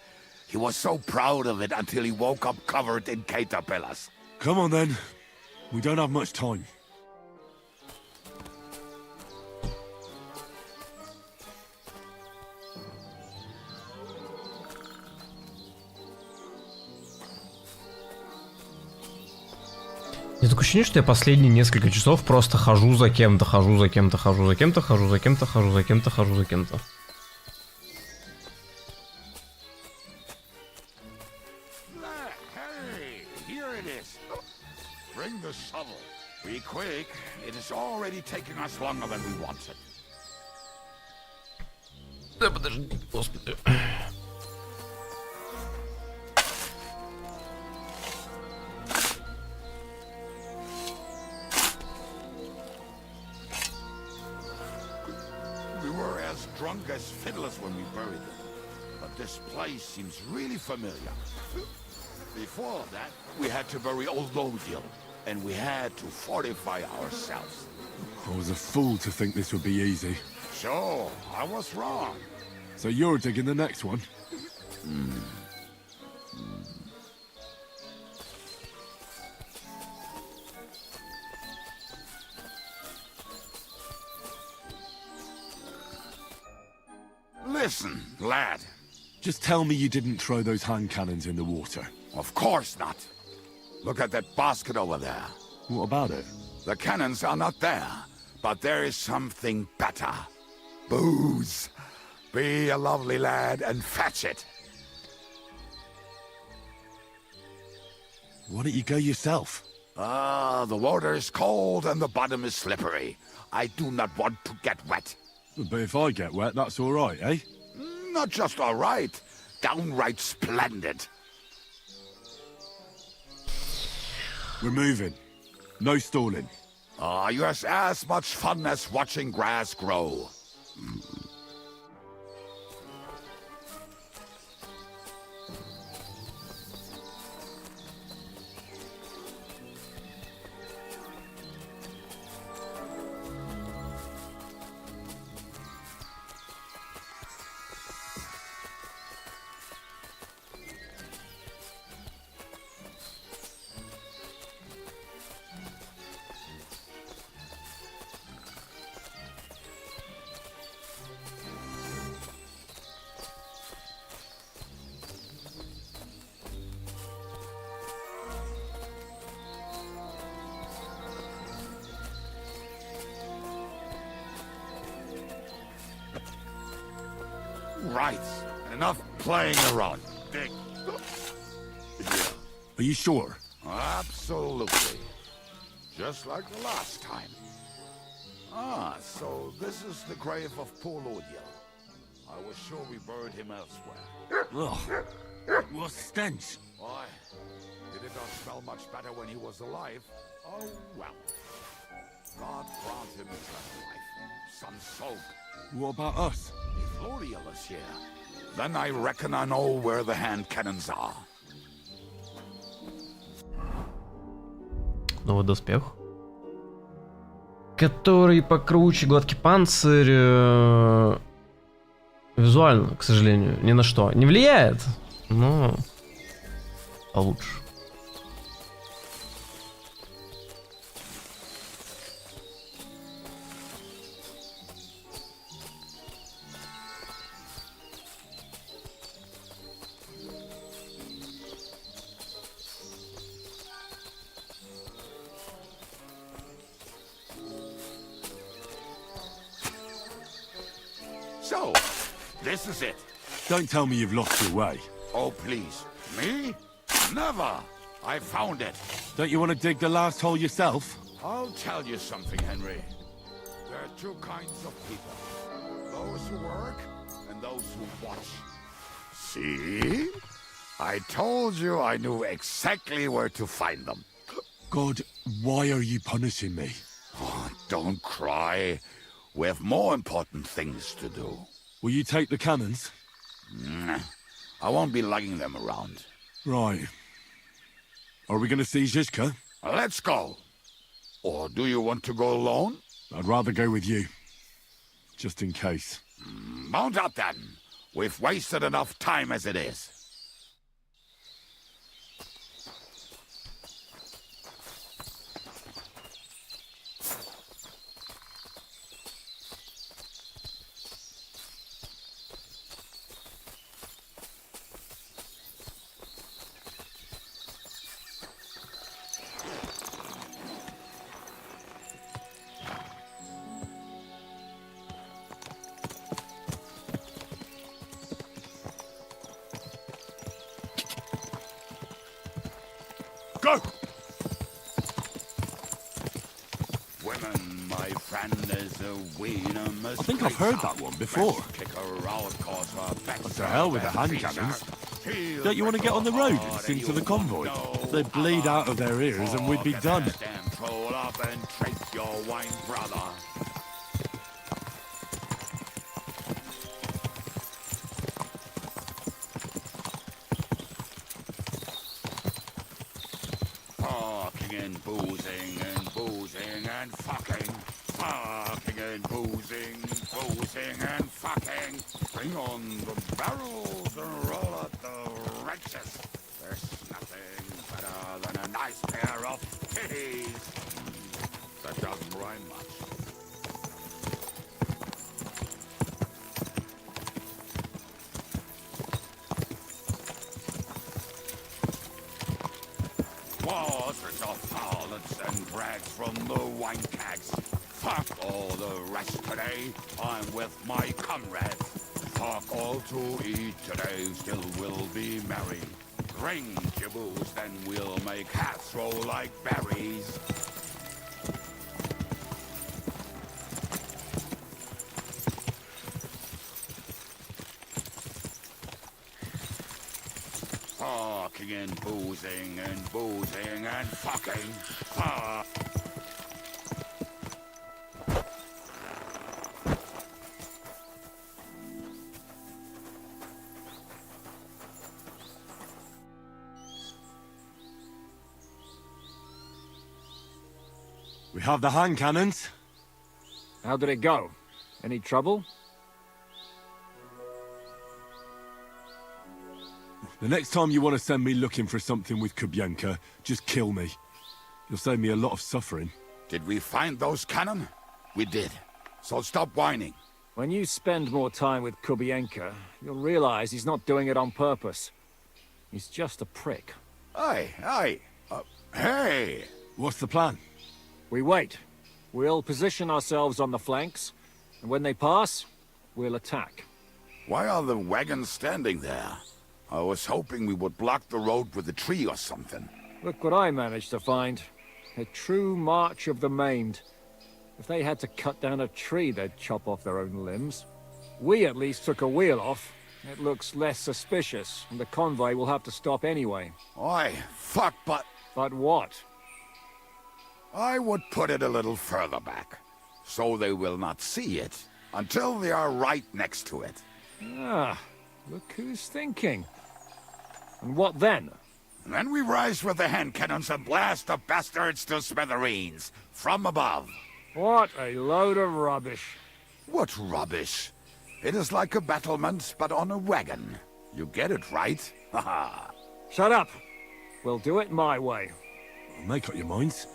He was so proud of it until he woke up covered in caterpillars. Come on then. We don't have much time. Мне такое ощущение, что я последние несколько часов просто хожу за кем-то, хожу за кем-то, хожу за кем-то, хожу за кем-то, хожу за кем-то, хожу за кем-то. Hey, here it is. Bring the shovel. Be quick. It is already taking us longer than we wanted. Да подожди, господи. We were as drunk as fiddlers when we buried them. But this place seems really familiar. Before that, we had to bury old Lodiel, and we had to fortify ourselves. I was a fool to think this would be easy. So, I was wrong. So you're digging the next one? Listen, lad. Just tell me you didn't throw those hand cannons in the water. Of course not. Look at that basket over there. What about it? The cannons are not there, but there is something better. Booze. Be a lovely lad and fetch it. Why don't you go yourself? The water is cold and the bottom is slippery. I do not want to get wet. But if I get wet, that's all right, eh? Not just all right, downright splendid. We're moving. No stalling. You have as much fun as watching grass grow. Right. Enough playing around. Dig. Are you sure? Absolutely. Just like the last time. So this is the grave of poor Lodiel. I was sure we buried him elsewhere. Ugh. What stench? Why? Did it not smell much better when he was alive? Oh, well. God grant him eternal life. Some soak. What about us? If Lodiel is here, then I reckon I know where the hand cannons are. Новый доспех. Который покруче, гладкий панцирь. Визуально, к сожалению, ни на что не влияет, но получше. So, this is it. Don't tell me you've lost your way. Oh, please. Me? Never. I found it. Don't you want to dig the last hole yourself? I'll tell you something, Henry. There are two kinds of people. Those who work and those who watch. See? I told you I knew exactly where to find them. God, why are you punishing me? Oh, don't cry. We have more important things to do. Will you take the cannons? I won't be lugging them around. Right. Are we going to see Zizka? Let's go. Or do you want to go alone? I'd rather go with you. Just in case. Mount up then. We've wasted enough time as it is. cannon, my friend, is a wiener. I think I've heard that one before. What To hell with the hand cannons. Don't you want to get on the road and sing to the convoy? They'd bleed out of their ears and we'd be done. Roll up and drink your wine, brother. Fucking and boozing and fucking. Fucking and boozing and fucking. Bring on the barrels and roll out the wrenches. There's nothing better than a nice pair of titties. That doesn't rhyme much. Waters of harlots and brags from the wine kegs. Fuck all the rest today, I'm with my comrades. Fuck all to eat today, still we'll be merry. Drink your booze, then we'll make hats roll like berries. Fucking and boozing and fucking. Fuck. We have the hand cannons. How did it go? Any trouble? The next time you want to send me looking for something with Kubienka, just kill me. You'll save me a lot of suffering. Did we find those cannon? We did. So stop whining. When you spend more time with Kubienka, you'll realize he's not doing it on purpose. He's just a prick. Hey! What's the plan? We wait. We'll position ourselves on the flanks, and when they pass, we'll attack. Why are the wagons standing there? I was hoping we would block the road with a tree or something. Look what I managed to find. A true march of the maimed. If they had to cut down a tree, they'd chop off their own limbs. We at least took a wheel off. It looks less suspicious, and the convoy will have to stop anyway. Oi, fuck, but... But what? I would put it a little further back, so they will not see it, until they are right next to it. Ah, look who's thinking. And what then? Then we rise with the hand cannons and blast the bastards to smithereens, from above. What a load of rubbish. What rubbish? It is like a battlement, but on a wagon. You get it, right? Haha. Shut up. We'll do it my way. Make up your minds.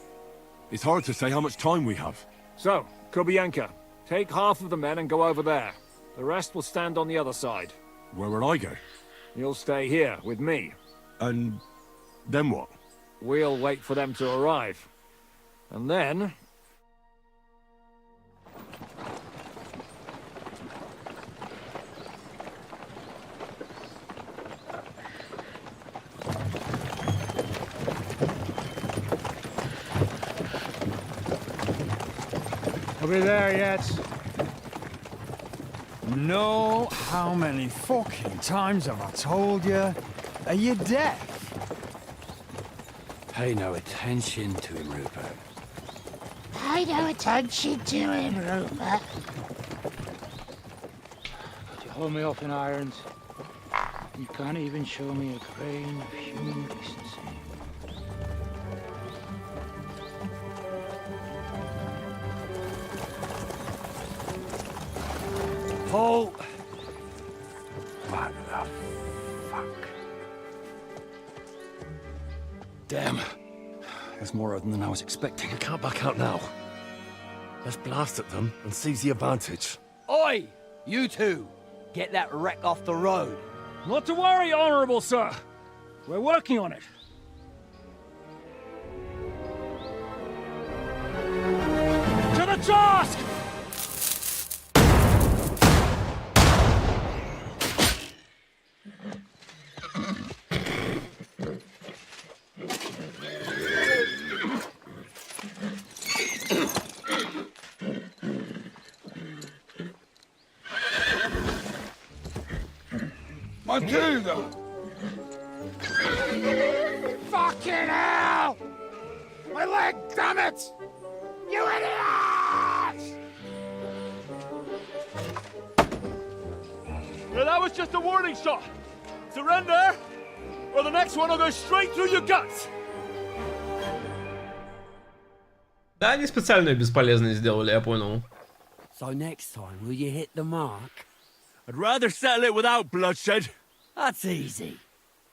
It's hard to say how much time we have. So, Kubienka, take half of the men and go over there. The rest will stand on the other side. Where will I go? You'll stay here, with me. And then what? We'll wait for them to arrive. And then... Are we there yet? No, how many fucking times have I told you? Are you deaf? Pay no attention to him, Rupert. Pay no attention to him, Rupert. Could you hold me up in irons? You can't even show me a grain of human decency. Paul! What the fuck? Damn. There's more of them than I was expecting. We can't back out now. Let's blast at them and seize the advantage. Oi! You two! Get that wreck off the road. Not to worry, Honorable Sir. We're working on it. To the task! I do, though. Fucking hell! My leg, damn it! You idiots! Well, that was just a warning shot. Surrender, or the next one will go straight through your guts. Да, они специально бесполезно сделали, я понял. So next time, will you hit the mark? I'd rather settle it without bloodshed. That's easy.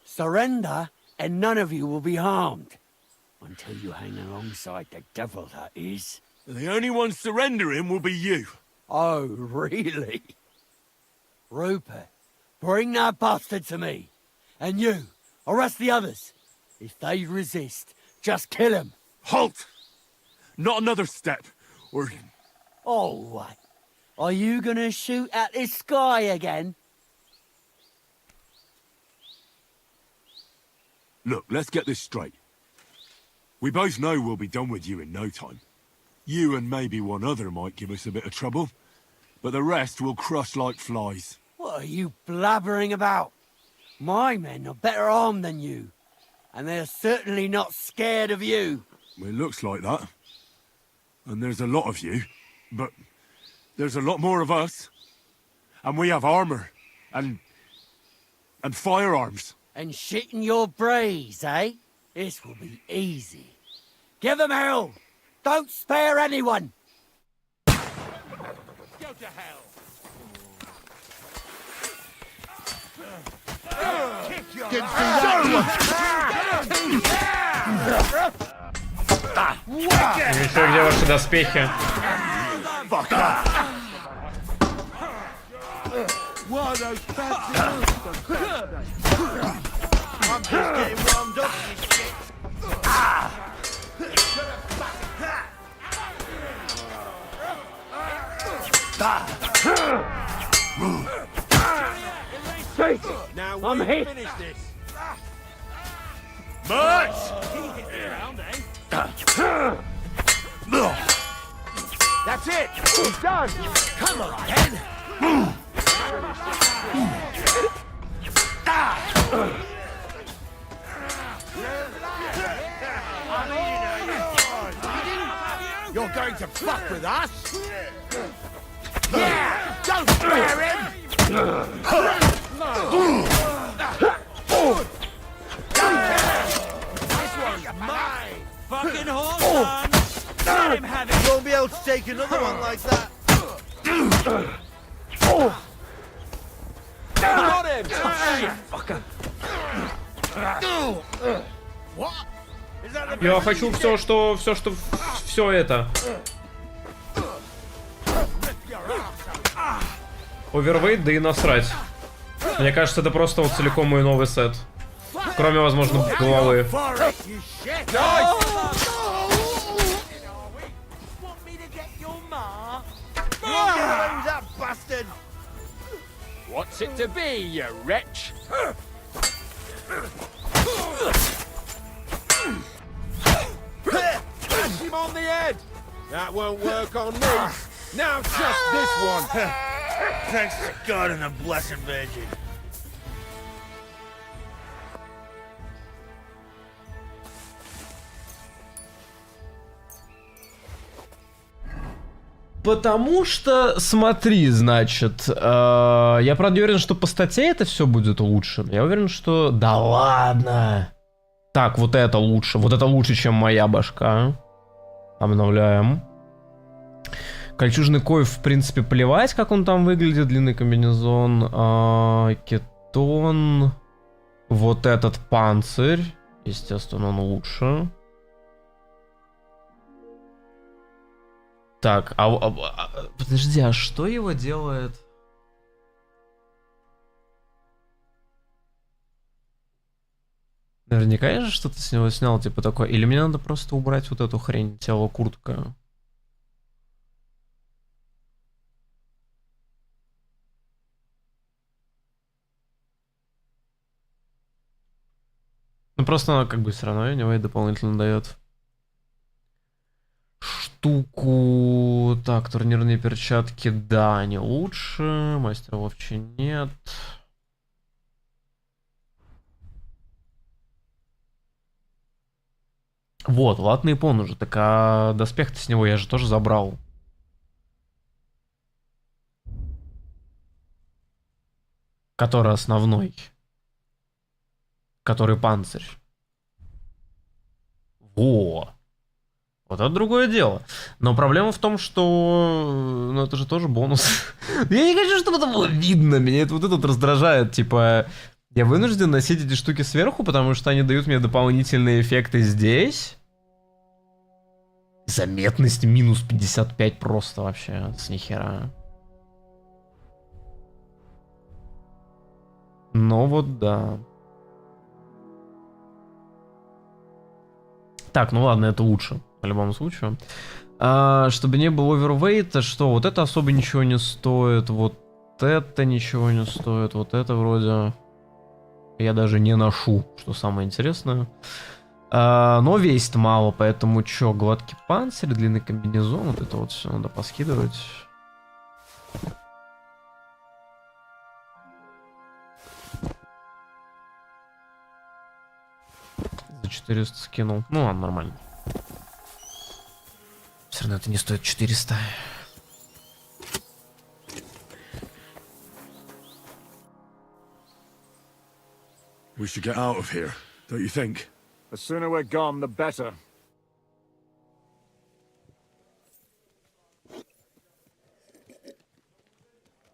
Surrender, and none of you will be harmed. Until you hang alongside the devil, that is. The only one surrendering will be you. Oh, really? Rupert, bring that bastard to me. And you, arrest the others. If they resist, just kill them. Halt! Not another step, or... Oh, what? Are you gonna shoot at the sky again? Look, let's get this straight. We both know we'll be done with you in no time. You and maybe one other might give us a bit of trouble, but the rest will crush like flies. What are you blabbering about? My men are better armed than you, and they're certainly not scared of you. Well, it looks like that. And there's a lot of you, but there's a lot more of us. And we have armor, and firearms. And shit in your brains, eh? This will be easy. Give them hell! Don't spare anyone! Go to hell! Еще где ваши доспехи? Now I'm hit. March! That's it. He's done. Come on, then. You're going to fuck with us? Yeah! Don't spare him! This one's mine! Fucking horse, son! Let him have it! You won't be able to take another one like that! Got him! Oh, shit, fucker! What? Я хочу все это. Овервейт, да и насрать. Мне кажется, это просто вот целиком мой новый сет. Кроме, возможно, головы. What's it to be, you wretch? Bash him on the head! That won't work on me! Now just this one! Thanks to God and the Blessed Virgin. Потому что, смотри, значит, я правда не уверен, что по статье это все будет лучше. Я уверен, что... Да ладно! Так, вот это лучше, чем моя башка. Обновляем. Кольчужный кой, в принципе, плевать, как он там выглядит. Длинный комбинезон. Кетон. Вот этот панцирь. Естественно, он лучше. Так, подожди, а что его делает? Наверняка я же что-то с него снял, типа такое. Или мне надо просто убрать вот эту хрень, тело куртка. Ну просто она как бы все равно у него и дополнительно дает штуку. Так, турнирные перчатки, да, они лучше. Мастера ловчи нет. Вот, латный пон уже. Так а доспех-то с него я же тоже забрал. Который основной. Который панцирь. Во! Вот это другое дело. Но проблема в том, что... Ну, это же тоже бонус. Я не хочу, чтобы это было видно. Меня это вот этот раздражает. Типа, я вынужден носить эти штуки сверху, потому что они дают мне дополнительные эффекты здесь. Заметность минус 55 просто вообще. С нихера. Но вот да. Так, ну ладно, это лучше. В любом случае. Чтобы не было овервейта, что вот это особо ничего не стоит. Вот это ничего не стоит. Вот это вроде... Я даже не ношу, что самое интересное. Но весит мало, поэтому чё, гладкий панцирь, длинный комбинезон, вот это вот все надо поскидывать. За 400 скинул. Ну ладно, нормально. Все равно это не стоит 400. We should get out of here, don't you think? The sooner we're gone, the better.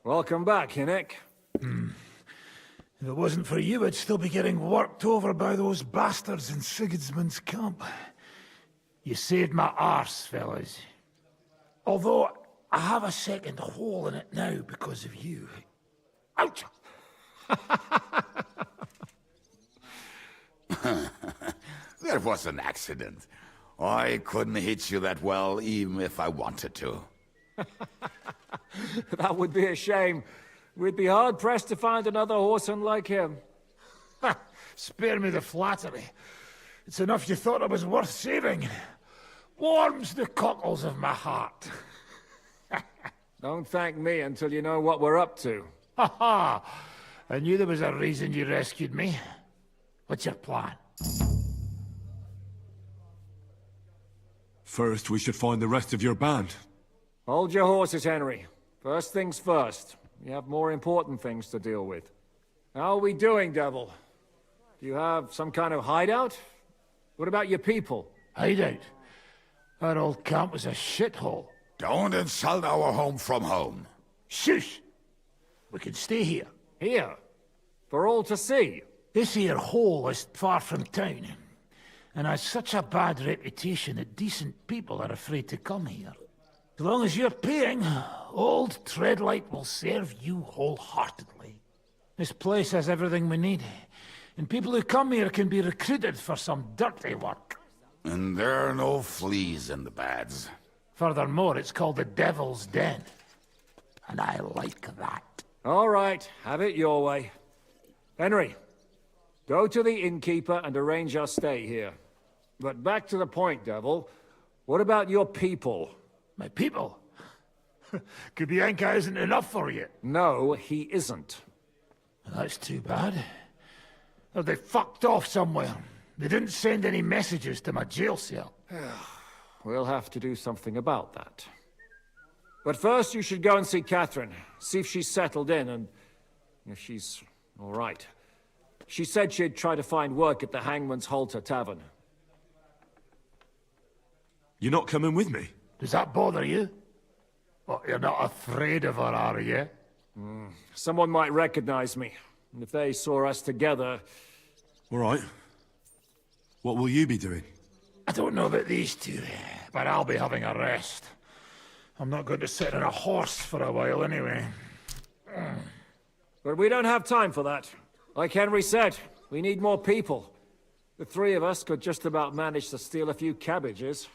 Welcome back, Hinnick. If it wasn't for you, I'd still be getting worked over by those bastards in Sigismund's camp. You saved my arse, fellas. Although, I have a second hole in it now because of you. Ouch! There was an accident. I couldn't hit you that well, even if I wanted to. That would be a shame. We'd be hard-pressed to find another horseman like him. Spare me the flattery. It's enough you thought I was worth saving. Warms the cockles of my heart. Don't thank me until you know what we're up to. Ha ha! I knew there was a reason you rescued me. What's your plan? First, we should find the rest of your band. Hold your horses, Henry. First things first. We have more important things to deal with. How are we doing, Devil? Do you have some kind of hideout? What about your people? Hideout? Our old camp was a shithole. Don't insult our home from home. Shush! We can stay here. Here? For all to see? This here hole is far from town, and has such a bad reputation that decent people are afraid to come here. As long as you're paying, old Treadlight will serve you wholeheartedly. This place has everything we need, and people who come here can be recruited for some dirty work. And there are no fleas in the beds. Furthermore, it's called the Devil's Den, and I like that. All right, have it your way. Henry, go to the innkeeper and arrange our stay here. But back to the point, Devil. What about your people? My people? Kubienka isn't enough for you. No, he isn't. That's too bad. Or they fucked off somewhere. They didn't send any messages to my jail cell. We'll have to do something about that. But first you should go and see Catherine. See if she's settled in and if she's all right. She said she'd try to find work at the Hangman's Halter Tavern. You're not coming with me? Does that bother you? Well, you're not afraid of her, are you? Someone might recognize me. And if they saw us together... All right. What will you be doing? I don't know about these two, but I'll be having a rest. I'm not going to sit on a horse for a while anyway. But we don't have time for that. Like Henry said, we need more people. The three of us could just about manage to steal a few cabbages.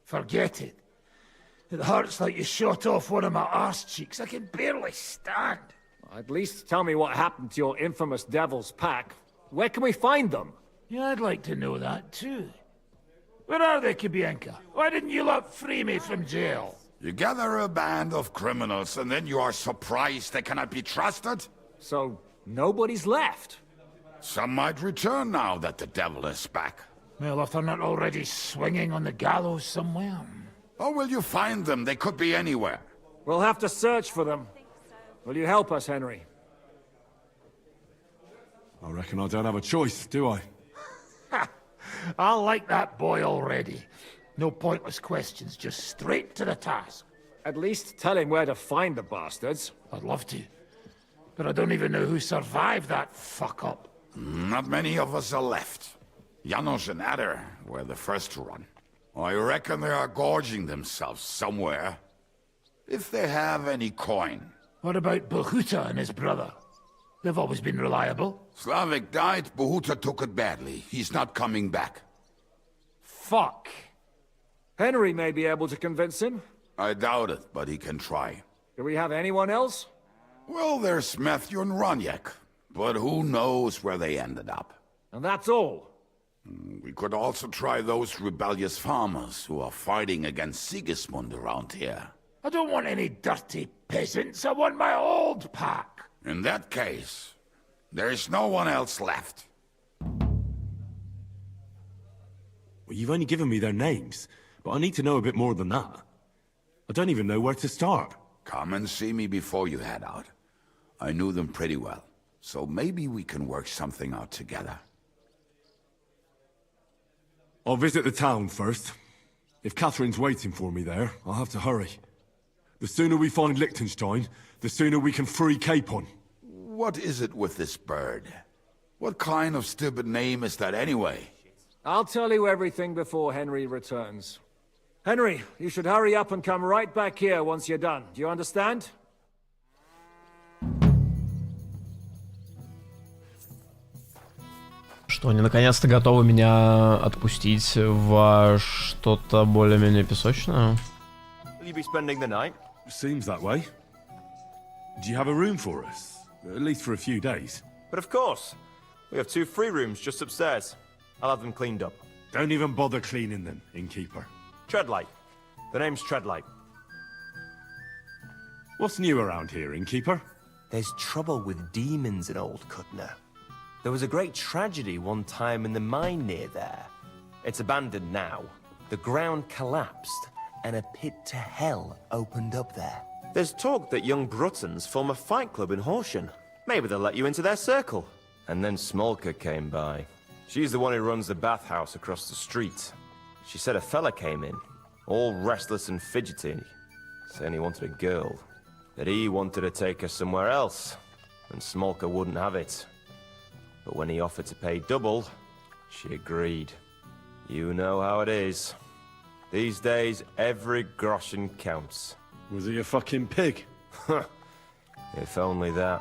Forget it. It hurts like you shot off one of my arse cheeks. I can barely stand. At least tell me what happened to your infamous Devil's Pack. Where can we find them? Yeah, I'd like to know that too. Where are they, Kubienka? Why didn't you lot free me from jail? You gather a band of criminals and then you are surprised they cannot be trusted? So, nobody's left? Some might return now that the devil is back. Well, if they're not already swinging on the gallows somewhere. How will you find them? They could be anywhere. We'll have to search for them. Will you help us, Henry? I reckon I don't have a choice, do I? I like that boy already. No pointless questions, just straight to the task. At least tell him where to find the bastards. I'd love to. But I don't even know who survived that fuck-up. Not many of us are left. Janos and Adder were the first to run. I reckon they are gorging themselves somewhere. If they have any coin. What about Bohuta and his brother? They've always been reliable. Slavik died, Bohuta took it badly. He's not coming back. Fuck. Henry may be able to convince him. I doubt it, but he can try. Do we have anyone else? Well, there's Matthew and Roniek, but who knows where they ended up. And that's all? We could also try those rebellious farmers who are fighting against Sigismund around here. I don't want any dirty peasants. I want my old pack. In that case, there is no one else left. Well, you've only given me their names, but I need to know a bit more than that. I don't even know where to start. Come and see me before you head out. I knew them pretty well, so maybe we can work something out together. I'll visit the town first. If Catherine's waiting for me there, I'll have to hurry. The sooner we find Liechtenstein, the sooner we can free Capon. What is it with this bird? What kind of stupid name is that anyway? I'll tell you everything before Henry returns. Henry, you should hurry up and come right back here once you're done. Do you understand? Что, они наконец-то готовы меня отпустить в что-то более-менее песочное? Will you be spending the night? Seems that way. Do you have a room for us? At least for a few days. But of course. We have 2 free rooms just upstairs. I'll have them cleaned up. Don't even bother cleaning them, innkeeper. Treadlight. The name's Treadlight. What's new around here, innkeeper? There's trouble with demons in Old Cutner. There was a great tragedy one time in the mine near there. It's abandoned now. The ground collapsed, and a pit to hell opened up there. There's talk that young Bruttons form a fight club in Horsham. Maybe they'll let you into their circle. And then Smolka came by. She's the one who runs the bathhouse across the street. She said a fella came in, all restless and fidgety, saying he wanted a girl. That he wanted to take her somewhere else, and Smolka wouldn't have it. But when he offered to pay double, she agreed. You know how it is. These days, every groschen counts. Was he a fucking pig? If only that.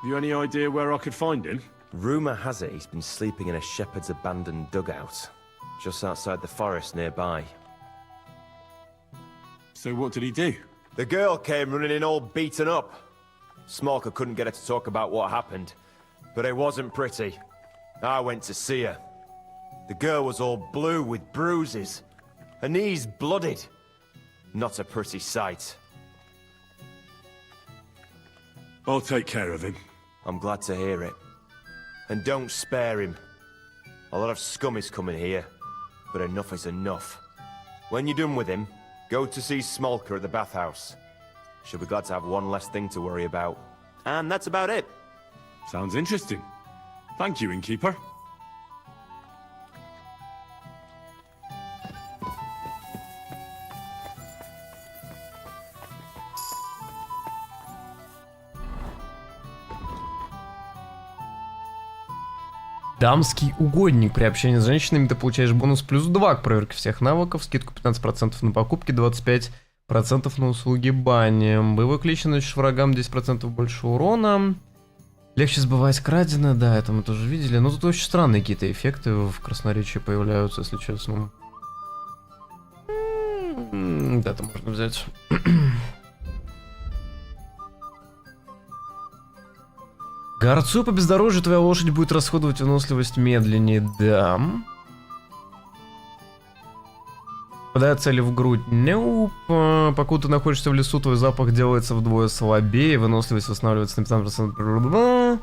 Have you any idea where I could find him? Rumour has it he's been sleeping in a shepherd's abandoned dugout, just outside the forest nearby. So what did he do? The girl came running in all beaten up. Smolka couldn't get her to talk about what happened, but it wasn't pretty. I went to see her. The girl was all blue with bruises, her knees blooded. Not a pretty sight. I'll take care of him. I'm glad to hear it. And don't spare him. A lot of scum is coming here, but enough is enough. When you're done with him, go to see Smolka at the bathhouse. She'll be glad to have one less thing to worry about. And that's about it. Sounds interesting. Thank you, innkeeper. Дамский угодник. При общении с женщинами ты получаешь бонус плюс 2 к проверке всех навыков, скидку 15% на покупки, 25% на услуги бани. Боевой клич наносишь врагам 10% больше урона. Легче сбывать краденое, да, это мы тоже видели. Но тут очень странные какие-то эффекты в красноречии появляются, если честно. Да, это можно взять. Горцу по бездорожью твоя лошадь будет расходовать выносливость медленнее, да. Попадая цели в грудь, nope. Покуда ты находишься в лесу, твой запах делается вдвое слабее, выносливость восстанавливается на 15%.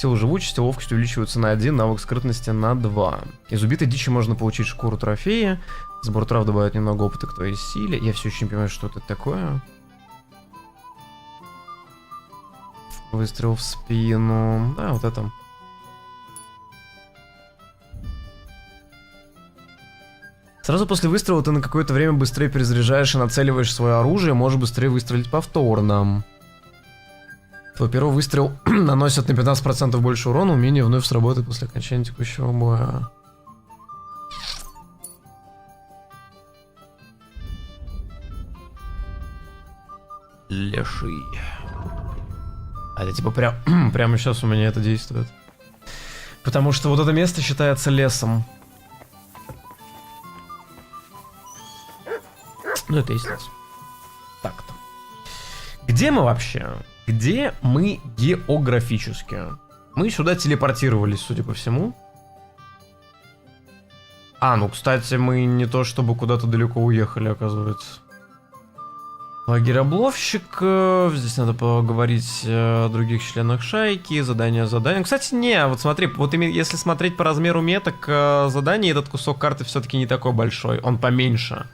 Сила живучести, ловкость увеличиваются на 1, навык скрытности на 2. Из убитой дичи можно получить шкуру трофея. Сбор трав добавит немного опыта к твоей силе. Я все еще не понимаю, что это такое. Выстрел в спину. Да, вот это. Сразу после выстрела ты на какое-то время быстрее перезаряжаешь и нацеливаешь свое оружие, можешь быстрее выстрелить повторно. Твой первый выстрел наносит на 15% больше урона, умение вновь сработает после окончания текущего боя. Леший. А это типа прямо сейчас у меня это действует. Потому что вот это место считается лесом. Ну, это есть лес. Так-то. Где мы вообще? Где мы географически? Мы сюда телепортировались, судя по всему. А, ну, кстати, мы не то чтобы куда-то далеко уехали, оказывается. Лагерь обловщиков. Здесь надо поговорить о других членах шайки. Задание. Кстати, не, вот смотри, вот если смотреть по размеру меток заданий, этот кусок карты все-таки не такой большой. Он поменьше.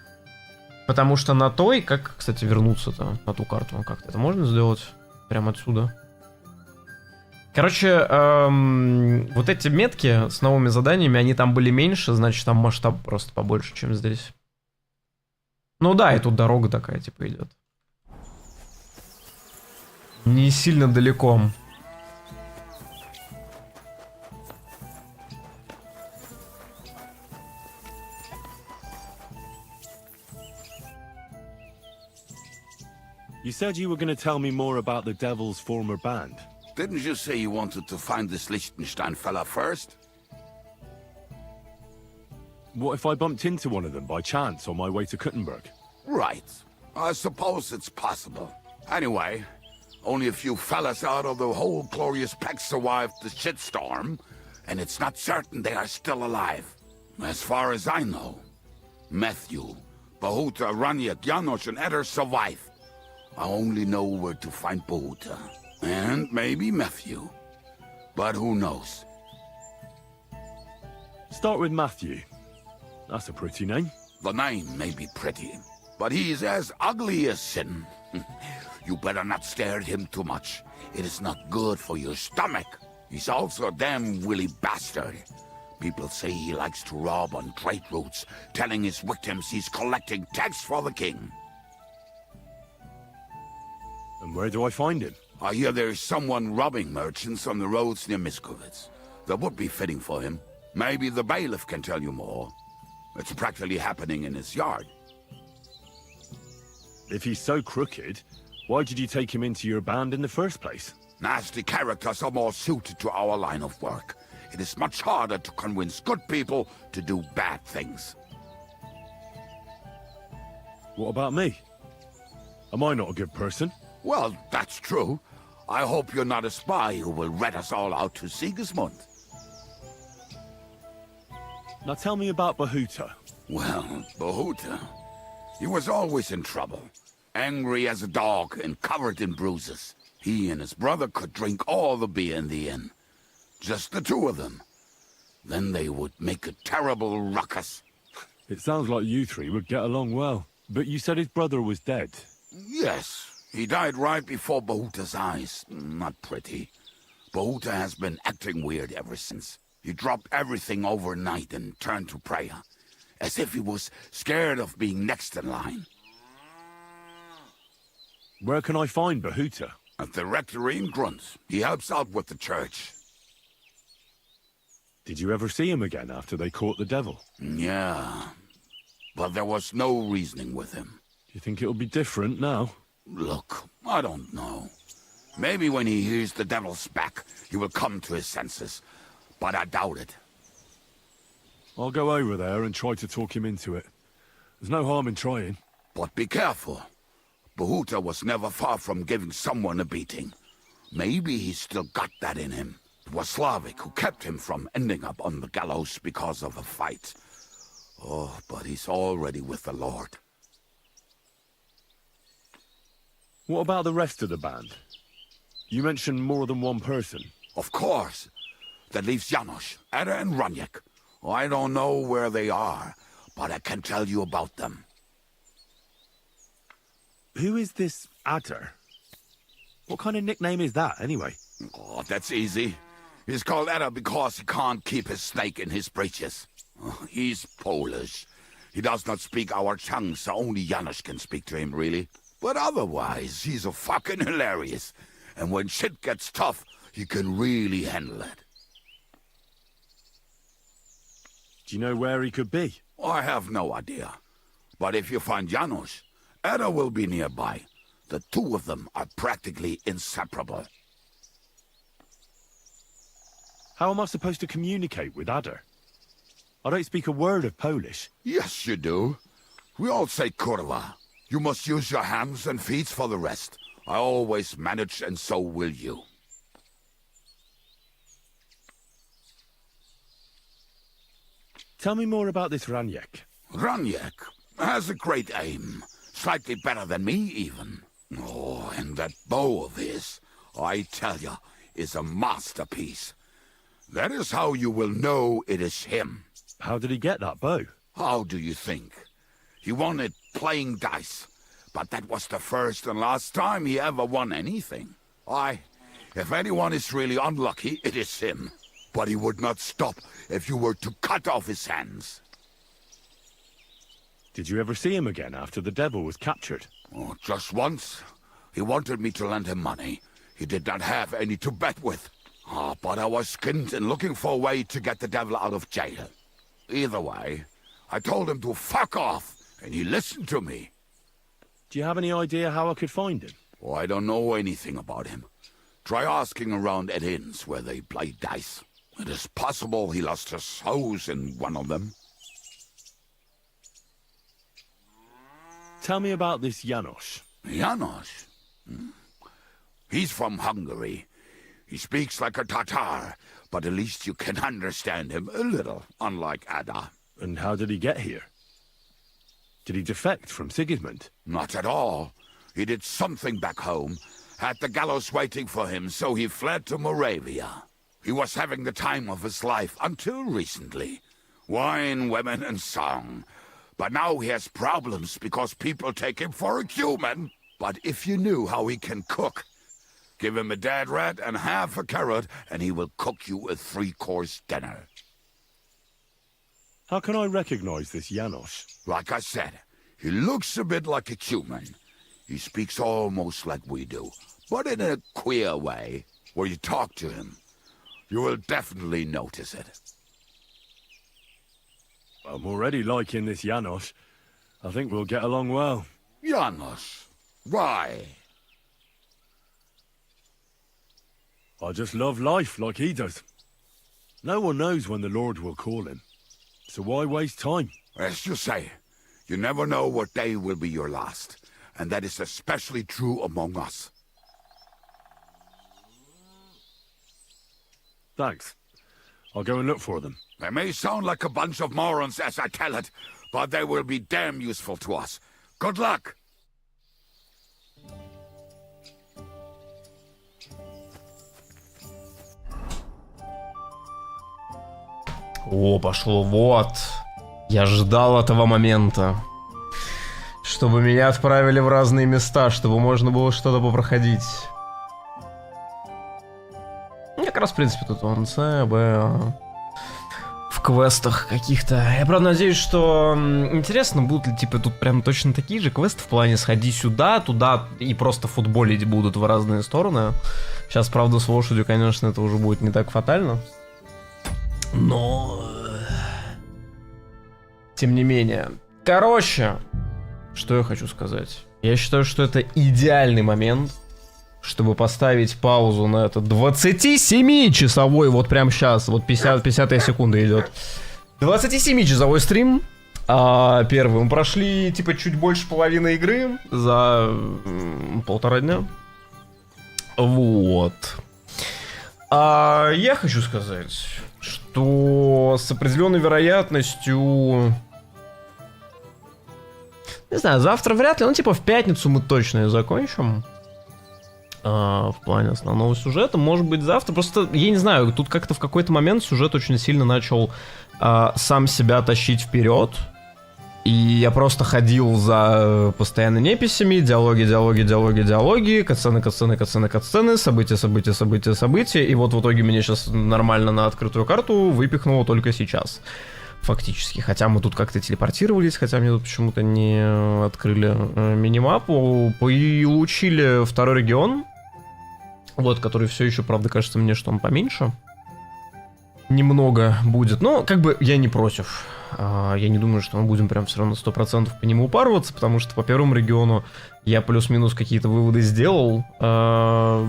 Потому что на той, как, кстати, вернуться-то на ту карту, как-то это можно сделать прямо отсюда. Короче, вот эти метки с новыми заданиями, они там были меньше, значит, там масштаб просто побольше, чем здесь. Ну да, и тут дорога такая, типа, идет. Не сильно далеко. You said you were going to tell me more about the Devil's former band. Didn't you say you wanted to find this Liechtenstein fella first? What if I bumped into one of them by chance on my way to Kuttenberg? Right. I suppose it's possible. Anyway, only a few fellas out of the whole glorious pack survived the shitstorm, and it's not certain they are still alive. As far as I know, Matthew, Bahuta, Raniak, Janosch, and Eder survive. I only know where to find Bahuta. And maybe Matthew. But who knows? Start with Matthew. That's a pretty name. The name may be pretty, but he's as ugly as sin. You better not stare at him too much. It is not good for your stomach. He's also a damn willy bastard. People say he likes to rob on trade routes, telling his victims he's collecting tax for the king. And where do I find him? I hear there's someone robbing merchants on the roads near Miskovitz. That would be fitting for him. Maybe the bailiff can tell you more. It's practically happening in his yard. If he's so crooked, why did you take him into your band in the first place? Nasty characters are more suited to our line of work. It is much harder to convince good people to do bad things. What about me? Am I not a good person? Well, that's true. I hope you're not a spy who will rat us all out to Sigismund. Now tell me about Bahuta. Well, Bahuta, he was always in trouble. Angry as a dog and covered in bruises. He and his brother could drink all the beer in the inn. Just the two of them. Then they would make a terrible ruckus. It sounds like you three would get along well. But you said his brother was dead. Yes, he died right before Bahuta's eyes. Not pretty. Bahuta has been acting weird ever since. He dropped everything overnight and turned to prayer. As if he was scared of being next in line. Where can I find Bahuta? At the rectory in Grunt. He helps out with the church. Did you ever see him again after they caught the devil? Yeah. But there was no reasoning with him. Do you think it'll be different now? Look, I don't know. Maybe when he hears the devil's back, he will come to his senses. But I doubt it. I'll go over there and try to talk him into it. There's no harm in trying. But be careful. Bahuta was never far from giving someone a beating. Maybe he's still got that in him. It was Slavik who kept him from ending up on the gallows because of a fight. Oh, but he's already with the Lord. What about the rest of the band? You mentioned more than one person. Of course. That leaves Janos, Ada and Ranyek. I don't know where they are, but I can tell you about them. Who is this Adder? What kind of nickname is that, anyway? Oh, that's easy. He's called Ada because he can't keep his snake in his breeches. He's Polish. He does not speak our tongue, so only Janos can speak to him, really. But otherwise, he's a fucking hilarious. And when shit gets tough, he can really handle it. Do you know where he could be? I have no idea. But if you find Janos, Ada will be nearby. The two of them are practically inseparable. How am I supposed to communicate with Adder? I don't speak a word of Polish. Yes, you do. We all say kurwa. You must use your hands and feet for the rest. I always manage, and so will you. Tell me more about this Ranyek. Ranyek has a great aim. Slightly better than me, even. Oh, and that bow of his, I tell you, is a masterpiece. That is how you will know it is him. How did he get that bow? How do you think? He won it playing dice. But that was the first and last time he ever won anything. If anyone is really unlucky, it is him. But he would not stop if you were to cut off his hands. Did you ever see him again after the devil was captured? Oh, just once. He wanted me to lend him money. He did not have any to bet with. But I was skinned and looking for a way to get the devil out of jail. Either way, I told him to fuck off, and he listened to me. Do you have any idea how I could find him? Oh, I don't know anything about him. Try asking around at inns where they play dice. It is possible he lost his hose in one of them. Tell me about this Janos. Janos? He's from Hungary. He speaks like a Tatar, but at least you can understand him a little, unlike Ada. And how did he get here? Did he defect from Sigismund? Not at all. He did something back home, had the gallows waiting for him, so he fled to Moravia. He was having the time of his life until recently. Wine, women, and song. But now he has problems because people take him for a human. But if you knew how he can cook, give him a dead rat and half a carrot, and he will cook you a 3-course dinner. How can I recognize this Janos? Like I said, he looks a bit like a human. He speaks almost like we do, but in a queer way. Where you talk to him, you will definitely notice it. I'm already liking this Janos. I think we'll get along well. Janos? Why? I just love life like he does. No one knows when the Lord will call him. So why waste time? As you say, you never know what day will be your last. And that is especially true among us. Thanks. I'll go and look for them. They may sound like a bunch of morons as I tell it, but they will be damn useful to us. Good luck! О, пошло, вот. Я ждал этого момента. Чтобы меня отправили в разные места, чтобы можно было что-то попроходить. Как раз, в принципе, тут он С, Б... В квестах каких-то. Я, правда, надеюсь, что... Интересно, будут ли, типа, тут прям точно такие же квесты в плане сходи сюда, туда и просто футболить будут в разные стороны. Сейчас, правда, с лошадью, конечно, это уже будет не так фатально. Но... Тем не менее. Короче, что я хочу сказать. Я считаю, что это идеальный момент, чтобы поставить паузу на этот 27-часовой, вот прям сейчас, вот 50-я секунда идет. 27-часовой стрим. Первый мы прошли, типа, чуть больше половины игры за 1,5 дня. Вот. Я хочу сказать, что с определенной вероятностью... Не знаю, завтра вряд ли, ну типа в пятницу мы точно ее закончим. в плане основного сюжета. Может быть, завтра. Просто, я не знаю, тут как-то в какой-то момент сюжет очень сильно начал сам себя тащить вперед. И я просто ходил за постоянно неписями, диалоги, катсцены, события. И вот в итоге меня сейчас нормально на открытую карту выпихнуло только сейчас. Фактически. Хотя мы тут как-то телепортировались, хотя мне тут почему-то не открыли минимапу. Получили второй регион. Вот, который все еще, правда, кажется мне, что он поменьше. Немного будет. Но, как бы, я не против. Я не думаю, что мы будем прям все равно 100% по нему упарываться, потому что по первому региону я плюс-минус какие-то выводы сделал. По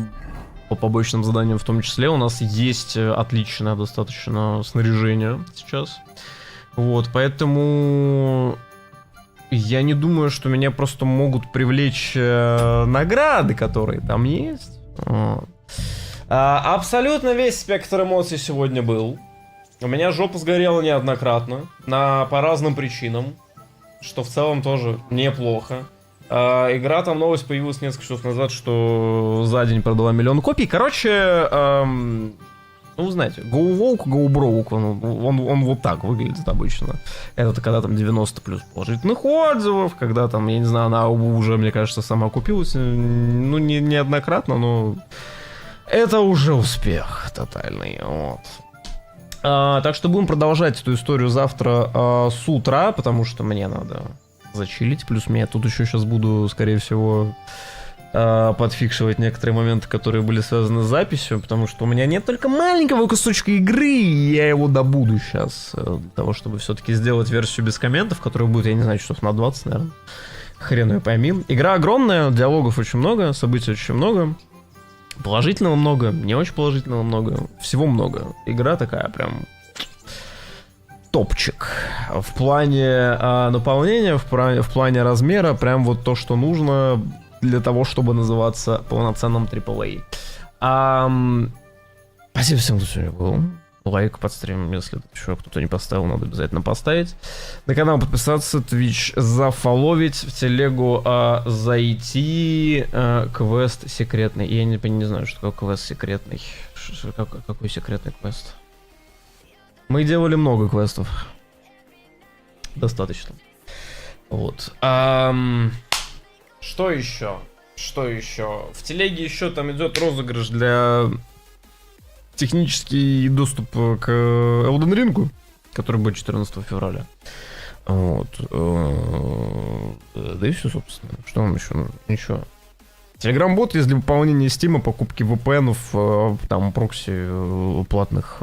побочным заданиям в том числе. У нас есть отличное достаточно снаряжение сейчас. Вот, поэтому я не думаю, что меня просто могут привлечь награды, которые там есть. Вот. Абсолютно весь спектр эмоций сегодня был. У меня жопа сгорела неоднократно, по разным причинам, что в целом тоже неплохо. Игра, там новость появилась несколько часов назад, что за день продала 1 миллион копий. Короче, ну, вы знаете, go woke, go broke, он вот так выглядит обычно. Это когда там 90 плюс положительных отзывов, когда там, я не знаю, она уже, мне кажется, сама купилась, ну, неоднократно, но это уже успех тотальный, вот. Так что будем продолжать эту историю завтра с утра, потому что мне надо зачилить, плюс я тут еще сейчас буду, скорее всего, подфикшивать некоторые моменты, которые были связаны с записью, потому что у меня нет только маленького кусочка игры, и я его добуду сейчас, для того, чтобы все-таки сделать версию без комментов, которая будет, я не знаю, часов на 20, наверное. Хрен ее пойми. Игра огромная, диалогов очень много, событий очень много, положительного много, не очень положительного много, всего много. Игра такая прям топчик. В плане наполнения, в плане размера, прям вот то, что нужно для того, чтобы называться полноценным AAA. Спасибо всем, кто сегодня был. Лайк под стримом, если еще кто-то не поставил, надо обязательно поставить. На канал подписаться, Twitch зафоловить, в телегу зайти. Квест секретный. Я не знаю, что такое квест секретный. Какой секретный квест? Мы делали много квестов. Достаточно. Вот. Что еще? Что еще? В телеге еще там идет розыгрыш для технический доступ к Elden Ring, который будет 14 февраля. Вот. Да и все, собственно. Что вам еще нужно? Ничего. Телеграм-бот есть для выполнения стима, покупки VPN-ов, там прокси платных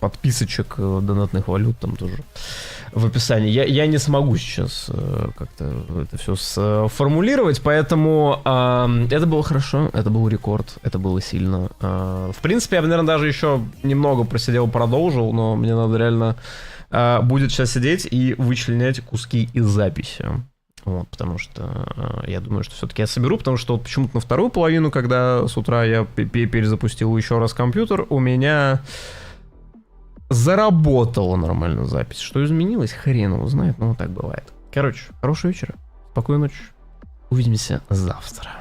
подписочек, донатных валют там тоже в описании. Я не смогу сейчас как-то это все сформулировать, поэтому это было хорошо, это был рекорд, это было сильно. В принципе, я бы, наверное, даже еще немного просидел, продолжил, но мне надо реально будет сейчас сидеть и вычленять куски из записи. Вот, потому что я думаю, что все-таки я соберу, потому что вот почему-то на вторую половину, когда с утра я перезапустил еще раз компьютер, у меня заработала нормально запись. Что изменилось, хрен его знает, но вот так бывает. Короче, хорошего вечера, спокойной ночи, увидимся завтра.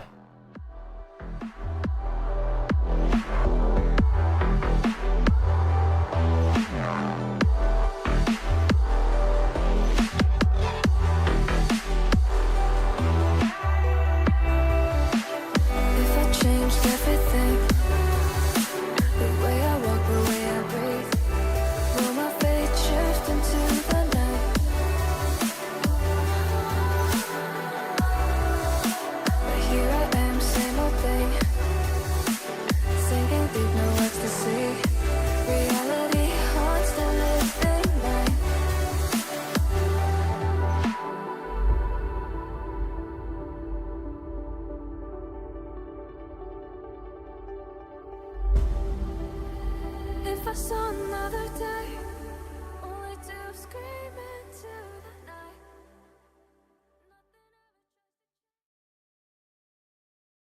If I saw another day